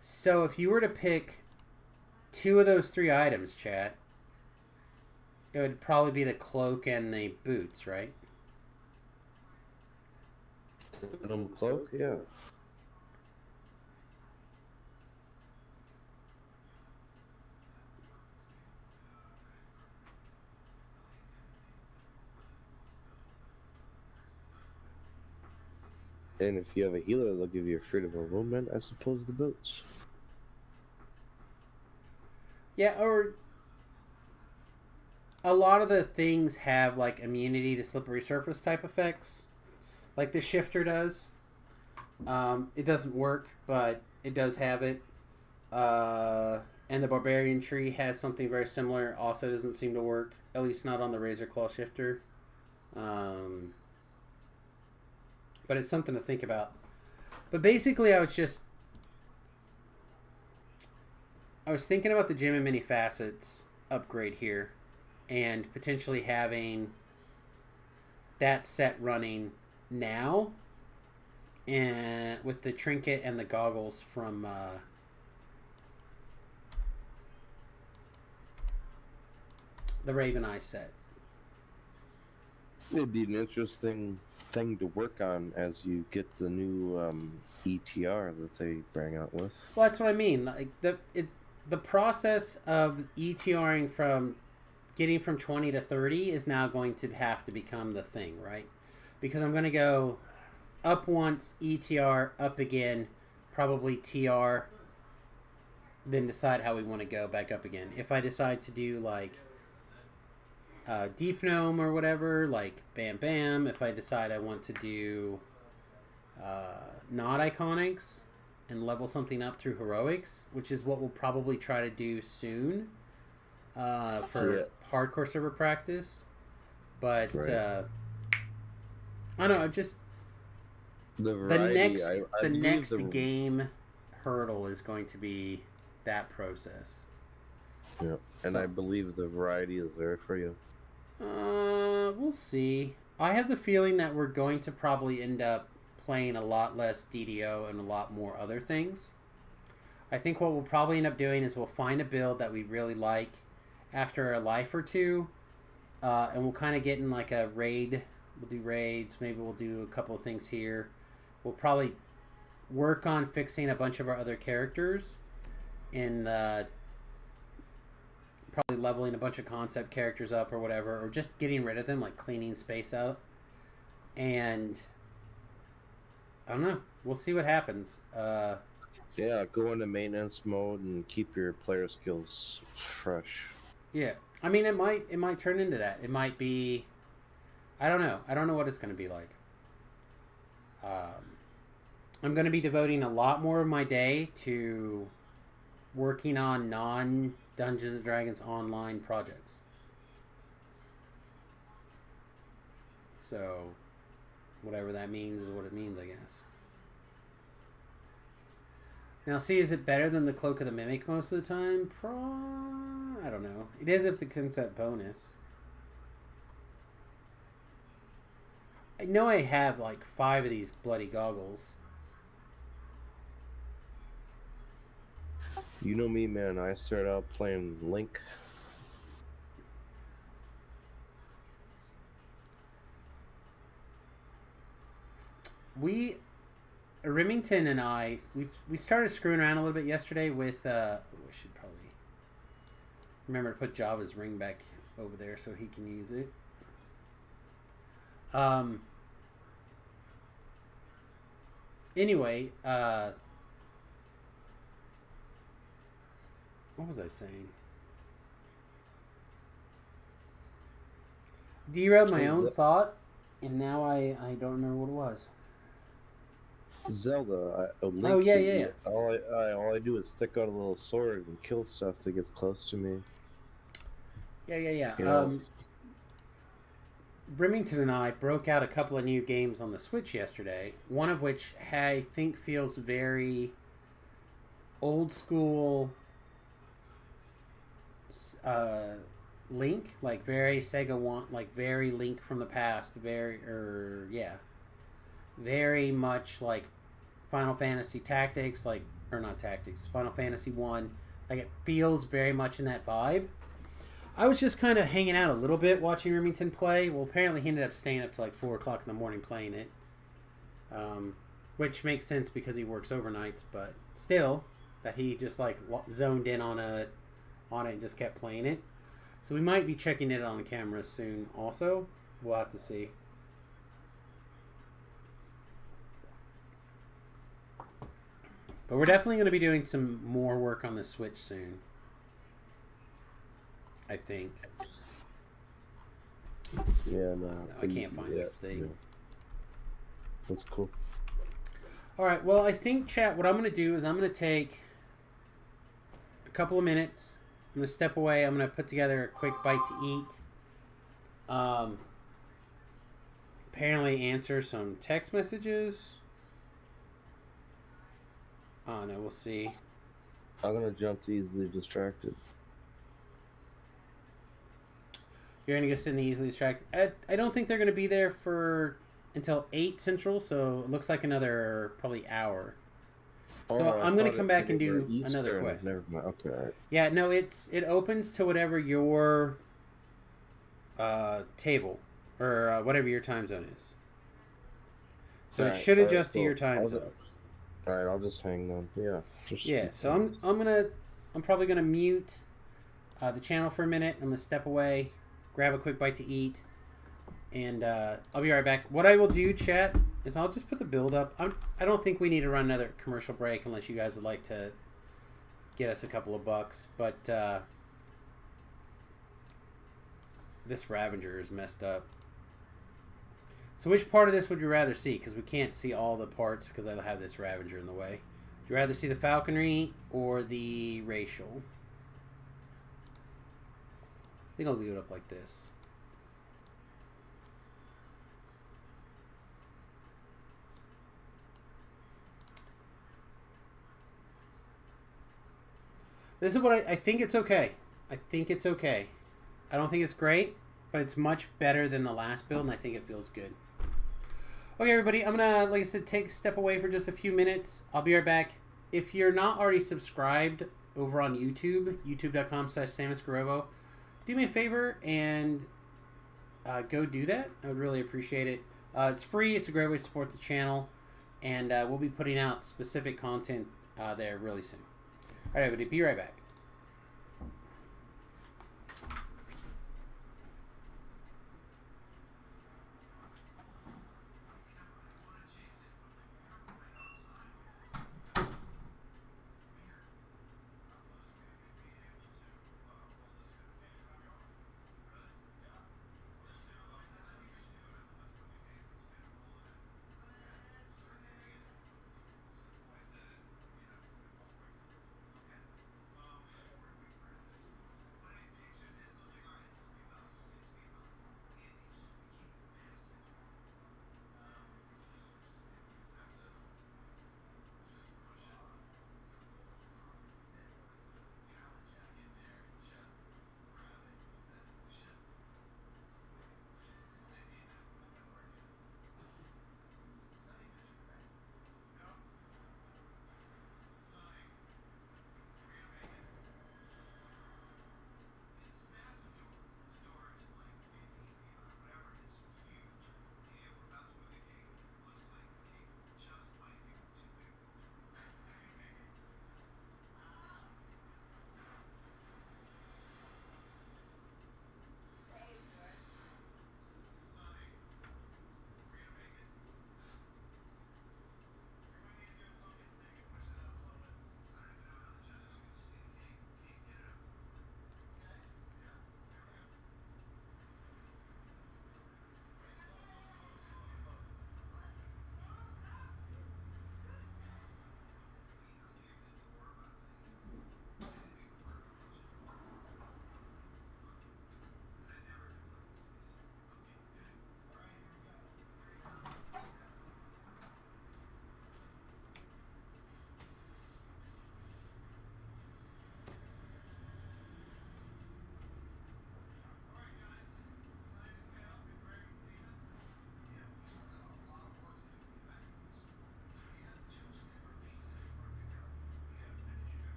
Speaker 1: So if you were to pick 2 of those 3 items, chat, it would probably be the cloak and the boots, right?
Speaker 4: Venom cloak, yeah. And if you have a healer, they'll give you a freedom of movement. I suppose the boots.
Speaker 1: Yeah, or a lot of the things have like immunity to slippery surface type effects, like the shifter does. It doesn't work, but it does have it. And the barbarian tree has something very similar. Also, doesn't seem to work, at least not on the Razor Claw shifter. But it's something to think about. But basically, I was thinking about the Gem and Many Facets upgrade here, and potentially having that set running now, and with the trinket and the goggles from the Raven Eye set.
Speaker 4: It'd be an interesting thing to work on as you get the new ETR that they bring out with.
Speaker 1: Well, that's what I mean. Like the process of ETRing from getting from 20 to 30 is now going to have to become the thing, right? Because I'm going to go up once, ETR, up again, probably TR, then decide how we want to go back up again. If I decide to do like Deep Gnome or whatever, like Bam Bam. If I decide I want to do not Iconics and level something up through Heroics, which is what we'll probably try to do soon for hardcore server practice. But I don't know, just the next game hurdle is going to be that process.
Speaker 4: Yeah, and so, I believe the variety is there for you.
Speaker 1: We'll see. I have the feeling that we're going to probably end up playing a lot less DDO and a lot more other things. I think what we'll probably end up doing is we'll find a build that we really like after a life or two, and we'll kind of get in like a raid. We'll do raids. Maybe we'll do a couple of things here. We'll probably work on fixing a bunch of our other characters and probably leveling a bunch of concept characters up or whatever, or just getting rid of them, like cleaning space out. And I don't know. We'll see what happens.
Speaker 4: Yeah, go into maintenance mode and keep your player skills fresh.
Speaker 1: Yeah, I mean, it might turn into that. It might be. I don't know. I don't know what it's going to be like. I'm going to be devoting a lot more of my day to working on non-Dungeons and Dragons online projects. So, whatever that means is what it means, I guess. Now, see, is it better than the Cloak of the Mimic most of the time? I don't know. It is if the concept bonus. I know I have like 5 of these bloody goggles.
Speaker 4: You know me, man. I started out playing Link.
Speaker 1: Remington and I, we started screwing around a little bit yesterday with. We should probably remember to put Java's ring back over there so he can use it. Anyway, what was I saying? Derailed my own thought, and now I don't remember what it was.
Speaker 4: Zelda.
Speaker 1: Oh, yeah.
Speaker 4: All I do is stick out a little sword and kill stuff that gets close to me.
Speaker 1: Yeah.
Speaker 4: You know?
Speaker 1: Remington and I broke out a couple of new games on the Switch yesterday. One of which I think feels very old school. Link, like very Sega like very Link from the past, very much like Final Fantasy Tactics, Final Fantasy 1. Like it feels very much in that vibe. I was just kind of hanging out a little bit watching Remington play. Well, apparently he ended up staying up to like 4 o'clock in the morning playing it, which makes sense because he works overnights. But still, that he just like zoned in on it and just kept playing it. So we might be checking it on the camera soon also. We'll have to see. But we're definitely going to be doing some more work on the Switch soon. I think.
Speaker 4: Yeah, no.
Speaker 1: I can't find this thing.
Speaker 4: Yeah. That's cool.
Speaker 1: Alright, well, I think, chat, what I'm going to do is I'm going to take a couple of minutes. I'm going to step away. I'm going to put together a quick bite to eat. Apparently answer some text messages. Oh, no, we'll see.
Speaker 4: I'm going to jump to easily distracted.
Speaker 1: You're going to go sit in the easily distracted. I don't think they're going to be there until 8 Central, so it looks like another probably hour. So I'm going to come back and do another quest.
Speaker 4: Never mind. Okay. All right.
Speaker 1: Yeah, no, it opens to whatever your table or whatever your time zone is. So it should adjust to your time zone.
Speaker 4: All right, I'll just hang then. Yeah.
Speaker 1: Yeah. So I'm probably gonna mute the channel for a minute. I'm gonna step away, grab a quick bite to eat, and I'll be right back. What I will do, chat, is I'll just put the build up. I don't think we need to run another commercial break unless you guys would like to get us a couple of bucks. But this Ravager is messed up. So which part of this would you rather see? Because we can't see all the parts because I have this Ravager in the way. Would you rather see the falconry or the racial? I think I'll leave it up like this. This is what I think it's okay. I think it's okay. I don't think it's great, but it's much better than the last build, and I think it feels good. Okay, everybody, I'm going to, like I said, take a step away for just a few minutes. I'll be right back. If you're not already subscribed over on YouTube, youtube.com/SamusGarobo, do me a favor and go do that. I would really appreciate it. It's free. It's a great way to support the channel, and we'll be putting out specific content there really soon. All right, everybody, be right back.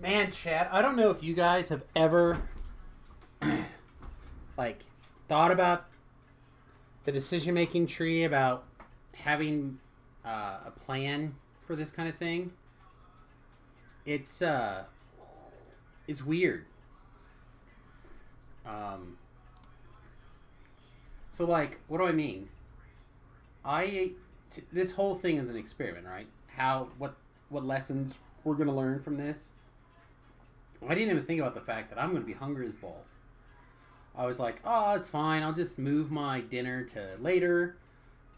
Speaker 1: Man, Chad, I don't know if you guys have ever like thought about the decision-making tree, about having a plan for this kind of thing. It's weird. So like, what do I mean? This whole thing is an experiment, right? What lessons we're gonna learn from this? I didn't even think about the fact that I'm gonna be hungry as balls. I was like, oh, it's fine. I'll just move my dinner to later,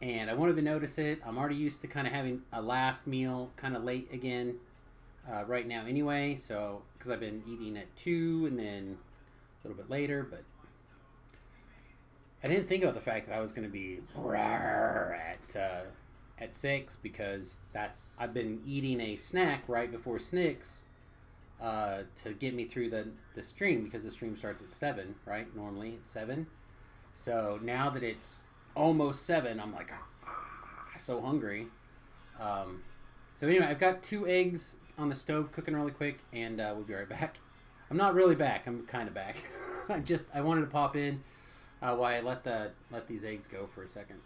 Speaker 1: and I won't even notice it. I'm already used to kind of having a last meal kind of late again right now anyway. So because I've been eating at 2 and then a little bit later, but I didn't think about the fact that I was going to be at 6 because I've been eating a snack right before Snicks to get me through the stream, because the stream starts at 7, right? Normally it's 7. So now that it's almost 7, I'm like so hungry. So anyway, I've got 2 eggs on the stove cooking really quick, and we'll be right back. I'm not really back. I'm kind of back. I wanted to pop in while I let these eggs go for a second.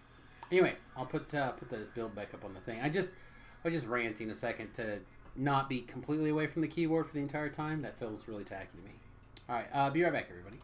Speaker 1: Anyway, I'll put the build back up on the thing. I was just ranting a second to not be completely away from the keyboard for the entire time. That feels really tacky to me. All right, be right back, everybody.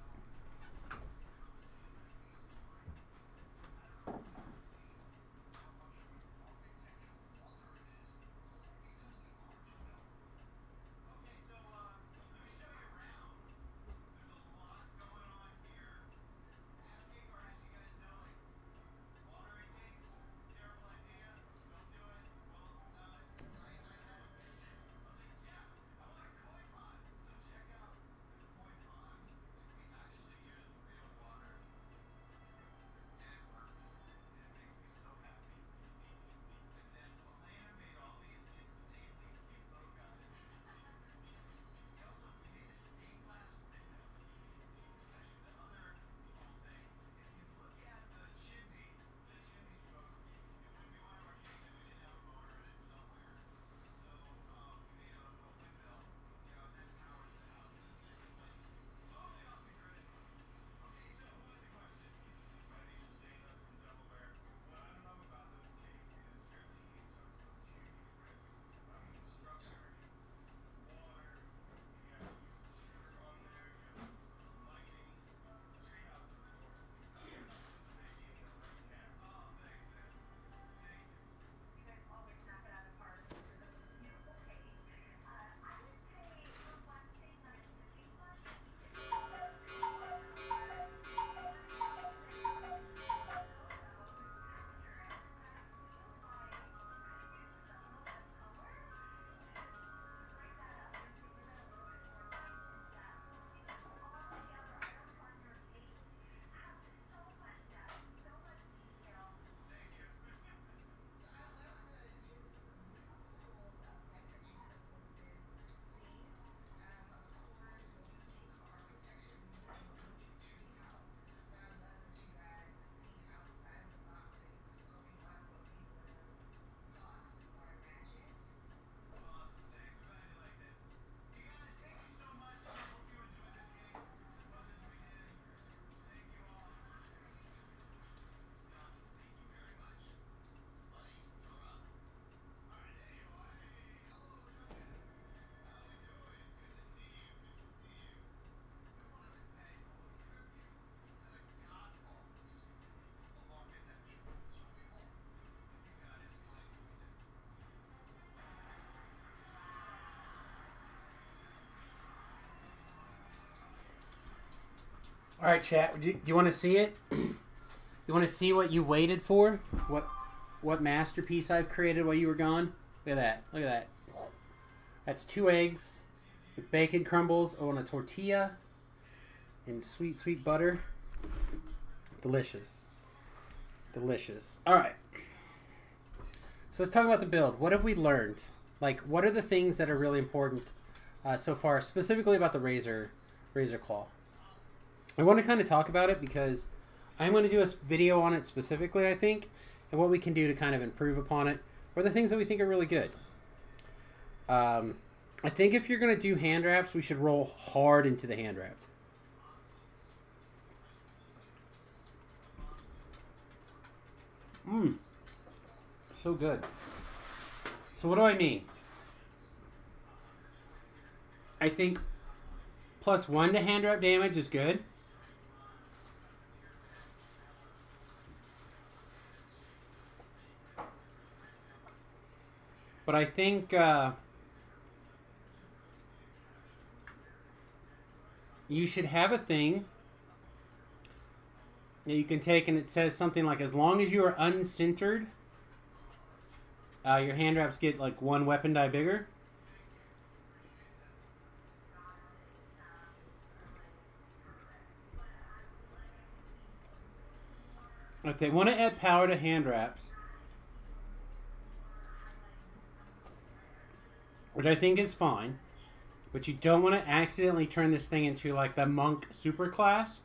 Speaker 1: All right, chat. Do you want to see it? You want to see what you waited for? What masterpiece I've created while you were gone? Look at that. Look at that. That's 2 eggs with bacon crumbles on a tortilla and sweet, sweet butter. Delicious. Delicious. All right. So let's talk about the build. What have we learned? Like, what are the things that are really important so far, specifically about the Razor Claw? I want to kind of talk about it because I'm going to do a video on it specifically, I think, and what we can do to kind of improve upon it, or the things that we think are really good. I think if you're going to do hand wraps, we should roll hard into the hand wraps. Mmm. So good. So what do I mean? I think +1 to hand wrap damage is good. But I think you should have a thing that you can take, and it says something like, as long as you are uncentered, your hand wraps get like 1 weapon die bigger. If they want to add power to hand wraps, which I think is fine, but you don't want to accidentally turn this thing into like the monk superclass.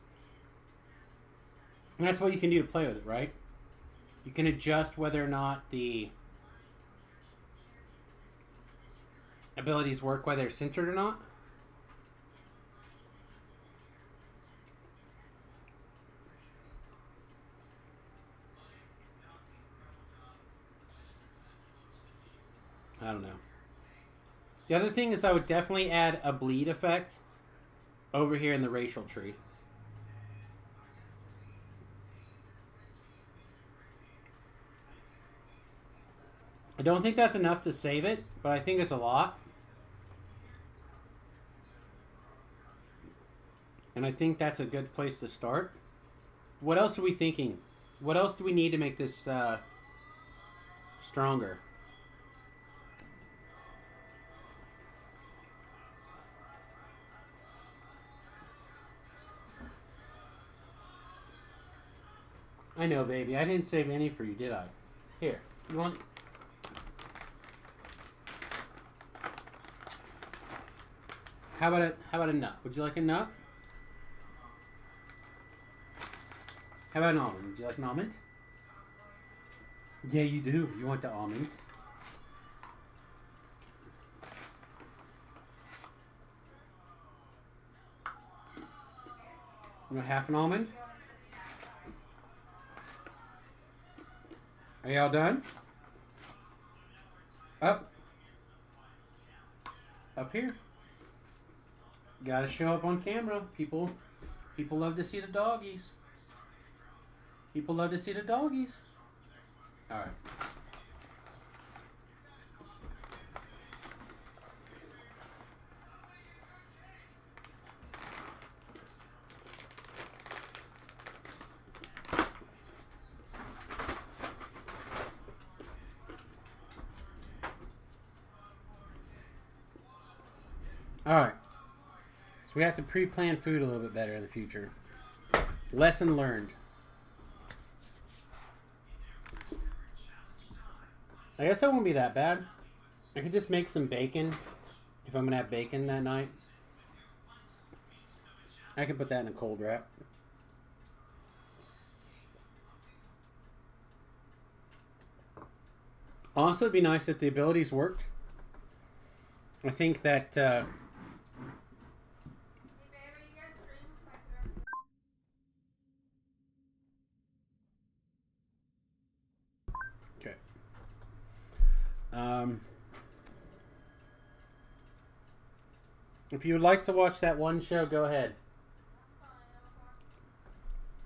Speaker 1: And that's what you can do to play with it, right? You can adjust whether or not the abilities work, whether they're centered or not. I don't know. The other thing is I would definitely add a bleed effect over here in the racial tree. I don't think that's enough to save it, but I think it's a lot. And I think that's a good place to start. What else are we thinking? What else do we need to make this stronger? I know, baby. I didn't save any for you, did I? Here. You want... How about a nut? Would you like a nut? How about an almond? Would you like an almond? Yeah, you do. You want the almonds. You want half an almond? Are y'all done? Up. Up here. Gotta show up on camera. People love to see the doggies. People love to see the doggies. Alright. Alright. So we have to pre-plan food a little bit better in the future. Lesson learned. I guess that won't be that bad. I could just make some bacon if I'm going to have bacon that night. I can put that in a cold wrap. Also, it'd be nice if the abilities worked. I think that... Okay. If you would like to watch that one show, go ahead.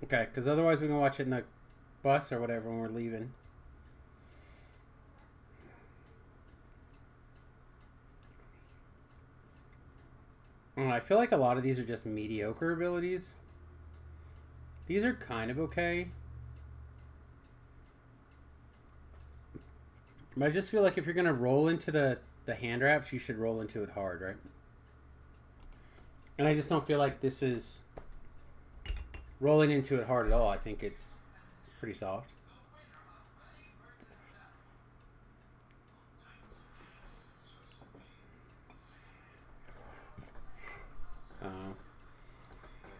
Speaker 1: Okay, because otherwise we can watch it in the bus or whatever when we're leaving. I feel like a lot of these are just mediocre abilities. These are kind of okay. But I just feel like if you're going to roll into the hand wraps, you should roll into it hard, right? And I just don't feel like this is rolling into it hard at all. I think it's pretty soft.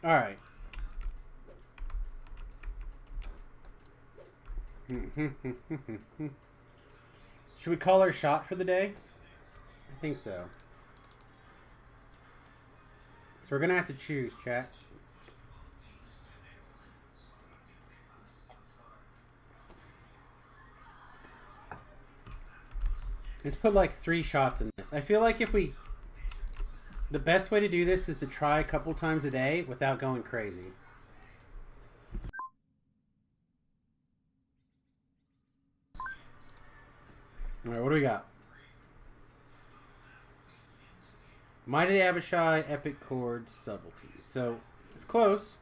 Speaker 1: All right. Should we call our shot for the day? I think so. So we're gonna have to choose, chat. Let's put like 3 shots in this. I feel like if we... The best way to do this is to try a couple times a day without going crazy. Alright, what do we got? Might of the Abishai, Epic Chord, Subtlety. So, it's close.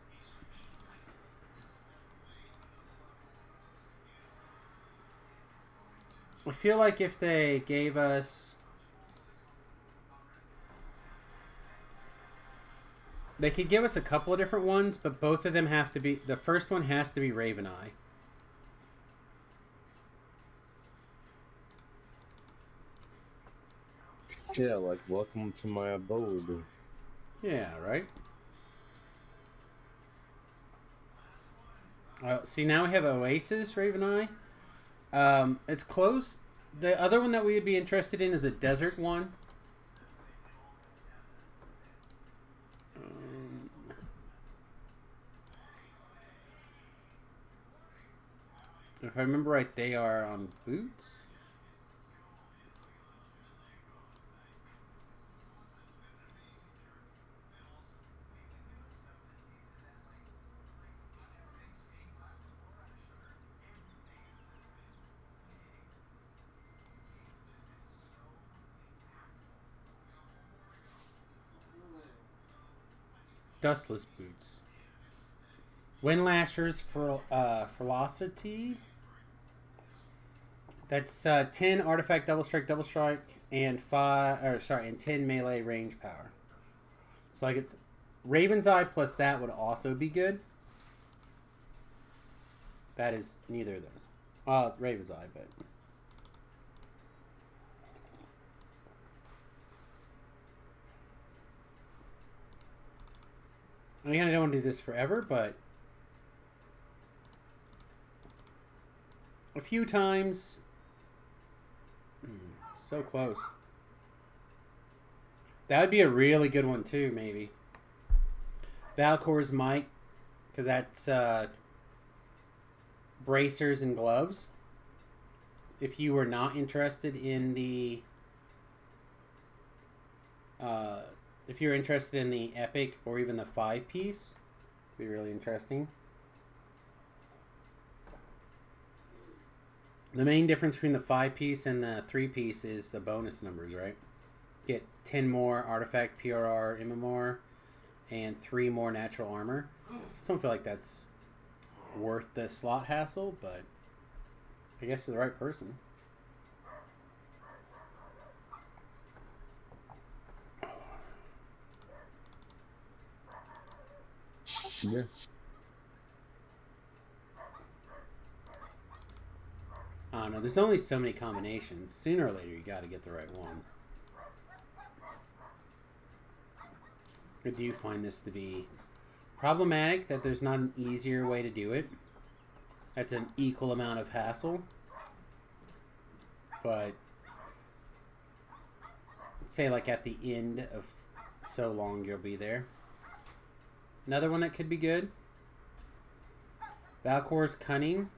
Speaker 1: I feel like if they gave us... They could give us a couple of different ones, but both of them have to be... The first one has to be Raven Eye.
Speaker 4: Yeah, like, welcome to my abode.
Speaker 1: Yeah, right? See, now we have Oasis, Raven Eye. It's close. The other one that we would be interested in is a desert one. If I remember right, they are on boots. Dustless boots. Windlashers for Velocity. That's 10 artifact double strike, and 10 melee range power. So like it's Raven's Eye plus that would also be good. That is neither of those. Raven's Eye, but I mean, I don't want to do this forever, but a few times. So close. That would be a really good one too, maybe. Valkor's Might, because that's bracers and gloves. If you were not interested in the if you're interested in the epic or even the 5-piece, it'd be really interesting. The main difference between the 5-piece and the 3-piece is the bonus numbers, right? Get 10 more artifact PRR MMR and 3 more natural armor. Just don't feel like that's worth the slot hassle, but I guess to the right person.
Speaker 4: Yeah.
Speaker 1: I don't know. There's only so many combinations. Sooner or later, you got to get the right one. Or do you find this to be problematic that there's not an easier way to do it? That's an equal amount of hassle. But say like at the end of so long you'll be there. Another one that could be good. Valkor's Cunning.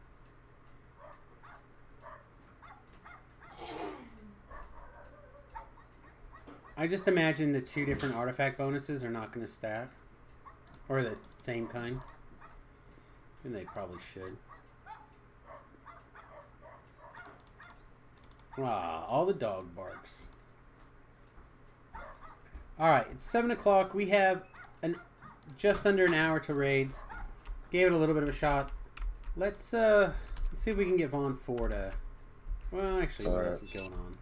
Speaker 1: I just imagine the 2 different artifact bonuses are not going to stack. Or the same kind. And they probably should. Ah, all the dog barks. Alright, it's 7 o'clock. We have just under an hour to raids. Gave it a little bit of a shot. Let's see if we can get Von 4 to... Well, actually, what else is going on?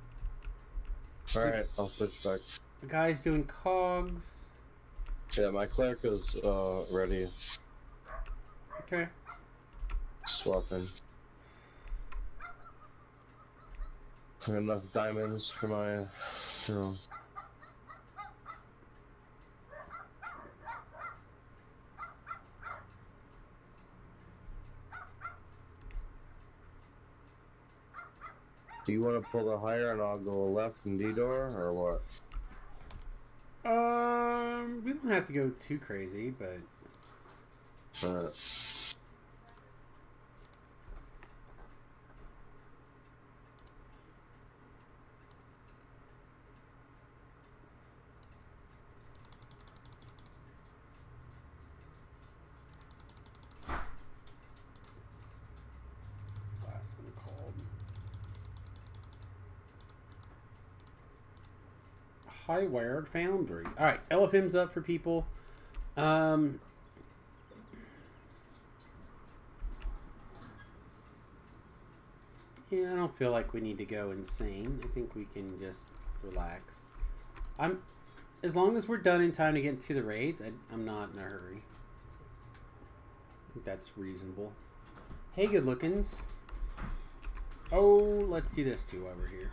Speaker 4: Alright, I'll switch back.
Speaker 1: The guy's doing cogs.
Speaker 4: Yeah, my cleric is ready.
Speaker 1: Okay.
Speaker 4: Swapping. I got enough diamonds for my, you know. Do you want to pull the higher and I'll go left in D-door, or what?
Speaker 1: We don't have to go too crazy, but what's the last one called? Highwired Foundry. All right, LFM's up for people. Yeah, I don't feel like we need to go insane. I think we can just relax. As long as we're done in time to get to the raids, I'm not in a hurry. I think that's reasonable. Hey, good lookins. Oh, let's do this too while we're here.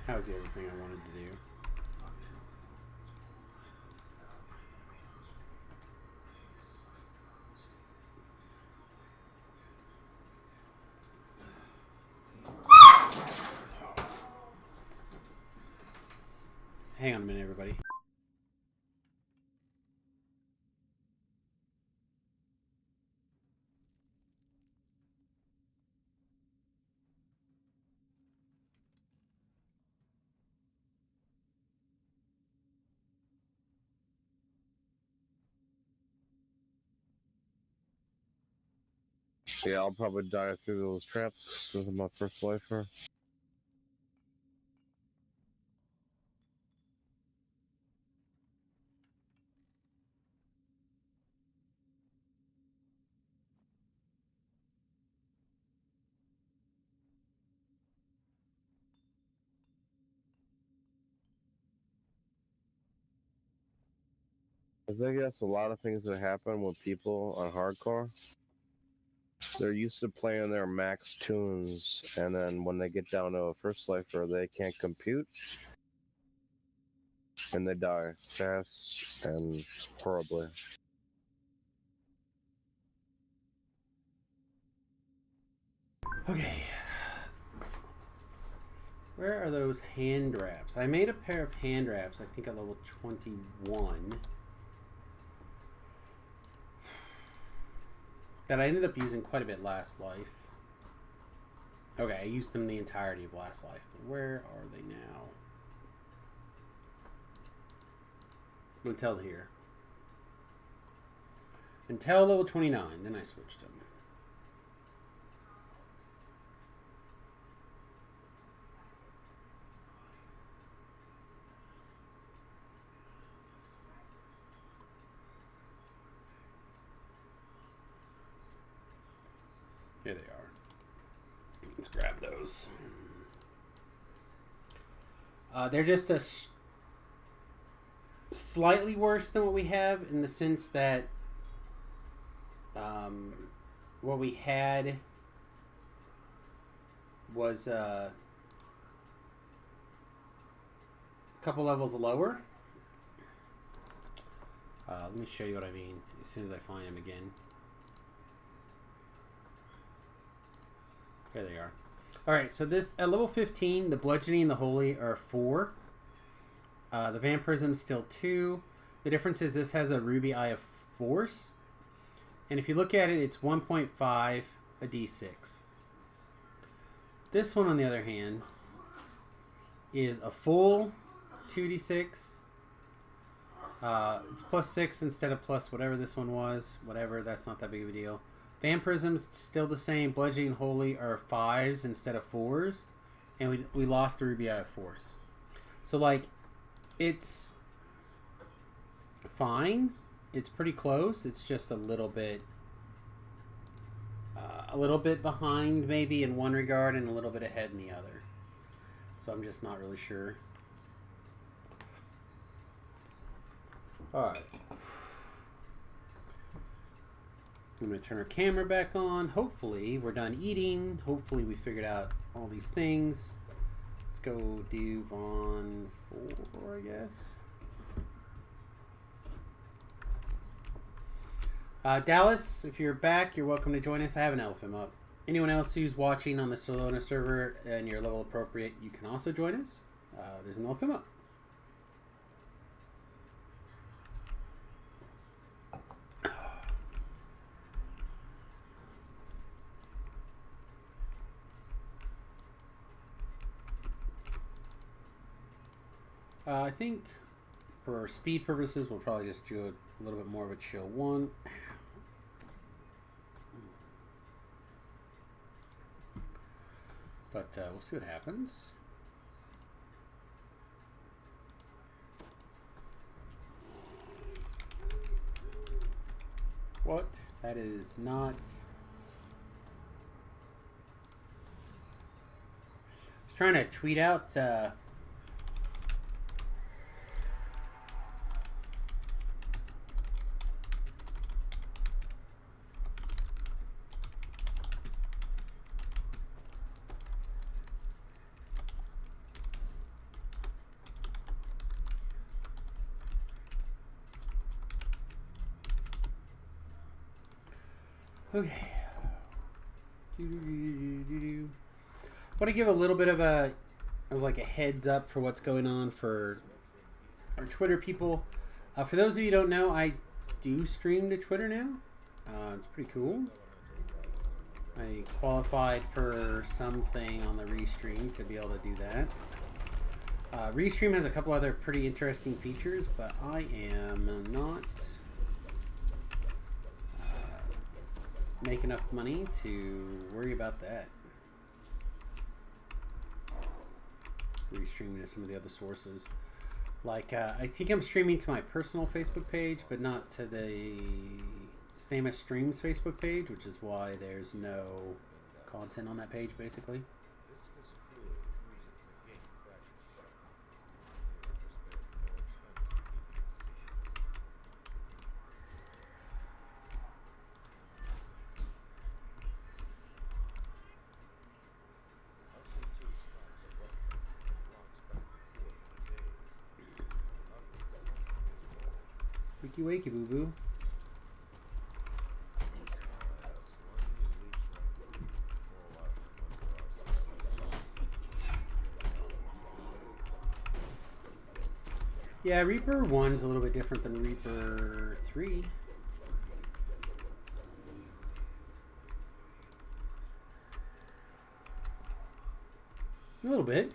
Speaker 1: That was the other thing I wanted to do. Hang on a minute, everybody.
Speaker 4: Yeah, I'll probably die through those traps. This is my first lifer. I think that's a lot of things that happen with people on hardcore. They're used to playing their max tunes, and then when they get down to a first lifer, they can't compute, and they die fast and horribly.
Speaker 1: Okay. Where are those hand wraps? I made a pair of hand wraps, I think at level 21. That I ended up using quite a bit last life. Okay, I used them the entirety of last life. But where are they now? Until here. Until level 29, then I switched them. Here they are. Let's grab those. They're just slightly worse than what we have in the sense that what we had was a couple levels lower. Let me show you what I mean as soon as I find them again. There they are. Alright, so this at level 15, the Bludgeoning and the Holy are 4. The Vampirism's still 2. The difference is this has a Ruby Eye of Force. And if you look at it, it's 1.5 a d6. This one, on the other hand, is a full 2d6. It's plus 6 instead of plus whatever this one was. Whatever, that's not that big of a deal. Vampirism's still the same. Bludgeoning and Holy are 5s instead of 4s. And we lost the Ruby Eye of Force. So, like, it's fine. It's pretty close. It's just a little bit behind maybe in one regard and a little bit ahead in the other. So I'm just not really sure. Alright. I'm going to turn our camera back on. Hopefully we're done eating. Hopefully we figured out all these things. Let's go do Vaughn 4, I guess. Dallas, if you're back, you're welcome to join us. I have an LFM up. Anyone else who's watching on the Solana server and you're level appropriate, you can also join us. There's an LFM up. I think for speed purposes, we'll probably just do a little bit more of a chill one. But we'll see what happens. What? That is not... I was trying to tweet out... Okay. Want to give a little bit of a heads up for what's going on for our Twitter people. For those of you who don't know, I do stream to Twitter now. It's pretty cool. I qualified for something on the Restream to be able to do that. Restream has a couple other pretty interesting features, but I am not make enough money to worry about that. Restreaming to some of the other sources. Like, I think I'm streaming to my personal Facebook page, but not to the Samus Streams Facebook page, which is why there's no content on that page, basically. Wakey wakey boo boo. Yeah, Reaper 1's a little bit different than Reaper 3. A little bit.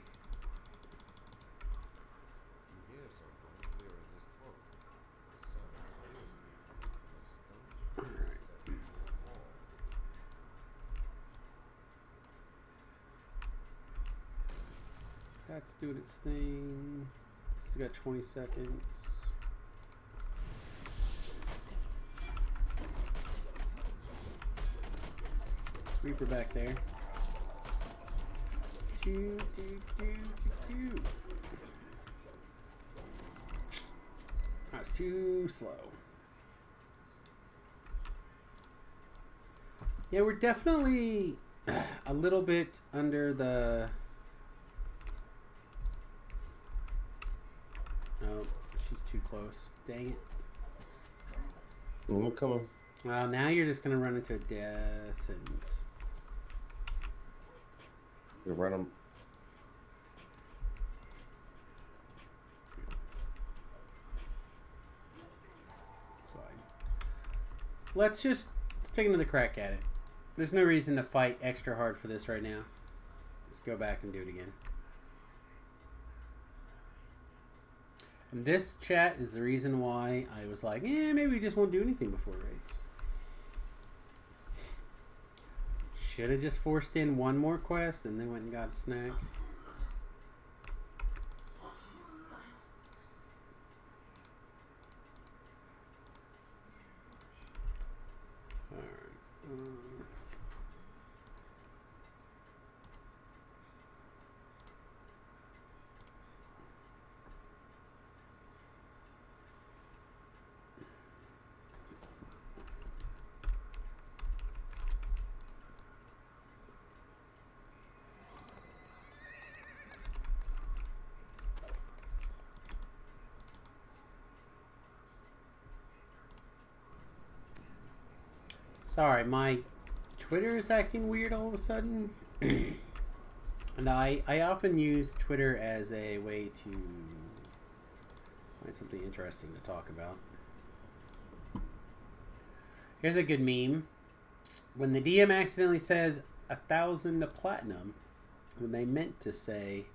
Speaker 1: That's doing its thing. Still got 20 seconds. Reaper back there. That's too slow. Yeah, we're definitely a little bit under the... Oh, she's too close. Dang it.
Speaker 4: I'm coming.
Speaker 1: Well, now you're just going to run into a death sentence.
Speaker 4: You're right on.
Speaker 1: It's fine. Let's take another crack at it. There's no reason to fight extra hard for this right now. Let's go back and do it again. And this chat is the reason why I was like, maybe we just won't do anything before raids. Should have just forced in one more quest and then went and got a snack. Alright. Sorry, my Twitter is acting weird all of a sudden. And I often use Twitter as a way to find something interesting to talk about. Here's a good meme. When the DM accidentally says 1,000 to platinum, when they meant to say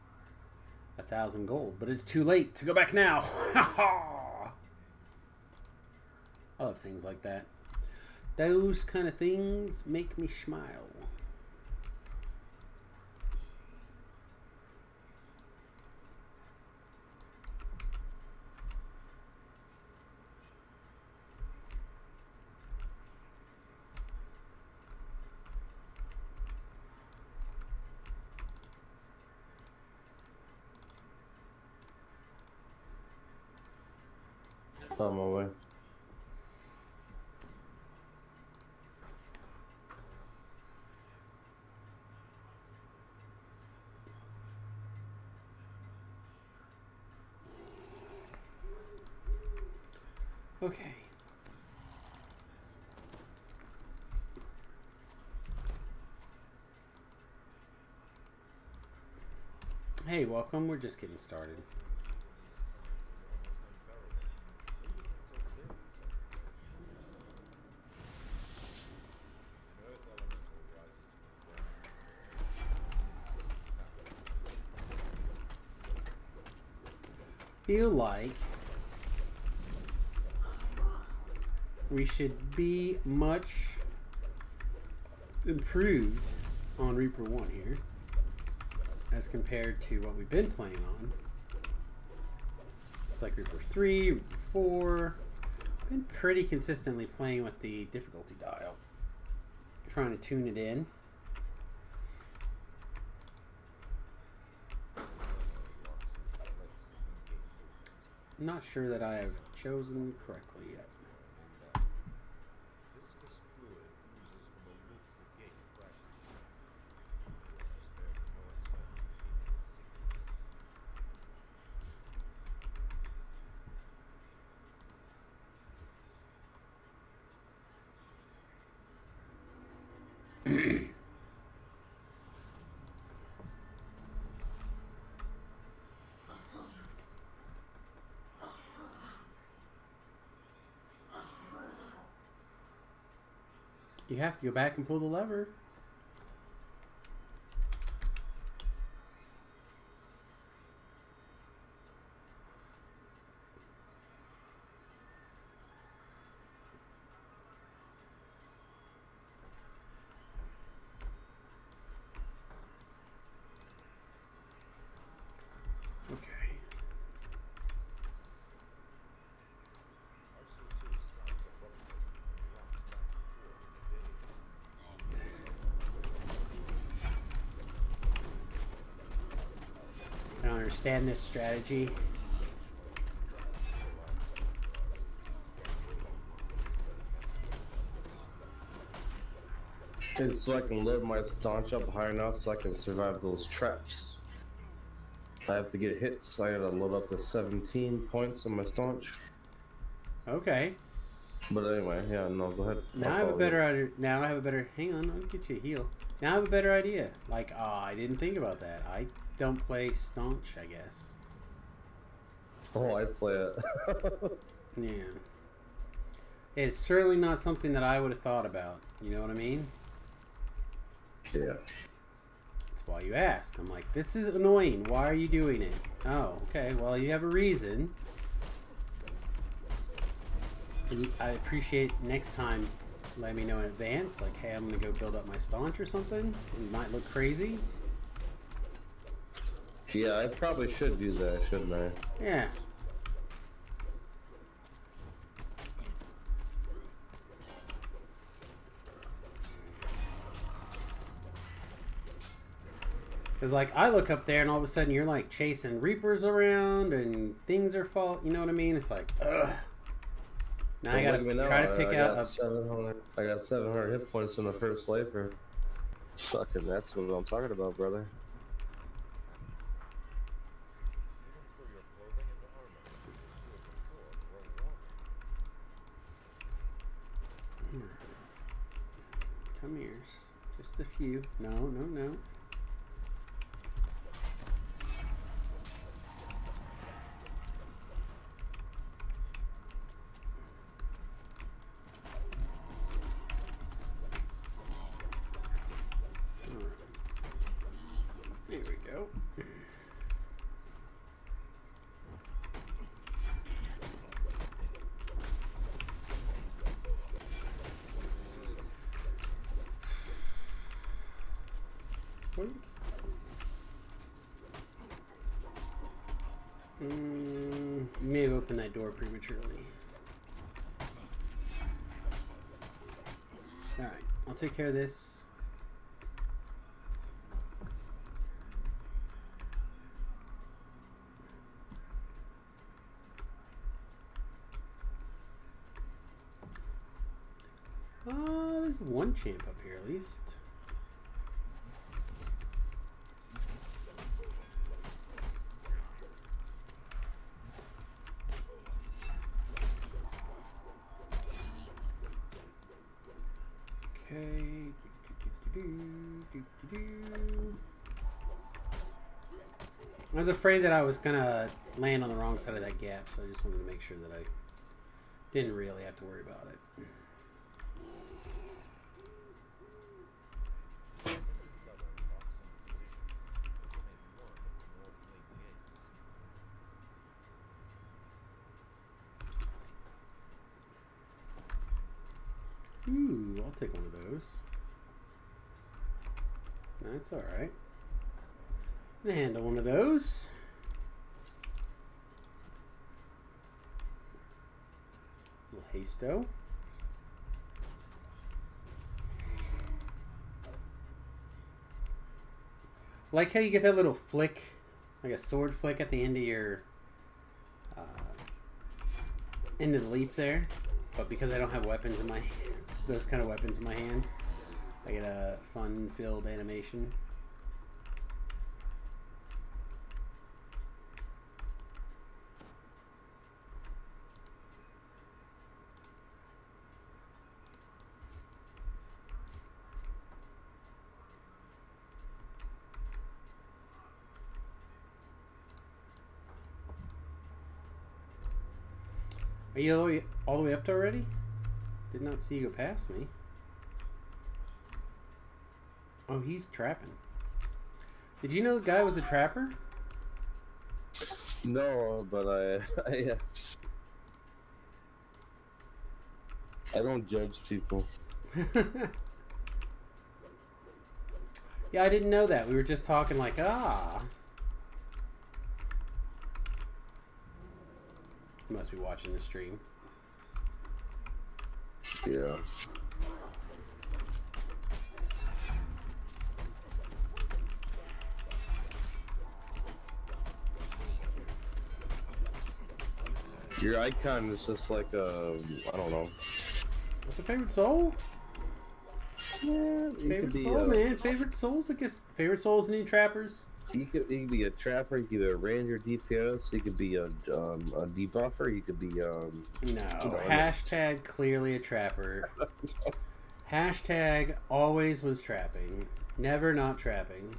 Speaker 1: 1,000 gold, but it's too late to go back now. I love things like that. Those kind of things make me smile.
Speaker 4: On my way.
Speaker 1: Okay. Hey, welcome. We're just getting started. Feel like we should be much improved on Reaper 1 here as compared to what we've been playing on. Like Reaper 3, Reaper 4. Been pretty consistently playing with the difficulty dial, trying to tune it in. Not sure that I have chosen correctly yet. You have to go back and pull the lever. Okay. I don't understand this strategy.
Speaker 4: It's so I can load my staunch up high enough so I can survive those traps. I have to get hits. I gotta load up to 17 points on my staunch.
Speaker 1: Okay.
Speaker 4: But anyway, yeah, no, go ahead.
Speaker 1: Now I have a better idea. Now I have a better. Hang on, I'll get you a heal. Now I have a better idea. Like, I didn't think about that. I don't play staunch, I guess.
Speaker 4: Oh, I play it.
Speaker 1: Yeah. It's certainly not something that I would have thought about. You know what I mean?
Speaker 4: Yeah.
Speaker 1: That's why you ask. I'm like, this is annoying. Why are you doing it? Oh, okay. Well, you have a reason. I appreciate next time let me know in advance. Like, hey, I'm going to go build up my staunch or something. It might look crazy.
Speaker 4: Yeah, I probably should do that, shouldn't I?
Speaker 1: Yeah. Because, like, I look up there and all of a sudden you're, like, chasing Reapers around and things are you know what I mean? It's like, ugh. Now I gotta try to pick out a...
Speaker 4: 700, I got 700 hit points in the first flavor. Fucking, that's what I'm talking about, brother. Come here. Just a few. No, no, no. There we go.
Speaker 1: Boink. You may have opened that door prematurely. Alright, I'll take care of this. There's one champ up here at least. Okay. I was afraid that I was gonna land on the wrong side of that gap, so I just wanted to make sure that I didn't really have to worry about it. Ooh, I'll take one of those. That's alright. Gonna handle one of those. Little hasto. Like how you get that little flick, like a sword flick at the end of your end of the leap there, but because I don't have weapons in my those kind of weapons in my hands, I get a fun-filled animation. Are you all the way up to already? Did not see you go past me. Oh, he's trapping. Did you know the guy was a trapper?
Speaker 4: No, but I don't judge people.
Speaker 1: Yeah, I didn't know that. We were just talking like, ah. You must be watching the stream.
Speaker 4: Yeah. Your icon is just like a, I don't know.
Speaker 1: What's your favorite soul?
Speaker 4: Yeah, you
Speaker 1: Favorite
Speaker 4: could be
Speaker 1: soul, man. Favorite souls, I guess. Favorite souls, new trappers.
Speaker 4: You could be a trapper. You could be a ranger, DPS. You could be a debuffer. You could be
Speaker 1: No.
Speaker 4: You know,
Speaker 1: Hashtag clearly a trapper. Hashtag always was trapping. Never not trapping.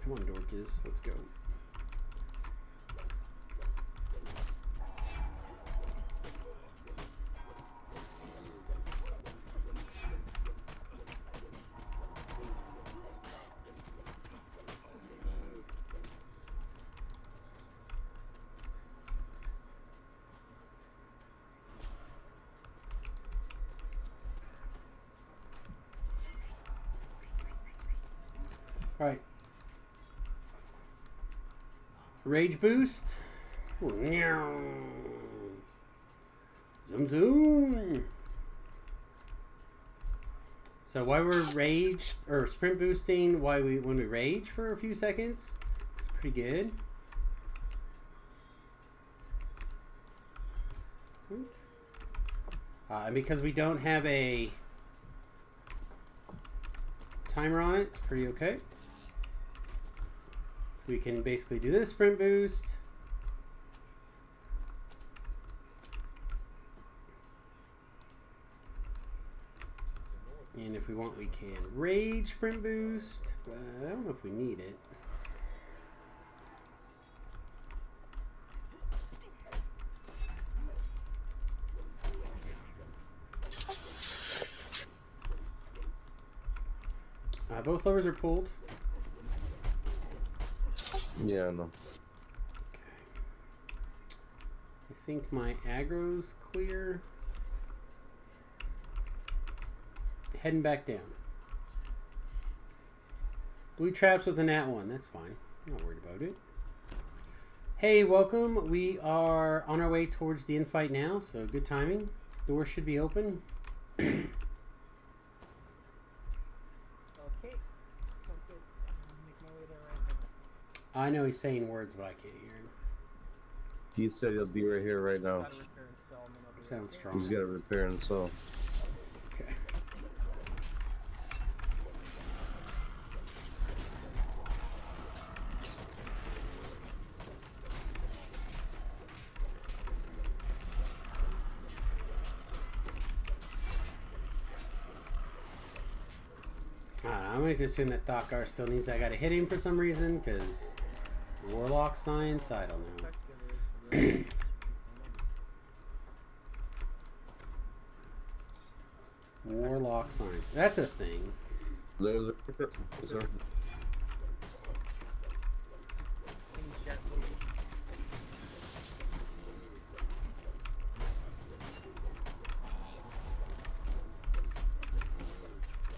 Speaker 1: Come on, Dorcas. Let's go. Alright. Rage boost. Zoom zoom. So why we're rage or sprint boosting, when we rage for a few seconds, it's pretty good. And because we don't have a timer on it, it's pretty okay. So we can basically do this sprint boost. And if we want, we can rage sprint boost, but I don't know if we need it. Both levers are pulled.
Speaker 4: Yeah, no.
Speaker 1: Okay. I think my aggro's clear. heading back down. Blue traps with a nat 1. That's fine. I'm not worried about it. Hey, welcome. We are on our way towards the infight now, so good timing. Doors should be open.
Speaker 10: Okay. Sounds good. I'm gonna make my way there right now.
Speaker 1: I know he's saying words, but I can't hear him.
Speaker 4: He said he'll be right here right now.
Speaker 10: Gotta repair and sell, and then I'll be right
Speaker 1: Sounds
Speaker 10: there.
Speaker 1: strong.
Speaker 4: He's got to repair and sell.
Speaker 1: Okay. I don't know, I'm going to assume that Thokgar still needs that guy to hit him for some reason, because Warlock Science? I don't know. Warlock Science. That's a thing.
Speaker 4: There's a...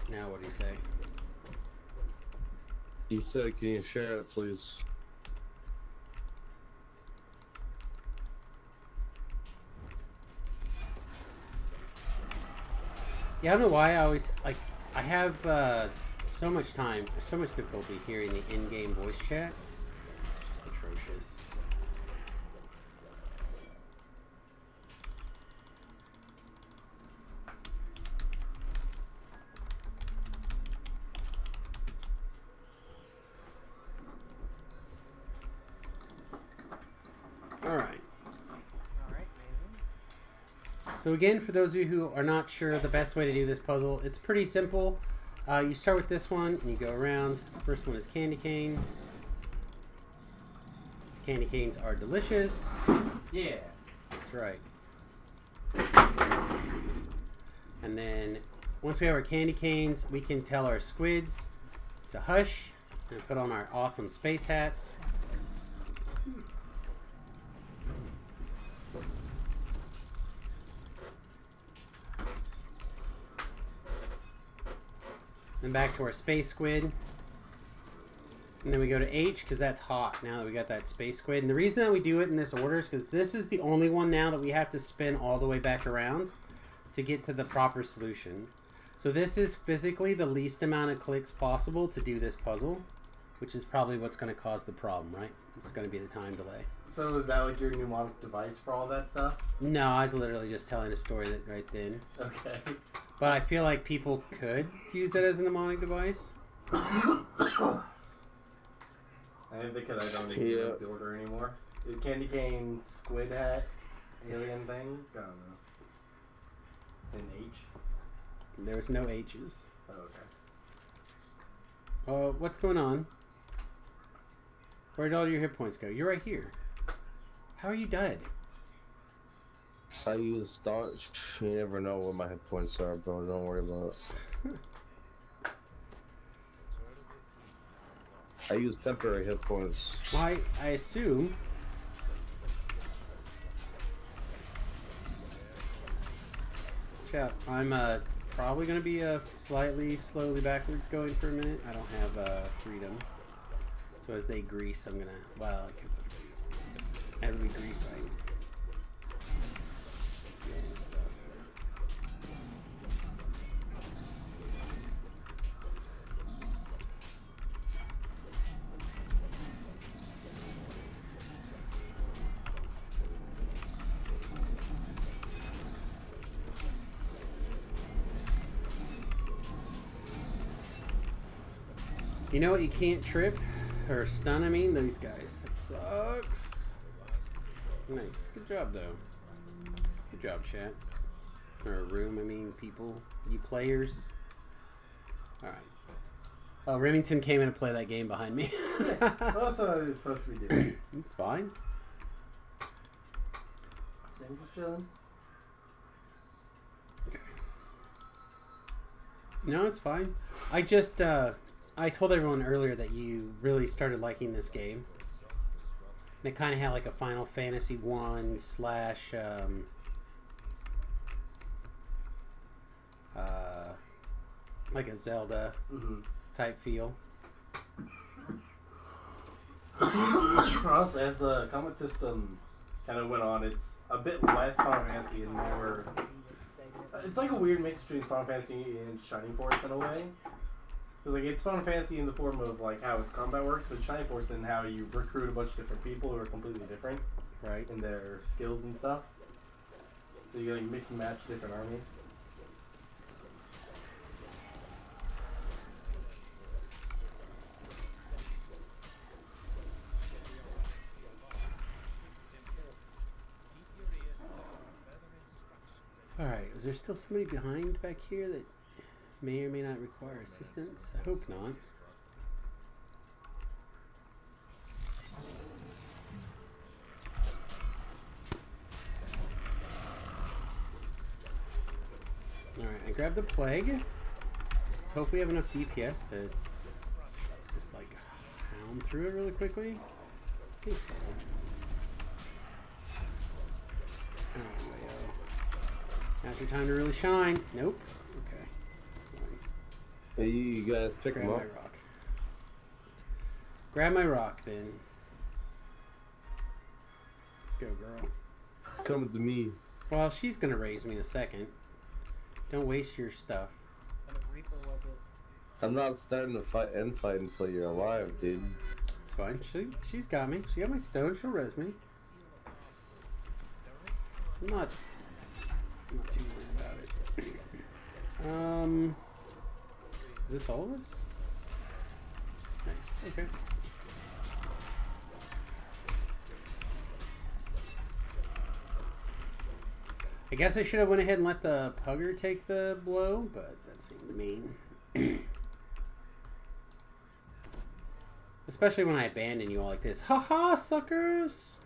Speaker 1: Now what do you say?
Speaker 4: He said, can you share it, please?
Speaker 1: Yeah, I don't know why I always, like, I have so much difficulty hearing the in-game voice chat. It's just atrocious. Alright. So again, for those of you who are not sure the best way to do this puzzle, it's pretty simple. You start with this one, and you go around. First one is candy cane. These candy canes are delicious. Yeah, that's right. And then, once we have our candy canes, we can tell our squids to hush and put on our awesome space hats. Then back to our space squid. And then we go to H because that's hot now that we got that space squid. And the reason that we do it in this order is because this is the only one now that we have to spin all the way back around to get to the proper solution. So this is physically the least amount of clicks possible to do this puzzle, which is probably what's going to cause the problem, right? It's going to be the time delay.
Speaker 11: So is that like your mnemonic device for all that stuff?
Speaker 1: No, I was literally just telling a story that right then.
Speaker 11: Okay.
Speaker 1: But I feel like people could use it as a mnemonic device.
Speaker 11: I think they could. I don't even know the order anymore. Candy cane, squid hat, alien thing. I don't know. An H.
Speaker 1: There's no H's.
Speaker 11: Oh, okay.
Speaker 1: What's going on? Where'd all your hit points go? You're right here. How are you dead?
Speaker 4: I use staunch. You never know what my hit points are, bro. Don't worry about it. I use temporary hit points.
Speaker 1: I assume. Chat. I'm probably gonna be slowly backwards going for a minute. I don't have freedom. So as they grease, I'm gonna. Well, I could. As we grease, I. Do all this stuff. You know what you can't trip? Or stun, I mean? These guys. That sucks. Nice. Good job, though. Good job, chat. Or room, I mean, people. You players. Alright. Oh, Remington came in to play that game behind me.
Speaker 11: Yeah, well, that's what I was supposed to be doing.
Speaker 1: It's fine.
Speaker 11: Same just chilling.
Speaker 1: Okay. No, it's fine. I just, I told everyone earlier that you really started liking this game. And it kind of had like a Final Fantasy 1 / Like a Zelda type feel.
Speaker 11: Honestly, as the combat system kind of went on, it's a bit less Final Fantasy and more. It's like a weird mix between Final Fantasy and Shining Force in a way. Because like it's Final Fantasy in the form of like how its combat works, but Shining Force in how you recruit a bunch of different people who are completely different,
Speaker 1: right,
Speaker 11: in their skills and stuff. So you like mix and match different armies.
Speaker 1: Alright, is there still somebody behind back here that may or may not require assistance? I hope not. Alright, I grabbed the plague. Let's hope we have enough DPS to just like hound through it really quickly. I think so. Now's your time to really shine. Nope. Okay. That's fine.
Speaker 4: Hey, you guys pick
Speaker 1: Grab
Speaker 4: them up.
Speaker 1: my rock. Grab my rock, then. Let's go, girl.
Speaker 4: Come to me.
Speaker 1: Well, she's gonna raise me in a second. Don't waste your stuff.
Speaker 4: I'm not starting to fight until you're alive, dude.
Speaker 1: It's fine. She's got me. She got my stone. She'll res me. I'm not too worried about it. Is this all of us? Nice. Okay. I guess I should have went ahead and let the pugger take the blow, but that seemed mean. Especially when I abandon you all like this. Haha, suckers!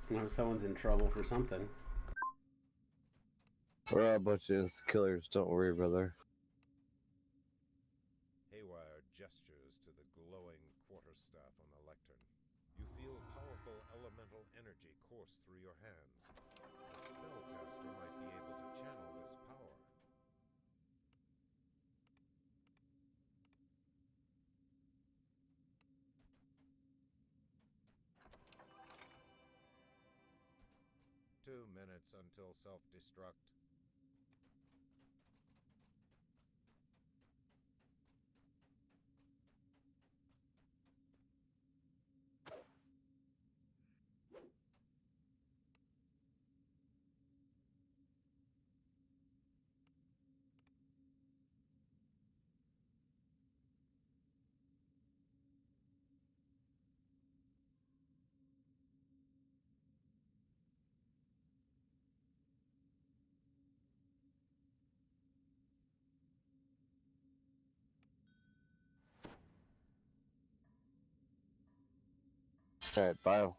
Speaker 1: Well, someone's in trouble for something.
Speaker 4: We're all a bunch of killers. Don't worry, brother.
Speaker 9: Haywire gestures to the glowing quarterstaff on the lectern. You feel powerful elemental energy course through your hands. A spellcaster might be able to channel this power. Two minutes until self-destruct.
Speaker 4: Alright, bye.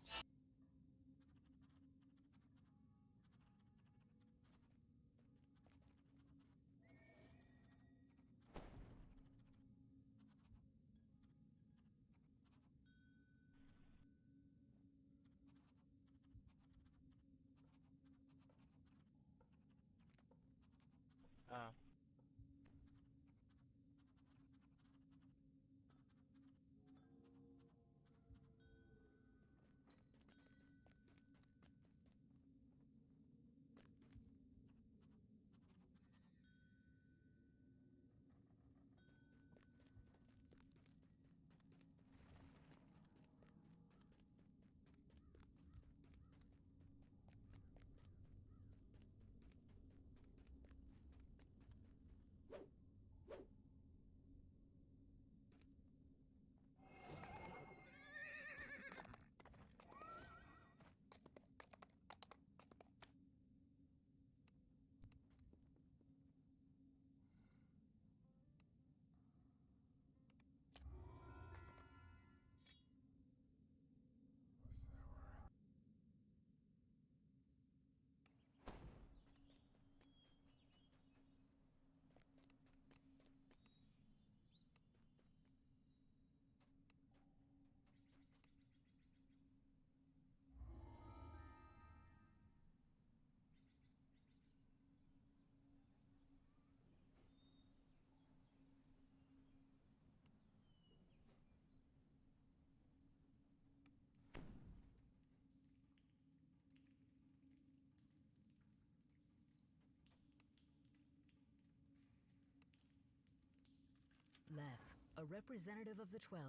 Speaker 5: a representative of the 12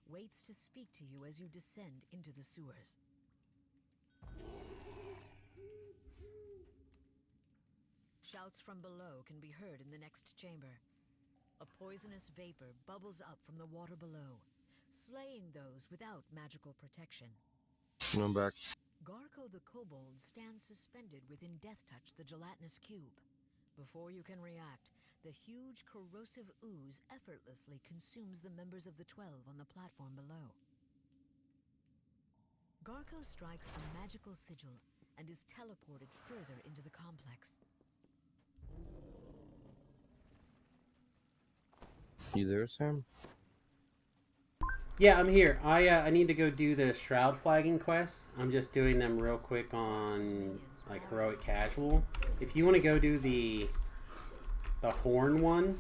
Speaker 5: waits to speak to you as you descend into the sewers. Shouts from below can be heard in the next chamber. A poisonous vapor bubbles up from the water below, slaying those without magical protection.
Speaker 4: I'm back.
Speaker 5: Garko the Kobold stands suspended within Death Touch the gelatinous cube. Before you can react, the huge corrosive ooze effortlessly consumes the members of the 12 on the platform below. Garko strikes a magical sigil and is teleported further into the complex.
Speaker 4: You there, Sam?
Speaker 1: Yeah, I'm here. I need to go do the shroud flagging quests. I'm just doing them real quick on like heroic casual. If you want to go do the horn one,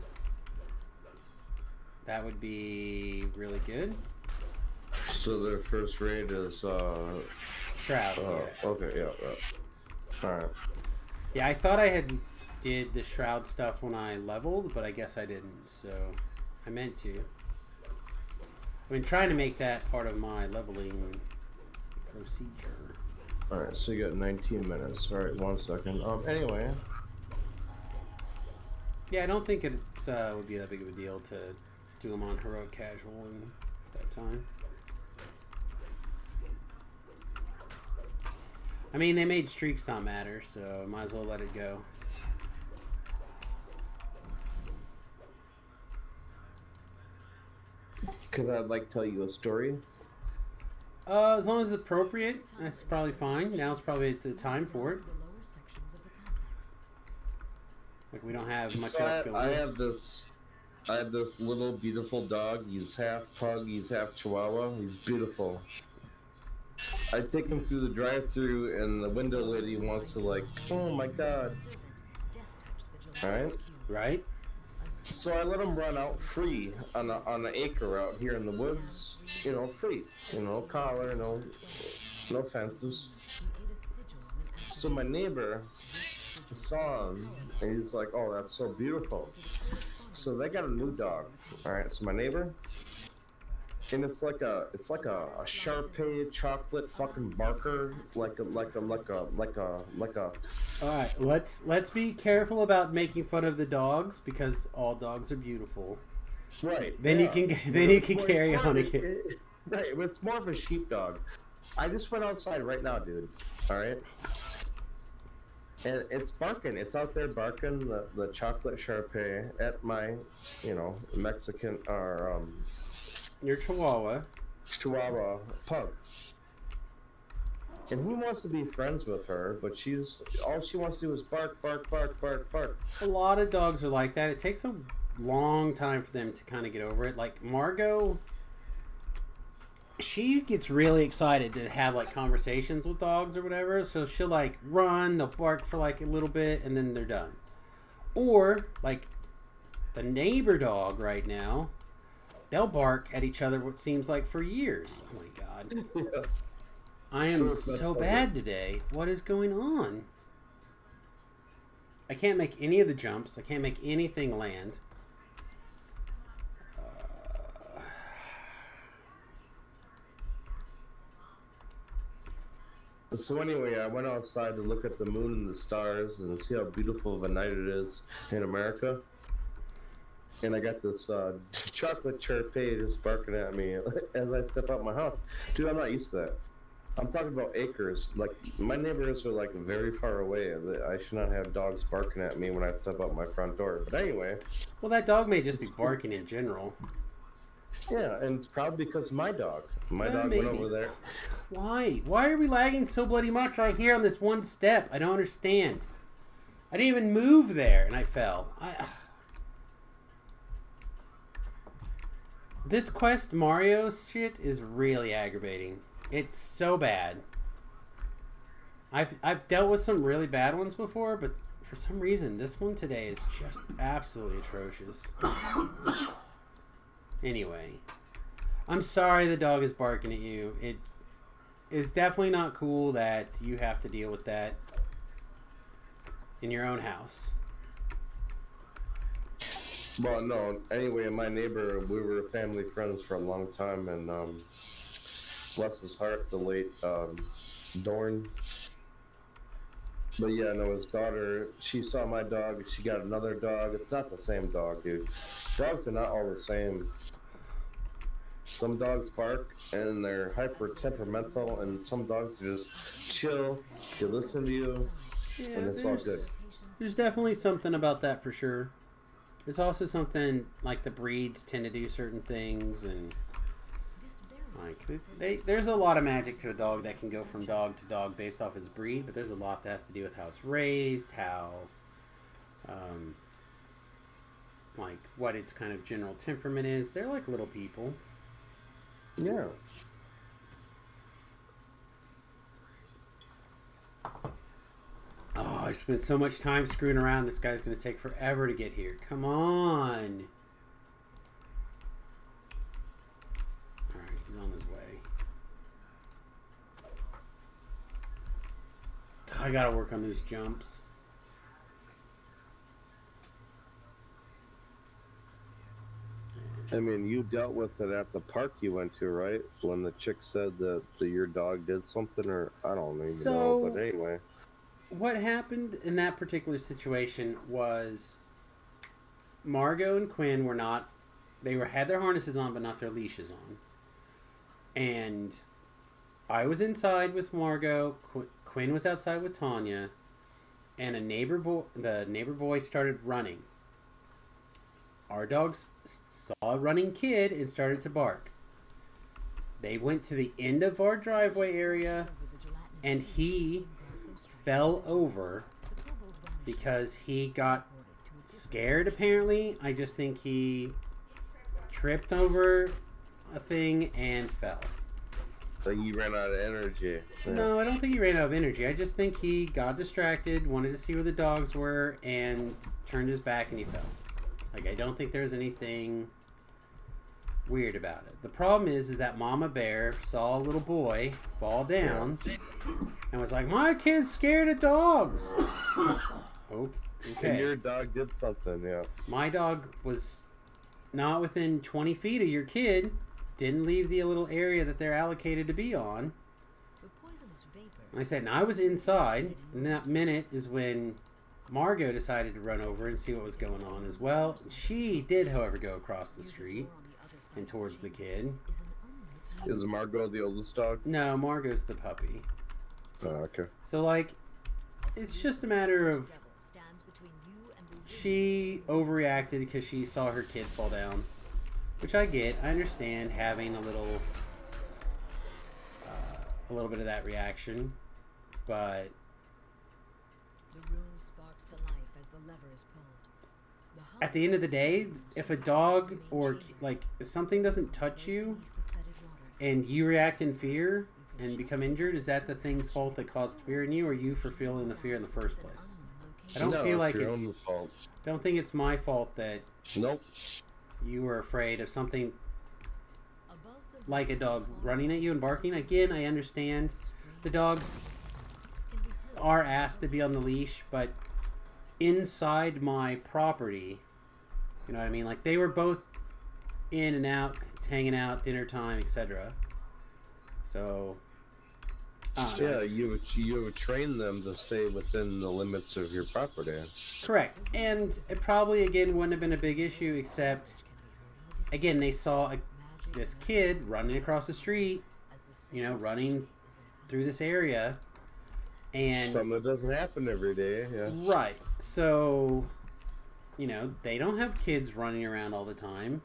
Speaker 1: that would be really good.
Speaker 4: So their first raid is
Speaker 1: shroud. Yeah.
Speaker 4: Okay, yeah. All right.
Speaker 1: Yeah, I thought I had did the shroud stuff when I leveled, but I guess I didn't. So I meant to. I've been trying to make that part of my leveling procedure.
Speaker 4: Alright, so you got 19 minutes. Alright, 1 second. Anyway.
Speaker 1: Yeah, I don't think it would be that big of a deal to do them on heroic casual in that time. I mean, they made streaks not matter, so might as well let it go.
Speaker 4: Could I tell you a story?
Speaker 1: As long as it's appropriate, that's probably fine. Now's probably the time for it. Like we don't have much else going on.
Speaker 4: I have this little beautiful dog. He's half pug, he's half chihuahua. He's beautiful. I take him through the drive-thru, and the window lady wants to oh my god. Alright?
Speaker 1: Right?
Speaker 4: So I let him run out free on an acre out here in the woods. You know, free. You know, collar, no fences. So my neighbor saw him, and he's like, "Oh, that's so beautiful." So they got a new dog. All right. So my neighbor, and it's like a Shar-Pei chocolate fucking barker, like a.
Speaker 1: All right, let's be careful about making fun of the dogs because all dogs are beautiful.
Speaker 4: Right.
Speaker 1: Then
Speaker 4: yeah.
Speaker 1: you can carry on again.
Speaker 4: Right. It's more of a sheepdog. I just went outside right now, dude. All right. And it's barking. It's out there barking the chocolate Shar-Pei at my, Mexican or
Speaker 1: your Chihuahua
Speaker 4: pug. And he wants to be friends with her, but all she wants to do is bark, bark, bark, bark, bark.
Speaker 1: A lot of dogs are like that. It takes a long time for them to kind of get over it. Like Margot, she gets really excited to have conversations with dogs or whatever. So she'll run, they'll bark for a little bit, and then they're done. Or the neighbor dog right now, they'll bark at each other what seems like for years. Oh my god.
Speaker 4: Yeah.
Speaker 1: I am so bad today. What is going on? I can't make any of the jumps. I can't make anything land.
Speaker 4: So anyway, I went outside to look at the moon and the stars and see how beautiful of a night it is in America. And I got this chocolate Shar-Pei just barking at me as I step out my house. Dude, I'm not used to that. I'm talking about acres. My neighbors are very far away. I should not have dogs barking at me when I step out my front door. But anyway.
Speaker 1: Well, that dog may just be barking in general.
Speaker 4: Yeah, and it's probably because my dog. My dog
Speaker 1: maybe.
Speaker 4: went over there.
Speaker 1: Why? Why are we lagging so bloody much right here on this one step? I don't understand. I didn't even move there, and I fell. This Quest Mario shit is really aggravating. It's so bad. I've dealt with some really bad ones before, but for some reason, this one today is just absolutely atrocious. Anyway, I'm sorry the dog is barking at you. It is definitely not cool that you have to deal with that in your own house.
Speaker 4: Well, no. Anyway, my neighbor, we were family friends for a long time, and bless his heart, the late Dorn. But yeah, no, his daughter, she saw my dog. She got another dog. It's not the same dog, dude. Dogs are not all the same. Some dogs bark and they're hyper temperamental, and some dogs are just chill. They listen to you,
Speaker 1: Yeah,
Speaker 4: and it's all good.
Speaker 1: There's definitely something about that for sure. There's also something like the breeds tend to do certain things, and like there's a lot of magic to a dog that can go from dog to dog based off its breed, but there's a lot that has to do with how it's raised, how like what its kind of general temperament is. They're like little people.
Speaker 4: Yeah.
Speaker 1: Oh, I spent so much time screwing around. This guy's going to take forever to get here. Come on. Alright, he's on his way. I got to work on those jumps.
Speaker 4: I mean, you dealt with it at the park you went to, right? When the chick said that your dog did something, or I don't even know. But anyway,
Speaker 1: what happened in that particular situation was Margot and Quinn were not. They had their harnesses on, but not their leashes on. And I was inside with Margot. Quinn was outside with Tanya, and the neighbor boy started running. Our dogs saw a running kid and started to bark. They went to the end of our driveway area, and he fell over because he got scared, apparently. I just think he tripped over a thing and fell.
Speaker 4: So you ran out of energy. Yeah.
Speaker 1: No, I don't think he ran out of energy. I just think he got distracted, wanted to see where the dogs were, and turned his back and he fell. Like, I don't think there's anything weird about it. The problem is that Mama Bear saw a little boy fall down and was like, my kid's scared of dogs. Okay.
Speaker 4: And your dog did something, yeah.
Speaker 1: My dog was not within 20 feet of your kid, didn't leave the little area that they're allocated to be on. Like I said, and I was inside, and that minute is when Margot decided to run over and see what was going on as well. She did, however, go across the street and towards the kid.
Speaker 4: Is Margot the oldest dog?
Speaker 1: No, Margot's the puppy.
Speaker 4: Oh, okay.
Speaker 1: So, like, it's just a matter of she overreacted because she saw her kid fall down. Which I get. I understand having a little bit of that reaction. But at the end of the day, if a dog or like if something doesn't touch you and you react in fear and become injured, is that the thing's fault that caused fear in you, or you for feeling the fear in the first place? I don't feel like
Speaker 4: your own fault.
Speaker 1: I don't think it's my fault that
Speaker 4: nope.
Speaker 1: You were afraid of something like a dog running at you and barking. Again, I understand the dogs are asked to be on the leash, but inside my property, you know what I mean? Like, they were both in and out, hanging out, dinner time, etc. So,
Speaker 4: yeah, you would train them to stay within the limits of your property.
Speaker 1: Correct. And it probably, again, wouldn't have been a big issue, except, again, they saw this kid running across the street, you know, running through this area. And
Speaker 4: something that doesn't happen every day, yeah.
Speaker 1: Right. So, you know, they don't have kids running around all the time.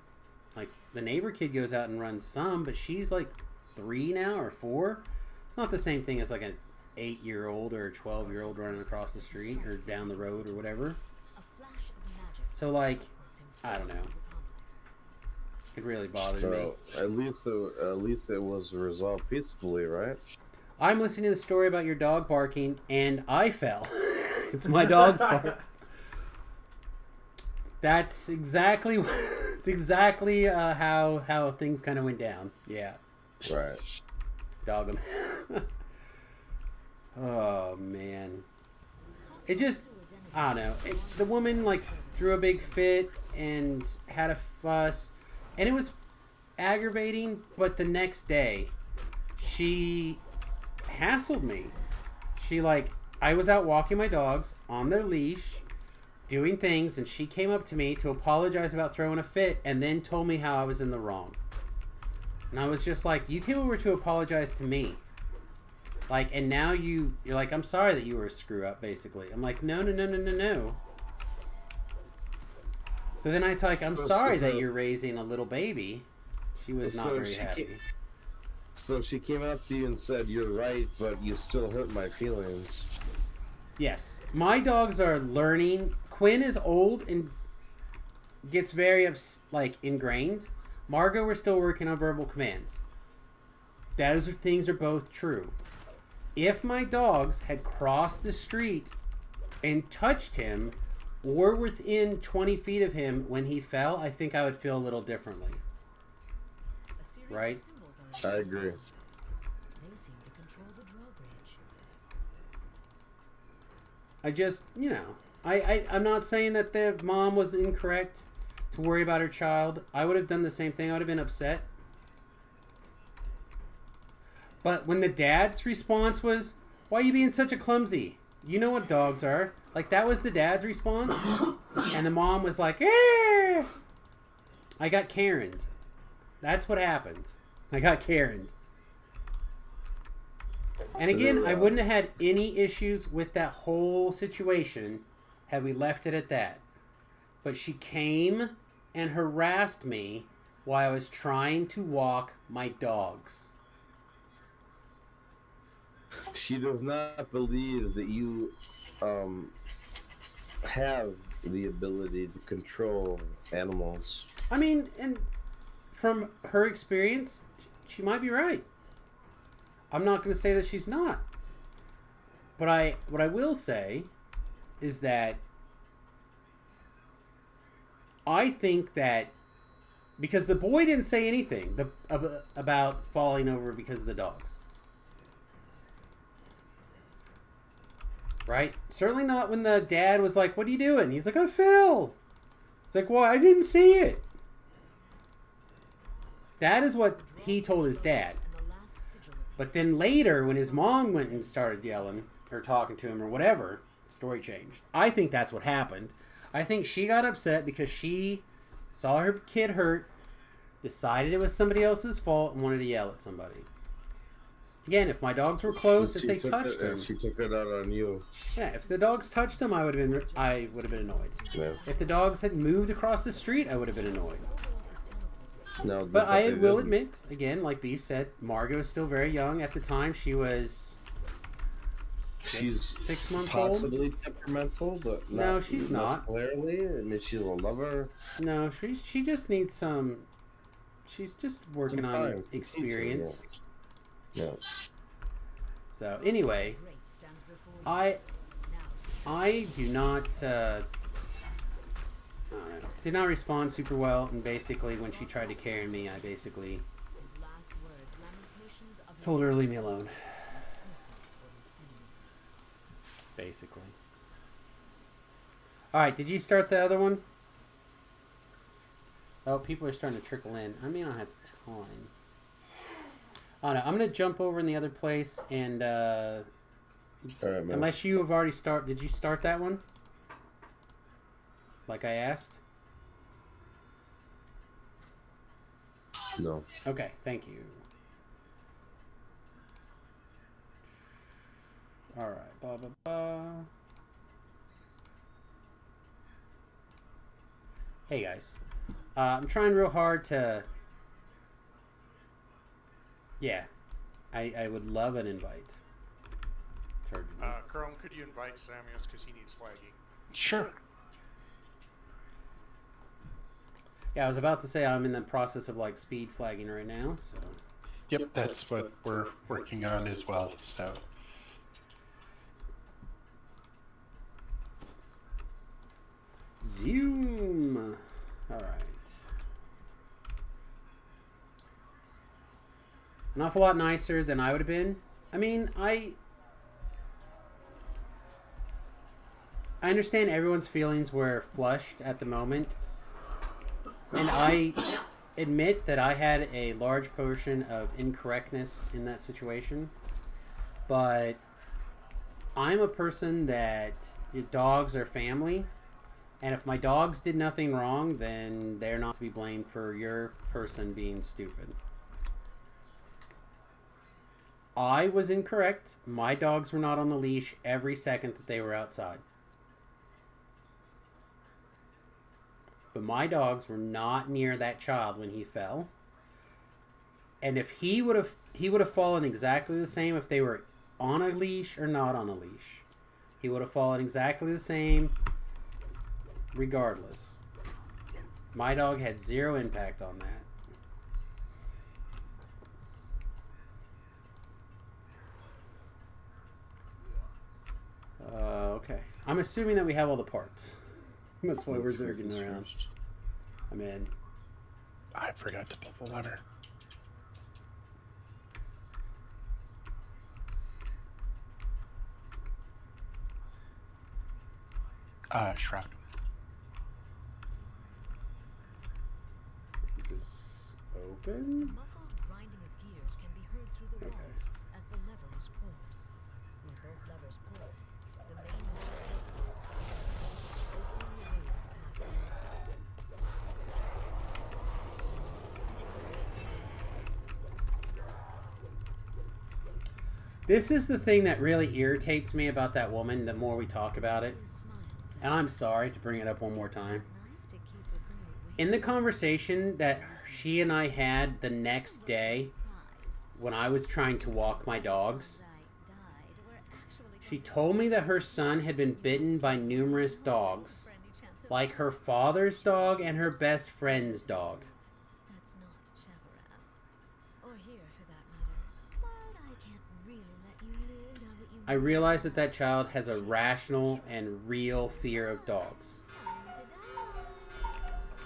Speaker 1: Like, the neighbor kid goes out and runs some, but she's like 3 now or 4. It's not the same thing as like an 8-year-old or a 12-year-old running across the street or down the road or whatever. So, like, I don't know. It really bothered me.
Speaker 4: At least it was resolved peacefully, right?
Speaker 1: I'm listening to the story about your dog barking, and I fell. It's my dog's fault. That's exactly how things kind of went down. Yeah.
Speaker 4: Right.
Speaker 1: Dog him. Oh man. It just, I don't know. The woman, like, threw a big fit and had a fuss, and it was aggravating. But the next day, she hassled me. She I was out walking my dogs on their leash, doing things, and she came up to me to apologize about throwing a fit, and then told me how I was in the wrong. And I was just like, you came over to apologize to me. And now you're like, I'm sorry that you were a screw up, basically. I'm like, no. So then I like, I'm sorry that you're raising a little baby. She was not very happy.
Speaker 4: So she came up to you and said, you're right, but you still hurt my feelings.
Speaker 1: Yes. My dogs are learning. Quinn is old and gets very ingrained. Margot, we're still working on verbal commands. Those things are both true. If my dogs had crossed the street and touched him or within 20 feet of him when he fell, I think I would feel a little differently. Right?
Speaker 4: I agree.
Speaker 5: They seem to control the drawbridge.
Speaker 1: I just, I'm not saying that the mom was incorrect to worry about her child. I would have done the same thing. I would have been upset. But when the dad's response was, why are you being such a clumsy? You know what dogs are. That was the dad's response. And the mom was like, eh! I got Karen'd. That's what happened. I got Karen'd. And again, I wouldn't have had any issues with that whole situation had we left it at that. But she came and harassed me while I was trying to walk my dogs.
Speaker 4: She does not believe that you have the ability to control animals.
Speaker 1: I mean, and from her experience, she might be right. I'm not going to say that she's not. But what I will say is that I think that because the boy didn't say anything about falling over because of the dogs. Right? Certainly not when the dad was like, what are you doing? He's like, I fell. It's like, well, I didn't see it. That is what he told his dad. But then later, when his mom went and started yelling or talking to him or whatever, story changed. I think that's what happened. I think she got upset because she saw her kid hurt, decided it was somebody else's fault, and wanted to yell at somebody. Again, if my dogs were close,
Speaker 4: So
Speaker 1: if they touched him,
Speaker 4: she took it out on you.
Speaker 1: yeah, if the dogs touched him, I would have been annoyed.
Speaker 4: Yeah.
Speaker 1: If the dogs had moved across the street, I would have been annoyed.
Speaker 4: No,
Speaker 1: But I
Speaker 4: they
Speaker 1: will
Speaker 4: didn't.
Speaker 1: admit, again, like Beef said, Margot is still very young. At the time, she was
Speaker 4: She's
Speaker 1: 6 months old.
Speaker 4: possibly temperamental, but
Speaker 1: No, she's not.
Speaker 4: Clearly, I mean, she's a lover.
Speaker 1: No, she just needs some. She's just working
Speaker 4: Some
Speaker 1: on
Speaker 4: time.
Speaker 1: experience.
Speaker 4: Yeah.
Speaker 1: So anyway, I do not. I don't know, did not respond super well, and basically when she tried to carry me, I basically told her to leave me alone. Basically. Alright, did you start the other one? Oh, people are starting to trickle in. I mean, I don't have time. Oh no, I'm going to jump over in the other place and,
Speaker 4: All right, man.
Speaker 1: unless you have already did you start that one? Like I asked?
Speaker 4: No.
Speaker 1: Okay, thank you. Alright, blah, blah, blah. Hey guys. I'm trying real hard to... Yeah. I would love an invite.
Speaker 12: Chrome, could you invite Samuels because he needs flagging?
Speaker 13: Sure.
Speaker 1: Yeah, I was about to say I'm in the process of like speed flagging right now, so...
Speaker 13: Yep, that's what we're working on as well, so...
Speaker 1: Zoom! Alright. An awful lot nicer than I would have been. I mean, I I understand everyone's feelings were flushed at the moment, and I admit that I had a large portion of incorrectness in that situation, but I'm a person that your dogs are family, and if my dogs did nothing wrong, then they're not to be blamed for your person being stupid. I was incorrect. My dogs were not on the leash every second that they were outside. But my dogs were not near that child when he fell. And if he would have fallen exactly the same if they were on a leash or not on a leash. He would have fallen exactly the same regardless. My dog had zero impact on that. Okay. I'm assuming that we have all the parts. That's why we're zerging around. I'm in.
Speaker 13: I forgot to pull the lever. Shroud.
Speaker 1: Is this open?
Speaker 5: Muffled grinding of gears can be heard through the walls as the lever is pulled. With both levers pulled, the main walls opens, opening the way to the path ahead.
Speaker 1: This is the thing that really irritates me about that woman the more we talk about it. And I'm sorry to bring it up one more time. In the conversation that she and I had the next day when I was trying to walk my dogs, she told me that her son had been bitten by numerous dogs, like her father's dog and her best friend's dog.
Speaker 5: That's not Sheparath. Or here, for that matter. But I can't really let you live now that you...
Speaker 1: I realize that that child has a rational and real fear of dogs.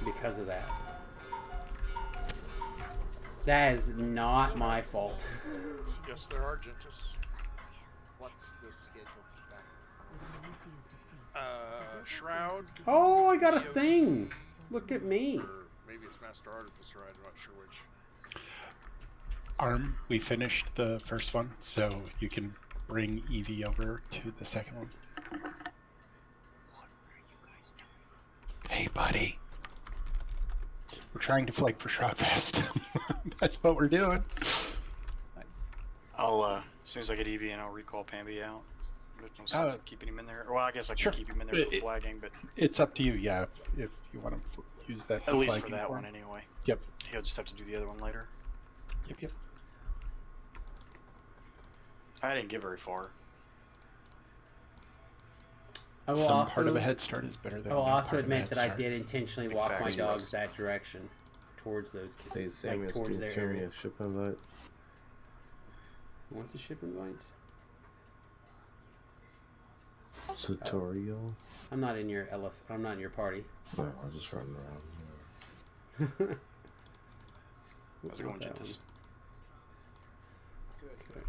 Speaker 1: Because of that. That is not my fault.
Speaker 12: Yes, there are Gentis.
Speaker 14: What's the schedule for
Speaker 12: that? Shroud.
Speaker 1: Oh, I got a thing. Look at me.
Speaker 12: Or maybe it's Master Artificer. I'm not sure which.
Speaker 13: Arm, we finished the first one, so you can bring Evie over to the second one. What are you guys doing? Hey, buddy. We're trying to flag for Shroudfest. That's what we're doing.
Speaker 14: Nice. I'll, as soon as I get Evie in, I'll recall Pamby out. There's no sense of keeping him in there. Well, I guess I can keep him in there for flagging, but...
Speaker 13: It's up to you, yeah, if you want to use that for
Speaker 14: at least
Speaker 13: flagging
Speaker 14: for that
Speaker 13: for
Speaker 14: one,
Speaker 13: him.
Speaker 14: anyway.
Speaker 13: Yep.
Speaker 14: He'll just have to do the other one later.
Speaker 13: Yep.
Speaker 14: I didn't get very far.
Speaker 1: I will
Speaker 13: Some
Speaker 1: also,
Speaker 13: part of a head start is better than
Speaker 1: I will
Speaker 13: no
Speaker 1: also
Speaker 13: part of a
Speaker 1: admit
Speaker 13: head
Speaker 1: that I
Speaker 13: start.
Speaker 1: did intentionally walk my dogs that direction, towards those kids,
Speaker 4: Hey, Samuel,
Speaker 1: like towards
Speaker 4: can you
Speaker 1: their
Speaker 4: turn me
Speaker 1: area.
Speaker 4: a ship invite?
Speaker 1: What's a ship invite?
Speaker 4: Tutorial?
Speaker 1: I'm not in your I'm not in your party.
Speaker 4: No, I'm just running around.
Speaker 14: How's it going, Gentis?
Speaker 15: Good.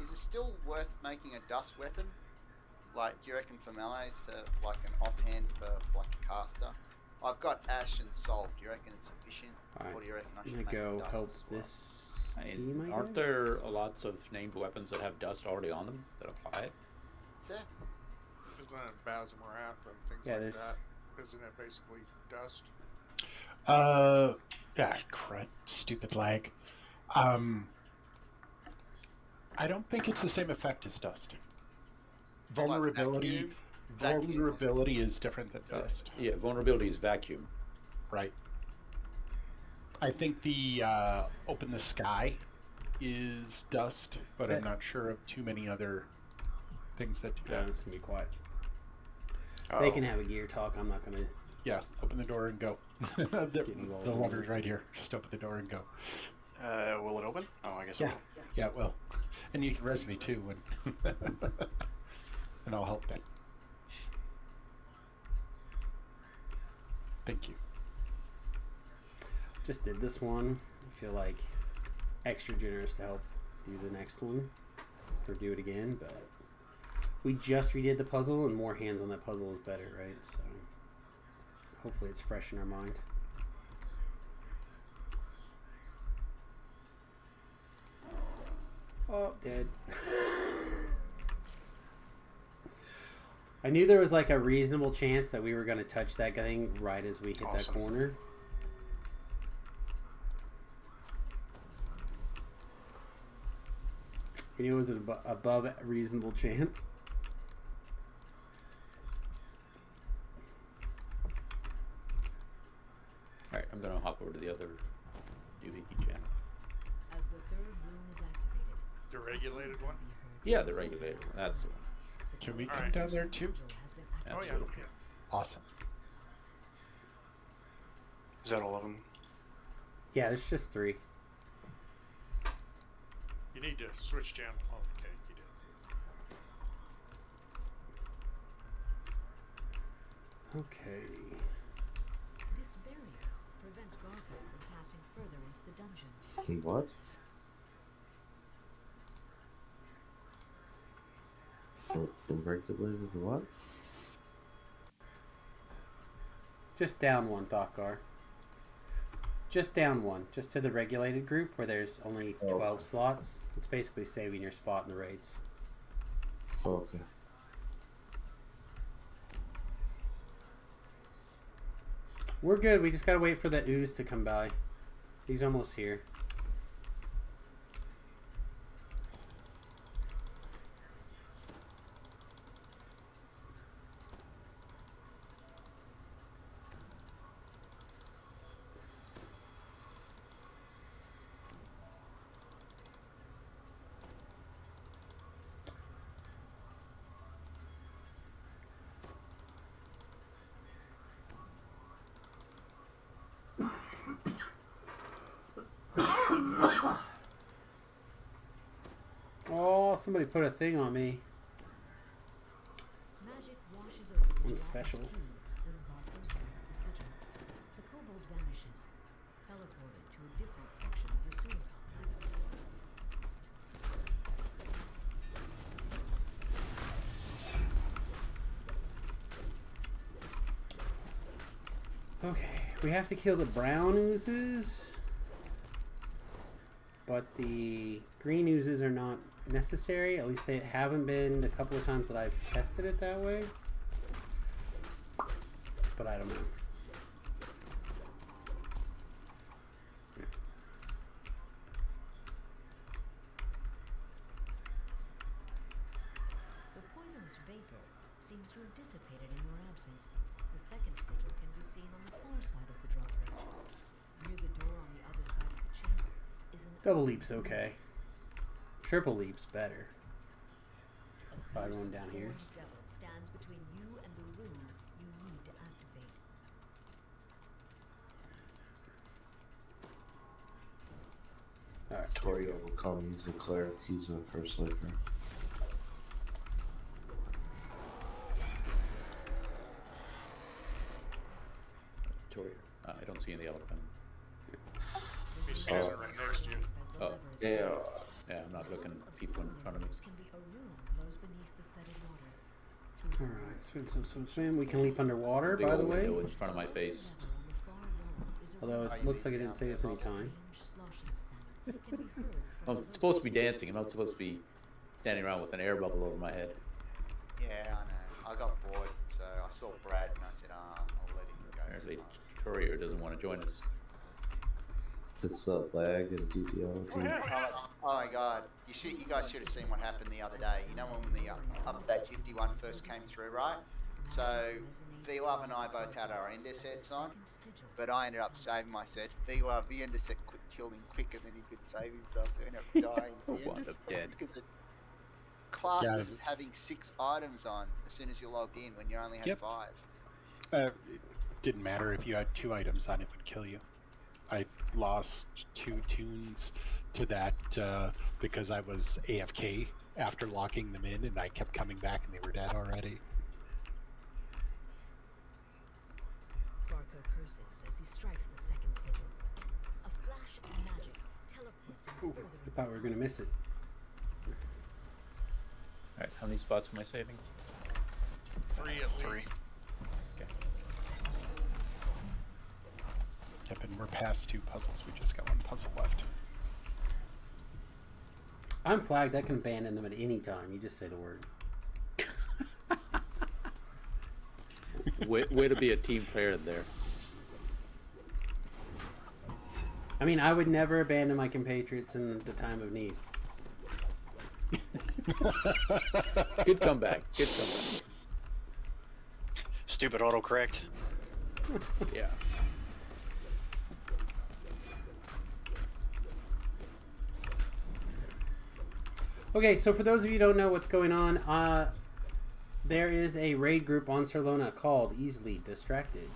Speaker 15: Is it still worth making a dust weapon? Like, do you reckon for melees to like an offhand for like a caster? I've got ash and salt. Do you reckon it's sufficient?
Speaker 1: Alright,
Speaker 15: Or do you reckon I
Speaker 1: I'm
Speaker 15: should
Speaker 1: gonna
Speaker 15: make
Speaker 1: go
Speaker 15: dust
Speaker 1: help
Speaker 15: as well?
Speaker 1: this team. I
Speaker 16: Aren't
Speaker 1: guess?
Speaker 16: there lots of named weapons that have dust already on them that apply it?
Speaker 15: Is there?
Speaker 12: Isn't that Basm Wrath and things
Speaker 1: Yeah,
Speaker 12: like
Speaker 1: there's-
Speaker 12: that? Isn't it basically dust?
Speaker 13: Yeah, crud, stupid lag. I don't think it's the same effect as dust. Vulnerability, vulnerability is different than dust.
Speaker 16: Yeah, vulnerability is vacuum.
Speaker 13: Right. I think the open the sky is dust, but I'm not sure of too many other things that do
Speaker 1: Yeah,
Speaker 13: that.
Speaker 1: it's gonna be quiet. They can have a gear talk. I'm not gonna.
Speaker 13: Yeah, open the door and go. the
Speaker 1: involved
Speaker 13: the
Speaker 1: in
Speaker 13: lever's
Speaker 1: it.
Speaker 13: right here. Just open the door and go.
Speaker 14: Will it open? Oh, I guess it
Speaker 13: Yeah,
Speaker 14: will.
Speaker 13: yeah, it will. And you can res me too, and and I'll help then. Thank you.
Speaker 1: Just did this one. I feel like extra generous to help do the next one or do it again, but We just redid the puzzle, and more hands on that puzzle is better, right? So hopefully it's fresh in our mind. Oh, dead. I knew there was like a reasonable chance that we were going to touch that thing right as we hit that corner. I knew it was an above a reasonable chance.
Speaker 16: Alright, I'm gonna hop over to the other doohickey channel.
Speaker 5: As the third room is activated,
Speaker 12: The regulated one?
Speaker 16: Yeah, the regulator. That's the one.
Speaker 13: Can we
Speaker 12: All
Speaker 13: come
Speaker 12: right.
Speaker 13: down there too?
Speaker 12: Oh, yeah.
Speaker 16: Absolutely.
Speaker 13: Awesome.
Speaker 14: Is that all of them?
Speaker 1: Yeah, there's just 3.
Speaker 12: You need to switch channel. Oh, okay, you did.
Speaker 1: Okay.
Speaker 5: this barrier prevents Garko from passing further into the dungeon.
Speaker 4: What? Regulated what?
Speaker 1: Just down one, Thokgar. Just down one. Just to the regulated group where there's only 12 slots. It's basically saving your spot in the raids.
Speaker 4: Okay.
Speaker 1: We're good. We just gotta wait for the ooze to come by. He's almost here. Oh, somebody put a thing on me.
Speaker 5: Magic washes over the
Speaker 1: I'm
Speaker 5: gelatinous
Speaker 1: special.
Speaker 5: cube when Garko strikes the sigil. The kobold vanishes, teleported to a different section of the sewer complex.
Speaker 1: Okay, we have to kill the brown oozes, but the green oozes are not necessary. At least they haven't been the couple of times that I've tested it that way. But I don't know.
Speaker 5: The poisonous vapor seems to have dissipated in your absence. The second sigil can be seen on the far side of the drawbridge. Near the door on the other side of the chamber is an
Speaker 1: Double leap's okay. Triple leap's better. If I go down here.
Speaker 5: horned devil stands between you and the room you need to activate.
Speaker 1: Alright.
Speaker 4: Torio will come. He's a cleric. He's a first lifer.
Speaker 16: Tori, I don't see any elephant.
Speaker 12: He's standing right next to you.
Speaker 16: Oh.
Speaker 4: Yeah.
Speaker 16: Yeah, I'm not looking at people in front of me.
Speaker 5: Can be a room closed beneath the fetid water.
Speaker 1: Alright, swim, swim, swim, swim. We can leap underwater,
Speaker 16: Big
Speaker 1: by the
Speaker 16: old
Speaker 1: way.
Speaker 16: window in front of my face.
Speaker 1: Although it looks like it didn't save us any time.
Speaker 16: I'm supposed to be dancing. I'm not supposed to be standing around with an air bubble over my head.
Speaker 15: Yeah, I know. I got bored, so I saw Brad and I said, I'll let him go.
Speaker 16: Apparently, Courier doesn't want to join us.
Speaker 4: It's lag and DDO.
Speaker 15: Oh my god, you guys should have seen what happened the other day. You know when the update 51 first came through, right? So V-Love and I both had our ender sets on, but I ended up saving my set. V-Love, the ender set killed him quicker than he could save himself, so he ended up dying. The
Speaker 16: What
Speaker 15: ender
Speaker 16: a
Speaker 15: set
Speaker 16: dead.
Speaker 15: because it classed
Speaker 13: Yeah.
Speaker 15: as having 6 items on as soon as you logged in when you only had
Speaker 13: Yep.
Speaker 15: 5.
Speaker 13: It didn't matter if you had 2 items on it would kill you. I lost 2 tunes to that because I was AFK after locking them in, and I kept coming back and they were dead already.
Speaker 5: Garko curses as he strikes the second sigil. A flash of magic teleports him
Speaker 1: Ooh,
Speaker 5: further
Speaker 1: I thought we were gonna miss it.
Speaker 16: Alright, how How many spots am I saving?
Speaker 12: 3 at
Speaker 14: Three.
Speaker 12: least.
Speaker 13: Yep, and we're past 2 puzzles. We just got 1 puzzle left.
Speaker 1: I'm flagged. I can abandon them at any time. You just say the word.
Speaker 16: Way to be a team player there.
Speaker 1: I mean, I would never abandon my compatriots in the time of need.
Speaker 16: Good comeback. Good comeback.
Speaker 14: Stupid autocorrect.
Speaker 16: Yeah.
Speaker 1: Okay, so for those of you who don't know what's going on, there is a raid group on Sarlona called Easily Distracted.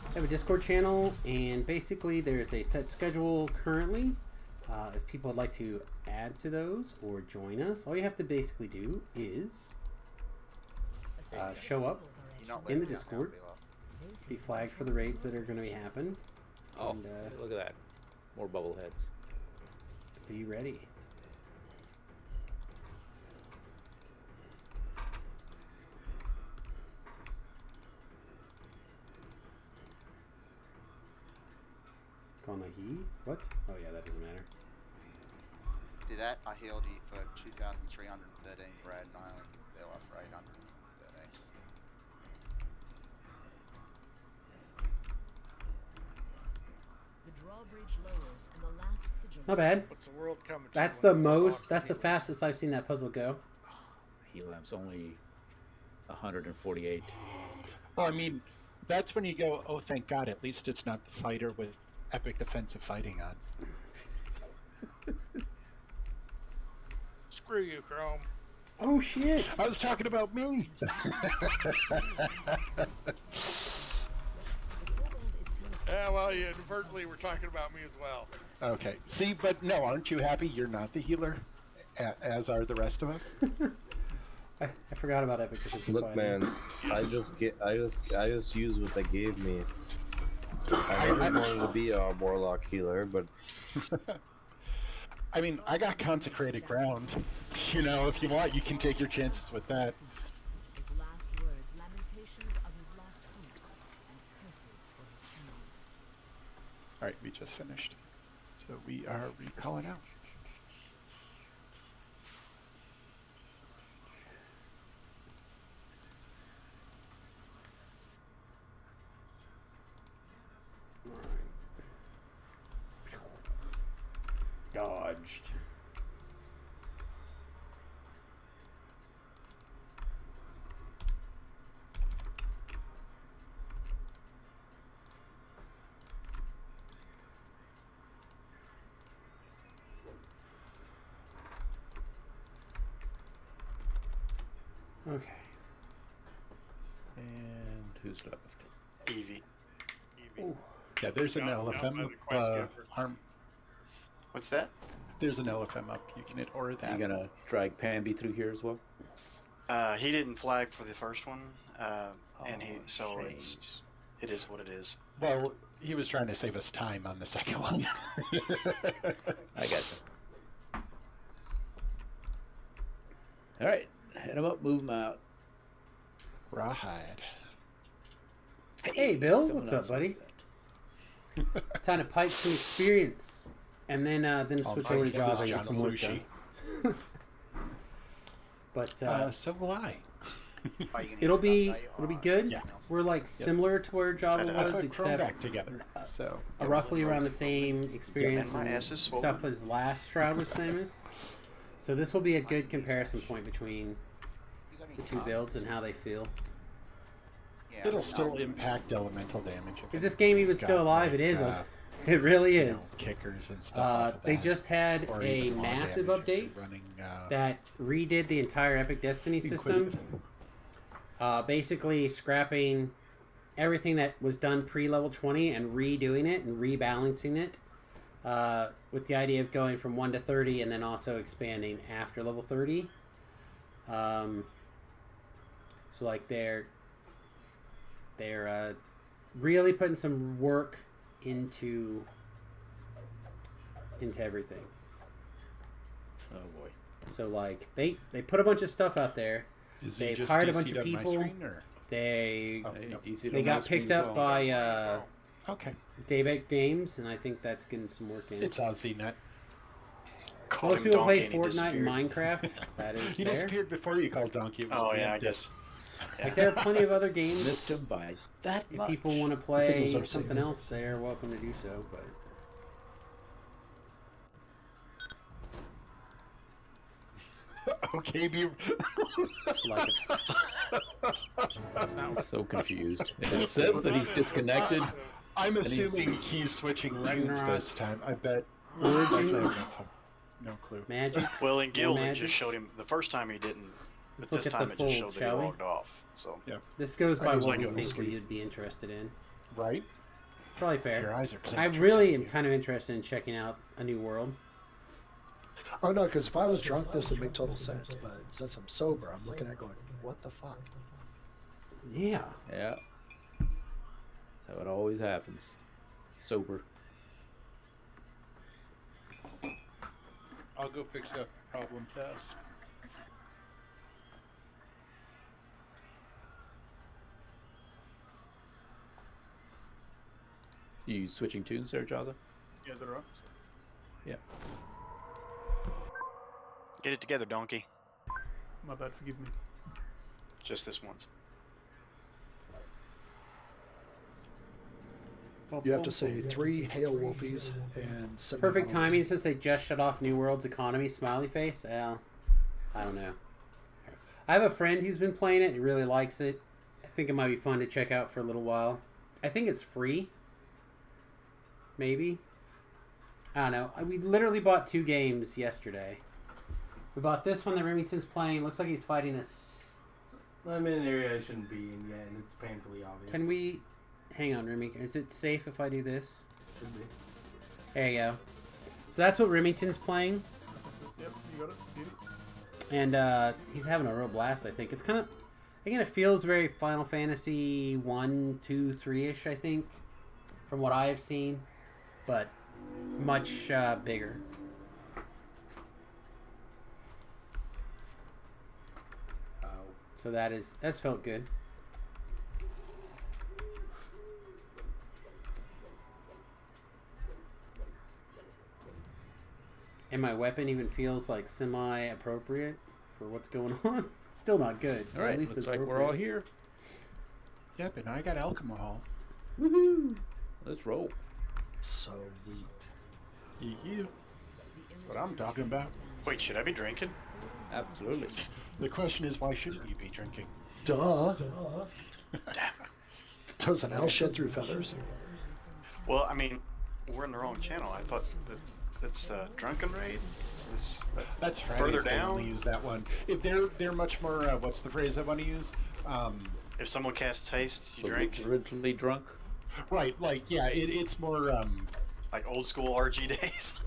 Speaker 1: They have a Discord channel, and basically there's a set schedule currently. If people would like to add to those or join us, all you have to basically do is show up in the Discord, be flagged for the raids that are going to be happening.
Speaker 16: Oh,
Speaker 1: and,
Speaker 16: look at that. More bubble heads.
Speaker 1: Be ready. Konahi? What? Oh yeah, that doesn't matter.
Speaker 15: Did that? I healed you for 2,313, Brad, and I only heal up for 813.
Speaker 5: The drawbridge lowers and the last sigil.
Speaker 1: Not bad.
Speaker 12: What's the world coming to
Speaker 1: That's
Speaker 12: when
Speaker 1: the
Speaker 12: we
Speaker 1: most.
Speaker 12: lost
Speaker 1: That's the
Speaker 12: Healer?
Speaker 1: fastest I've seen that puzzle go.
Speaker 16: Helam's only 148.
Speaker 13: Well, I mean, that's when you go, oh, thank God, at least it's not the fighter with epic defensive fighting on.
Speaker 12: Screw you, Chrome.
Speaker 1: Oh shit!
Speaker 13: I was talking about me.
Speaker 12: Yeah, well, you inadvertently were talking about me as well.
Speaker 13: Okay. See, but no, aren't you happy you're not the healer, as are the rest of us?
Speaker 1: I forgot about epic defensive
Speaker 4: Look,
Speaker 1: fighting.
Speaker 4: man, I just used what they gave me. I never wanted to be a warlock healer, but
Speaker 13: I mean, I got consecrated ground. You know, if you want, you can take your chances with that.
Speaker 5: His last words, lamentations of his lost hopes, and curses for his enemies.
Speaker 13: All right, we just finished, so we are recalling out.
Speaker 1: Dodged. Okay.
Speaker 16: And who's left?
Speaker 14: Evie.
Speaker 1: Ooh.
Speaker 13: Yeah, there's an LFM arm.
Speaker 14: What's that?
Speaker 13: There's an LFM up. You can hit or that.
Speaker 16: You gonna drag Pamby through here as well?
Speaker 14: He didn't flag for the first one, and he so
Speaker 16: shame.
Speaker 14: it is what it is.
Speaker 13: Well, he was trying to save us time on the second one.
Speaker 16: I got you. All right, head him up, move him out.
Speaker 13: Rawhide.
Speaker 1: Hey, Bill,
Speaker 16: Someone
Speaker 1: what's up,
Speaker 16: else
Speaker 1: buddy?
Speaker 16: wants that.
Speaker 1: Time to pipe some experience, and then switch over to Java and get
Speaker 13: John
Speaker 1: some work
Speaker 13: Belushi.
Speaker 1: done. But
Speaker 13: So will I.
Speaker 1: it'll be good.
Speaker 13: Yeah.
Speaker 1: We're like similar to where Java
Speaker 13: I
Speaker 1: was,
Speaker 13: put Chrome
Speaker 1: except
Speaker 13: back together. So
Speaker 1: roughly around the same experience
Speaker 14: man, my
Speaker 1: and
Speaker 14: ass is swollen.
Speaker 1: stuff as last Shroud was famous. So this will be a good comparison point between the two builds and how they feel.
Speaker 15: Yeah,
Speaker 13: it'll still impact elemental damage.
Speaker 1: Is this game even
Speaker 13: It's
Speaker 1: still
Speaker 13: got,
Speaker 1: alive?
Speaker 13: like,
Speaker 1: It is. It really
Speaker 13: you know,
Speaker 1: is.
Speaker 13: kickers and stuff. off of
Speaker 1: They
Speaker 13: that.
Speaker 1: just had
Speaker 13: Or
Speaker 1: a
Speaker 13: even more
Speaker 1: massive
Speaker 13: damage if
Speaker 1: update
Speaker 13: you're running,
Speaker 1: that redid the entire Epic Destiny system. Basically scrapping everything that was done pre-level 20 and redoing it and rebalancing it with the idea of going from 1 to 30 and then also expanding after level 30. So like they're really putting some work into everything.
Speaker 16: Oh boy.
Speaker 1: So like they put a bunch of stuff out there
Speaker 13: Is
Speaker 1: They
Speaker 13: he just
Speaker 1: hired a
Speaker 13: DC'd
Speaker 1: bunch of
Speaker 13: on my
Speaker 1: people.
Speaker 13: screen, or?
Speaker 1: They
Speaker 16: DC'd
Speaker 1: they
Speaker 16: on my
Speaker 1: got
Speaker 16: screen
Speaker 1: picked
Speaker 16: as
Speaker 1: up
Speaker 16: well.
Speaker 1: by
Speaker 13: Okay.
Speaker 1: Daybreak Games, and I think that's getting some work in.
Speaker 13: It's Aussie Net.
Speaker 1: Most people play Fortnite and Minecraft. That is
Speaker 13: He
Speaker 1: fair.
Speaker 13: disappeared before you called Donkey. It was
Speaker 14: Oh yeah, I
Speaker 13: preemptive.
Speaker 14: guess.
Speaker 1: Like there are plenty of other games.
Speaker 16: Missed him by that
Speaker 1: If
Speaker 16: much.
Speaker 1: people want to
Speaker 17: I think it
Speaker 1: play
Speaker 17: was
Speaker 1: something
Speaker 17: Obsidian.
Speaker 1: else, they are welcome to do so. But
Speaker 13: Okay, do you...
Speaker 1: like
Speaker 16: I'm so confused. It says that he's disconnected.
Speaker 13: I'm
Speaker 16: and he's-
Speaker 13: assuming he's switching tunes
Speaker 1: Ragnarok.
Speaker 13: this time. I bet.
Speaker 1: Origin.
Speaker 13: Actually, I have no clue.
Speaker 1: Magic.
Speaker 14: Well, in Guild, it
Speaker 1: Magic.
Speaker 14: just showed him the first time he didn't, but
Speaker 1: Let's look
Speaker 14: this
Speaker 1: at the
Speaker 14: time it just
Speaker 1: fold,
Speaker 14: showed that he
Speaker 1: shall we?
Speaker 14: logged off. So
Speaker 13: Yeah.
Speaker 1: This goes
Speaker 17: I
Speaker 1: by
Speaker 17: just
Speaker 1: what
Speaker 17: like
Speaker 1: we
Speaker 17: it
Speaker 1: think
Speaker 17: this week.
Speaker 1: you'd be interested in.
Speaker 13: Right?
Speaker 1: It's probably fair.
Speaker 13: Your eyes are playing
Speaker 1: I
Speaker 13: tricks
Speaker 1: really
Speaker 13: on
Speaker 1: am
Speaker 13: you.
Speaker 1: kind of interested in checking out a new world.
Speaker 17: Oh no, because if I was drunk, this would make total sense. But since I'm sober, I'm looking at it going, what the fuck?
Speaker 1: Yeah.
Speaker 16: Yeah. That's how it always happens. Sober.
Speaker 13: I'll go fix that problem fast.
Speaker 16: You switching tunes there, Java?
Speaker 13: Yeah, they're up.
Speaker 16: Yeah.
Speaker 14: get it together, Donkey.
Speaker 13: My bad, forgive me.
Speaker 14: Just this once.
Speaker 17: You have to say 3 Hail Wolfies and 7
Speaker 1: Perfect
Speaker 17: Bones.
Speaker 1: timing since they just shut off New World's economy. Smiley face. Well, I don't know. I have a friend who's been playing it. He really likes it. I think it might be fun to check out for a little while. I think it's free. Maybe. I don't know. We literally bought 2 games yesterday. We bought this one that Remington's playing. Looks like he's fighting a...
Speaker 11: I'm in an area I shouldn't be in yet, and it's painfully obvious.
Speaker 1: Can we... Hang on, Remington. Is it safe if I do this?
Speaker 11: Should be.
Speaker 1: There you go. So that's what Remington's playing.
Speaker 13: Yep, you got it. Beauty.
Speaker 1: And he's having a real blast, I think. It's kind of... Again, it feels very Final Fantasy 1, 2, 3-ish, I think. From what I have seen. But much bigger. So that's felt good. And my weapon even feels like semi-appropriate for what's going on. Still not good.
Speaker 16: All right,
Speaker 1: at least
Speaker 16: looks
Speaker 1: it's
Speaker 16: like we're all
Speaker 1: appropriate.
Speaker 16: here.
Speaker 13: Yep, and I got alcohol.
Speaker 1: Woohoo!
Speaker 16: Let's roll.
Speaker 17: So neat.
Speaker 13: You. What I'm talking about.
Speaker 14: Wait, should I be drinking?
Speaker 16: Absolutely.
Speaker 13: The question is, why shouldn't you be drinking?
Speaker 17: Duh.
Speaker 14: Damn.
Speaker 17: Does an owl shed through feathers?
Speaker 14: Well, I mean, we're in the wrong channel. I thought that it's Drunken Raid. Is that
Speaker 13: That's
Speaker 14: further
Speaker 13: Fridays. They
Speaker 14: down?
Speaker 13: only use that one. If they're much more. What's the phrase I want to use?
Speaker 14: If someone casts haste, you drink.
Speaker 16: Belligerently drunk.
Speaker 13: Right. Like yeah, it's more.
Speaker 14: Like old school RG days.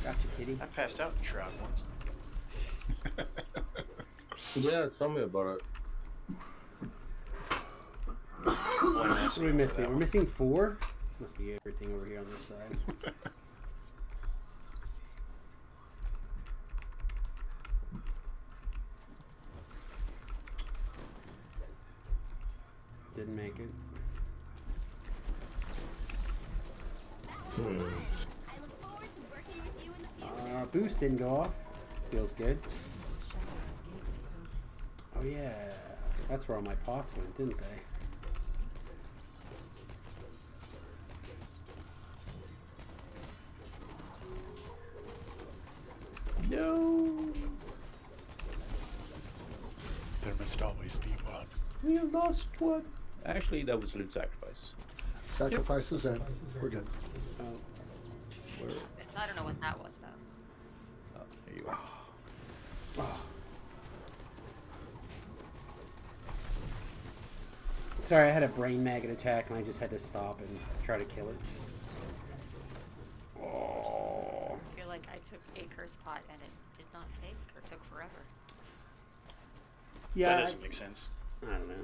Speaker 1: Gotcha, kitty.
Speaker 14: I passed out in Shroud once.
Speaker 4: Yeah, tell me about it.
Speaker 14: One
Speaker 1: What are we missing? We're missing 4? Must be everything over here on this side. Didn't make it. Boost didn't go off. Feels good. Oh yeah, that's where all my pots went, didn't they?
Speaker 16: No.
Speaker 13: There must always be one.
Speaker 16: We lost one. Actually, that was loot sacrifice.
Speaker 17: Sacrifices in. We're good.
Speaker 16: Where?
Speaker 18: I don't know what that was, though.
Speaker 16: Oh, there you are.
Speaker 1: Sorry, I had a brain maggot attack and I just had to stop and try to kill it. Oh.
Speaker 18: I feel like I took a curse pot and it did not take or took forever.
Speaker 1: Yeah.
Speaker 14: That doesn't make sense.
Speaker 1: I don't know.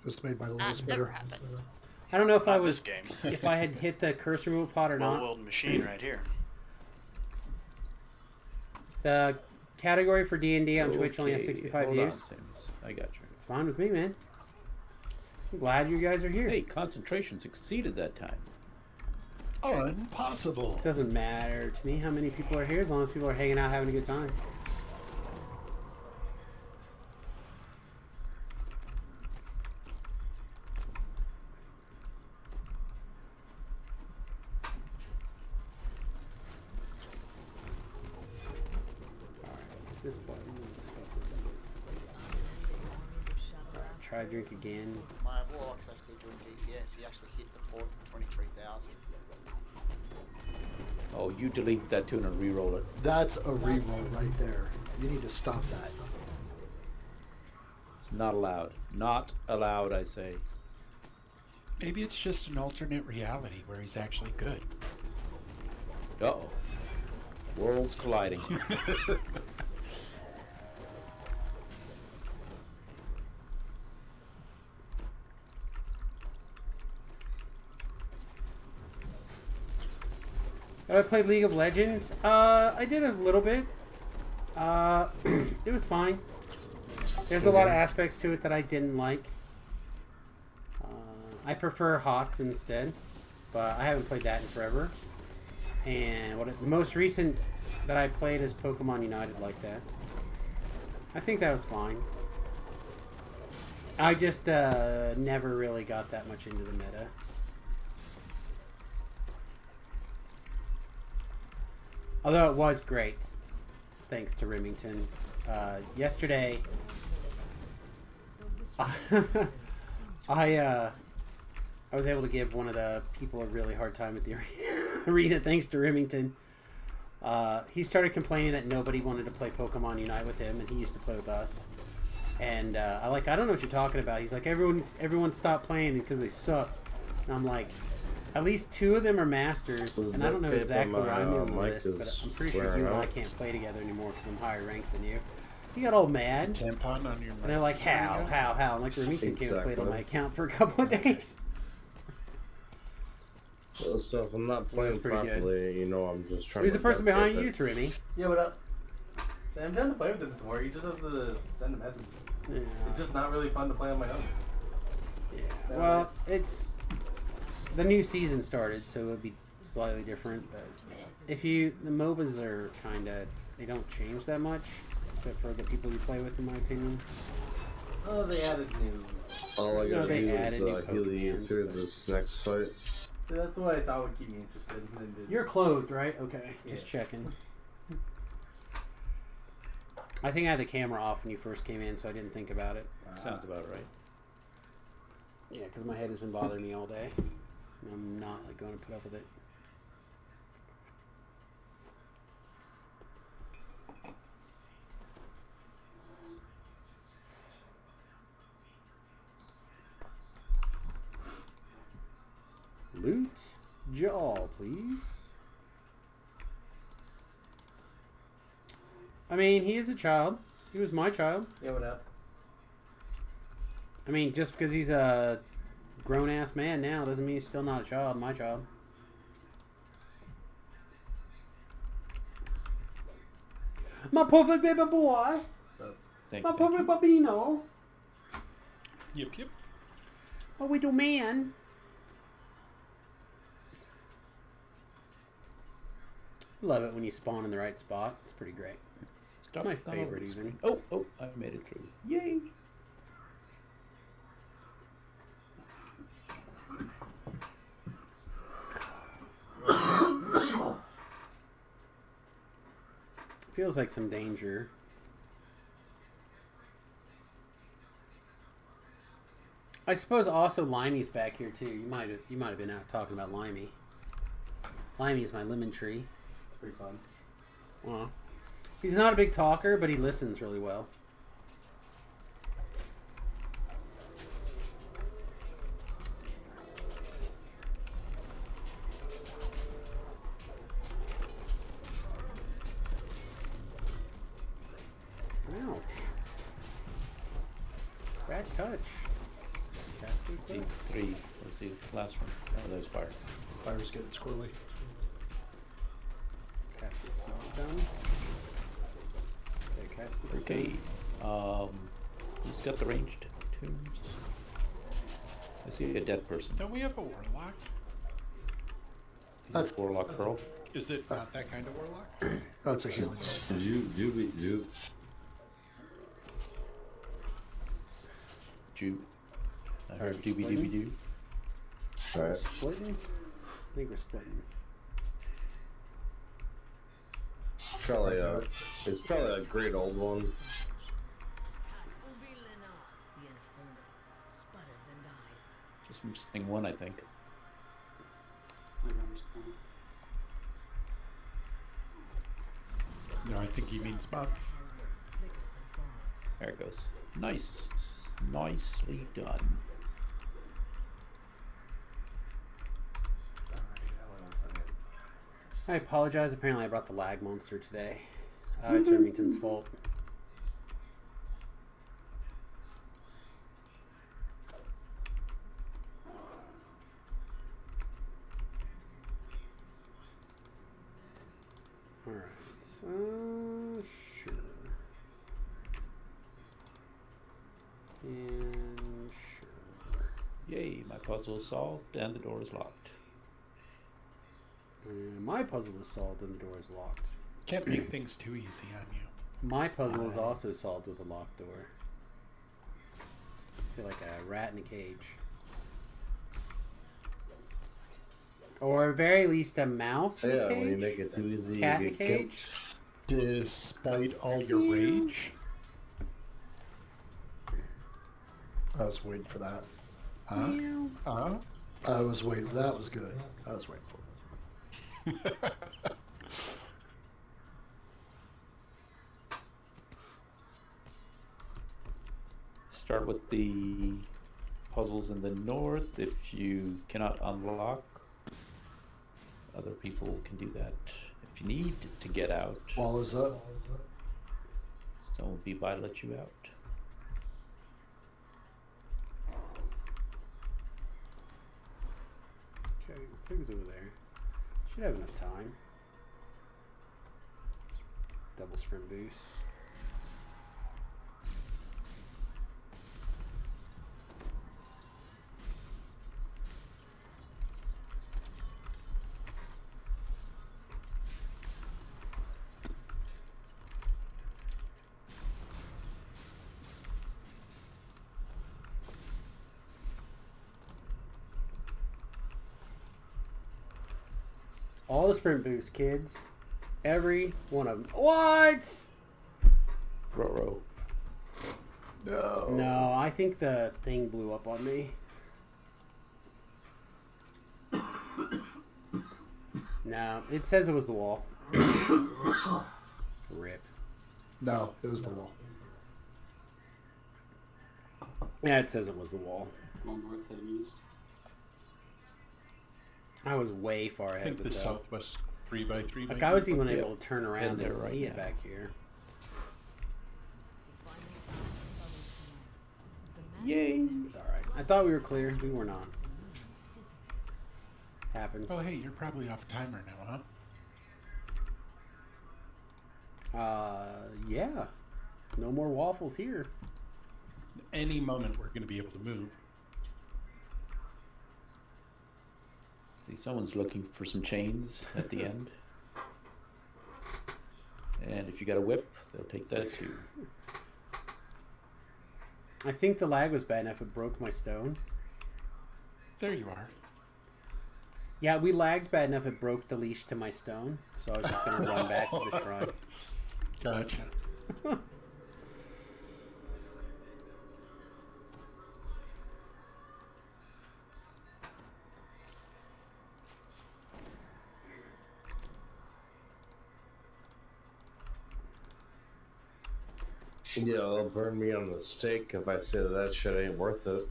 Speaker 17: Just made my
Speaker 18: That
Speaker 17: little
Speaker 18: never
Speaker 17: spitter.
Speaker 18: happens.
Speaker 1: I don't know if
Speaker 14: Not
Speaker 1: I
Speaker 14: in
Speaker 1: was
Speaker 14: this game.
Speaker 1: if I had hit the curse removal pot or not.
Speaker 14: Well-oiled machine right here.
Speaker 1: The category for D&D on Twitch only has
Speaker 16: Okay,
Speaker 1: 65
Speaker 16: hold on,
Speaker 1: views.
Speaker 16: Sims. I got you.
Speaker 1: It's fine with me, man. I'm glad you guys are here.
Speaker 16: Hey, concentration succeeded that time.
Speaker 13: Impossible.
Speaker 1: It doesn't matter to me how many people are here as long as people are hanging out having a good time. This button, this button. Alright, try drink again.
Speaker 15: My warlock's actually doing DPS. He actually hit the port for 23,000.
Speaker 16: Oh, you deleted that tune and re-roll it.
Speaker 17: That's a reroll right there. You need to stop that.
Speaker 16: It's not allowed. Not allowed, I say.
Speaker 13: Maybe it's just an alternate reality where he's actually good.
Speaker 16: Uh-oh. Worlds colliding.
Speaker 1: I played League of Legends. I did a little bit. It was fine. There's a lot of aspects to it that I didn't like. I prefer HOTS instead, but I haven't played that in forever. And the most recent that I played is Pokemon United like that. I think that was fine. I just never really got that much into the meta. Although it was great, thanks to Remington. Yesterday, I was able to give one of the people a really hard time at the arena thanks to Remington. He started complaining that nobody wanted to play Pokemon Unite with him, and he used to play with us. And I don't know what you're talking about. He's like, everyone stopped playing because they sucked. And I'm like, at least 2 of them are masters, and I don't know exactly where I'm in the list, but I'm pretty sure you and I can't play together anymore because I'm higher ranked than you. You got all mad.
Speaker 13: Tampon on your.
Speaker 1: And they're like, how? I'm like, Remington can't play it on my account for a couple of days.
Speaker 4: Well, so if I'm not playing properly, you know, I'm just trying.
Speaker 1: Who's the person behind you, Trimmy?
Speaker 11: Yeah, what up? See, I'm down to play with him some more. He just has to send a message.
Speaker 1: Yeah.
Speaker 11: It's just not really fun to play on my own.
Speaker 1: Yeah. Well, it's the new season started, so it'll be slightly different. But if the MOBAs are they don't change that much, except for the people you play with, in my opinion.
Speaker 11: Oh, they added new.
Speaker 4: All I gotta do is heal you through this next fight.
Speaker 11: So that's what I thought would keep me interested.
Speaker 1: You're clothed, right? Okay, just
Speaker 11: Yes.
Speaker 1: checking. I think I had the camera off when you first came in, so I didn't think about it.
Speaker 16: Sounds about right.
Speaker 1: Yeah, because my head has been bothering me all day. And I'm not going to put up with it. Loot Jaw, please. I mean, he is a child. He was my child.
Speaker 11: Yeah, what up?
Speaker 1: I mean, just because he's a grown-ass man now doesn't mean he's still not a child. My child. My perfect baby boy.
Speaker 11: What's up?
Speaker 1: My perfect babino.
Speaker 13: Yep.
Speaker 1: What we do, man? Love it when you spawn in the right spot. It's pretty great. It's my favorite, even.
Speaker 16: Oh, I made it through. Yay!
Speaker 1: Feels like some danger. I suppose also Limey's back here too. You might have been out talking about Limey. Limey's my lemon tree.
Speaker 11: It's pretty fun.
Speaker 1: Well, he's not a big talker, but he listens really well. Ouch. Bad touch.
Speaker 16: See, 3. Let's see the last one. Oh, there's fire.
Speaker 17: Fire's getting squirrely.
Speaker 1: Casket not done. Casket's
Speaker 16: Okay. Who's got the ranged tombs? I see a dead person.
Speaker 13: Don't we have a warlock?
Speaker 17: That's
Speaker 16: Warlock Pearl.
Speaker 13: Is it not that kind of warlock?
Speaker 17: Oh, it's a healing.
Speaker 4: Ju.
Speaker 16: Ju. I heard
Speaker 1: Alright,
Speaker 16: doobie
Speaker 1: splitting?
Speaker 16: doobie doo.
Speaker 4: Alright.
Speaker 1: Splitting? I think we're splitting.
Speaker 4: It's probably a great old one.
Speaker 16: Just missing one, I think.
Speaker 13: No, I think he means Bob.
Speaker 16: There it goes. Nice. Nicely done.
Speaker 1: I apologize. Apparently, I brought the lag monster today. It's Remington's fault. Alright, sure. And sure.
Speaker 16: Yay, my puzzle is solved and the door is locked.
Speaker 1: And my puzzle is solved and the door is locked.
Speaker 13: Can't make things too easy on you.
Speaker 1: My puzzle is also solved with a locked door. I feel like a rat in a cage. Or at very least a mouse in a
Speaker 4: Yeah,
Speaker 1: cage?
Speaker 4: when you make it too easy,
Speaker 1: Cat
Speaker 4: you
Speaker 1: in a
Speaker 4: get
Speaker 1: cage?
Speaker 13: Despite all your rage.
Speaker 17: I was waiting for that.
Speaker 13: Huh?
Speaker 17: I was waiting. That was good. I was waiting for it.
Speaker 16: Start with the puzzles in the north. If you cannot unlock, other people can do that. If you need to get out,
Speaker 17: Wall is up.
Speaker 16: someone will be by to let you out.
Speaker 1: Okay, let's see who's over there. Should have enough time. Double sprint boost. All the sprint boosts, kids. Every one of them. What?
Speaker 16: Roro.
Speaker 17: No.
Speaker 1: No, I think the thing blew up on me. No, it says it was the wall. Rip.
Speaker 17: No, it was the wall.
Speaker 1: Yeah, it says it was the wall.
Speaker 19: Going north, heading east.
Speaker 1: I was way far
Speaker 13: I
Speaker 1: ahead
Speaker 13: think
Speaker 1: of
Speaker 13: the
Speaker 1: it though.
Speaker 13: southwest 3x3.
Speaker 1: Like
Speaker 13: might
Speaker 1: I was
Speaker 13: be-
Speaker 1: even
Speaker 16: Yeah.
Speaker 1: able to turn around
Speaker 16: And
Speaker 1: and
Speaker 16: they're right
Speaker 1: see it
Speaker 16: now.
Speaker 1: back here.
Speaker 16: Yay!
Speaker 1: It's alright. I thought we were clear. We were not. Happens.
Speaker 13: Oh, hey, you're probably off timer now, huh?
Speaker 1: Yeah. No more waffles here.
Speaker 13: Any moment we're going to be able to move.
Speaker 16: See, someone's looking for some chains at the end. And if you got a whip, they'll take that too.
Speaker 1: I think the lag was bad enough it broke my stone.
Speaker 13: There you are.
Speaker 1: Yeah, we lagged bad enough it broke the leash to my stone. So I was just going to run back to the shrine.
Speaker 13: Gotcha.
Speaker 4: Yeah, they'll burn me on the stake if I say that shit ain't worth it.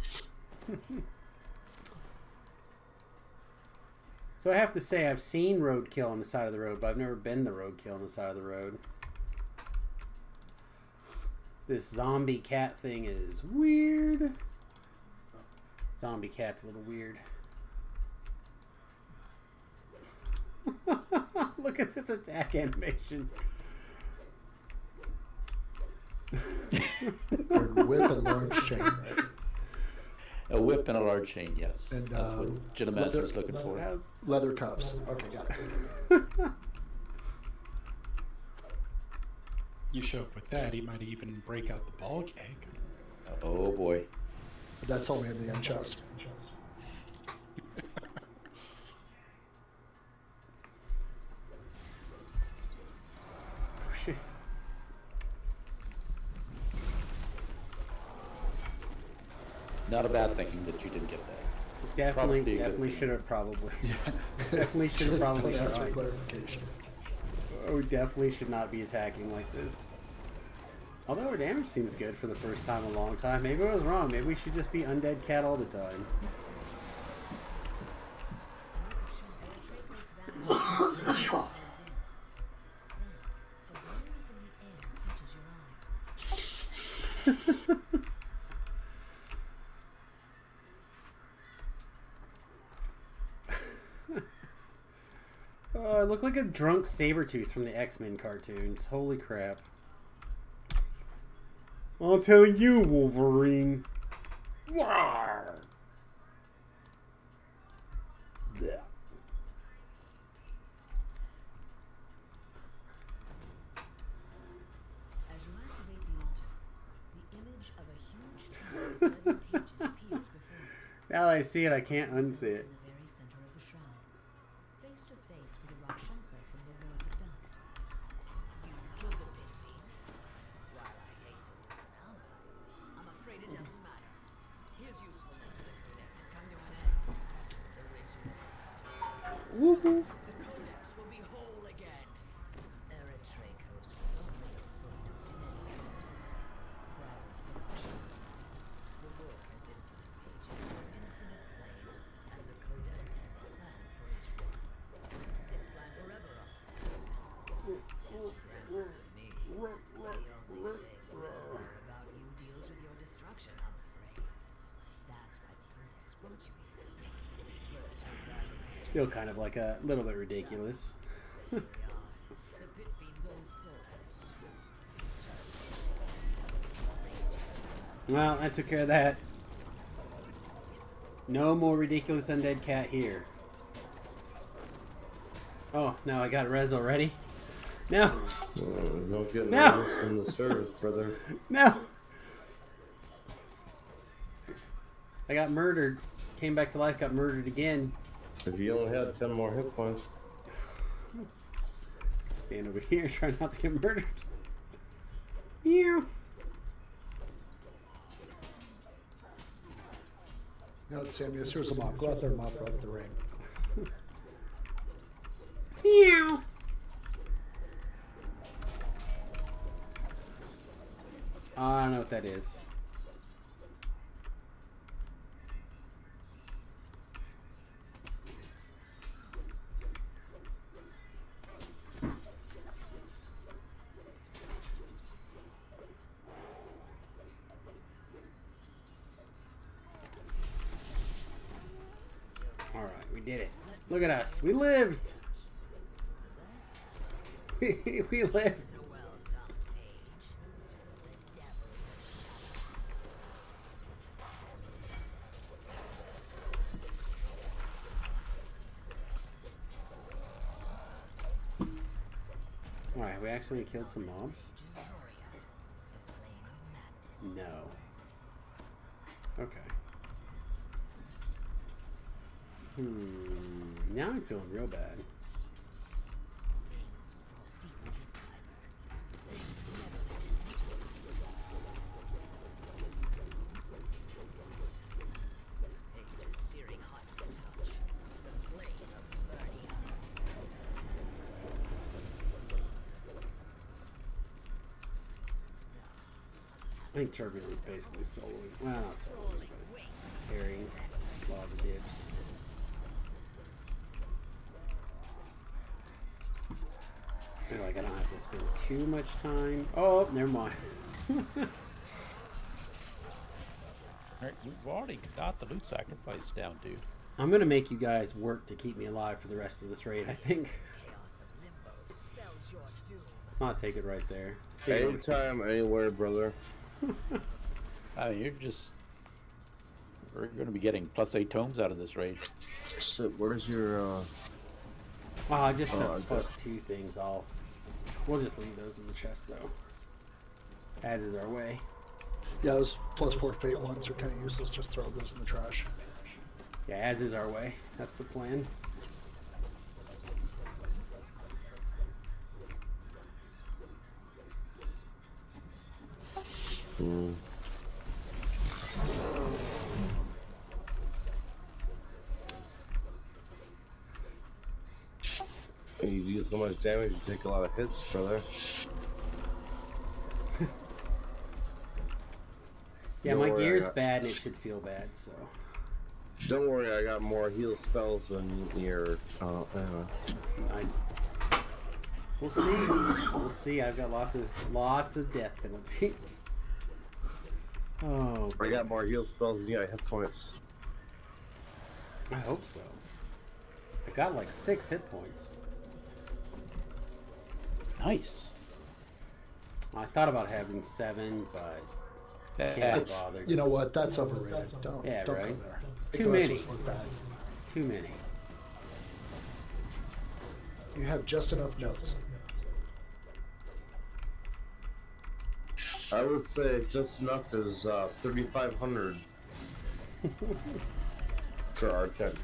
Speaker 1: So I have to say I've seen roadkill on the side of the road, but I've never been the roadkill on the side of the road. This zombie cat thing is weird. Zombie cat's a little weird. Look at this attack animation.
Speaker 17: Or whip and large chain.
Speaker 16: A whip and a large chain, yes.
Speaker 17: And
Speaker 16: That's what Genemaster was looking for.
Speaker 17: Leather cuffs. Okay, got it.
Speaker 13: You show up with that, he might even break out the ball gag.
Speaker 16: Oh boy.
Speaker 17: That's only in the end chest.
Speaker 1: Oh shit.
Speaker 16: Not a bad thing that you didn't get that.
Speaker 1: Definitely should have probably. Definitely should have probably
Speaker 17: Just
Speaker 1: tried.
Speaker 17: for clarification.
Speaker 1: Oh, we definitely should not be attacking like this. Although our damage seems good for the first time in a long time. Maybe I was wrong. Maybe we should just be undead cat all the time. Oh, I look like a drunk Sabretooth from the X-Men cartoons. Holy crap. I'll tell you, Wolverine. Rawr. Yeah.
Speaker 5: As you activate the altar, the image of a huge tree with 11 pages appears before it.
Speaker 1: Now that I see it, I can't unsee it.
Speaker 5: In the very center of the shrine, face to face with a Rakshasa from the Lords of Dust. You killed the pit fiend. While I hate to lose an ally, I'm afraid it doesn't matter. His usefulness to the Codex had come to an end. The ritual is out.
Speaker 1: Woohoo!
Speaker 5: The Codex will be whole again. Eretraikos was only a foot in any curse. Growls the Rakshasa. The book has infinite pages for infinite planes, and the Codex has a plan for each one. It's planned for Eberron, is it? It's granted to me. The only thing I care about you deals with your destruction, I'm afraid. That's why the Codex brought you here. Let's turn back a page.
Speaker 1: Still kind of like a little bit ridiculous.
Speaker 5: The pit fiend's own souls.
Speaker 1: Well, I took care of that. No more ridiculous undead cat here. Oh, no, I got res already? No!
Speaker 4: Don't get
Speaker 1: No!
Speaker 4: nervous in the service, brother.
Speaker 1: No! I got murdered. Came back to life, got murdered again.
Speaker 4: If you only had 10 more hit points.
Speaker 1: Stand over here, try not to get murdered. Yeah.
Speaker 17: You know what, Samuel, here's a mop. Go out there and mop up the ring.
Speaker 1: Meow. I don't know what that is. Alright, we did it. Look at us. We lived. We lived. Alright, we accidentally killed some mobs? No. Okay. Now I'm feeling real bad. I think Turbulent's basically soloing. Well, not soloing, but carrying a lot of the dibs. I feel like I don't have to spend too much time. Oh, never mind.
Speaker 16: Alright, you've already got the loot sacrifice down, dude.
Speaker 1: I'm gonna make you guys work to keep me alive for the rest of this raid, I think. Let's not take it right there. Stay
Speaker 4: Anytime, anywhere, brother.
Speaker 16: I mean, we're going to be getting +8 tomes out of this raid.
Speaker 4: So, where's your,
Speaker 1: Just the +2 things. We'll just leave those in the chest, though. As is our way.
Speaker 17: Yeah, those +4 fate ones are kind of useless. Just throw those in the trash.
Speaker 1: Yeah, as is our way. That's the plan.
Speaker 4: You do so much damage, you take a lot of hits, brother.
Speaker 1: Yeah, my gear's bad and it should feel bad, so.
Speaker 4: Don't worry, I got more heal spells than your.
Speaker 1: We'll see. We'll see. I've got lots of death penalties. Oh.
Speaker 4: I got more heal spells than you got hit points.
Speaker 1: I hope so. I got like 6 hit points.
Speaker 16: Nice.
Speaker 1: I thought about having 7, but can't be bothered.
Speaker 17: You know what? That's overrated. Don't
Speaker 1: right?
Speaker 17: go there.
Speaker 1: It's
Speaker 17: Make
Speaker 1: too
Speaker 17: the rest of
Speaker 1: many.
Speaker 17: us look bad.
Speaker 1: It's too many.
Speaker 17: You have just enough notes.
Speaker 4: I would say just enough is 3,500 for R10.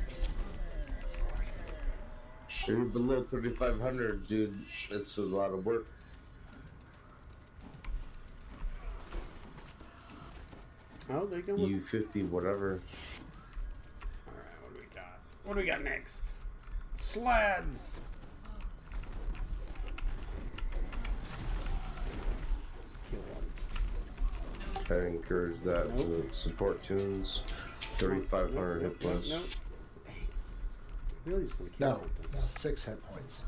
Speaker 4: If you're below 3,500, dude, it's a lot of work.
Speaker 1: Oh, they can.
Speaker 4: U50, whatever.
Speaker 1: All right, what do we got? What do we got next? Sleds. Just kill one.
Speaker 4: I encourage that to support tunes. 3,500 hit points.
Speaker 1: Nope. Really just want to kill something.
Speaker 17: 6 hit points.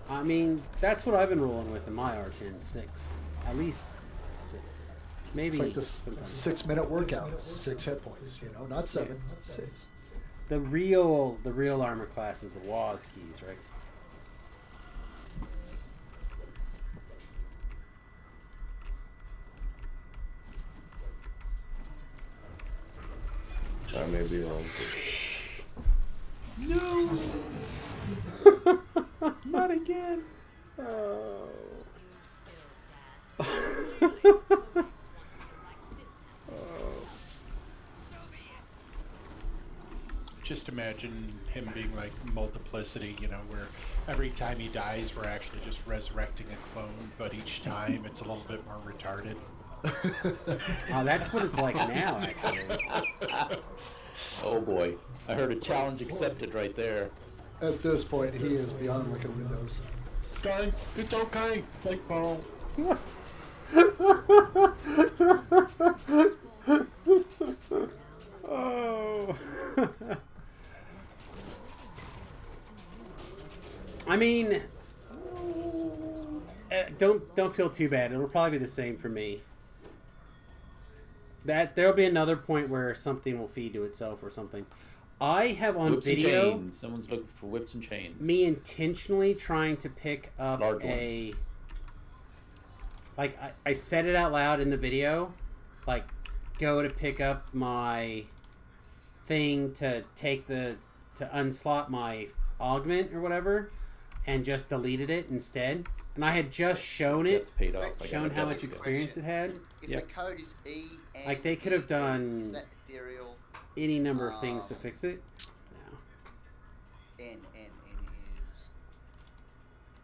Speaker 1: I mean, that's what I've been rolling with in my R10. 6, at least 6. Maybe
Speaker 17: It's like this 6-minute workout. 6 hit points. You know, not 7, 6.
Speaker 1: The real armor class is the WAS keys, right?
Speaker 4: I may be wrong.
Speaker 1: No! Not again! Oh.
Speaker 13: Just imagine him being like Multiplicity, you know, where every time he dies, we're actually just resurrecting a clone, but each time it's a little bit more retarded.
Speaker 1: Oh, that's what it's like now, actually.
Speaker 16: Oh boy, I heard a challenge accepted right there.
Speaker 17: At this point, he is beyond looking Windows.
Speaker 13: Guy, it's okay. Like Paul.
Speaker 1: What? Oh. I mean, don't feel too bad. It'll probably be the same for me. There'll be another point where something will feed to itself or something. I have on
Speaker 16: Whips
Speaker 1: video.
Speaker 16: And chains. Someone's looking for whips and chains.
Speaker 1: Me intentionally trying to pick up
Speaker 16: Large
Speaker 1: a.
Speaker 16: ones.
Speaker 1: Like I said it out loud in the video, like go to pick up my thing to unslot my augment or whatever, and just deleted it instead. And I had just shown it,
Speaker 16: paid off.
Speaker 1: shown how much experience it had.
Speaker 15: If the code is E and
Speaker 1: Like they could have
Speaker 15: is
Speaker 1: done
Speaker 15: that ethereal?
Speaker 1: any number of things to fix it.
Speaker 15: N is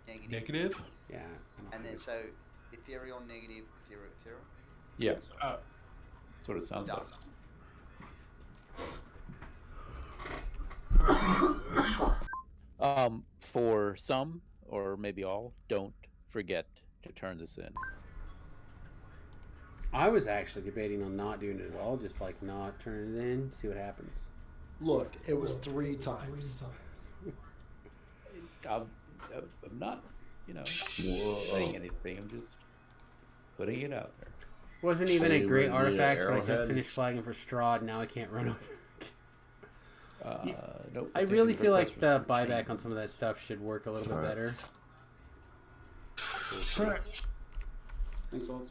Speaker 15: negative.
Speaker 13: Negative?
Speaker 1: Yeah.
Speaker 15: And then so ethereal, negative, ethereal.
Speaker 16: Yeah. That's what it sounds like. For some, or maybe all, don't forget to turn this in.
Speaker 1: I was actually debating on not doing it at all, just like not turning it in, see what happens.
Speaker 17: Look, it was 3 times.
Speaker 16: I'm not, saying anything. I'm just putting it out there.
Speaker 1: Wasn't even a great
Speaker 16: Yeah,
Speaker 1: artifact, but I just
Speaker 16: Arrowhead.
Speaker 1: finished flagging for Strahd, now I can't run over.
Speaker 16: Nope,
Speaker 1: I really feel like the buyback on some of that stuff should work a little bit better.
Speaker 19: Alright. Thanks, Oz.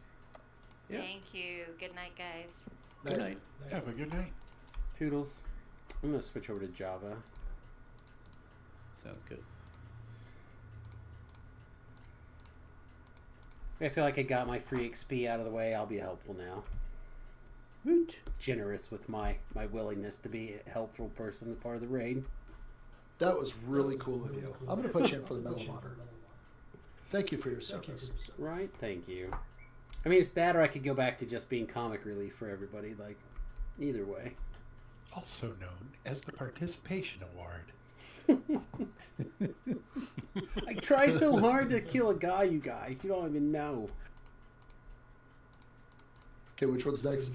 Speaker 16: Yeah.
Speaker 18: Thank you. Good night, guys.
Speaker 16: Good night.
Speaker 13: Have a good night.
Speaker 1: Toodles. I'm gonna switch over to Java.
Speaker 16: Sounds good.
Speaker 1: I feel like I got my free XP out of the way. I'll be helpful now.
Speaker 16: Woot.
Speaker 1: Generous with my willingness to be a helpful person, part of the raid.
Speaker 17: That was really cool of you. I'm going to put you in for the Medal of Honor. Thank you for your service.
Speaker 1: Right, thank you. I mean, it's that, or I could go back to just being comic relief for everybody. Like, either way.
Speaker 13: Also known as the Participation Award.
Speaker 1: I try so hard to kill a guy, you guys. You don't even know.
Speaker 17: Okay, which one's next?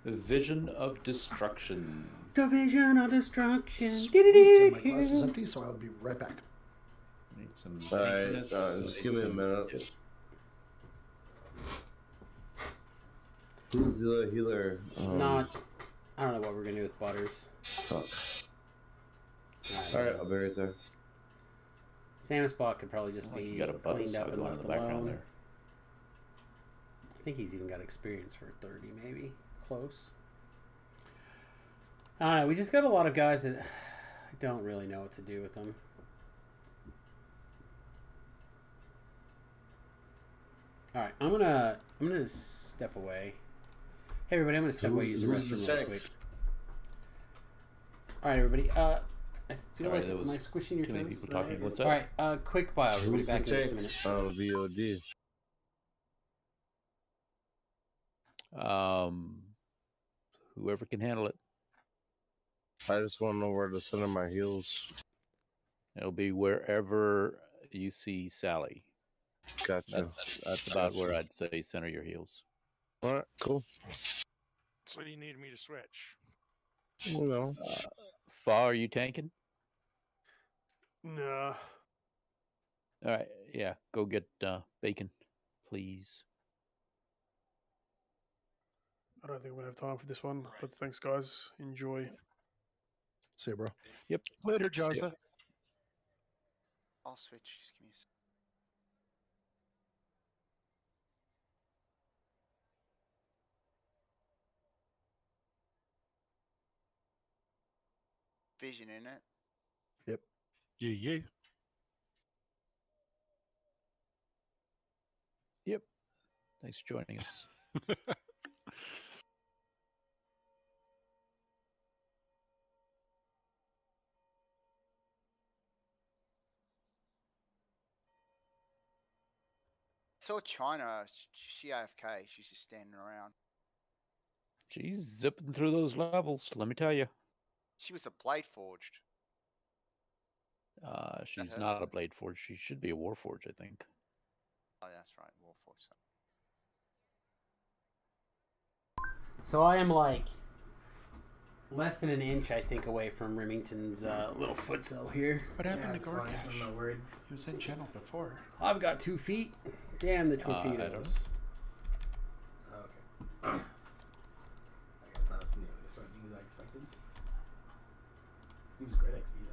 Speaker 16: Vision of Destruction.
Speaker 1: Division of Destruction.
Speaker 17: My glass is empty, so I'll be right back.
Speaker 16: Need some
Speaker 4: Alright, just give me a minute. Who's the healer?
Speaker 1: Not. I don't know what we're gonna do with Butters.
Speaker 4: Fuck. Alright, I'll be right there.
Speaker 1: Samus Bot could probably just be
Speaker 16: got a
Speaker 1: cleaned up and
Speaker 16: going in
Speaker 1: left
Speaker 16: the background
Speaker 1: alone.
Speaker 16: there.
Speaker 1: I think he's even got experience for 30, maybe. Close. I don't know. We just got a lot of guys that I don't really know what to do with them. Alright, I'm gonna step away. Hey everybody, I'm gonna step away, use the restroom real quick. Alright everybody, I feel
Speaker 16: Sorry,
Speaker 1: like, am I squishing your
Speaker 16: too many
Speaker 1: toes?
Speaker 16: people talking. What's up?
Speaker 1: Alright, quick bio, everybody,
Speaker 4: Who's
Speaker 1: back in
Speaker 4: the
Speaker 1: just a minute.
Speaker 4: tank? VOD.
Speaker 16: Whoever can handle it.
Speaker 4: I just want to know where to center my heals.
Speaker 16: It'll be wherever you see Sally.
Speaker 4: Gotcha.
Speaker 16: That's about where I'd say center your heels.
Speaker 4: Alright, cool.
Speaker 12: So you need me to switch?
Speaker 4: No.
Speaker 16: Fa, are you tanking?
Speaker 10: No.
Speaker 16: All right, yeah, go get bacon, please.
Speaker 10: I don't think we'll have time for this one, but thanks, guys. Enjoy.
Speaker 17: See you, bro.
Speaker 16: Yep.
Speaker 13: Later, Jazza.
Speaker 15: I'll switch. Just give me a sec. Vision in it.
Speaker 17: Yep.
Speaker 13: Yeah.
Speaker 16: Yep. Thanks for joining us.
Speaker 15: Saw China. She AFK. She's just standing around.
Speaker 16: She's zipping through those levels, let me tell you.
Speaker 15: She was a blade forged.
Speaker 16: She's
Speaker 15: her?
Speaker 16: not a Blade Forge. She should be a Warforge, I think.
Speaker 15: Oh, that's right. Warforged.
Speaker 1: So I am like less than an inch, I think, away from Remington's little foot cell here.
Speaker 13: What happened to
Speaker 11: it's fine.
Speaker 13: Gorgash?
Speaker 11: I'm not worried.
Speaker 13: He was in channel before.
Speaker 1: I've got 2 feet. Damn the torpedoes.
Speaker 11: Okay. I guess not as nearly as striking as I expected. He was great XP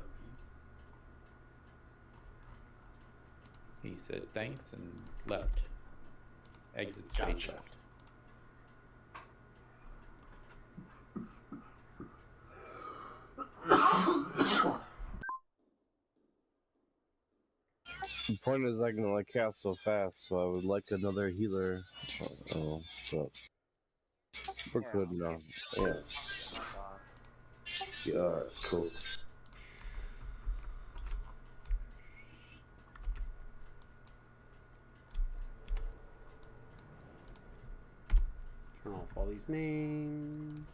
Speaker 11: though.
Speaker 16: He said thanks and left. Exit stage left.
Speaker 4: The point is, I can only cast so fast, so I would like another healer. Oh, but we're good now. Yeah. Yeah, cool.
Speaker 1: Turn off all these names.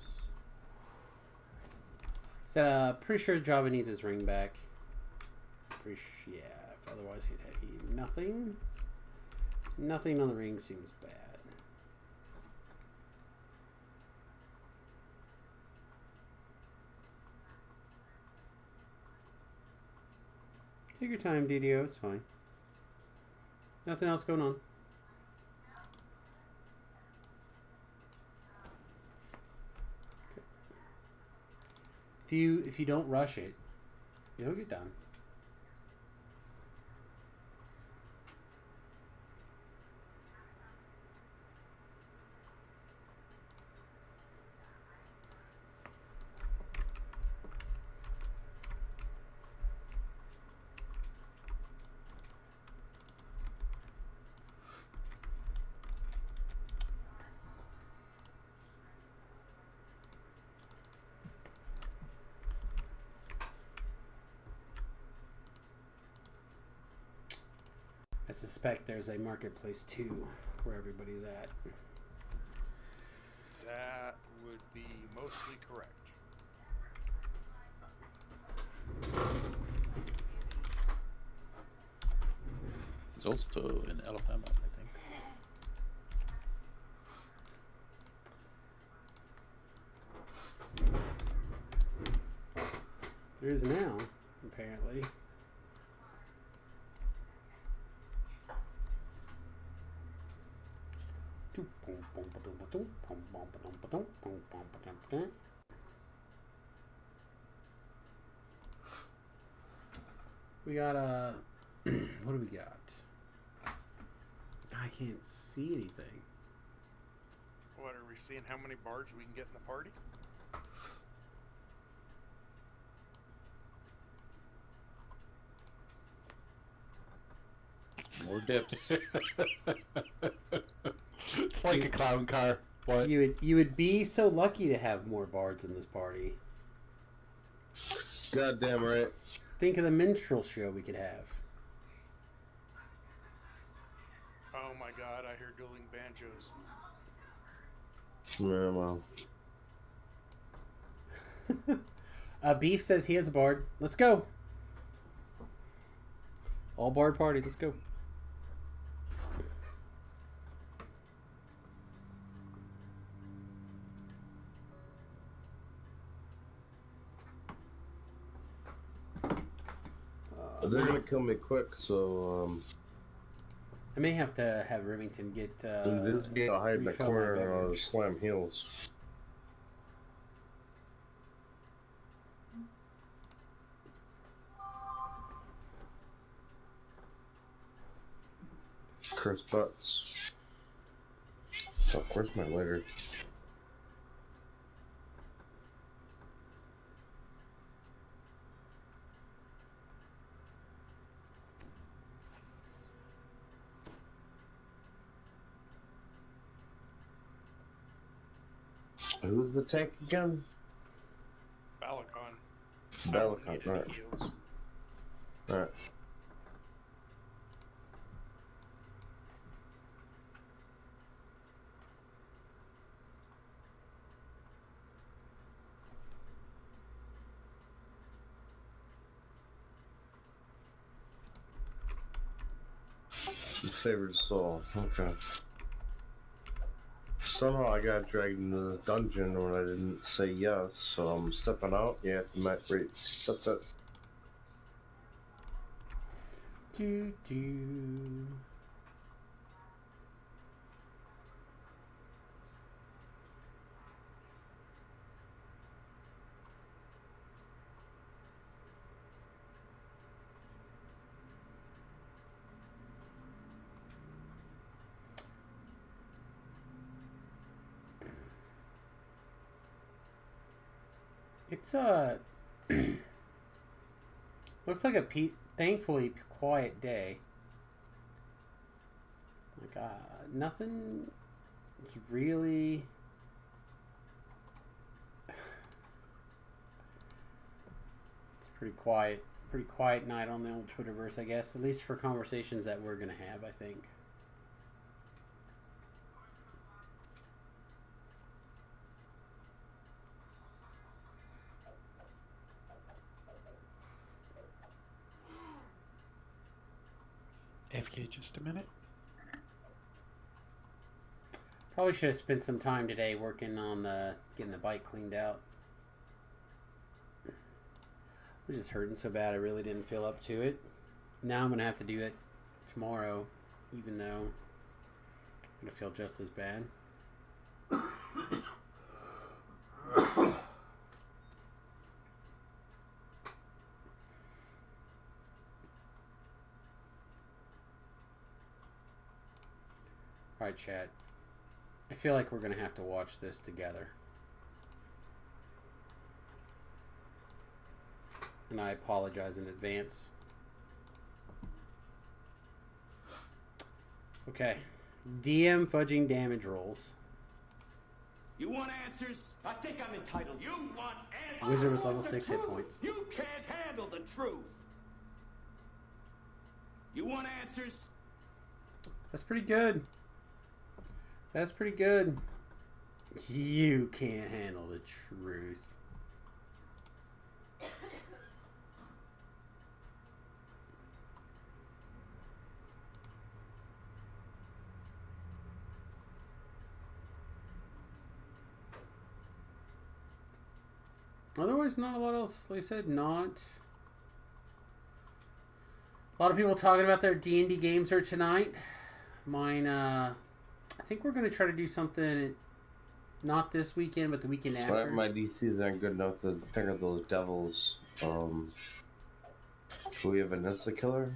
Speaker 1: So, pretty sure Java needs his ring back. Yeah, if otherwise he'd have nothing. Nothing on the ring seems bad. Take your time, DDO, it's fine. Nothing else going on. If you don't rush it, you'll get done. suspect there's a marketplace too, where everybody's at.
Speaker 12: That would be mostly correct.
Speaker 16: There's also an Alabama, I think.
Speaker 1: There is now, apparently. We got a. What do we got? I can't see anything.
Speaker 12: What, are we seeing how many bards we can get in the party?
Speaker 16: More dips.
Speaker 13: It's like a clown car. What?
Speaker 1: You would be so lucky to have more bards in this party.
Speaker 4: Goddamn right.
Speaker 1: Think of the minstrel show we could have.
Speaker 12: Oh my god, I hear dueling banjos.
Speaker 4: Yeah, well.
Speaker 1: Beef says he has a bard. Let's go. All bard party. Let's go.
Speaker 4: They're gonna kill me quick, so
Speaker 1: I may have to have Remington get.
Speaker 4: this game, I'll hide in the
Speaker 1: refill my
Speaker 4: corner and I'll
Speaker 1: beverage.
Speaker 4: slam heels. Curse butts. Fuck, where's my lighter? Who's the tank again?
Speaker 12: Balacon.
Speaker 4: Balacon, right. Alright. Favored soul, okay. Somehow I got dragged into the dungeon when I didn't say yes, so I'm stepping out. Yeah, you might accept that.
Speaker 1: Do do. It's looks like a thankfully quiet day. Like nothing is really. It's a pretty quiet night on the old Twitterverse, I guess. At least for conversations that we're gonna have, I think.
Speaker 13: FK just a minute.
Speaker 1: Probably should have spent some time today working on getting the bike cleaned out. I was just hurting so bad I really didn't feel up to it. Now I'm going to have to do it tomorrow, even though I'm going to feel just as bad. Alright, chat. I feel like we're going to have to watch this together. And I apologize in advance. Okay. DM fudging damage rolls.
Speaker 8: You want answers? I think I'm entitled. You want answers?
Speaker 1: Wizard with level 6 hit points.
Speaker 8: You can't handle the truth. You want answers?
Speaker 1: That's pretty good. That's pretty good. You can't handle the truth. Otherwise, not a lot else. Like I said, not a lot of people talking about their D&D games are tonight. Mine, I think we're gonna try to do something, not this weekend, but the weekend after.
Speaker 4: My DCs aren't good enough to think of those devils. Do we have an Insta killer?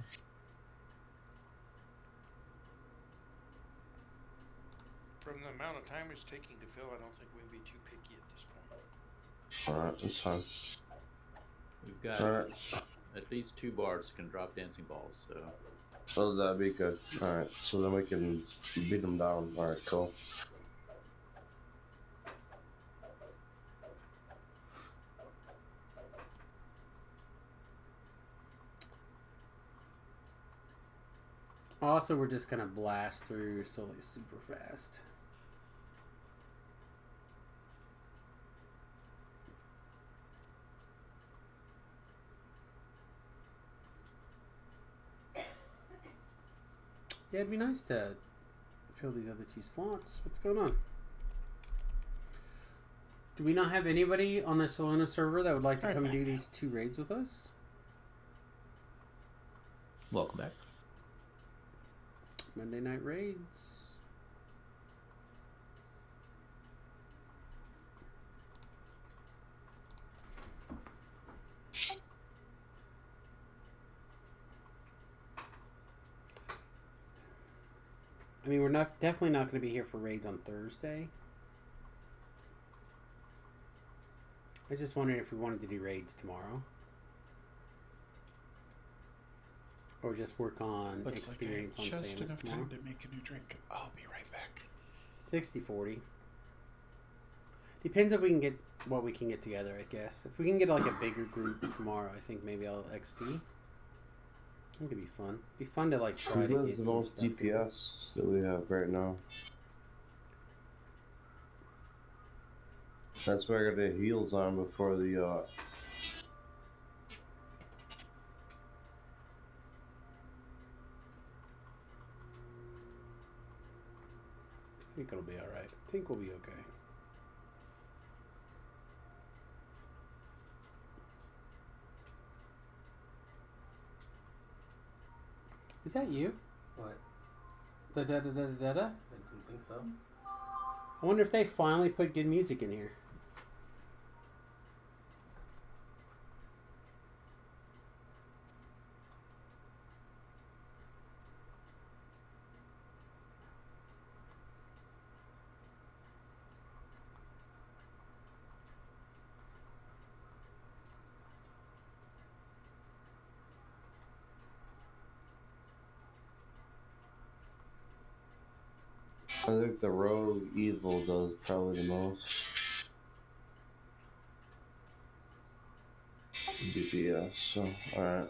Speaker 12: From the amount of time it's taking to fill, I don't think we'd be too picky at this point.
Speaker 4: Alright, that's fine.
Speaker 16: We've got
Speaker 4: Alright.
Speaker 16: at least 2 bards that can drop dancing balls, so.
Speaker 4: Oh, that'd be good. Alright, so then we can beat them down. Alright, cool.
Speaker 1: Also, we're just gonna blast through Sully super fast. Yeah, it'd be nice to fill these other 2 slots. What's going on? Do we not have anybody on the Solana server that would like to come do these 2 raids with us?
Speaker 16: Welcome back.
Speaker 1: Monday night raids. I mean, we're definitely not going to be here for raids on Thursday. I was just wondering if we wanted to do raids tomorrow. Or just work on
Speaker 13: Looks
Speaker 1: experience
Speaker 13: like I
Speaker 1: on
Speaker 13: just
Speaker 1: Samus
Speaker 13: enough
Speaker 1: tomorrow.
Speaker 13: time to make a new drink. I'll be right back.
Speaker 1: 60-40. Depends if we can get what we can get together, I guess. If we can get like a bigger group tomorrow, I think maybe I'll XP. I think it'd be fun. It'd be fun to like try
Speaker 4: Who
Speaker 1: to
Speaker 4: does
Speaker 1: get
Speaker 4: the
Speaker 1: some
Speaker 4: most
Speaker 1: stuff going.
Speaker 4: DPS that we have right now? That's why I got the heals on before the
Speaker 1: I think it'll be alright. I think we'll be okay. Is that you?
Speaker 11: What?
Speaker 1: Da da da da da da?
Speaker 11: I didn't think so.
Speaker 1: I wonder if they finally put good music in here.
Speaker 4: I think the rogue evil does probably the most DPS, so alright.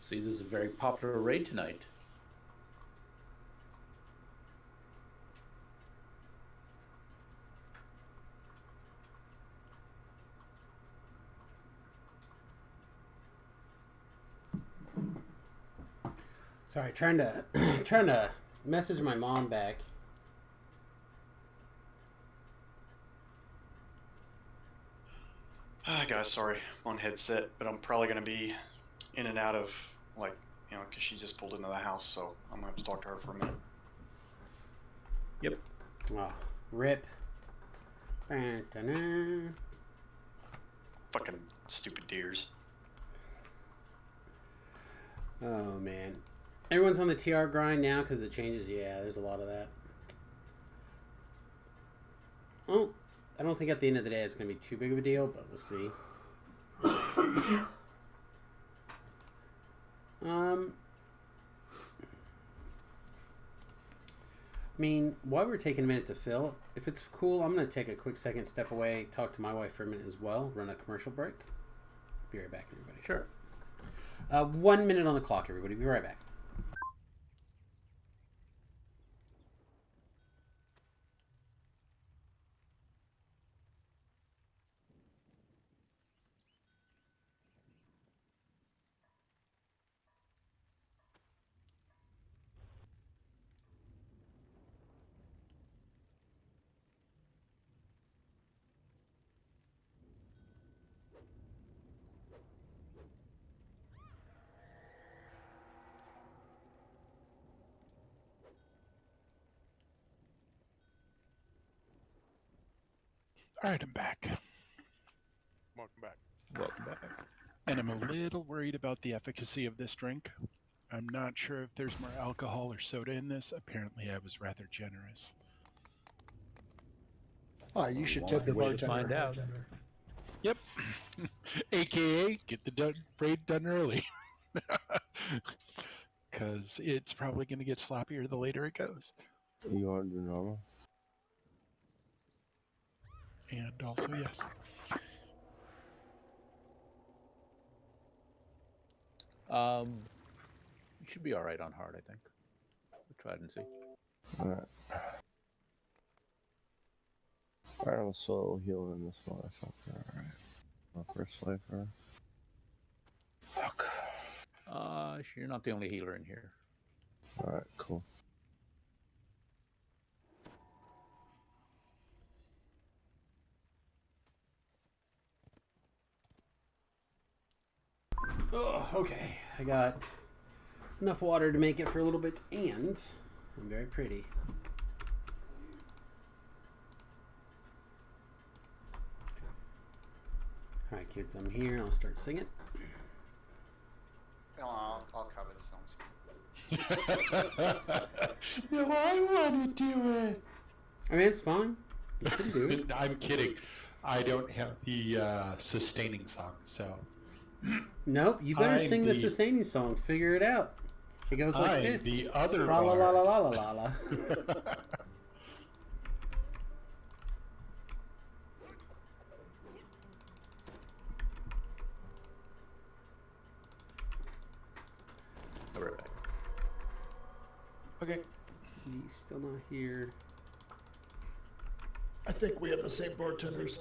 Speaker 16: See, this is a very popular raid tonight.
Speaker 1: Sorry, trying to message my mom back.
Speaker 14: Ah, guys, sorry, I'm on headset, but I'm probably gonna be in and out of, like, you know, because she just pulled into the house, so I'm gonna have to talk to her for a minute.
Speaker 16: Yep.
Speaker 1: Oh, rip. Ba-da-na.
Speaker 14: Fucking stupid deers.
Speaker 1: Oh man, everyone's on the TR grind now because of the changes. Yeah, there's a lot of that. Oh, I don't think at the end of the day it's gonna be too big of a deal, but we'll see. I mean, while we're taking a minute to fill, if it's cool, I'm going to take a quick second, step away, talk to my wife for a minute as well, run a commercial break. Be right back, everybody.
Speaker 16: Sure.
Speaker 1: 1 minute on the clock, everybody. Be right back.
Speaker 13: All right, I'm back.
Speaker 12: Welcome back.
Speaker 16: Welcome back.
Speaker 13: And I'm a little worried about the efficacy of this drink. I'm not sure if there's more alcohol or soda in this. Apparently, I was rather generous.
Speaker 17: Oh, you should tip the
Speaker 16: Way to
Speaker 17: bartender.
Speaker 16: find out.
Speaker 13: Yep. AKA, get the raid done early. Because it's probably going to get sloppier the later it goes.
Speaker 4: You want to do normal?
Speaker 13: And also, yes.
Speaker 16: You should be all right on hard, I think. We'll try it and see.
Speaker 4: Alright. Alright, let's slow heal in this motherfucker. Alright. My first flavor. Fuck.
Speaker 16: You're not the only healer in here.
Speaker 4: Alright, cool.
Speaker 1: Oh, okay. I got enough water to make it for a little bit, and I'm very pretty. Alright, kids, I'm here. I'll start singing.
Speaker 15: Oh, I'll cover the songs.
Speaker 13: No, I want to do it.
Speaker 1: I mean, it's fine. You can do it.
Speaker 13: I'm kidding. I don't have the sustaining song, so.
Speaker 1: Nope, you better
Speaker 13: I'm
Speaker 1: sing the sustaining song. Figure it out. It goes like
Speaker 13: I'm
Speaker 1: this.
Speaker 13: the other
Speaker 1: la la la
Speaker 13: bard.
Speaker 1: la la la la.
Speaker 16: I'll be right back.
Speaker 1: Okay. He's still not here.
Speaker 17: I think we have the same bartenders.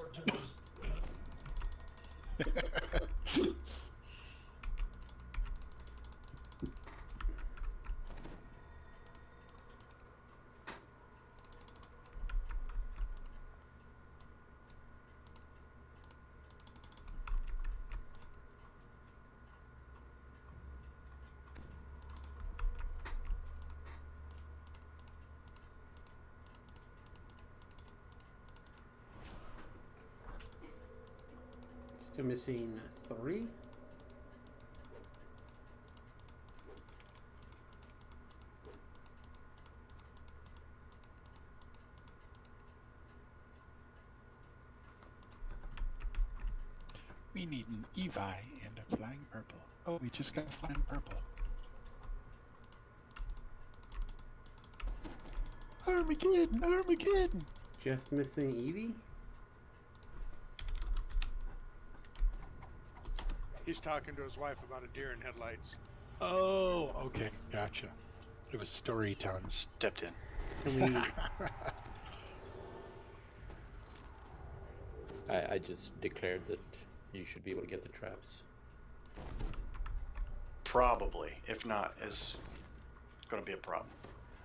Speaker 1: Still missing 3.
Speaker 13: We need an Evi and a flying purple. Oh, we just got flying purple. Armageddon! Armageddon!
Speaker 1: Just missing Evie?
Speaker 12: He's talking to his wife about a deer in headlights.
Speaker 13: Oh, okay, gotcha. It was story time.
Speaker 14: Stepped in.
Speaker 1: Can we...
Speaker 16: I just declared that you should be able to get the traps.
Speaker 14: Probably. If not, it's gonna be a problem.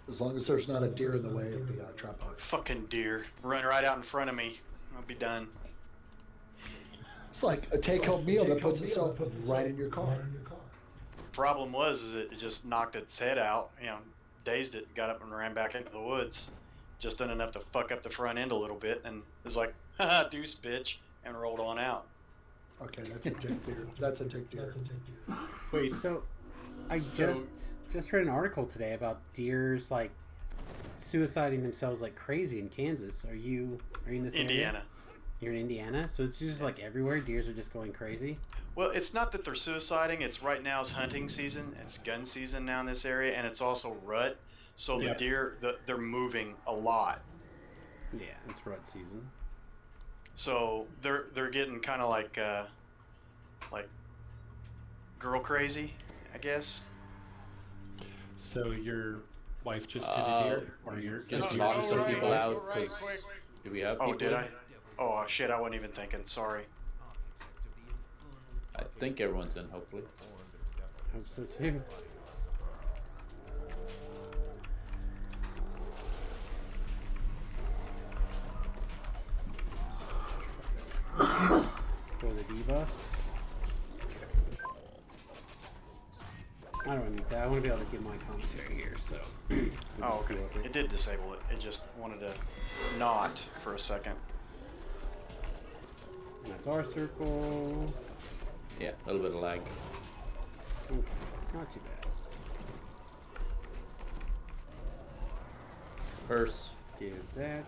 Speaker 17: As long as there's not a deer in the way of the trap box.
Speaker 14: Fucking deer. Run right out in front of me. I'll be done.
Speaker 17: It's like a take-home meal that puts itself right in your car.
Speaker 14: Problem was is it just knocked its head out, you know, dazed it, got up and ran back into the woods. Just done enough to fuck up the front end a little bit, and it was like, haha, deuce, bitch, and rolled on out.
Speaker 17: Okay, that's a tick deer. That's a tick deer.
Speaker 1: Wait, so I just read an article today about deers like suiciding themselves like crazy in Kansas. Are you in this
Speaker 14: Indiana.
Speaker 1: area? You're in Indiana, so it's just like everywhere. Deers are just going crazy.
Speaker 14: Well, it's not that they're suiciding. It's right now is hunting season. It's gun season now in this area, and it's also rut. So the
Speaker 1: Yep.
Speaker 14: deer, they're moving a lot.
Speaker 1: Yeah, it's rut season.
Speaker 14: So they're getting kind of like girl crazy, I guess.
Speaker 13: So your wife just hit a deer, or you're
Speaker 16: just
Speaker 13: deer
Speaker 16: knock
Speaker 13: just
Speaker 16: some
Speaker 13: hit a
Speaker 16: people
Speaker 13: deer?
Speaker 16: out. 'Cause do we have
Speaker 14: Oh,
Speaker 16: people?
Speaker 14: did I? Oh shit! I wasn't even thinking. Sorry.
Speaker 16: I think everyone's in. Hopefully.
Speaker 1: Hope so too. For the debuffs. I don't need that. I want to be able to get my commentary here, so. we'll
Speaker 14: Oh,
Speaker 1: just
Speaker 14: okay.
Speaker 1: deal with
Speaker 14: It did disable it. It just wanted to not for a second.
Speaker 1: And that's our circle.
Speaker 16: Yeah, a little bit of lag.
Speaker 1: Okay, not too bad.
Speaker 16: Curse.
Speaker 1: Give that.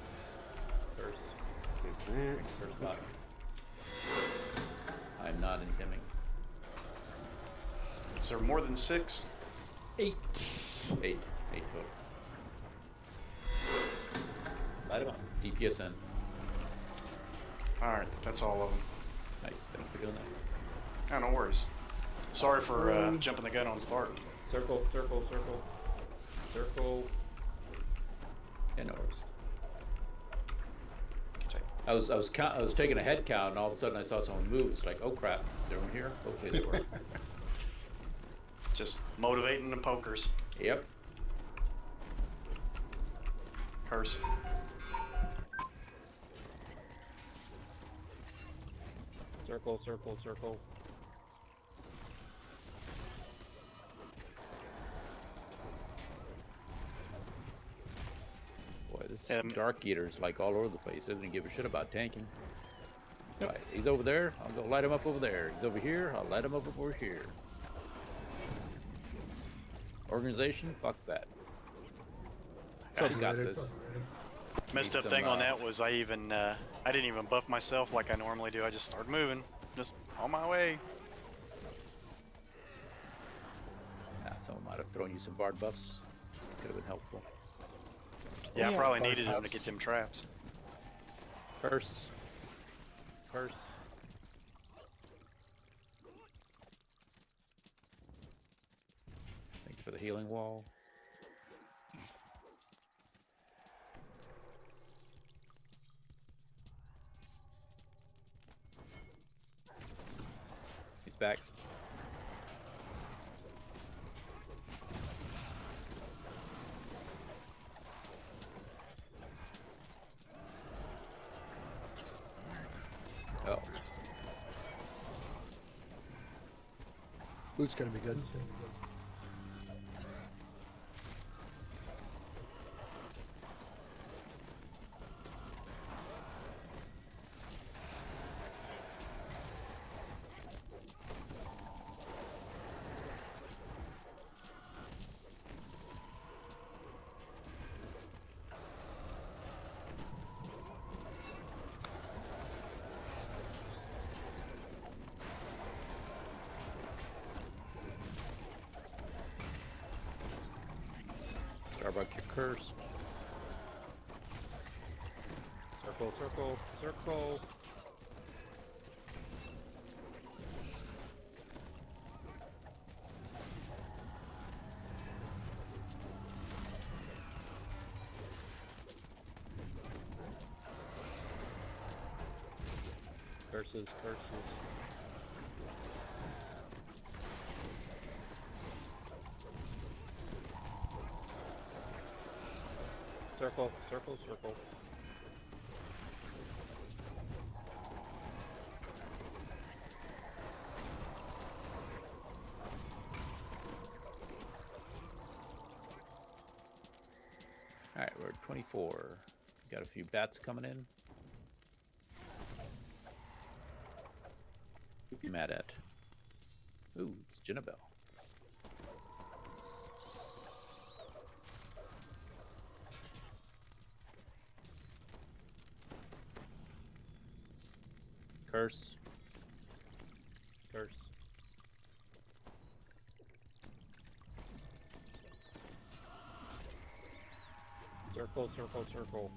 Speaker 16: Curse.
Speaker 1: Give that.
Speaker 16: Curse bottom. I'm not intiming.
Speaker 14: Is there more than 6?
Speaker 16: 8. 8 total. Light them up. DPSN.
Speaker 14: All right, that's all of them.
Speaker 16: Nice. Thanks for doing that.
Speaker 14: Oh, no worries. Sorry for jumping the gun on start.
Speaker 16: Circle, circle, circle, circle. And ours. I was taking a head count, and all of a sudden I saw someone move. It's like, oh crap! Is everyone here? Hopefully they were.
Speaker 14: Just motivating the pokers.
Speaker 16: Yep.
Speaker 14: Curse.
Speaker 16: Circle, circle, circle. Boy, this Dark Eater's like all over the place. Doesn't give a shit about tanking. So he's over there. I'll go light him up over there. He's over here. I'll light him up over here. Organization? Fuck that. I got this.
Speaker 14: Messed up
Speaker 16: Need
Speaker 14: thing
Speaker 16: some,
Speaker 14: on that was I didn't even buff myself like I normally do. I just started moving, just on my way.
Speaker 16: Someone might have thrown you some bard buffs. Could have been helpful.
Speaker 14: Yeah, I
Speaker 16: Yeah,
Speaker 14: probably
Speaker 16: bard
Speaker 14: needed them to
Speaker 16: buffs.
Speaker 14: get them traps.
Speaker 16: Curse. Curse. Thank you for the healing wall. He's back. Oh.
Speaker 17: Loot's gonna be good.
Speaker 16: Starbuck, you're cursed. Circle, circle, circle. Curses, curses. Circle, circle, circle. Alright, we're at 24. Got a few bats coming in. Who you mad at? Ooh, it's Jinnabel. Curse. Curse. Circle, circle, circle.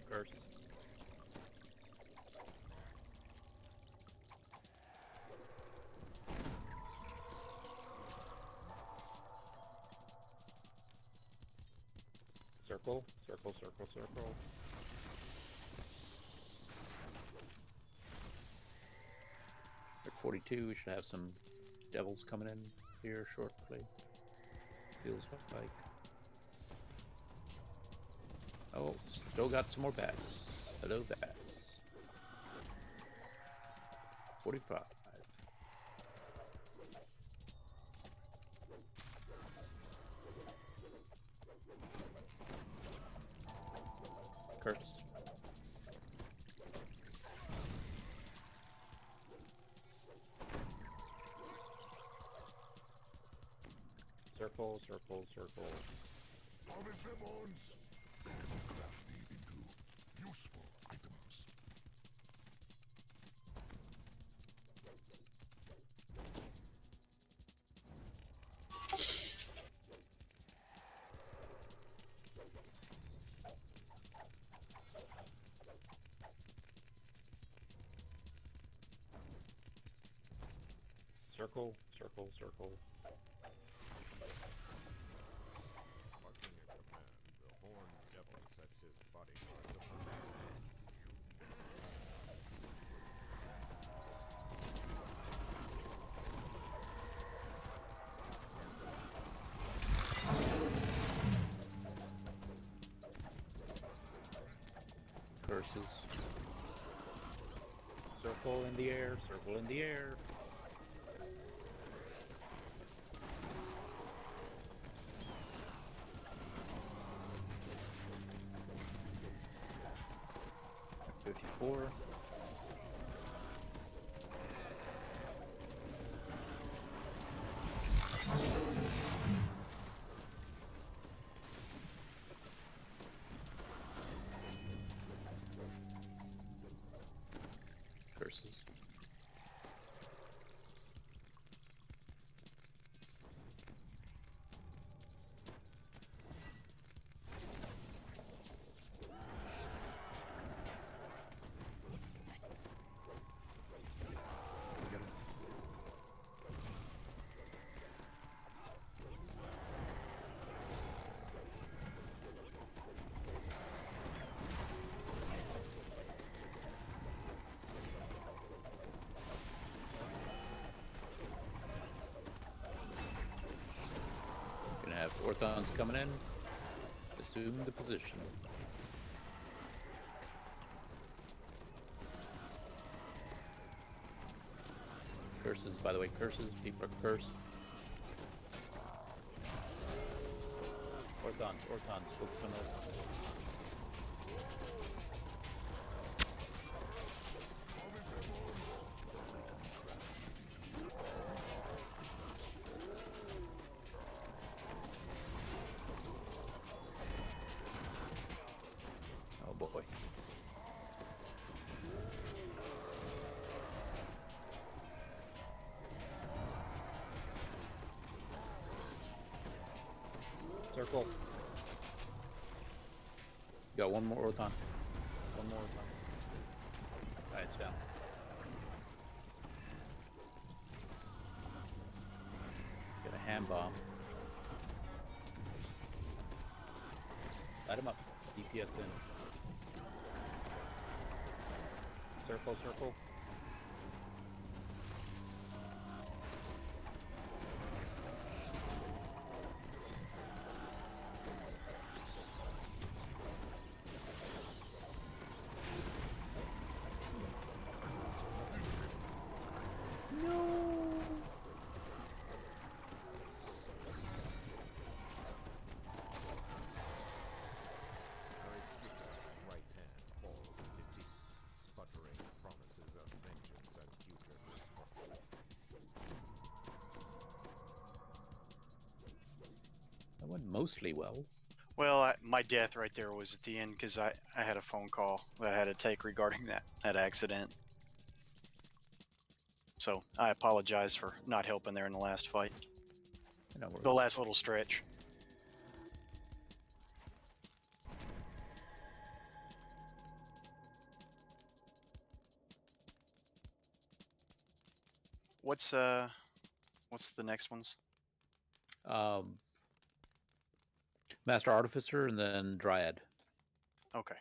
Speaker 16: Curse. Circle, circle, circle, circle. At 42, we should have some devils coming in here shortly. Feels like. Oh, still got some more bats. Hello, bats. 45. Curse. Circle, circle, circle.
Speaker 7: Harvest weapons! They can be crafted into useful items.
Speaker 16: Circle, circle, circle.
Speaker 9: Barking at command, the horned devil sets his bodyguards upon.
Speaker 16: Curses. Circle in the air, circle in the air. Four. Curses. Gonna have Orthons coming in. Assume the position. Curses, by the way, curses. People are cursed. Orthons, Orthons, focus on Orthons. Oh boy. Circle. Got one more Orthon. One more Orthon. Alright, it's down. Get a hand bomb. Light him up. DPS in. Circle, circle. went mostly well.
Speaker 14: Well, my death right there was at the end because I had a phone call that I had to take regarding that accident. So I apologize for not helping there in the last fight.
Speaker 16: No worries.
Speaker 14: The last little stretch. What's the next ones?
Speaker 16: Master Artificer and then Dryad.
Speaker 14: Okay.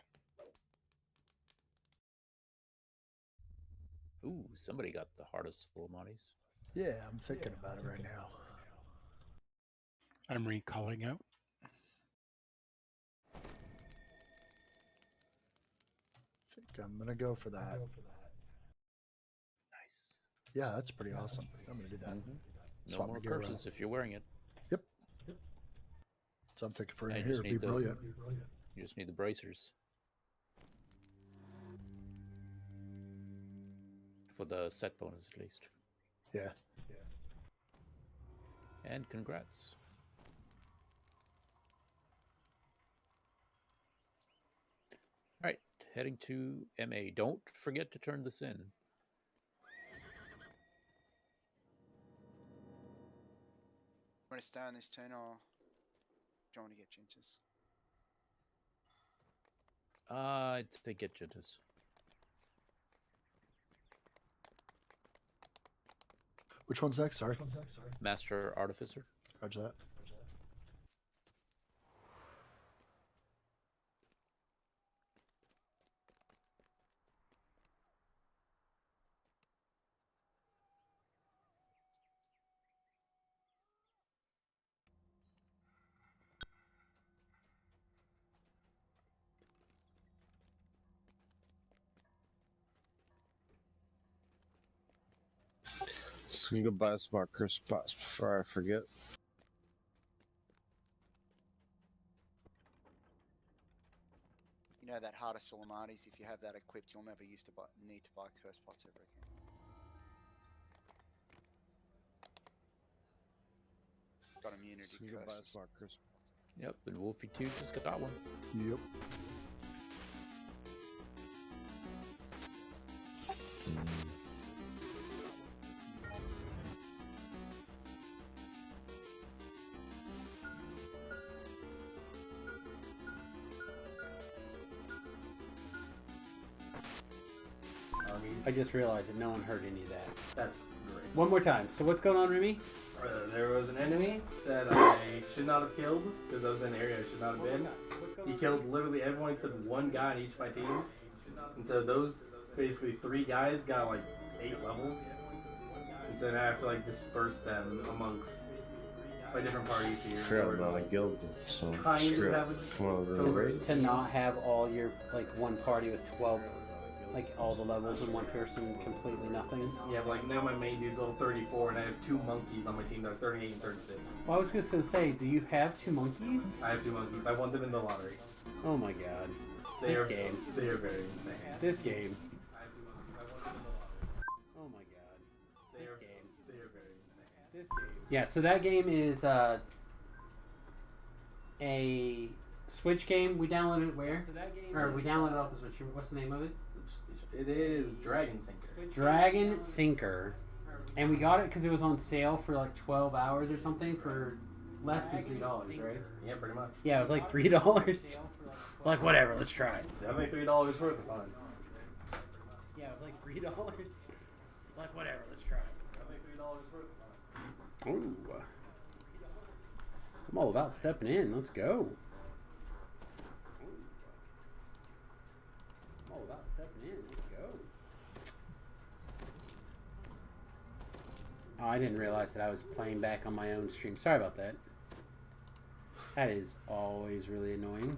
Speaker 16: Ooh, somebody got the hardest Solomades.
Speaker 17: Yeah, I'm thinking about it right now.
Speaker 13: I'm recalling out.
Speaker 17: I think I'm gonna go for that.
Speaker 16: Nice.
Speaker 17: Yeah, that's pretty awesome. I'm gonna do that.
Speaker 16: No
Speaker 17: Swap
Speaker 16: more
Speaker 17: my gear
Speaker 16: curses
Speaker 17: around.
Speaker 16: if you're wearing it.
Speaker 17: Yep. So I'm thinking for
Speaker 16: Yeah,
Speaker 17: in
Speaker 16: you
Speaker 17: here,
Speaker 16: just
Speaker 17: it'd be
Speaker 16: need the-
Speaker 17: brilliant.
Speaker 16: You just need the bracers. For the set bonus, at least.
Speaker 17: Yeah.
Speaker 16: And congrats. Alright, heading to MA. Don't forget to turn this in.
Speaker 15: Want to stay on this turn or do you want to get Ginges?
Speaker 16: I'd say get Gentis.
Speaker 17: Which one's next? Sorry.
Speaker 16: Master Artificer.
Speaker 17: Roger that.
Speaker 4: Just gonna go buy some more curse spots before I forget.
Speaker 15: You know that Heart of Solomades, if you have that equipped, you'll never need to buy curse pots ever again. Got immunity
Speaker 4: Just
Speaker 15: to
Speaker 4: gonna go buy
Speaker 15: curses.
Speaker 4: some more curse spots.
Speaker 16: Yep, and Wolfie 2 just got one.
Speaker 17: Yep.
Speaker 1: I just realized that no one heard any of that.
Speaker 11: That's great.
Speaker 1: One more time. So what's going on, Remy?
Speaker 11: There was an enemy that I should not have killed because I was in an area I should not have been. He killed literally everyone except one guy on each of my teams. And so those basically 3 guys got like 8 levels. And so now I have to like disperse them amongst my different parties here.
Speaker 4: Forgot about a guild, so
Speaker 11: Kind of
Speaker 4: screw it.
Speaker 11: have a-
Speaker 4: Come on, the race.
Speaker 1: To not have all your, like, one party with 12, like, all the levels in one person, completely nothing.
Speaker 11: Yeah, but like now my main dude's level 34 and I have 2 monkeys on my team that are 38 and 36.
Speaker 1: Well, I was just gonna say, do you have 2 monkeys?
Speaker 11: I have 2 monkeys. I won them in the lottery.
Speaker 1: Oh my god.
Speaker 11: They
Speaker 1: This
Speaker 11: are,
Speaker 1: game.
Speaker 11: They are very insane.
Speaker 1: This game.
Speaker 11: I have 2 monkeys. I won them in the lottery.
Speaker 1: Oh my god.
Speaker 11: They
Speaker 1: This
Speaker 11: are,
Speaker 1: game.
Speaker 11: They are very insane.
Speaker 1: This game. Yeah, so that game is a Switch game. We downloaded it where? Or we downloaded it off the Switch. What's the name of it?
Speaker 11: It is Dragon Sinker.
Speaker 1: Dragon Sinker. And we got it because it was on sale for like 12 hours or something for less than $3, right?
Speaker 11: Yeah, pretty much.
Speaker 1: Yeah, it was like $3. Like, whatever, let's try it.
Speaker 11: Definitely $3 worth of fun.
Speaker 1: Yeah, it was like $3. Like, whatever, let's try it.
Speaker 11: Definitely $3 worth of fun.
Speaker 1: Ooh. I'm all about stepping in. Let's go. I'm all about stepping in. Let's go. Oh, I didn't realize that I was playing back on my own stream. Sorry about that. That is always really annoying.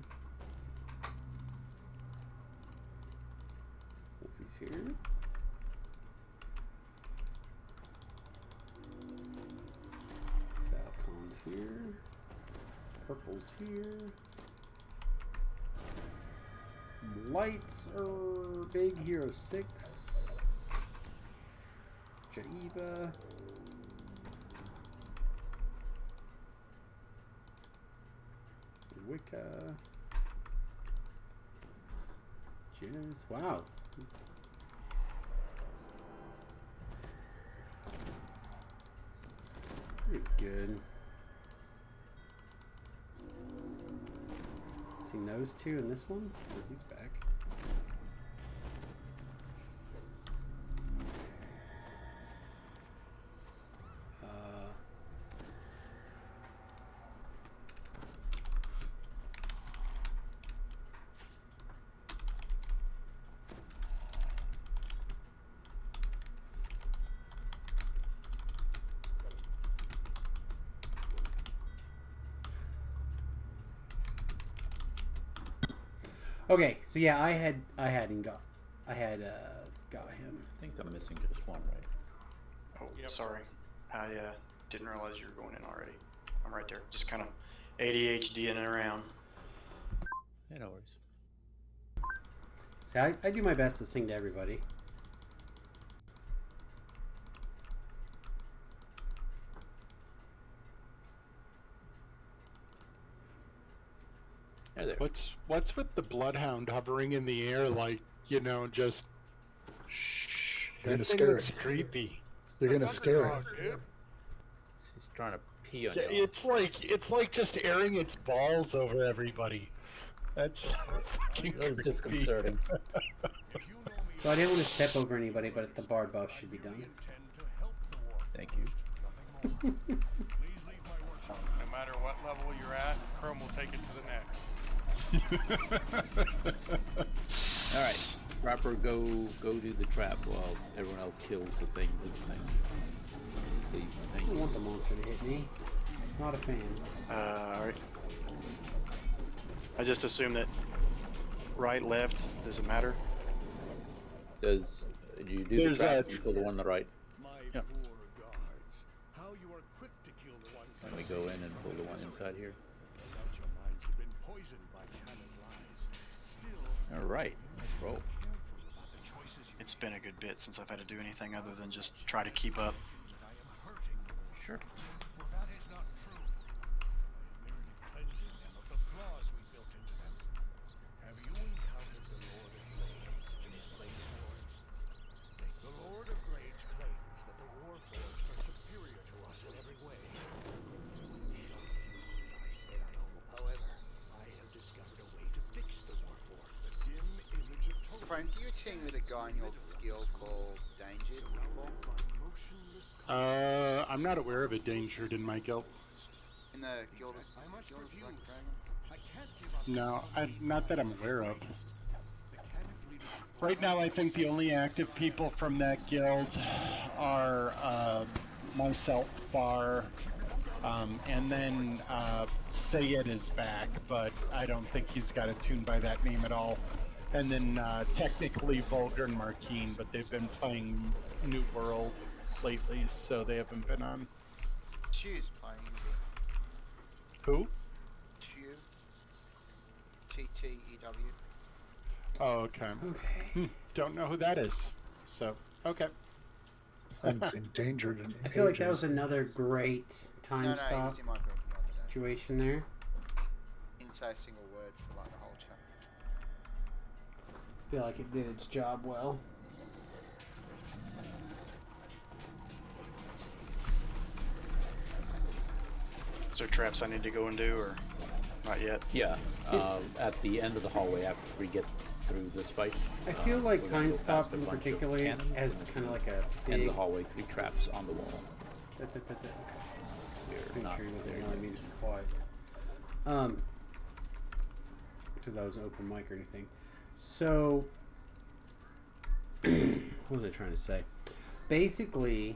Speaker 1: Wolfie's here. Balcon's here. Purple's here. Lights are Big Hero 6. Jaiba. Wicca. Just wow. Pretty good. Seen those two in this one? Oh, he's back. Okay, so yeah, I had got him.
Speaker 16: I think I'm missing just one, right?
Speaker 14: Oh, sorry. I didn't realize you were going in already. I'm right there. Just kind of ADHD in and around.
Speaker 16: Yeah, no worries.
Speaker 1: So I do my best to sing to everybody.
Speaker 13: What's with the bloodhound hovering in the air like, you know, just
Speaker 17: You're gonna
Speaker 13: that thing
Speaker 17: scare
Speaker 13: looks
Speaker 17: it.
Speaker 13: creepy.
Speaker 17: You're gonna scare it.
Speaker 16: He's trying to pee on
Speaker 13: Yeah,
Speaker 16: you.
Speaker 13: it's like just airing its balls over everybody. That's fucking creepy.
Speaker 16: Disconcerting.
Speaker 1: So I didn't want to step over anybody, but the bard buff should be done.
Speaker 16: Thank you.
Speaker 12: No matter what level you're at, Chrome will take it to the next.
Speaker 16: Alright. Proper go do the trap while everyone else kills the things and things. Please,
Speaker 1: I
Speaker 16: thank
Speaker 1: don't
Speaker 16: you.
Speaker 1: want the monster to hit me. Not a fan.
Speaker 14: Alright. I just assume that right, left, does it matter?
Speaker 16: Does you do
Speaker 13: There's
Speaker 16: the trap,
Speaker 13: a-
Speaker 16: you kill the one on the right.
Speaker 13: Yep.
Speaker 8: How you are quick to kill the ones
Speaker 16: And we go in and pull the one inside here.
Speaker 8: without your minds have been poisoned by Shannon's lies. Still,
Speaker 16: Alright, let's roll.
Speaker 8: about the choices you
Speaker 14: It's been a good bit since I've had to do anything other than just try to keep up.
Speaker 8: that I am hurting.
Speaker 16: Sure.
Speaker 8: For that is not true. I am merely cleansing them of the flaws we built into them. Have you encountered the Lord of Blades in his Blade Sword? The Lord of Blades claims that the Warforged are superior to us in every way. However, I have discovered a way to fix the Warforged. The dim image of Total.
Speaker 15: Prone, do you team with a guy in your guild called Danger before?
Speaker 13: I'm not aware of a danger in my guild.
Speaker 15: In the guild of Black Dragon?
Speaker 8: I can't give up.
Speaker 13: No, not that I'm aware of. Right now, I think the only active people from that guild are myself, Bar, and then Sayed is back, but I don't think he's got a tune by that name at all. And then technically Vulgar and Markeen, but they've been playing New World lately, so they haven't been on.
Speaker 15: Choose playing
Speaker 13: Who?
Speaker 15: Chew. TTEW.
Speaker 13: Oh, okay. Don't know who that is. So, okay.
Speaker 17: I haven't seen Dangered in
Speaker 1: I feel like that
Speaker 17: ages.
Speaker 1: was another great time
Speaker 15: No, he
Speaker 1: stop
Speaker 15: was in my group the other day.
Speaker 1: situation there.
Speaker 15: Didn't say a single word for like the whole chat.
Speaker 1: I feel like it did its job well.
Speaker 14: Is there traps I need to go and do, or not yet?
Speaker 16: Yeah.
Speaker 1: It's-
Speaker 16: At the end of the hallway after we get through this fight.
Speaker 1: I feel like
Speaker 16: we're gonna
Speaker 1: time
Speaker 16: go
Speaker 1: stop
Speaker 16: past a
Speaker 1: in
Speaker 16: bunch of
Speaker 1: particular
Speaker 16: cannons
Speaker 1: as
Speaker 16: and
Speaker 1: kind of like a
Speaker 16: end
Speaker 1: big.
Speaker 16: of the hallway, 3 traps on the wall.
Speaker 1: Okay.
Speaker 16: We're
Speaker 1: Just make
Speaker 16: not
Speaker 1: sure he wasn't
Speaker 16: there
Speaker 1: yelling at me
Speaker 16: yet.
Speaker 1: to be quiet. Because I was an open mic or anything. So, what was I trying to say? Basically,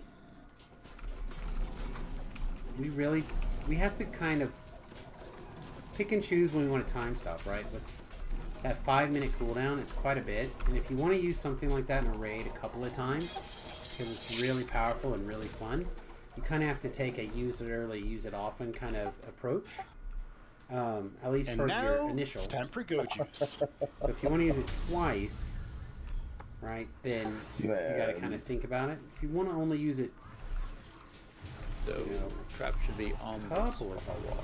Speaker 1: we have to kind of pick and choose when we want to time stop, right? With that 5-minute cooldown, it's quite a bit. And if you want to use something like that in a raid a couple of times, because it's really powerful and really fun, you kind of have to take a use it early, use it often kind of approach. At least
Speaker 13: And
Speaker 1: for
Speaker 13: now,
Speaker 1: your initial.
Speaker 13: it's time for Go Juice.
Speaker 1: But if you want to use it twice, right, then you got to kind of think about it. If you want to only use it,
Speaker 16: So,
Speaker 1: you know,
Speaker 16: trap should be on
Speaker 1: couple
Speaker 16: this
Speaker 1: of
Speaker 16: wall.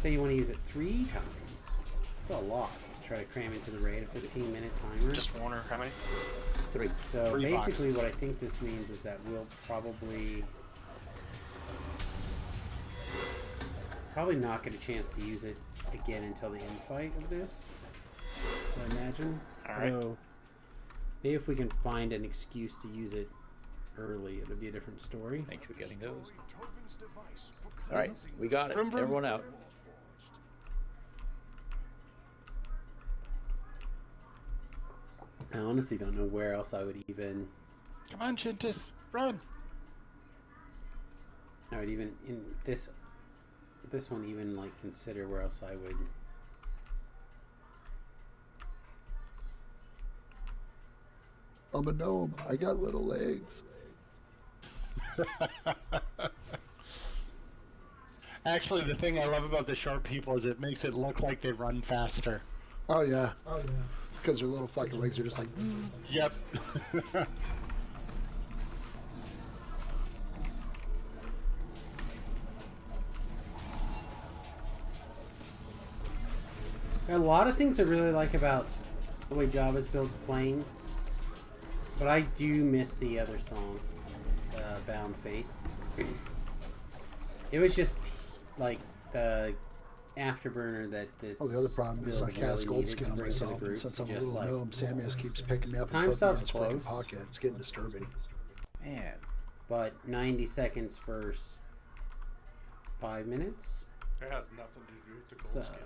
Speaker 1: Say you want to use it 3 times. It's a lot to try to cram into the raid, a 15-minute timer.
Speaker 14: Just one or how many?
Speaker 16: 3.
Speaker 1: So
Speaker 13: 3
Speaker 1: basically
Speaker 13: boxes.
Speaker 1: what I think this means is that we'll probably not get a chance to use it again until the end fight of this, I imagine.
Speaker 14: Alright.
Speaker 1: Although, maybe if we can find an excuse to use it early, it'll be a different story.
Speaker 16: Thanks for getting those. Alright, we got it. Everyone out.
Speaker 1: I honestly don't know where else I would even...
Speaker 13: Come on, Chintus, run!
Speaker 1: I would even, in this one, even, like, consider where else I would...
Speaker 17: I'm a gnome. I got little legs.
Speaker 13: Actually, the thing I love about the short people is it makes it look like they run faster.
Speaker 17: Oh yeah. Oh yeah. It's because their little fucking legs are just like. Zzz.
Speaker 13: Yep.
Speaker 1: There are a lot of things I really like about the way Java's builds plane, but I do miss the other song, Bound Fate. It was just like the afterburner that this.
Speaker 17: Oh, the other problem is I
Speaker 1: build
Speaker 17: cast
Speaker 1: really
Speaker 17: gold
Speaker 1: needed
Speaker 17: skin
Speaker 1: to
Speaker 17: on
Speaker 1: bring to the
Speaker 17: myself,
Speaker 1: group.
Speaker 17: and since I'm a
Speaker 1: Just
Speaker 17: little
Speaker 1: like,
Speaker 17: gnome, Samus keeps picking me up
Speaker 1: time
Speaker 17: and putting me in
Speaker 1: stop's
Speaker 17: his freaking
Speaker 1: close.
Speaker 17: pocket. It's getting disturbing.
Speaker 16: Man.
Speaker 1: But 90 seconds versus 5 minutes.
Speaker 12: It has nothing to do with the
Speaker 1: It's,
Speaker 12: gold skin.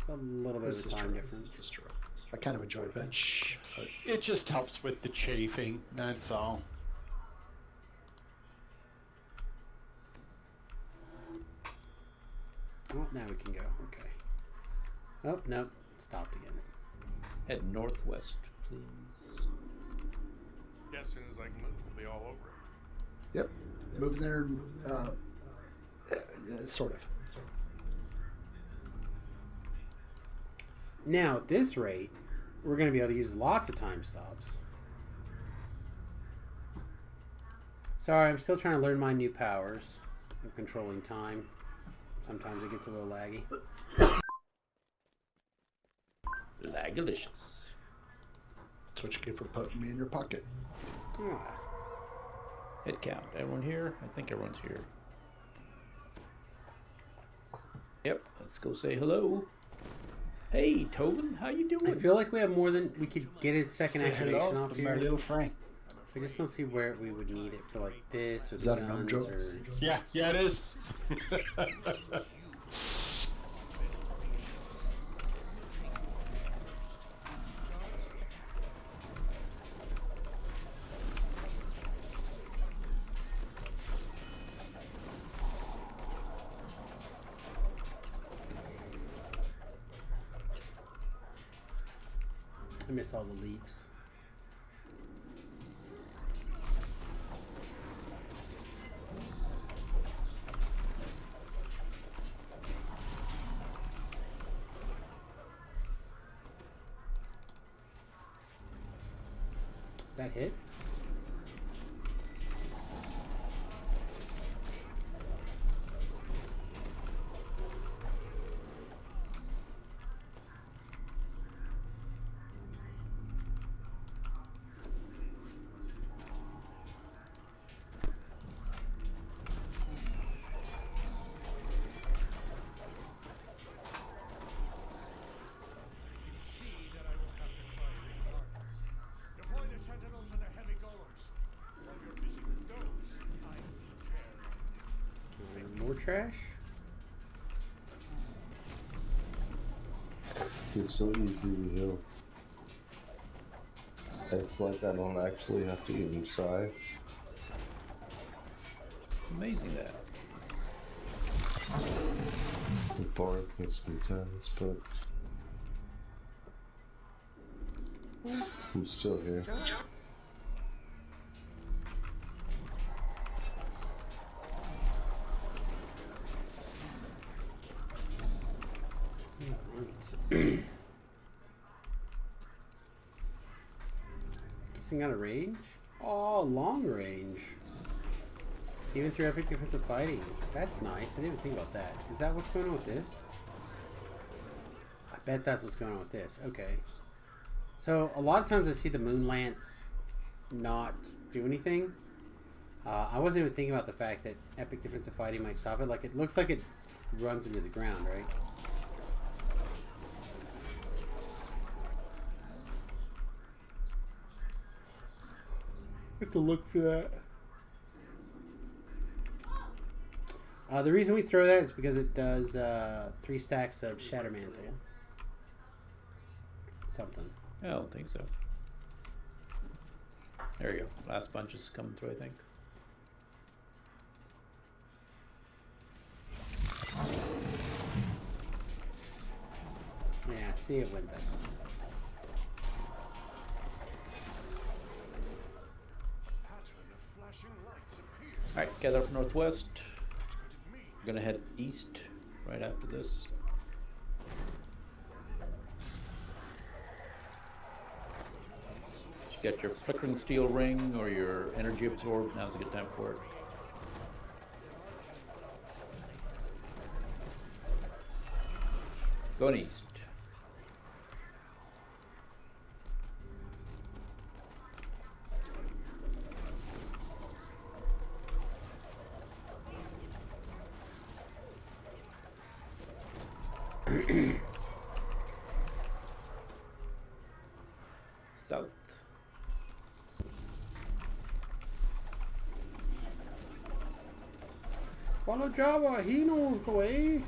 Speaker 1: it's a little bit
Speaker 17: This
Speaker 1: of a
Speaker 17: is
Speaker 1: time
Speaker 17: true.
Speaker 1: difference.
Speaker 17: This is true. I kind of enjoy bench. But
Speaker 13: It just helps with the chafing, that's all.
Speaker 1: Oh, now we can go. Okay. Oh, no. Stopped again.
Speaker 16: Head northwest, please.
Speaker 12: Yeah, as soon as I can move, we'll be all over it.
Speaker 17: Yep. Moving there, sort of.
Speaker 1: Now, at this rate, we're going to be able to use lots of time stops. Sorry, I'm still trying to learn my new powers of controlling time. Sometimes it gets a little laggy.
Speaker 16: Lagalicious.
Speaker 17: That's what you get for putting me in your pocket.
Speaker 1: Ah.
Speaker 16: Head count. Everyone here? I think everyone's here. Yep, let's go say hello. Hey, Tovin, how you doing?
Speaker 1: I feel like we have more than we could get a second
Speaker 13: Say
Speaker 1: activation
Speaker 13: hello
Speaker 1: off
Speaker 13: to my
Speaker 1: here.
Speaker 13: little friend.
Speaker 1: We just don't see where we would need it for, like this or
Speaker 17: Is
Speaker 1: the
Speaker 17: that a gnome
Speaker 1: guns
Speaker 17: joke?
Speaker 1: or.
Speaker 13: Yeah, it is.
Speaker 1: I miss all the leaps. That hit?
Speaker 8: Deploy the sentinels and the heavy golems. While you're busy with those, I will repair my
Speaker 1: More trash?
Speaker 4: It's so easy to heal. It's like I don't actually have to even try.
Speaker 16: It's amazing that.
Speaker 4: It bored me sometimes, but I'm still here.
Speaker 1: This thing got a range? Oh, long range. Even through epic defensive fighting. That's nice. I didn't even think about that. Is that what's going on with this? bet that's what's going on with this. Okay. So a lot of times I see the Moon Lance not do anything. I wasn't even thinking about the fact that Epic Defensive Fighting might stop it. Like, it looks like it runs into the ground, right? Have to look for that. The reason we throw that is because it does 3 stacks of Shatter Mantle. Something.
Speaker 16: I don't think so. There you go. Last bunch is coming through, I think.
Speaker 1: Yeah, see, it went that time.
Speaker 16: Alright, gather up northwest. We're gonna head east right after this. You got your flickering steel ring or your energy absorb. Now's a good time for it. Going east. South.
Speaker 1: Follow Java, he knows the way.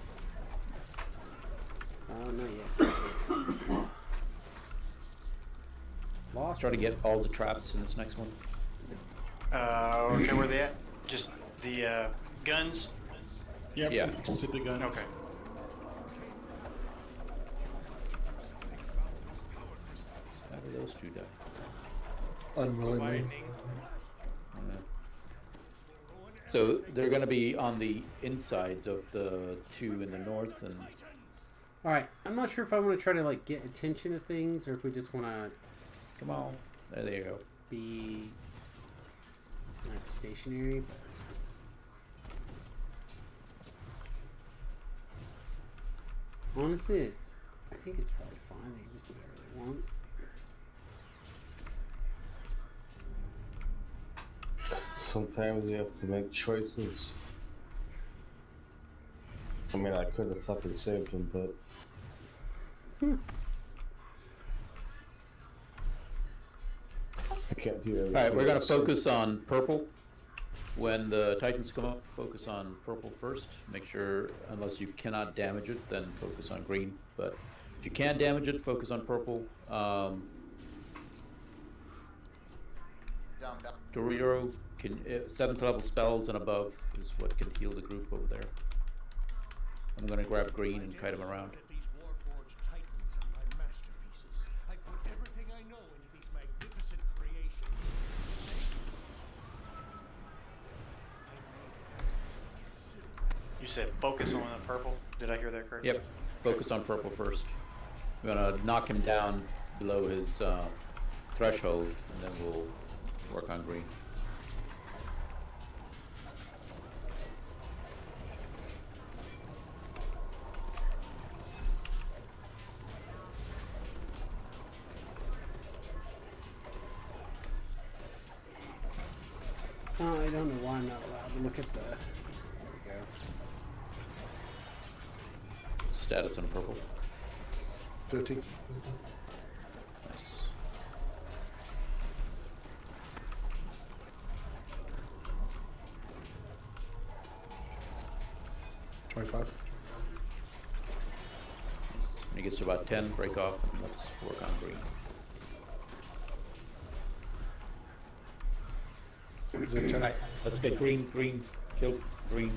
Speaker 1: Not yet. Lost.
Speaker 16: Try to get all the traps in this next one.
Speaker 14: Okay, where are they at? Just the guns?
Speaker 13: Yep,
Speaker 16: yeah.
Speaker 13: next to the guns.
Speaker 14: Okay.
Speaker 16: How do those two die?
Speaker 17: Unwillingly.
Speaker 16: So they're going to be on the insides of the two in the north, and
Speaker 1: All right, I'm not sure if I want to try to like get attention to things, or if we just want to.
Speaker 16: Come on, there you go.
Speaker 1: Be like stationary. But honestly, I think it's probably fine. They can just do whatever they want.
Speaker 4: Sometimes you have to make choices. I mean, I could have fucking saved him, but... I can't do everything.
Speaker 16: Alright, we're going to focus on purple. When the Titans come up, focus on purple first. Make sure, unless you cannot damage it, then focus on green. But if you can damage it, focus on purple. Doriro can 7th level spells and above is what can heal the group over there. I'm gonna grab green and kite him around.
Speaker 8: These Warforged Titans are my masterpieces. I put everything I know into these magnificent creations.
Speaker 14: You said focus on the purple? Did I hear that correctly?
Speaker 16: Yep, focus on purple first. We're gonna knock him down below his threshold, and then we'll work on green.
Speaker 1: I don't know why I'm not allowed to look at the. There we go.
Speaker 16: Status on purple.
Speaker 17: 50.
Speaker 16: Nice.
Speaker 17: $25.
Speaker 16: When he gets to about 10, break off, and let's work on green.
Speaker 17: Is it 10?
Speaker 16: Alright, let's get green, kill green.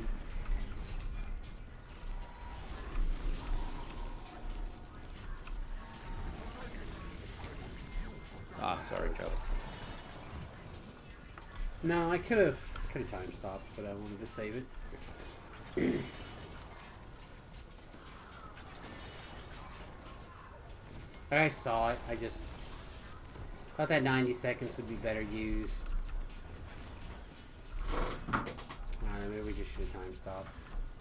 Speaker 16: Ah, sorry, Joe.
Speaker 1: No, I could have time stopped, but I wanted to save it. I saw it. I just thought that 90 seconds would be better used. I don't know, maybe we just should have time stopped.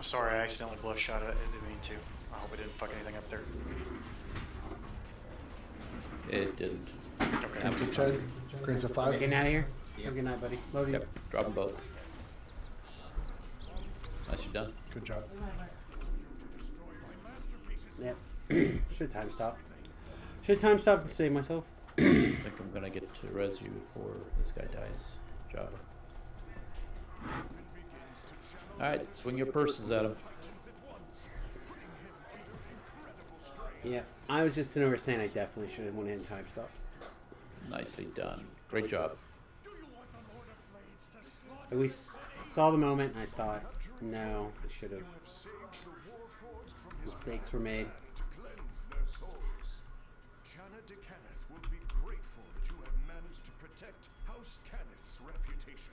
Speaker 14: Sorry, I accidentally bluff shot it. I didn't mean to. I hope I didn't fuck anything up there.
Speaker 16: It didn't.
Speaker 17: Grants a 10. Grants a 5.
Speaker 1: Getting out of here. Have a good night, buddy. Love you.
Speaker 16: Yep, drop them both. Nicely done.
Speaker 17: Good job.
Speaker 1: Yep. Should time stop. Should time stop and save myself.
Speaker 16: I think I'm gonna get to res you before this guy dies. Job. Alright, swing your purses at him.
Speaker 1: Yeah, I was just sitting over saying I definitely should have went ahead and time stop.
Speaker 16: Nicely done. Great job.
Speaker 1: We saw the moment and I thought, no, I should have. Mistakes were made.
Speaker 8: Channa DeCannith will be grateful that you have managed to protect House Cannith's reputation.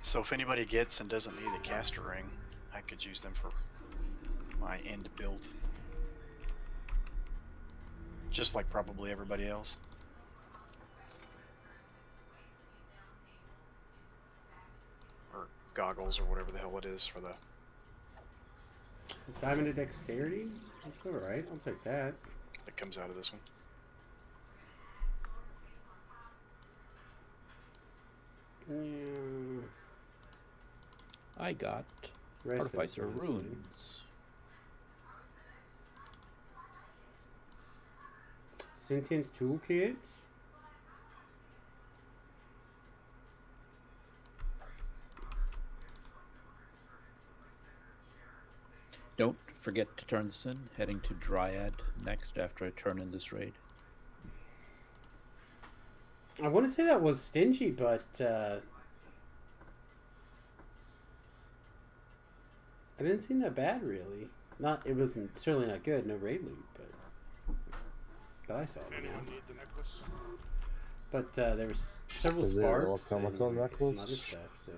Speaker 14: So if anybody gets and doesn't need a caster ring, I could use them for my end build. Just like probably everybody else. Or goggles or whatever the hell it is for the...
Speaker 1: Dive into dexterity? That's alright, I'll take that.
Speaker 14: That comes out of this one.
Speaker 16: I got Artificer Runes.
Speaker 1: Sentience Toolkit?
Speaker 16: Don't forget to turn this in. Heading to Dryad next after I turn in this raid.
Speaker 1: I want to say that was stingy, but I didn't seem that bad, really. It wasn't certainly not good. No raid loot, but that I saw.
Speaker 12: Anyone need the necklace?
Speaker 1: But there was several
Speaker 4: Is it a
Speaker 1: sparks and
Speaker 4: alchemical
Speaker 1: some
Speaker 4: necklace?
Speaker 1: other stuff. So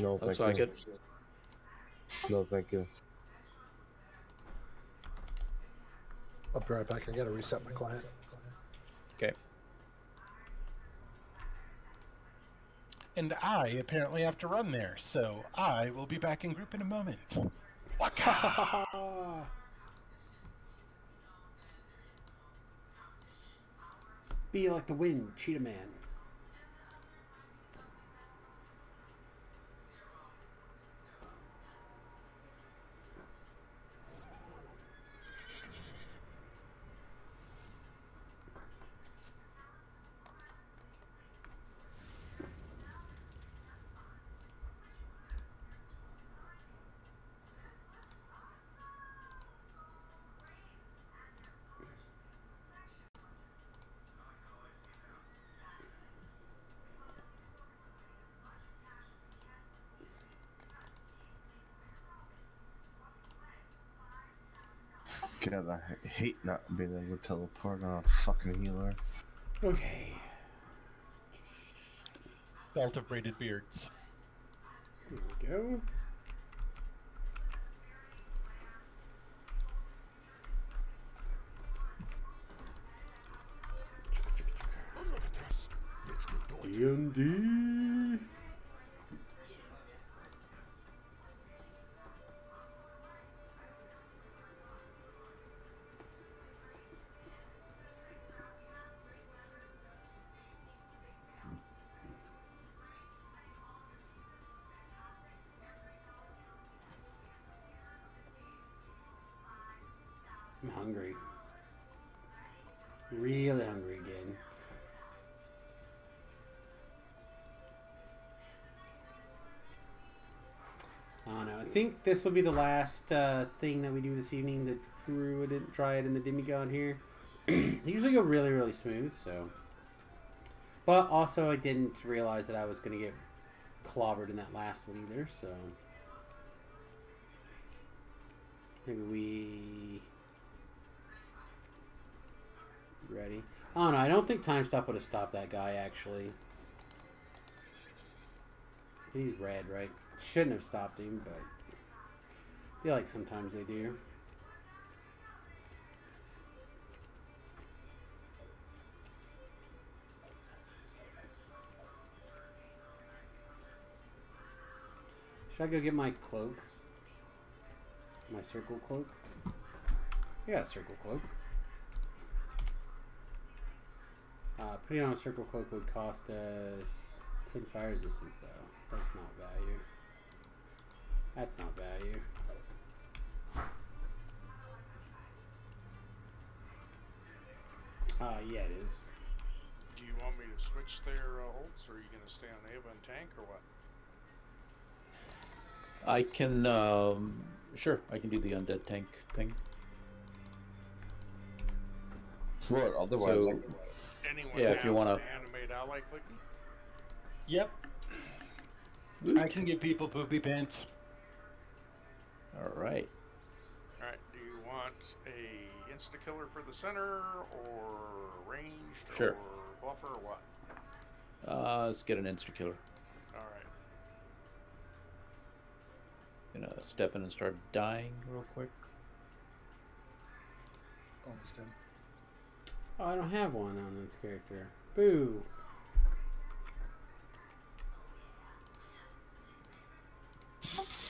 Speaker 4: No,
Speaker 16: Looks
Speaker 4: thank
Speaker 16: like
Speaker 4: you.
Speaker 16: it.
Speaker 4: No, thank you.
Speaker 17: I'll be right back. I gotta reset my client.
Speaker 16: Okay.
Speaker 13: And I apparently have to run there, so I will be back in group in a moment. Waka!
Speaker 1: be like the wind, Cheetah Man.
Speaker 4: God, I hate not being able to teleport on a fucking healer.
Speaker 1: Okay.
Speaker 13: Belt of braided beards.
Speaker 1: Here we go. D&D. I'm hungry. Really hungry again. I don't know. I think this will be the last thing that we do this evening. The Druid, Dryad, and the Demigod here. They usually go really, really smooth, so. But also, I didn't realize that I was going to get clobbered in that last one either, so. Maybe we. Ready? Oh no, I don't think time stop would have stopped that guy actually. He's red, right? Shouldn't have stopped him, but I feel like sometimes they do. Should I go get my cloak? My circle cloak? Yeah, circle cloak. Putting on a circle cloak would cost us 10 fire resistance, though. That's not value. That's not value. Yeah, it is.
Speaker 12: Do you want me to switch their ults, or are you going to stay on Ava and tank, or what?
Speaker 16: I can, sure, I can do the undead tank thing.
Speaker 4: What? Otherwise,
Speaker 16: So,
Speaker 12: Anyone
Speaker 16: yeah, if you want to.
Speaker 12: animate ally clicking?
Speaker 13: Yep. I can give people poopy pants.
Speaker 16: All right.
Speaker 12: Alright, do you want a insta-killer for the center, or ranged,
Speaker 16: Sure.
Speaker 12: or buffer, or what?
Speaker 16: Let's get an insta killer.
Speaker 12: Alright.
Speaker 16: Gonna step in and start dying real quick.
Speaker 17: Almost done.
Speaker 1: Oh, I don't have one on this character. Boo.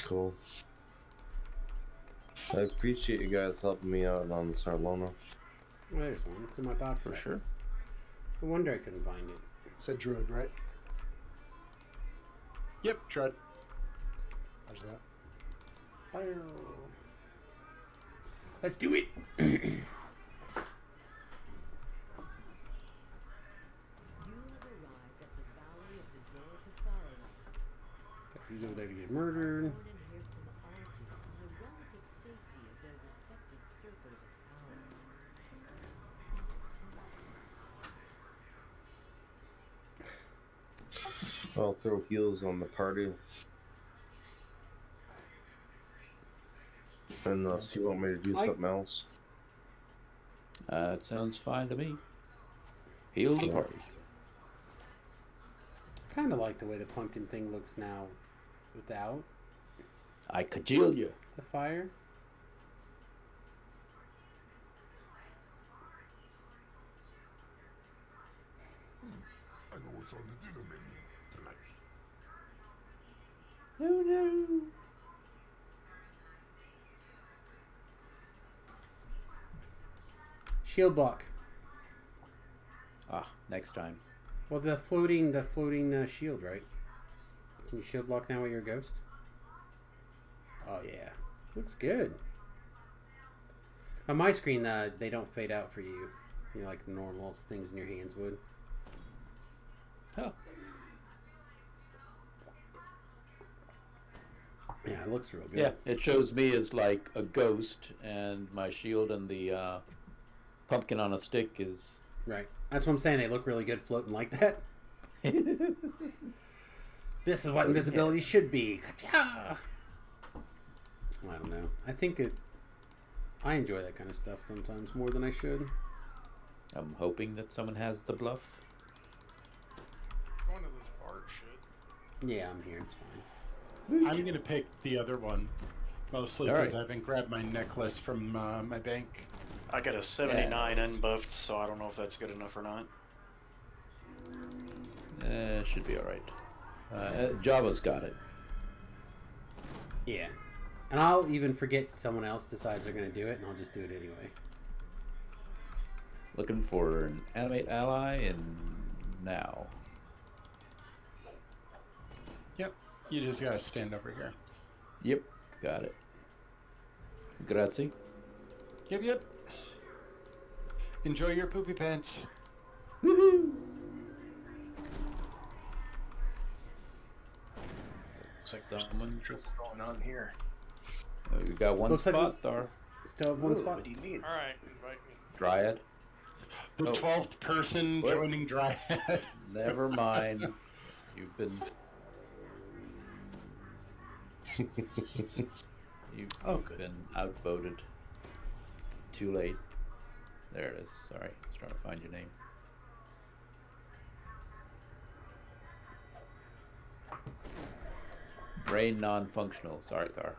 Speaker 4: cool. I appreciate you guys helping me out on Sarlona.
Speaker 1: There's one. It's in my box.
Speaker 16: For sure.
Speaker 1: No wonder I couldn't find it.
Speaker 17: Said Druid, right?
Speaker 13: Yep, tried.
Speaker 17: How's that?
Speaker 1: Let's do it. He's over there to get murdered.
Speaker 4: I'll throw heals on the party. Unless you want me to do something else.
Speaker 16: It sounds fine to me. Heal the party.
Speaker 1: Kind of like the way the pumpkin thing looks now without
Speaker 16: I cajole you.
Speaker 1: the fire.
Speaker 7: I know what's on the dinner menu tonight.
Speaker 1: No, no. Shield block.
Speaker 16: Ah, next time.
Speaker 1: Well, the floating shield, right? Can you shield block now with your ghost? Oh yeah, looks good. On my screen, they don't fade out for you. You know, like the normal things in your hands would.
Speaker 16: Huh.
Speaker 1: Yeah, it looks real good.
Speaker 16: Yeah, it shows me as like a ghost, and my shield and the pumpkin on a stick is...
Speaker 1: Right. That's what I'm saying. They look really good floating like that. This is what invisibility should be. Ka-cha! I don't know. I think I enjoy that kind of stuff sometimes more than I should.
Speaker 16: I'm hoping that someone has the bluff.
Speaker 12: One of those bard shit.
Speaker 1: Yeah, I'm here. It's fine.
Speaker 13: I'm gonna pick the other one, mostly
Speaker 16: All
Speaker 13: because
Speaker 16: right.
Speaker 13: I haven't grabbed my necklace from my bank.
Speaker 14: I got a 79 unbuffed, so I don't know if that's good enough or not.
Speaker 16: Should be alright. Java's got it.
Speaker 1: Yeah. And I'll even forget someone else decides they're going to do it, and I'll just do it anyway.
Speaker 16: Looking for an animate ally, and now.
Speaker 13: Yep, you just gotta stand over here.
Speaker 16: Yep, got it. Grazie.
Speaker 13: Yep. Enjoy your poopy pants.
Speaker 16: Woohoo!
Speaker 12: Looks like
Speaker 16: Someone
Speaker 12: there's
Speaker 16: just...
Speaker 12: going on here.
Speaker 16: We got one
Speaker 1: Looks like
Speaker 16: spot there.
Speaker 1: Still have one spot?
Speaker 12: What do you need? Alright, invite me.
Speaker 16: Dryad.
Speaker 13: The 12th person
Speaker 16: What?
Speaker 13: joining Dryad.
Speaker 16: Never mind. You've been... You've been outvoted. Too late. There it is. Sorry, I was trying to find your name. Brain non-functional. Sorry, Thar.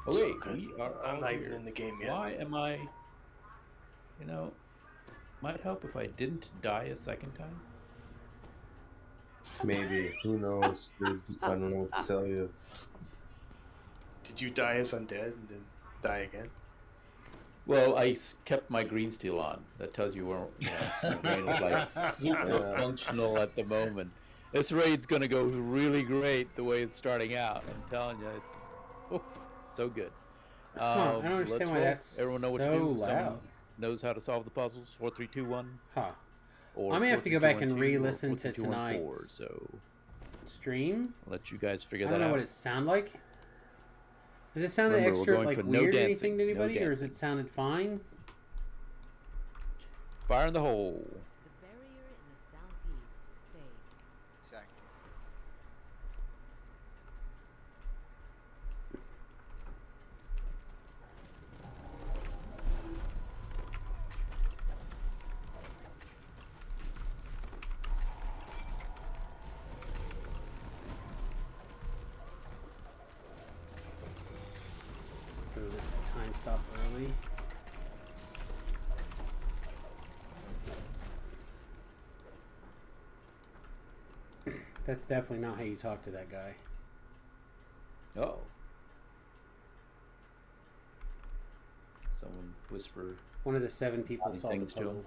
Speaker 16: Oh
Speaker 12: So
Speaker 16: wait,
Speaker 12: good.
Speaker 16: we are
Speaker 12: I'm
Speaker 16: all
Speaker 12: not
Speaker 16: here.
Speaker 12: even in the game yet.
Speaker 16: Why am I... You know, might help if I didn't die a second time.
Speaker 4: Maybe. Who knows, dude? I don't know what to tell you.
Speaker 19: Did you die as undead and then die again?
Speaker 16: Well, I kept my green steel on. That tells you where my brain is like super functional at the moment. This raid's gonna go really great the way it's starting out. I'm telling you, it's so good.
Speaker 1: Huh, I don't understand
Speaker 16: let's
Speaker 1: why
Speaker 16: roll.
Speaker 1: that's
Speaker 16: Everyone know what
Speaker 1: so
Speaker 16: to do?
Speaker 1: loud.
Speaker 16: Someone knows how to solve the puzzles. 4, 3, 2, 1.
Speaker 1: Huh.
Speaker 16: Or
Speaker 1: I may have to go
Speaker 16: 4, 3,
Speaker 1: back
Speaker 16: 2,
Speaker 1: and
Speaker 16: 1, 2, or
Speaker 1: re-listen
Speaker 16: 4,
Speaker 1: to
Speaker 16: 3, 2, 1, 4,
Speaker 1: tonight's
Speaker 16: so
Speaker 1: stream.
Speaker 16: I'll let you guys figure
Speaker 1: I
Speaker 16: that
Speaker 1: don't know
Speaker 16: out.
Speaker 1: what it sounded like. Does it sound
Speaker 16: Remember, we're
Speaker 1: extra
Speaker 16: going
Speaker 1: like
Speaker 16: for no
Speaker 1: weird or
Speaker 16: dancing,
Speaker 1: anything to
Speaker 16: no
Speaker 1: anybody, or is
Speaker 16: dancing.
Speaker 1: it sounded fine?
Speaker 16: Fire in the hole.
Speaker 5: The barrier in the southeast fades.
Speaker 15: Exactly.
Speaker 1: Let's throw the time stop early. That's definitely not how you talk to that guy.
Speaker 16: Oh. Someone whisper.
Speaker 1: One of the 7 people
Speaker 16: funny
Speaker 1: solved the
Speaker 16: things to him.
Speaker 1: puzzle.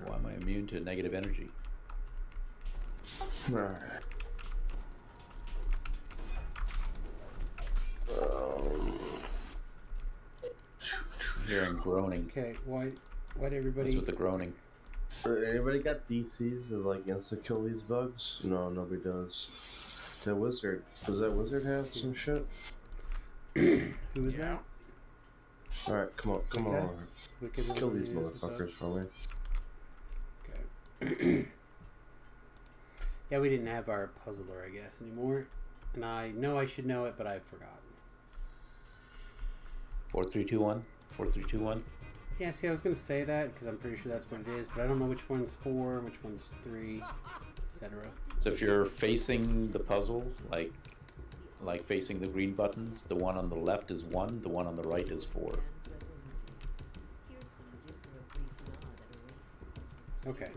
Speaker 16: Why am I immune to negative energy?
Speaker 4: Alright.
Speaker 16: Hearing groaning.
Speaker 1: Okay, why everybody?
Speaker 16: What's with the groaning?
Speaker 4: Anybody got DCs that like insta kill these bugs? No, nobody does. That wizard. Does that wizard have some shit?
Speaker 1: Who was that?
Speaker 4: Alright, come on, come
Speaker 1: Okay.
Speaker 4: on.
Speaker 1: Wicked
Speaker 4: Kill these
Speaker 1: Warriors, what's up?
Speaker 4: motherfuckers for me.
Speaker 1: Okay. Yeah, we didn't have our puzzler, I guess, anymore. And I know I should know it, but I've forgotten.
Speaker 16: 4, 3, 2, 1. 4, 3, 2, 1.
Speaker 1: Yeah, see, I was going to say that because I'm pretty sure that's what it is, but I don't know which one's 4 and which one's 3, etc.
Speaker 16: So if you're facing the puzzle, like facing the green buttons, the one on the left is 1, the one on the right is 4.
Speaker 1: Okay.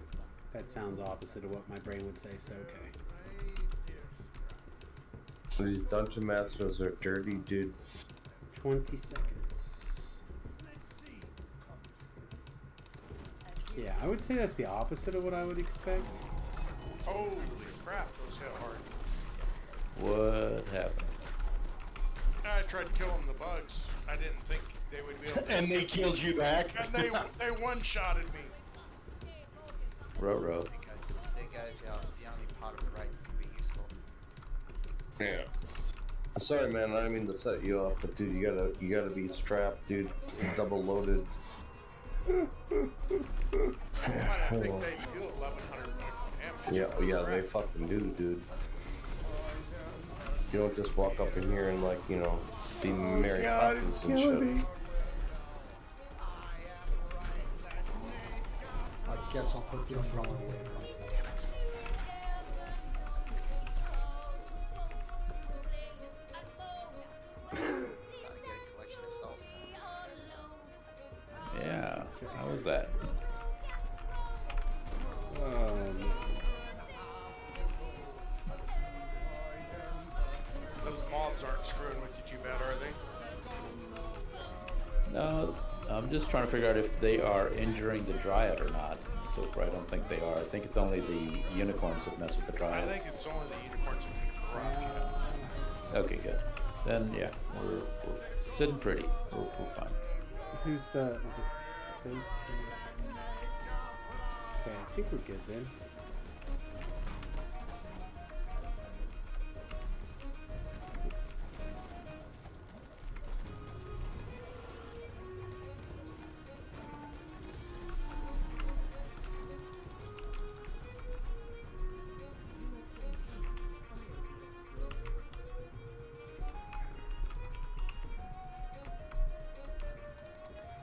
Speaker 1: That sounds opposite of what my brain would say, so okay.
Speaker 4: These dungeon masters are dirty, dude.
Speaker 1: 20 seconds. Yeah, I would say that's the opposite of what I would expect.
Speaker 12: Holy crap, those hit hard.
Speaker 16: What happened?
Speaker 12: I tried to kill them the bugs. I didn't think they would be able to.
Speaker 19: And they killed you back?
Speaker 12: And they one-shotted me.
Speaker 16: Ruh-roh.
Speaker 15: Because there goes the only part of the raid that can be useful.
Speaker 4: Yeah. Sorry, man. I didn't mean to set you up, but dude, you gotta be strapped, dude. Double loaded.
Speaker 12: I think they do 1,100 points of damage.
Speaker 4: Yeah, they fucking do, dude. You don't just walk up in here and, like, you know, be Mary Poppins and shit.
Speaker 17: I guess I'll put the umbrella away now. Damn it.
Speaker 16: Yeah. How was that?
Speaker 12: Those mobs aren't screwing with you too bad, are they?
Speaker 16: No, I'm just trying to figure out if they are injuring the Dryad or not. So far, I don't think they are. I think it's only the unicorns that mess with the
Speaker 12: I
Speaker 16: Dryad.
Speaker 12: think it's only the unicorns that can corrupt you.
Speaker 16: Okay, good. Then, yeah, we're sitting pretty. We're fine.
Speaker 1: Who's the... Is it those two? Okay, I think we're good then.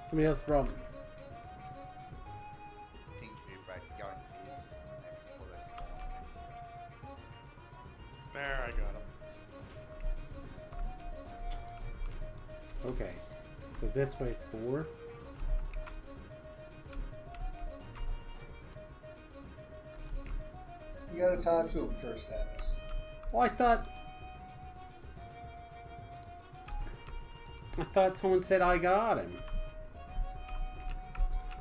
Speaker 1: Somebody else's problem.
Speaker 15: Ping to break going for his before they spawn.
Speaker 12: There, I got him.
Speaker 1: Okay. So this way's 4.
Speaker 20: You gotta talk to him first, Atlas.
Speaker 1: Well, I thought someone said I got him.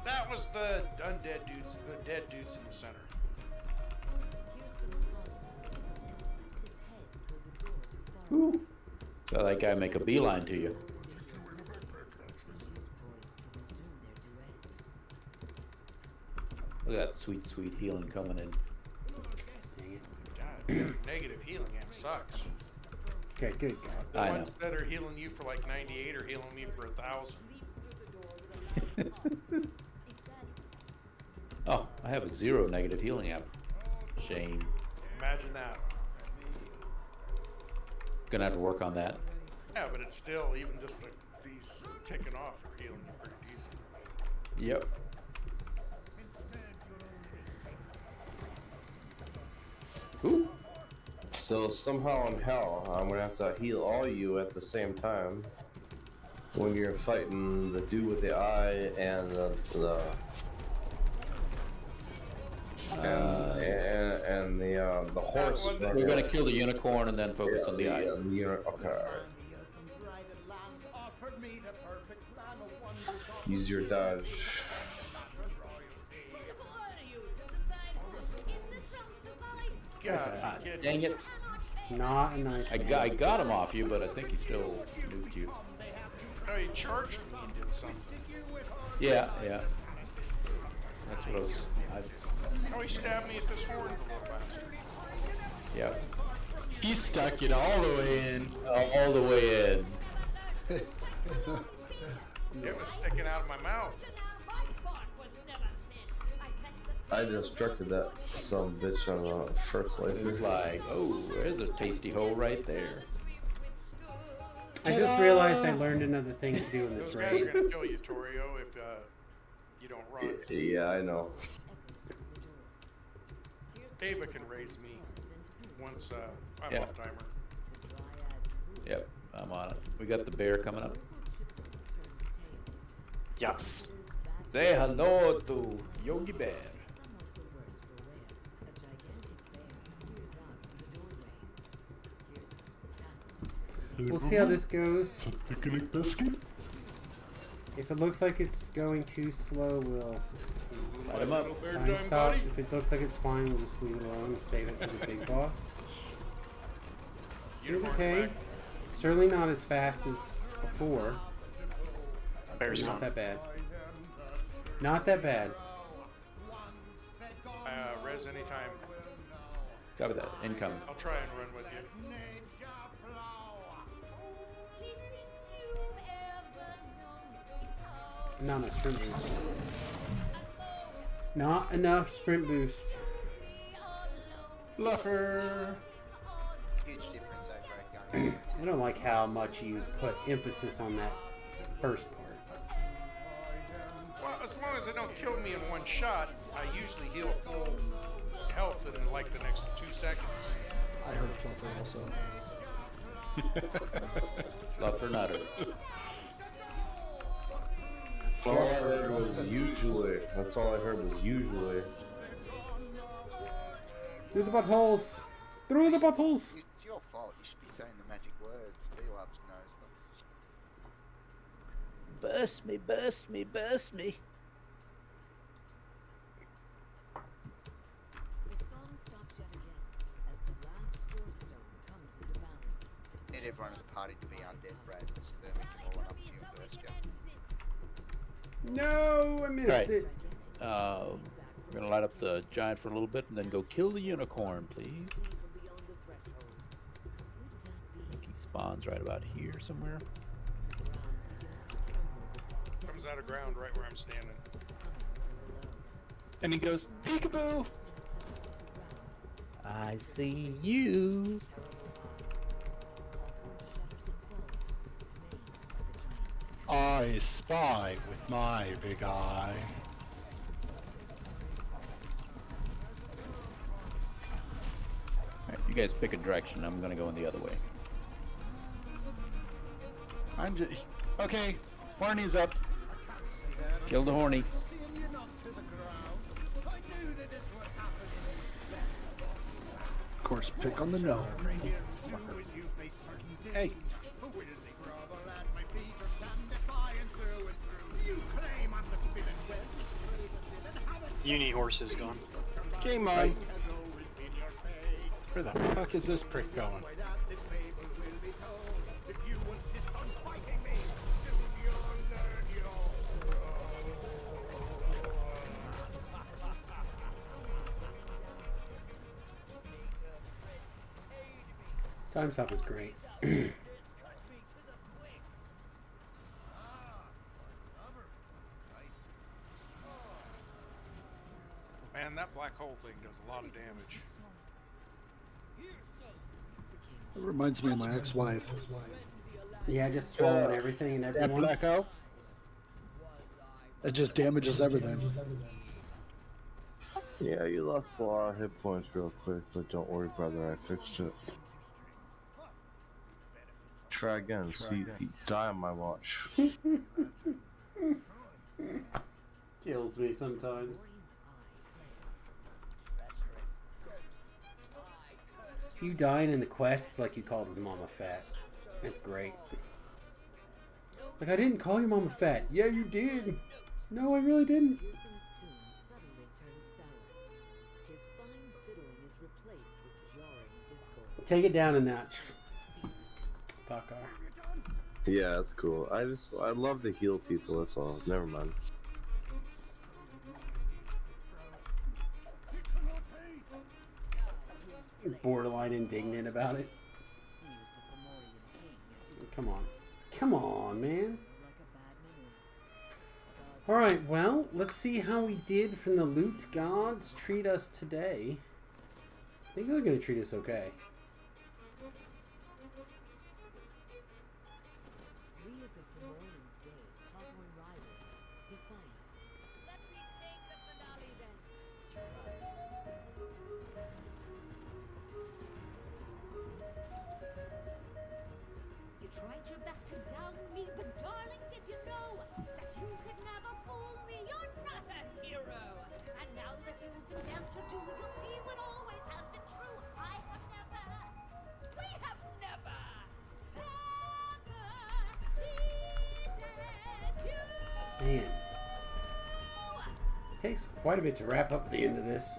Speaker 12: That was the undead dudes, the dead dudes in the center.
Speaker 16: Ooh. So that guy make a beeline to you. Look at that sweet, sweet healing coming in.
Speaker 12: God, negative healing amp sucks.
Speaker 1: Okay, good God.
Speaker 12: The
Speaker 16: I
Speaker 12: ones
Speaker 16: know.
Speaker 12: that are healing you for like 98 are healing me for 1,000.
Speaker 16: Oh, I have a 0 negative healing app. Shame.
Speaker 12: Imagine that.
Speaker 16: Gonna have to work on that.
Speaker 12: Yeah, but it's still, even just these ticking off are healing you pretty decent.
Speaker 16: Yep. Ooh.
Speaker 4: So somehow in hell, I'm gonna have to heal all you at the same time when you're fighting the dude with the eye and the horse.
Speaker 16: We're gonna kill the unicorn and then focus on the eye.
Speaker 4: Okay, alright. Use your dodge.
Speaker 12: God,
Speaker 16: Dang it.
Speaker 1: Not a nice.
Speaker 16: I got him off you, but I think he still nuked you.
Speaker 12: Oh, he charged me and did something.
Speaker 16: Yeah, yeah. That's what I was.
Speaker 12: Oh, he stabbed me at this horn, the little bastard.
Speaker 16: Yeah.
Speaker 13: He stuck it all the way in.
Speaker 16: All the way in.
Speaker 12: It was sticking out of my mouth.
Speaker 4: I destructed that some bitch on the first life.
Speaker 16: It was like, oh, there's a tasty hole right there.
Speaker 1: I just realized I learned another thing to do in this
Speaker 12: Those guys are
Speaker 1: raid.
Speaker 12: gonna kill you, Torio, if you don't run.
Speaker 4: Yeah, I know.
Speaker 12: Ava can raise me once I'm
Speaker 16: Yeah.
Speaker 12: off timer.
Speaker 16: Yep, I'm on it. We got the bear coming up.
Speaker 14: Yes.
Speaker 16: Say hello to Yogi Bear.
Speaker 1: We'll see how this goes.
Speaker 13: Picnic biscuit?
Speaker 1: If it looks like it's going too slow, we'll
Speaker 16: Light him up.
Speaker 1: time stop. If it looks like it's fine, we'll just leave it alone and save it for the big boss. Seems okay. Certainly not as fast as before.
Speaker 14: Bear's
Speaker 1: Not
Speaker 14: gone.
Speaker 1: that bad. Not that bad.
Speaker 12: Res anytime.
Speaker 16: Copy that. Incoming.
Speaker 12: I'll try and run with you.
Speaker 1: Not enough sprint boost. Not enough sprint boost.
Speaker 13: Luffer.
Speaker 15: Huge difference over going.
Speaker 1: I don't like how much you put emphasis on that first part.
Speaker 12: Well, as long as they don't kill me in one shot, I usually heal full health in like the next 2 seconds.
Speaker 17: I heard Fluffer also.
Speaker 16: Fluffer Nutter.
Speaker 4: All I heard was usually. That's all I heard was usually.
Speaker 1: Through the buttholes! Through the buttholes!
Speaker 15: It's your fault. You should be saying the magic words. He'll have to notice them.
Speaker 16: Burst me, burst me, burst me.
Speaker 5: The song stops yet again as the last doorstone comes into balance.
Speaker 15: Need everyone in the party to be undead, Brad, so then we can all run up to you and burst you.
Speaker 1: No, I missed
Speaker 16: Right.
Speaker 1: it.
Speaker 16: We're gonna light up the giant for a little bit and then go kill the unicorn, please. I think he spawns right about here somewhere.
Speaker 12: Comes out of ground right where I'm standing.
Speaker 13: And he goes, peekaboo!
Speaker 16: I see you.
Speaker 13: I spy with my big eye.
Speaker 16: Alright, you guys pick a direction. I'm gonna go in the other way.
Speaker 13: Okay, Horny's up.
Speaker 16: Kill the horny.
Speaker 17: Of course, pick on the no.
Speaker 13: Hey.
Speaker 14: Uni horse is gone.
Speaker 13: Game on. Where the fuck is this prick going?
Speaker 1: Time stop is great.
Speaker 12: Man, that black hole thing does a lot of damage.
Speaker 17: It reminds me of my ex-wife.
Speaker 1: Yeah, just swallowing everything and everyone.
Speaker 17: That black hole? It just damages everything.
Speaker 4: Yeah, you lost a lot of hit points real quick, but don't worry, brother, I fixed it. Try again, see, you die on my watch.
Speaker 1: Kills me sometimes. You dying in the quest is like you called his mama fat. That's great. Like, I didn't call your mama fat. Yeah, you did. No, I really didn't. Take it down a notch. Pakar.
Speaker 4: Yeah, that's cool. I love to heal people, that's all. Never mind.
Speaker 1: You're borderline indignant about it. Come on. Come on, man. Alright, well, let's see how we did from the loot gods treat us today. I think they're going to treat us okay.
Speaker 3: You tried your best to down me, but darling, did you know that you could never fool me? You're not a hero. And now that you've been dealt your due, you'll see what always has been true. I have never, we have never, ever needed you.
Speaker 1: Man. It takes quite a bit to wrap up the end of this.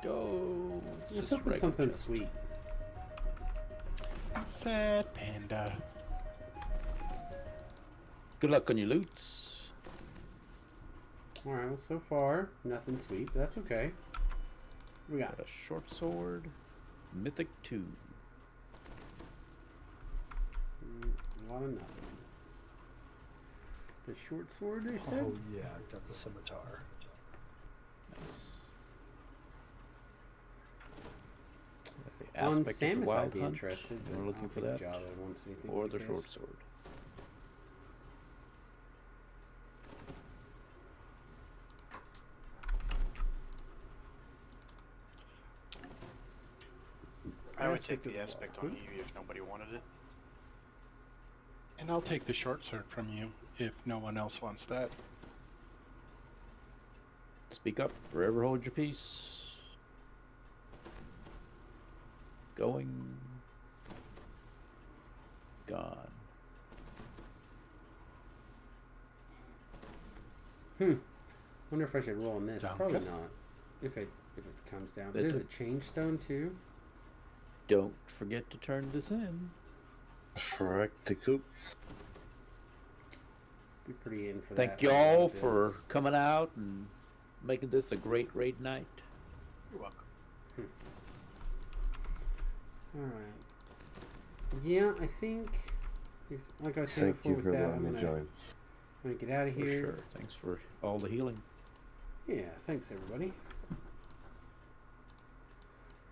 Speaker 16: Go.
Speaker 1: Let's open something sweet.
Speaker 13: Sad panda.
Speaker 16: Good luck on your loots.
Speaker 1: Alright, well, so far, nothing sweet, but that's okay. We got
Speaker 16: a short sword, mythic 2.
Speaker 1: A lot of nothing. The short sword, they said?
Speaker 17: Oh yeah, I've got the scimitar.
Speaker 16: Nice.
Speaker 1: On
Speaker 16: Aspect of the
Speaker 1: Samus,
Speaker 16: Wild
Speaker 1: I'd be
Speaker 16: Hunt.
Speaker 1: interested.
Speaker 16: We're
Speaker 1: but
Speaker 16: looking
Speaker 1: I
Speaker 16: for
Speaker 1: don't
Speaker 16: that.
Speaker 1: think Java wants anything
Speaker 16: Or
Speaker 1: like
Speaker 16: the
Speaker 1: this.
Speaker 16: short sword.
Speaker 14: I would take the aspect on you if nobody wanted it.
Speaker 13: And I'll take the short sword from you if no one else wants that.
Speaker 16: Speak up. Forever hold your peace. Going. Gone.
Speaker 1: Wonder if I should roll on this.
Speaker 13: Duncan.
Speaker 1: Probably not. If it comes down.
Speaker 16: Better.
Speaker 1: There's a change stone too.
Speaker 16: Don't forget to turn this in.
Speaker 4: Correct to coop.
Speaker 1: Be pretty in for that.
Speaker 16: Thank y'all for coming out and making this a great raid night.
Speaker 14: You're welcome.
Speaker 1: Alright. Yeah, I think, like I was saying
Speaker 4: Thank
Speaker 1: before
Speaker 4: you
Speaker 1: with
Speaker 4: for
Speaker 1: that,
Speaker 4: letting
Speaker 1: I'm
Speaker 4: me
Speaker 1: gonna
Speaker 4: join.
Speaker 1: get out of
Speaker 16: For
Speaker 1: here.
Speaker 16: sure. Thanks for all the healing.
Speaker 1: Yeah, thanks everybody.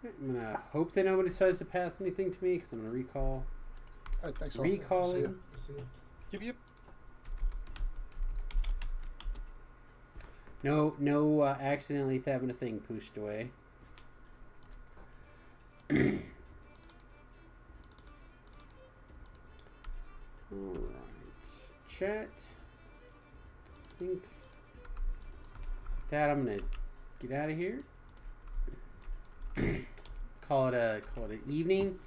Speaker 1: I'm gonna hope that nobody decides to pass anything to me because I'm gonna recall.
Speaker 17: Alright, thanks all.
Speaker 1: Recalling.
Speaker 17: See ya.
Speaker 13: Yep, yep.
Speaker 1: No accidentally having a thing pushed away. Alright. Chat. I think with that I'm gonna get out of here. call it an evening.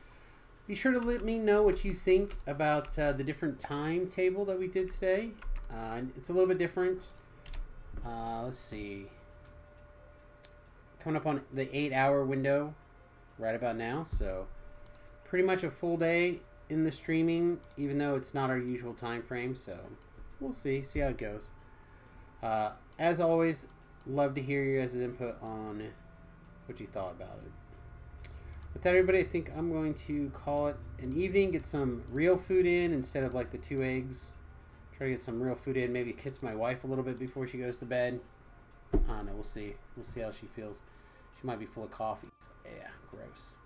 Speaker 1: Be sure to let me know what you think about the different timetable that we did today. It's a little bit different. Let's see. Coming up on the 8-hour window right about now, so pretty much a full day in the streaming, even though it's not our usual time frame. So we'll see how it goes. As always, love to hear your guys' input on what you thought about it. With that, everybody, I think I'm going to call it an evening. Get some real food in instead of like the 2 eggs. Try to get some real food in. Maybe kiss my wife a little bit before she goes to bed. I don't know. We'll see. We'll see how she feels. She might be full of coffee. So, yeah, gross.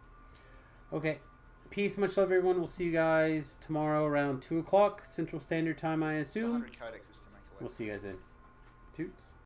Speaker 1: Okay. Peace. Much love, everyone. We'll see you guys tomorrow around 2 o'clock Central Standard Time, I assume.
Speaker 15: Codexes to make away.
Speaker 1: We'll see you guys then. Toots.